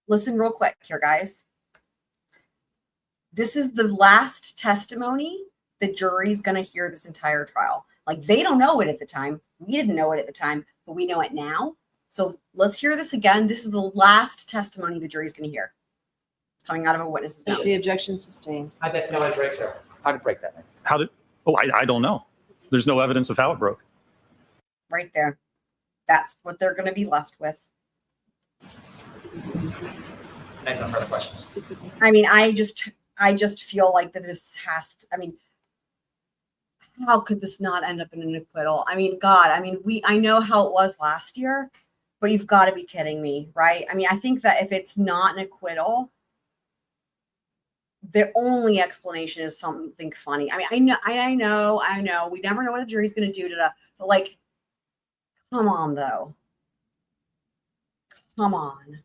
Listen real quick here, guys. This is the last testimony the jury's going to hear this entire trial. Like, they don't know it at the time. We didn't know it at the time, but we know it now. So let's hear this again. This is the last testimony the jury's going to hear coming out of a witness's mouth. The objection sustained. How'd that taillight break, sir? How'd it break that night? I don't know. There's no evidence of how it broke. Right there. That's what they're going to be left with. I have no further questions. I mean, I just feel like that this has to, I mean, how could this not end up in an acquittal? I mean, God, I mean, I know how it was last year, but you've got to be kidding me, right? I mean, I think that if it's not an acquittal, the only explanation is something funny. I mean, I know. We never know what the jury's going to do but like, come on, though. Come on.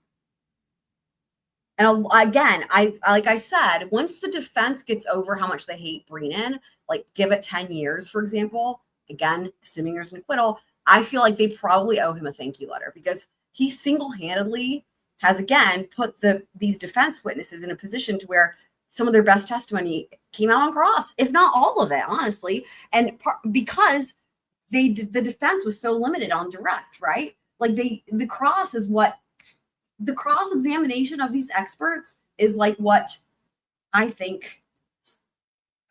And again, like I said, once the defense gets over how much they hate Brennan, like give it 10 years, for example, again, assuming there's an acquittal, I feel like they probably owe him a thank you letter because he single-handedly has, again, put these defense witnesses in a position to where some of their best testimony came out on cross, if not all of it, honestly. And because the defense was so limited on direct, right? Like the cross examination of these experts is like what I think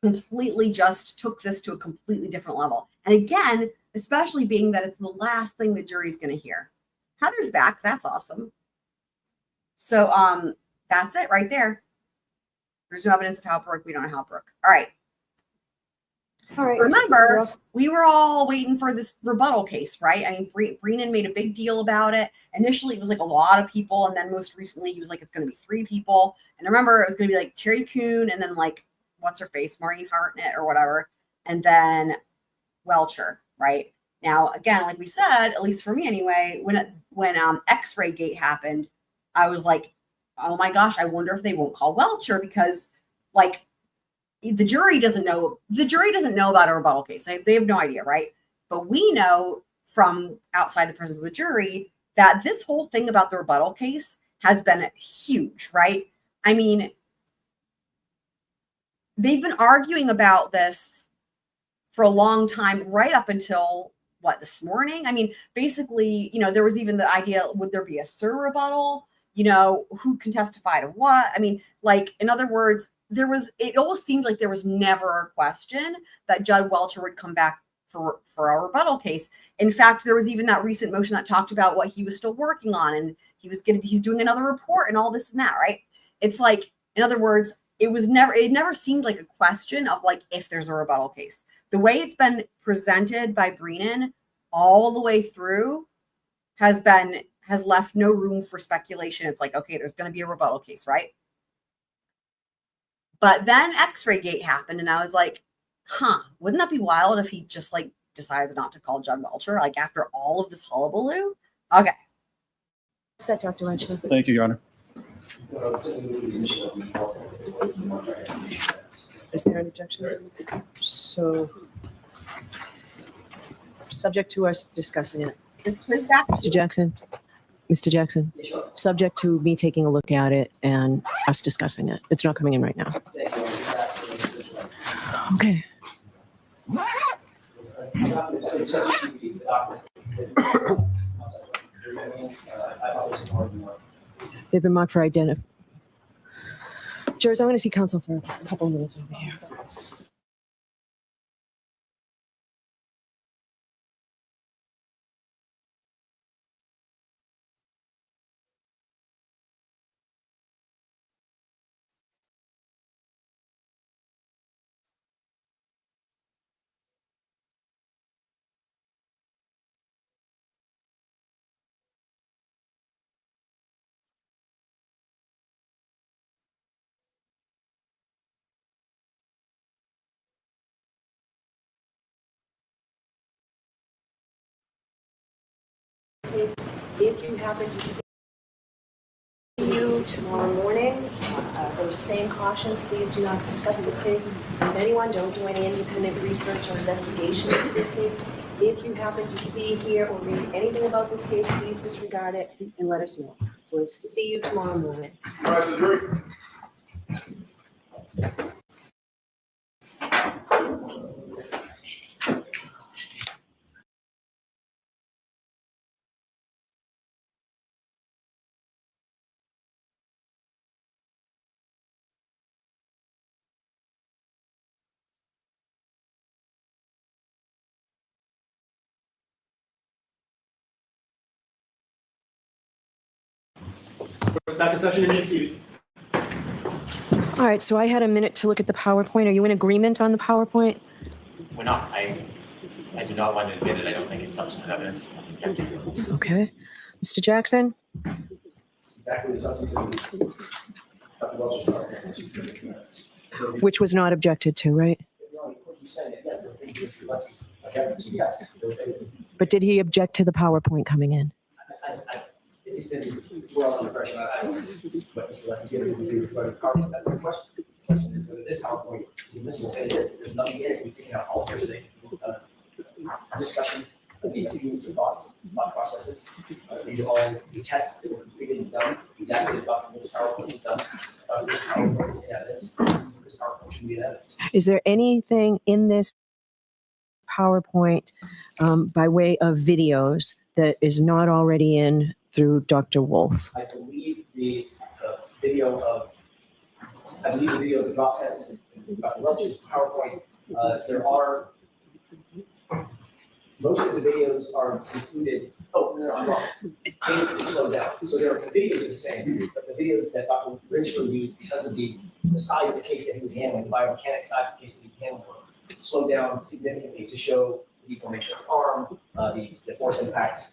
completely just took this to a completely different level. And again, especially being that it's the last thing the jury's going to hear. Heather's back. That's awesome. So that's it right there. There's no evidence of how it broke. We don't know how it broke. All right. All right. Remember, we were all waiting for this rebuttal case, right? I mean, Brennan made a big deal about it. Initially, it was like a lot of people. And then most recently, he was like, it's going to be 3 people. And I remember it was going to be like Terry Kuhn and then like, what's her face, Maureen Hartnett or whatever. And then Welcher, right? Now, again, like we said, at least for me anyway, when X-Ray Gate happened, I was like, oh my gosh, I wonder if they won't call Welcher because like, the jury doesn't know about a rebuttal case. They have no idea, right? But we know from outside the presence of the jury that this whole thing about the rebuttal case has been huge, right? I mean, they've been arguing about this for a long time, right up until this morning? I mean, basically, there was even the idea, would there be a Sir rebuttal? Who can testify to what? I mean, like, in other words, it almost seemed like there was never a question that Judge Welcher would come back for a rebuttal case. In fact, there was even that recent motion that talked about what he was still working on, and he's doing another report and all this and that, right? It's like, in other words, it never seemed like a question of like if there's a rebuttal case. The way it's been presented by Brennan all the way through has left no room for speculation. It's like, okay, there's going to be a rebuttal case, right? But then X-Ray Gate happened, and I was like, wouldn't that be wild if he just like decides not to call Judge Welcher, like after all of this hullabaloo? Okay. Set, Dr. Rentschler. Thank you, Your Honor. Is there an objection? So, subject to us discussing it. Mr. Jackson, subject to me taking a look at it and us discussing it. It's not coming in right now. Okay. They've been marked for identity. Jurors, I want to see counsel for a couple of minutes over here. If you happen to see you tomorrow morning, those same cautions, please do not discuss this case with anyone. Don't do any independent research or investigation into this case. If you happen to see, hear, or read anything about this case, please disregard it and let us know. We'll see you tomorrow morning. All right, the jury. Back in session, you need seated. All right, so I had a minute to look at the PowerPoint. Are you in agreement on the PowerPoint? We're not. I do not want to admit it. I don't think it's substantive evidence. Okay. Mr. Jackson? Exactly the substance of this. Dr. Welcher's argument. Which was not objected to, right? Yes. But did he object to the PowerPoint coming in? It's been well under pressure. I don't know what Mr. Leslie did to do regarding PowerPoint. That's the question. The question is whether this PowerPoint is admissible. And it is. There's nothing in it. We've taken out all hearsay, discussion, views, thought processes. These are all the tests that were completed and done exactly as Dr. Mills' PowerPoint was done. This PowerPoint should be evidence. Is there anything in this PowerPoint by way of videos that is not already in through Dr. Wolf? I believe the video of the drop test is in Dr. Welcher's PowerPoint. There are, most of the videos are included. Oh, no, I'm wrong. Things slows out. So there are videos the same, but the videos that Dr. Rentschler used because of the side of the case that he was handling, the biomechanics side of the case that he was handling, slowed down significantly to show the deformation of the arm, the force impact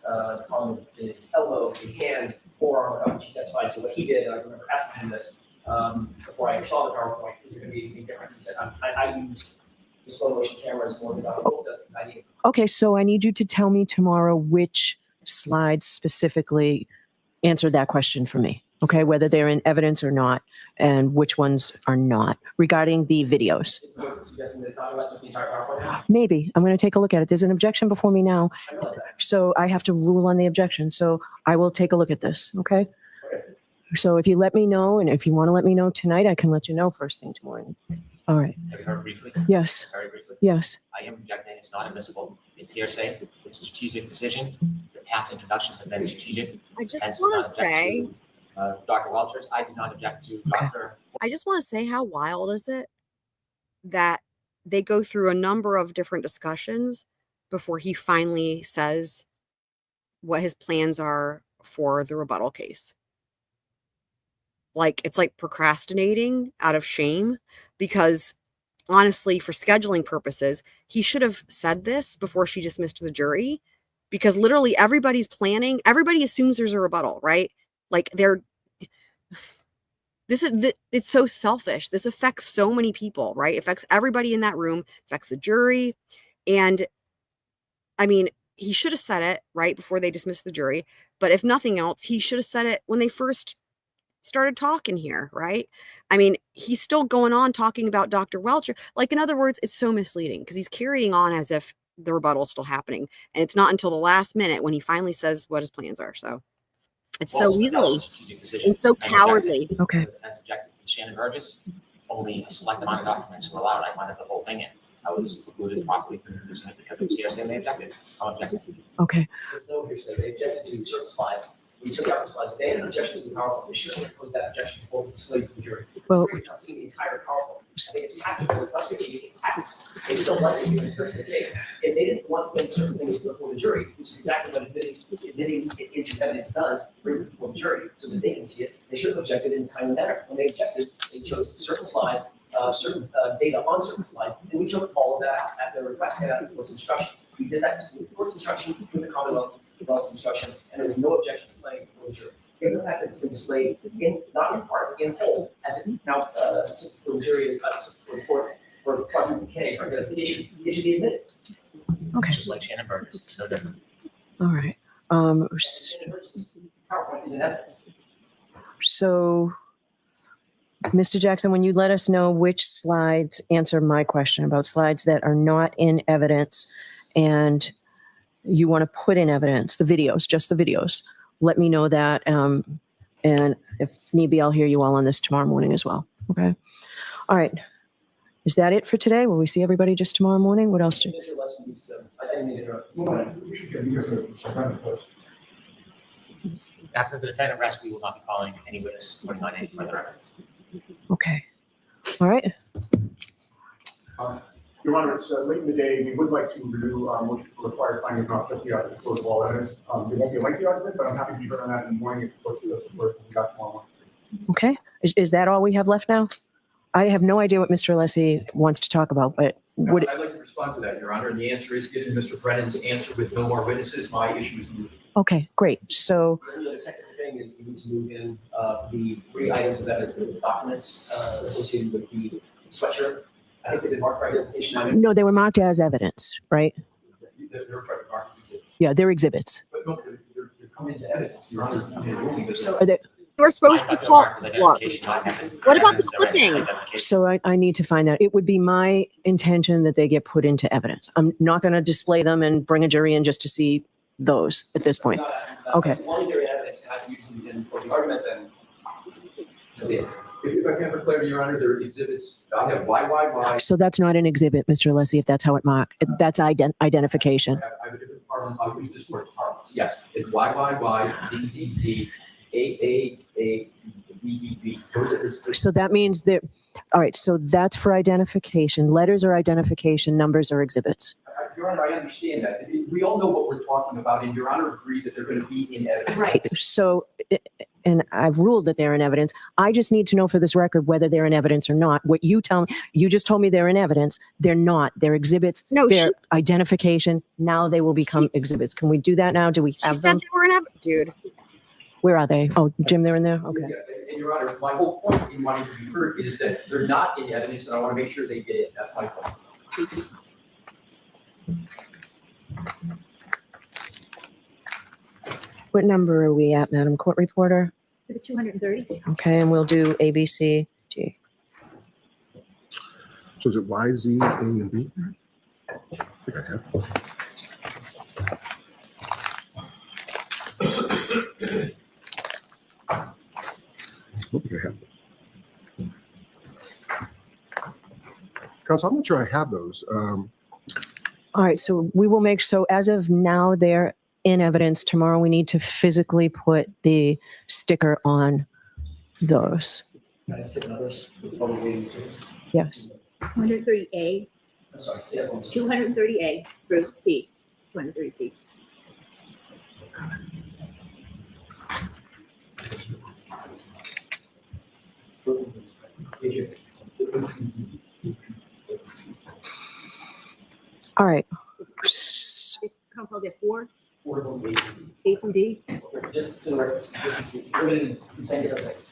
on the elbow, the hand, forearm. He testified. So what he did, and I remember asking him this before I ever saw the PowerPoint, is it going to be anything different? He said, I use the slow motion cameras more than Dr. Wolf does because I need. Okay, so I need you to tell me tomorrow which slides specifically answered that question for me. Okay, whether they're in evidence or not, and which ones are not regarding the videos. Suggesting that it's not about just the entire PowerPoint? Maybe. I'm going to take a look at it. There's an objection before me now, I realize that. so I have to rule on the objection. So I will take a look at this. Okay. So if you let me know, and if you want to let me know tonight, I can let you know first thing tomorrow. All right. Have you heard briefly? Yes. Very briefly? Yes. I am objecting. It's not admissible. It's hearsay. It's a strategic decision. The past introductions have been strategic. I just Hence, want not to object say, to, Dr. Welcher's. I did not object to Dr. I just want to say, how wild is it that they go through a number of different discussions before he finally says what his plans are for the rebuttal case? Like, it's like procrastinating out of shame, because honestly, for scheduling purposes, he should have said this before she dismissed the jury, because literally everybody's planning. Everybody assumes there's a rebuttal, right? Like, it's so selfish. This affects so many people, right? It affects everybody in that room, affects the jury. And I mean, he should have said it right before they dismissed the jury. But if nothing else, he should have said it when they first started talking here, right? I mean, he's still going on talking about Dr. Welcher. Like, in other words, it's so misleading because he's carrying on as if the rebuttal is still happening. And it's not until the last minute when he finally says what his plans are. So it's so easily and so cowardly. Okay. The defense objected to Shannon Burgess. Only a select amount of documents were allowed. I wanted the whole thing in. I was precluded properly from using it because it was hearsay and they objected. I'm objecting. Okay. There's no hearsay. They objected to certain slides. We took out the slides. They had an objection to the PowerPoint. They should have posed that objection before it was displayed for the jury. Well, The jury's not seeing the entire PowerPoint. I think it's tactical. It's not strategic. It's tactical. They still like to use the case. If they didn't want to put certain things before the jury, which is exactly what admitting into evidence does, brings it before the jury so that they can see it, they should have objected in a timely manner. When they objected, they chose certain slides, certain data on certain slides, and we took all of that out at their request and at the court's instruction. We did that with the court's instruction, with the Commonwealth instruction, and there was no objection to playing before the jury. Given the fact that it's been displayed in, not in part, in whole, as it now assisted for the jury and assisted for the court for quadruple K for identification, it should be admitted. okay. Just like Shannon Burgess. It's no different. All right. PowerPoint is in evidence. So, Mr. Jackson, when you let us know which slides answer my question about slides that are not in evidence and you want to put in evidence, the videos, just the videos, let me know that. And if need be, I'll hear you all on this tomorrow morning as well. Okay. All right. Is that it for today? Will we see everybody just tomorrow morning? What else do? Mr. Lesson needs to, I didn't mean to interrupt. After the defendant rests, we will not be calling any witness putting on any further evidence. Okay. All right. Your Honor, it's late in the day. We would like to review motion for required finding of not guilty after the close of all evidence. It won't be a lengthy argument, but I'm happy to be heard on that in the morning if we got tomorrow morning. Okay. Is that all we have left now? I have no idea what Mr. Alessi wants to talk about, but would it, I'd like to respond to that, Your Honor. And the answer is, given Mr. Brennan's answer with no more witnesses, my issue is moved. okay, great. So, The only other technical thing is we need to move in the 3 items of evidence, the documents associated with the sweatshirt. I think they did mark for identification. no, they were marked as evidence, right? They're private marks. Yeah, they're exhibits. But no, they're coming into evidence, Your Honor. Are they, We're supposed to talk. Look, what about the clippings? so I need to find that. It would be my intention that they get put into evidence. I'm not going to display them and bring a jury in just to see those at this point. Not asking for that. Okay. As long as they're in evidence and I can use them in closing argument, then so be it. If I can for clarity, Your Honor, there are exhibits, I have YYY. So that's not an exhibit, Mr. Alessi, if that's how it marked. That's identification. I have a different parlance, I'll use this word's parlance. Yes, it's YYY, ZZZ, AAA, BBB. So that means that, all right, so that's for identification. Letters are identification, numbers are exhibits. Your Honor, I understand that. We all know what we're talking about, and Your Honor agreed that they're going to be in evidence. Right. So, and I've ruled that they're in evidence. I just need to know for this record whether they're in evidence or not. What you tell me, you just told me they're in evidence. They're not. They're exhibits. No, they're identification. Now they will become exhibits. Can we do that now? Do we She have said them? they were in evidence. Dude. Where are they? Oh, Jim, they're in there? Okay. Yeah, and Your Honor, my whole point in wanting to be heard is that they're not in evidence, and I want to make sure they get it. That's my point. What number are we at, Madam Court Reporter? 230. Okay, and we'll do A, B, C, D. So is it Y, Z, A, and B? I think I have. I don't think I have. Counsel, I'm not sure I have those. All right, so we will make, so as of now, they're in evidence. Tomorrow, we need to physically put the sticker on those. Can I skip others? Public meetings, please. Yes. 230A, I'm sorry, say that one. 230A through C, 230C. Thank you. All right. Council, there four, Affordable meeting. A from D. Just so the record, this is limited to saying different things.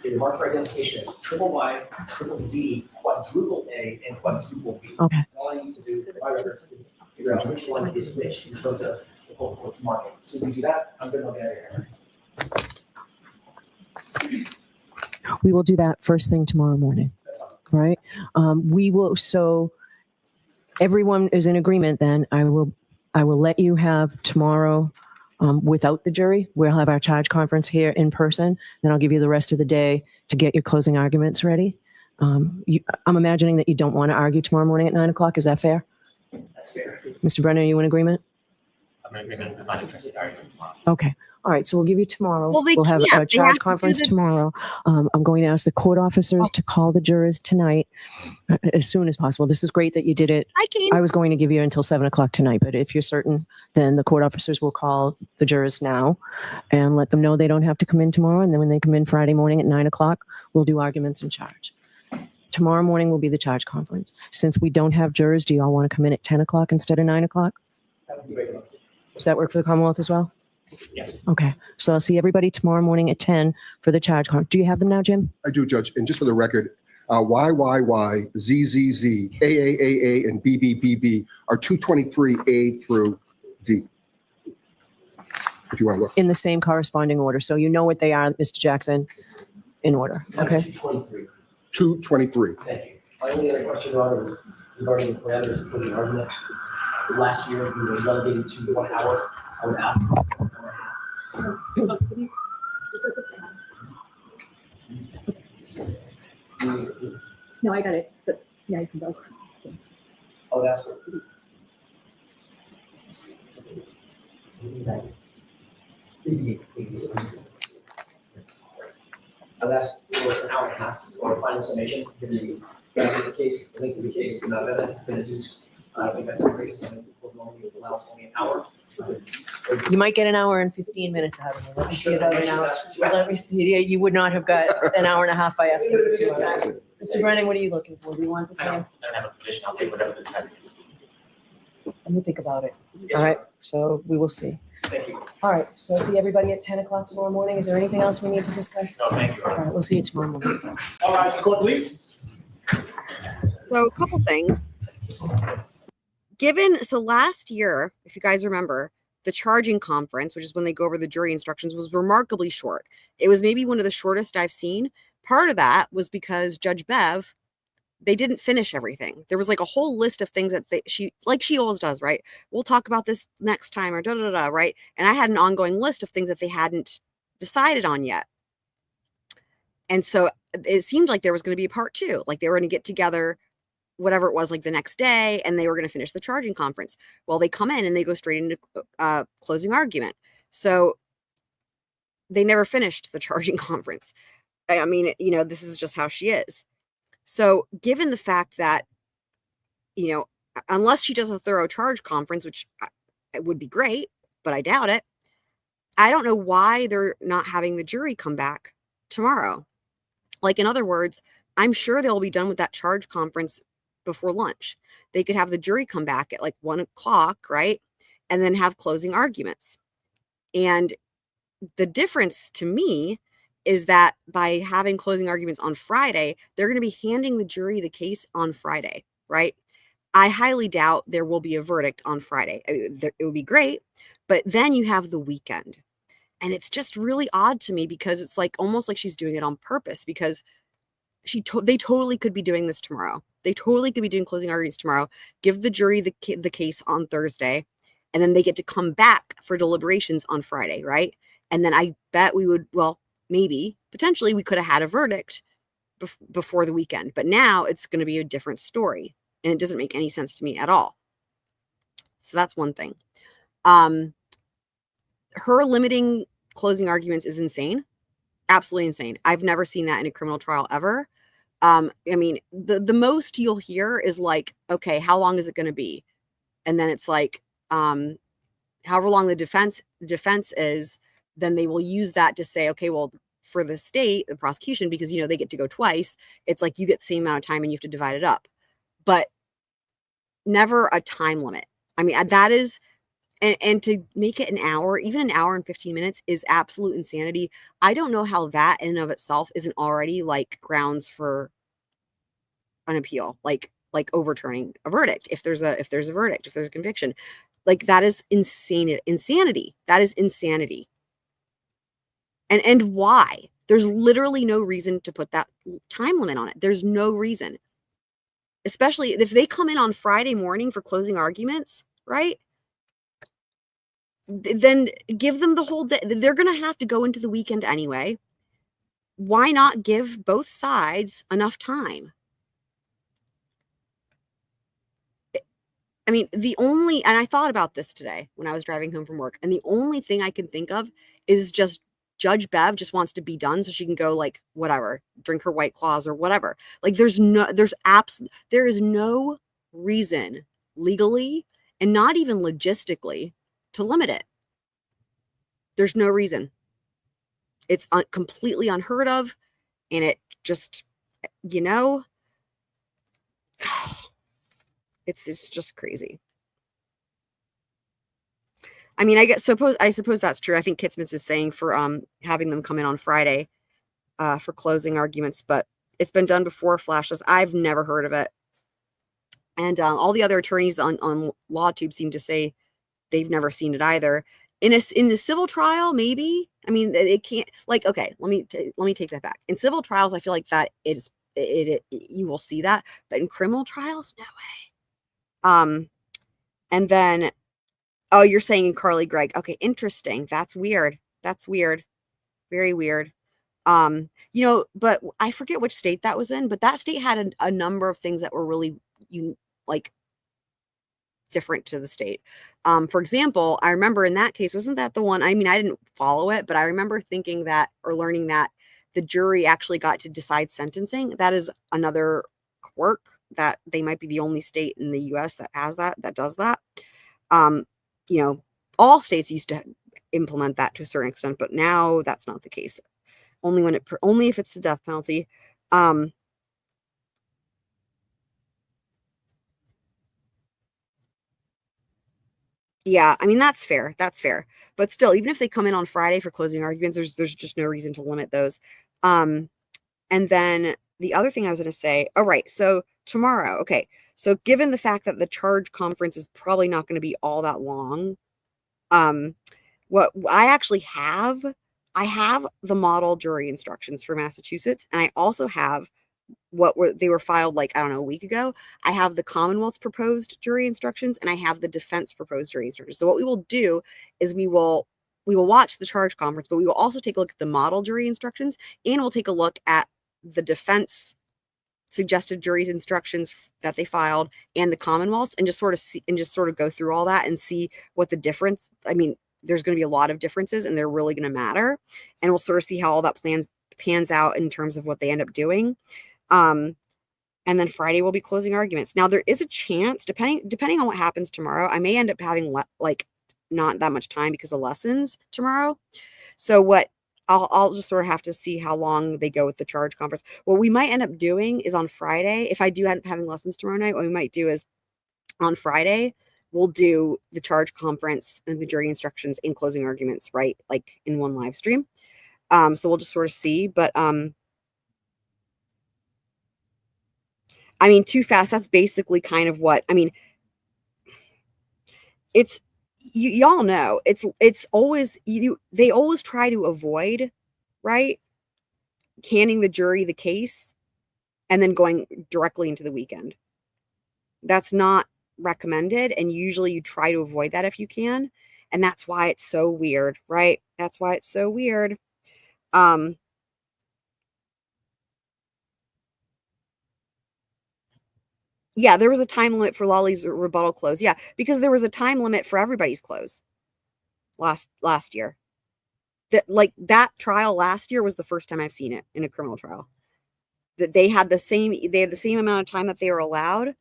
The mark for identification is triple Y, triple Z, quadruple A, and quadruple B. Okay. And all I need to do for my records is figure out which one is which in terms of the whole court's marking. As soon as we do that, I'm good, I'll get out of here. We will do that first thing tomorrow morning. That's all. Right? We will, so everyone is in agreement then. I will let you have tomorrow without the jury. We'll have our charge conference here in person. Then I'll give you the rest of the day to get your closing arguments ready. I'm imagining that you don't want to argue tomorrow morning at 9 o'clock. Is that fair? That's fair. Mr. Brennan, are you in agreement? I'm in agreement. I'm not interested in arguing tomorrow. Okay. All right. So we'll give you tomorrow. Well, they we'll have can't. a They have charge to do conference the- tomorrow. I'm going to ask the court officers to call the jurors tonight as soon as possible. This is great that you did it. Hi, Kane. I was going to give you until 7 o'clock tonight, but if you're certain, then the court officers will call the jurors now and let them know they don't have to come in tomorrow. And then when they come in Friday morning at 9 o'clock, we'll do arguments and charge. Tomorrow morning will be the charge conference. Since we don't have jurors, do you all want to come in at 10 o'clock instead of 9 o'clock? That would be great. Does that work for the Commonwealth as well? Yes. Okay. So I'll see everybody tomorrow morning at 10 for the charge conference. Do you have them now, Jim? I do, Judge. And just for the record, YYY, ZZZ, AAAA, and BBBB are 223A through D. If you want to look. In the same corresponding order. So you know what they are, Mr. Jackson, in order. Okay. 223. 223. Thank you. My only other question, Your Honor, was regarding the parameters of closing argument. Last year, we were relegated to 1 hour. I would ask. No, I got it, but yeah, you can go. I would ask. I would ask for an hour and a half for a final summation, given the case, the length of the case, the amount of evidence that's been adduced. I think that's a great summation. Normally it allows only an hour. You might get an hour and 15 minutes out of me. Let me see about an hour. Let me see. You would not have got an hour and a half by asking for 2 hours. Mr. Brennan, what are you looking for? Do you want the I same? don't have a position. I'll take whatever the test is. Let me think about it. Yes, All right. So we will see. Thank you. All right. So see everybody at 10 o'clock tomorrow morning. Is there anything else we need to discuss? No, thank you. All right. We'll see you tomorrow morning. All right, the court, please. So a couple things. So last year, if you guys remember, the charging conference, which is when they go over the jury instructions, was remarkably short. It was maybe one of the shortest I've seen. Part of that was because Judge Bev, they didn't finish everything. There was like a whole list of things that she always does, right? We'll talk about this next time or da-da-da, right? And I had an ongoing list of things that they hadn't decided on yet. And so it seemed like there was going to be a part 2, like they were going to get together, whatever it was, like the next day, and they were going to finish the charging conference. Well, they come in and they go straight into closing argument. So they never finished the charging conference. I mean, this is just how she is. So given the fact that, unless she does a thorough charge conference, which it would be great, but I doubt it, I don't know why they're not having the jury come back tomorrow. Like, in other words, I'm sure they'll be done with that charge conference before lunch. They could have the jury come back at like 1 o'clock, right? And then have closing arguments. And the difference to me is that by having closing arguments on Friday, they're going to be handing the jury the case on Friday, right? I highly doubt there will be a verdict on Friday. It would be great, but then you have the weekend. And it's just really odd to me because it's like almost like she's doing it on purpose, because they totally could be doing this tomorrow. They totally could be doing closing arguments tomorrow, give the jury the case on Thursday, and then they get to come back for deliberations on Friday, right? And then I bet we would, well, maybe, potentially, we could have had a verdict before the weekend. But now it's going to be a different story. And it doesn't make any sense to me at all. So that's one thing. Her limiting closing arguments is insane. Absolutely insane. I've never seen that in a criminal trial ever. I mean, the most you'll hear is like, okay, how long is it going to be? And then it's like, however long the defense is, then they will use that to say, okay, well, for the state, the prosecution, because, they get to go twice, it's like you get the same amount of time and you have to divide it up. But never a time limit. I mean, that is, and to make it an hour, even an hour and 15 minutes is absolute insanity. I don't know how that in and of itself isn't already like grounds for an appeal, like overturning a verdict. If there's a verdict, if there's a conviction, like that is insanity. That is insanity. And why? There's literally no reason to put that time limit on it. There's no reason. Especially if they come in on Friday morning for closing arguments, right? Then give them the whole day. They're going to have to go into the weekend anyway. Why not give both sides enough time? I mean, and I thought about this today when I was driving home from work, and the only thing I can think of is just Judge Bev just wants to be done so she can go like whatever, drink her White Claws or whatever. Like there is no reason legally and not even logistically to limit it. There's no reason. It's completely unheard of, and it just, it's just crazy. I mean, I suppose that's true. I think Kitzman's is saying for having them come in on Friday for closing arguments, but it's been done before. Flashes. I've never heard of it, and all the other attorneys on LawTube seem to say they've never seen it either. In a civil trial, maybe. I mean, it can't. Like, okay, let me take that back. In civil trials, I feel like that you will see that, but in criminal trials, no way. And then. Oh, you're saying in Carly Gregg. Okay, interesting. That's weird. Very weird. But I forget which state that was in, but that state had a number of things that were really different to the state. For example, I remember in that case, wasn't that the one? I mean, I didn't follow it, but I remember thinking that or learning that the jury actually got to decide sentencing. That is another quirk that they might be the only state in the US that has that does that. All states used to implement that to a certain extent, but now that's not the case. Only if it's the death penalty. Yeah, I mean, that's fair. But still, even if they come in on Friday for closing arguments, there's just no reason to limit those. And then the other thing I was going to say, all right, so tomorrow, okay. So given the fact that the charge conference is probably not going to be all that long, what I actually have, I have the model jury instructions for Massachusetts, and I also have they were filed like, I don't know, a week ago. I have the Commonwealth's proposed jury instructions, and I have the defense proposed jury instructions. So what we will do is we will watch the charge conference, but we will also take a look at the model jury instructions, and we'll take a look at the defense suggested jury instructions that they filed and the Commonwealth's, and just sort of go through all that and see what the difference. I mean, there's going to be a lot of differences, and they're really going to matter, and we'll sort of see how all that pans out in terms of what they end up doing. And then Friday will be closing arguments. Now, there is a chance, depending on what happens tomorrow, I may end up having not that much time because of lessons tomorrow. So what I'll just sort of have to see how long they go with the charge conference. What we might end up doing is on Friday, if I do end up having lessons tomorrow night, what we might do is on Friday, we'll do the charge conference and the jury instructions and closing arguments, right? Like in one live stream. So we'll just sort of see, but, I mean, too fast. That's basically kind of what, I mean, it's, y'all know it's always, they always try to avoid, right, handing the jury the case and then going directly into the weekend. That's not recommended, and usually you try to avoid that if you can, and that's why it's so weird, right? That's why it's so weird. Yeah, there was a time limit for Lolly's rebuttal close. Yeah, because there was a time limit for everybody's close last year. That trial last year was the first time I've seen it in a criminal trial. That they had the same amount of time that they were allowed,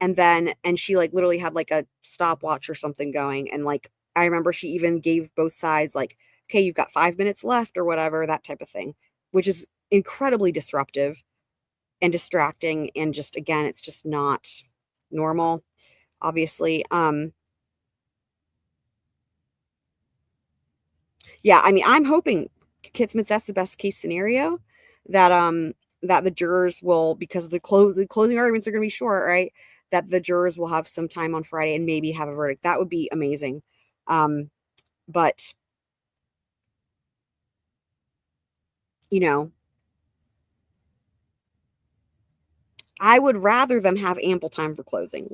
and she literally had a stopwatch or something going, and I remember she even gave both sides okay, you've got 5 minutes left or whatever, that type of thing, which is incredibly disruptive and distracting, and just, again, it's just not normal, obviously. Yeah, I mean, I'm hoping, Kitsmans, that's the best case scenario, that that the jurors will, because the closing arguments are going to be short, right, that the jurors will have some time on Friday and maybe have a verdict. That would be amazing. But I would rather them have ample time for closing.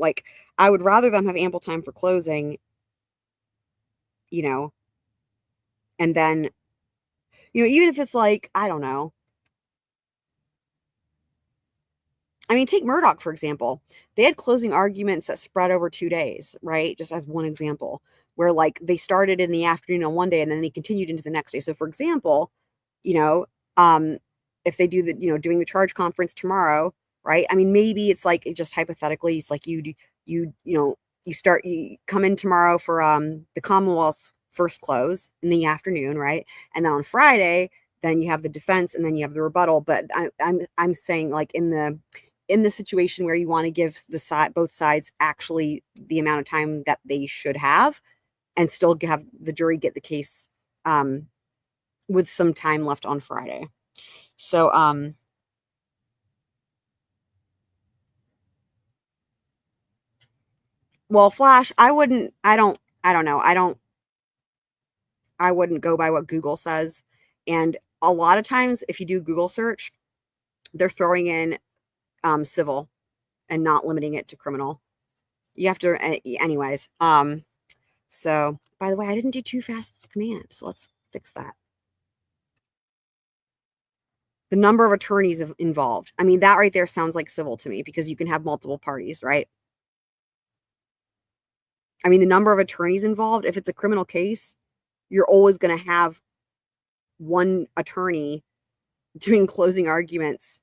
I would rather them have ample time for closing, and then, even if it's I don't know. I mean, take Murdoch, for example. They had closing arguments that spread over 2 days, right? Just as one example, where they started in the afternoon on one day and then they continued into the next day. So, for example, if they do doing the charge conference tomorrow, right? I mean, maybe it's just hypothetically, it's you come in tomorrow for the Commonwealth's first close in the afternoon, right? And then on Friday, then you have the defense and then you have the rebuttal. But I'm saying in the situation where you want to give both sides actually the amount of time that they should have, and still have the jury get the case with some time left on Friday. So, well, Flash, I wouldn't go by what Google says. And a lot of times, if you do Google search, they're throwing in civil and not limiting it to criminal. You have to, anyways. So, by the way, I didn't do Too Fast's command, so let's fix that. The number of attorneys involved. I mean, that right there sounds like civil to me, because you can have multiple parties, right? I mean, the number of attorneys involved, if it's a criminal case, you're always going to have one attorney doing closing arguments,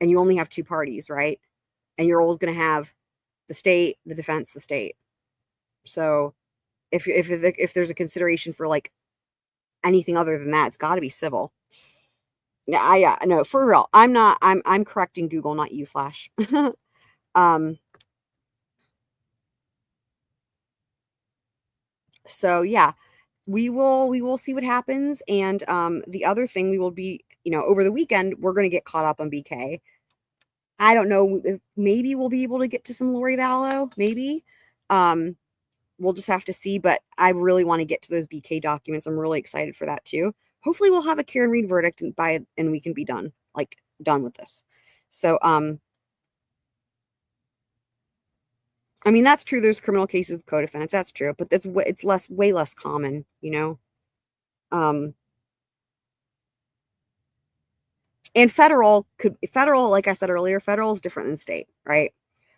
and you only have 2 parties, right? And you're always going to have the state, the defense, the state. So if there's a consideration for anything other than that, it's got to be civil. Yeah, no, for real. I'm correcting Google, not you, Flash. So yeah, we will see what happens. And the other thing, we will be, over the weekend, we're going to get caught up on BK. I don't know if maybe we'll be able to get to some Lori Vallow, maybe. We'll just have to see, but I really want to get to those BK documents. I'm really excited for that too. Hopefully we'll have a Karen Reed verdict and we can be done with this. So, I mean, that's true. There's criminal cases with co-defendants. That's true, but it's way less common, And federal, like I said earlier, federal is different than state, right?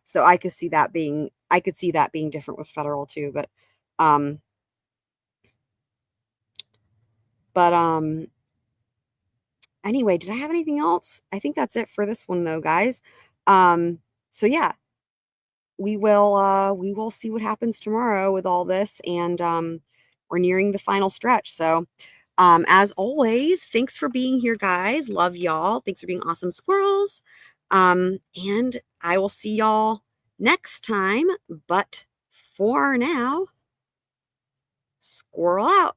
So I could see that being different with federal too. But anyway, did I have anything else? I think that's it for this one though, guys. So yeah, we will see what happens tomorrow with all this, and we're nearing the final stretch. So as always, thanks for being here, guys. Love y'all. Thanks for being awesome squirrels. And I will see y'all next time. But for now, squirrel out.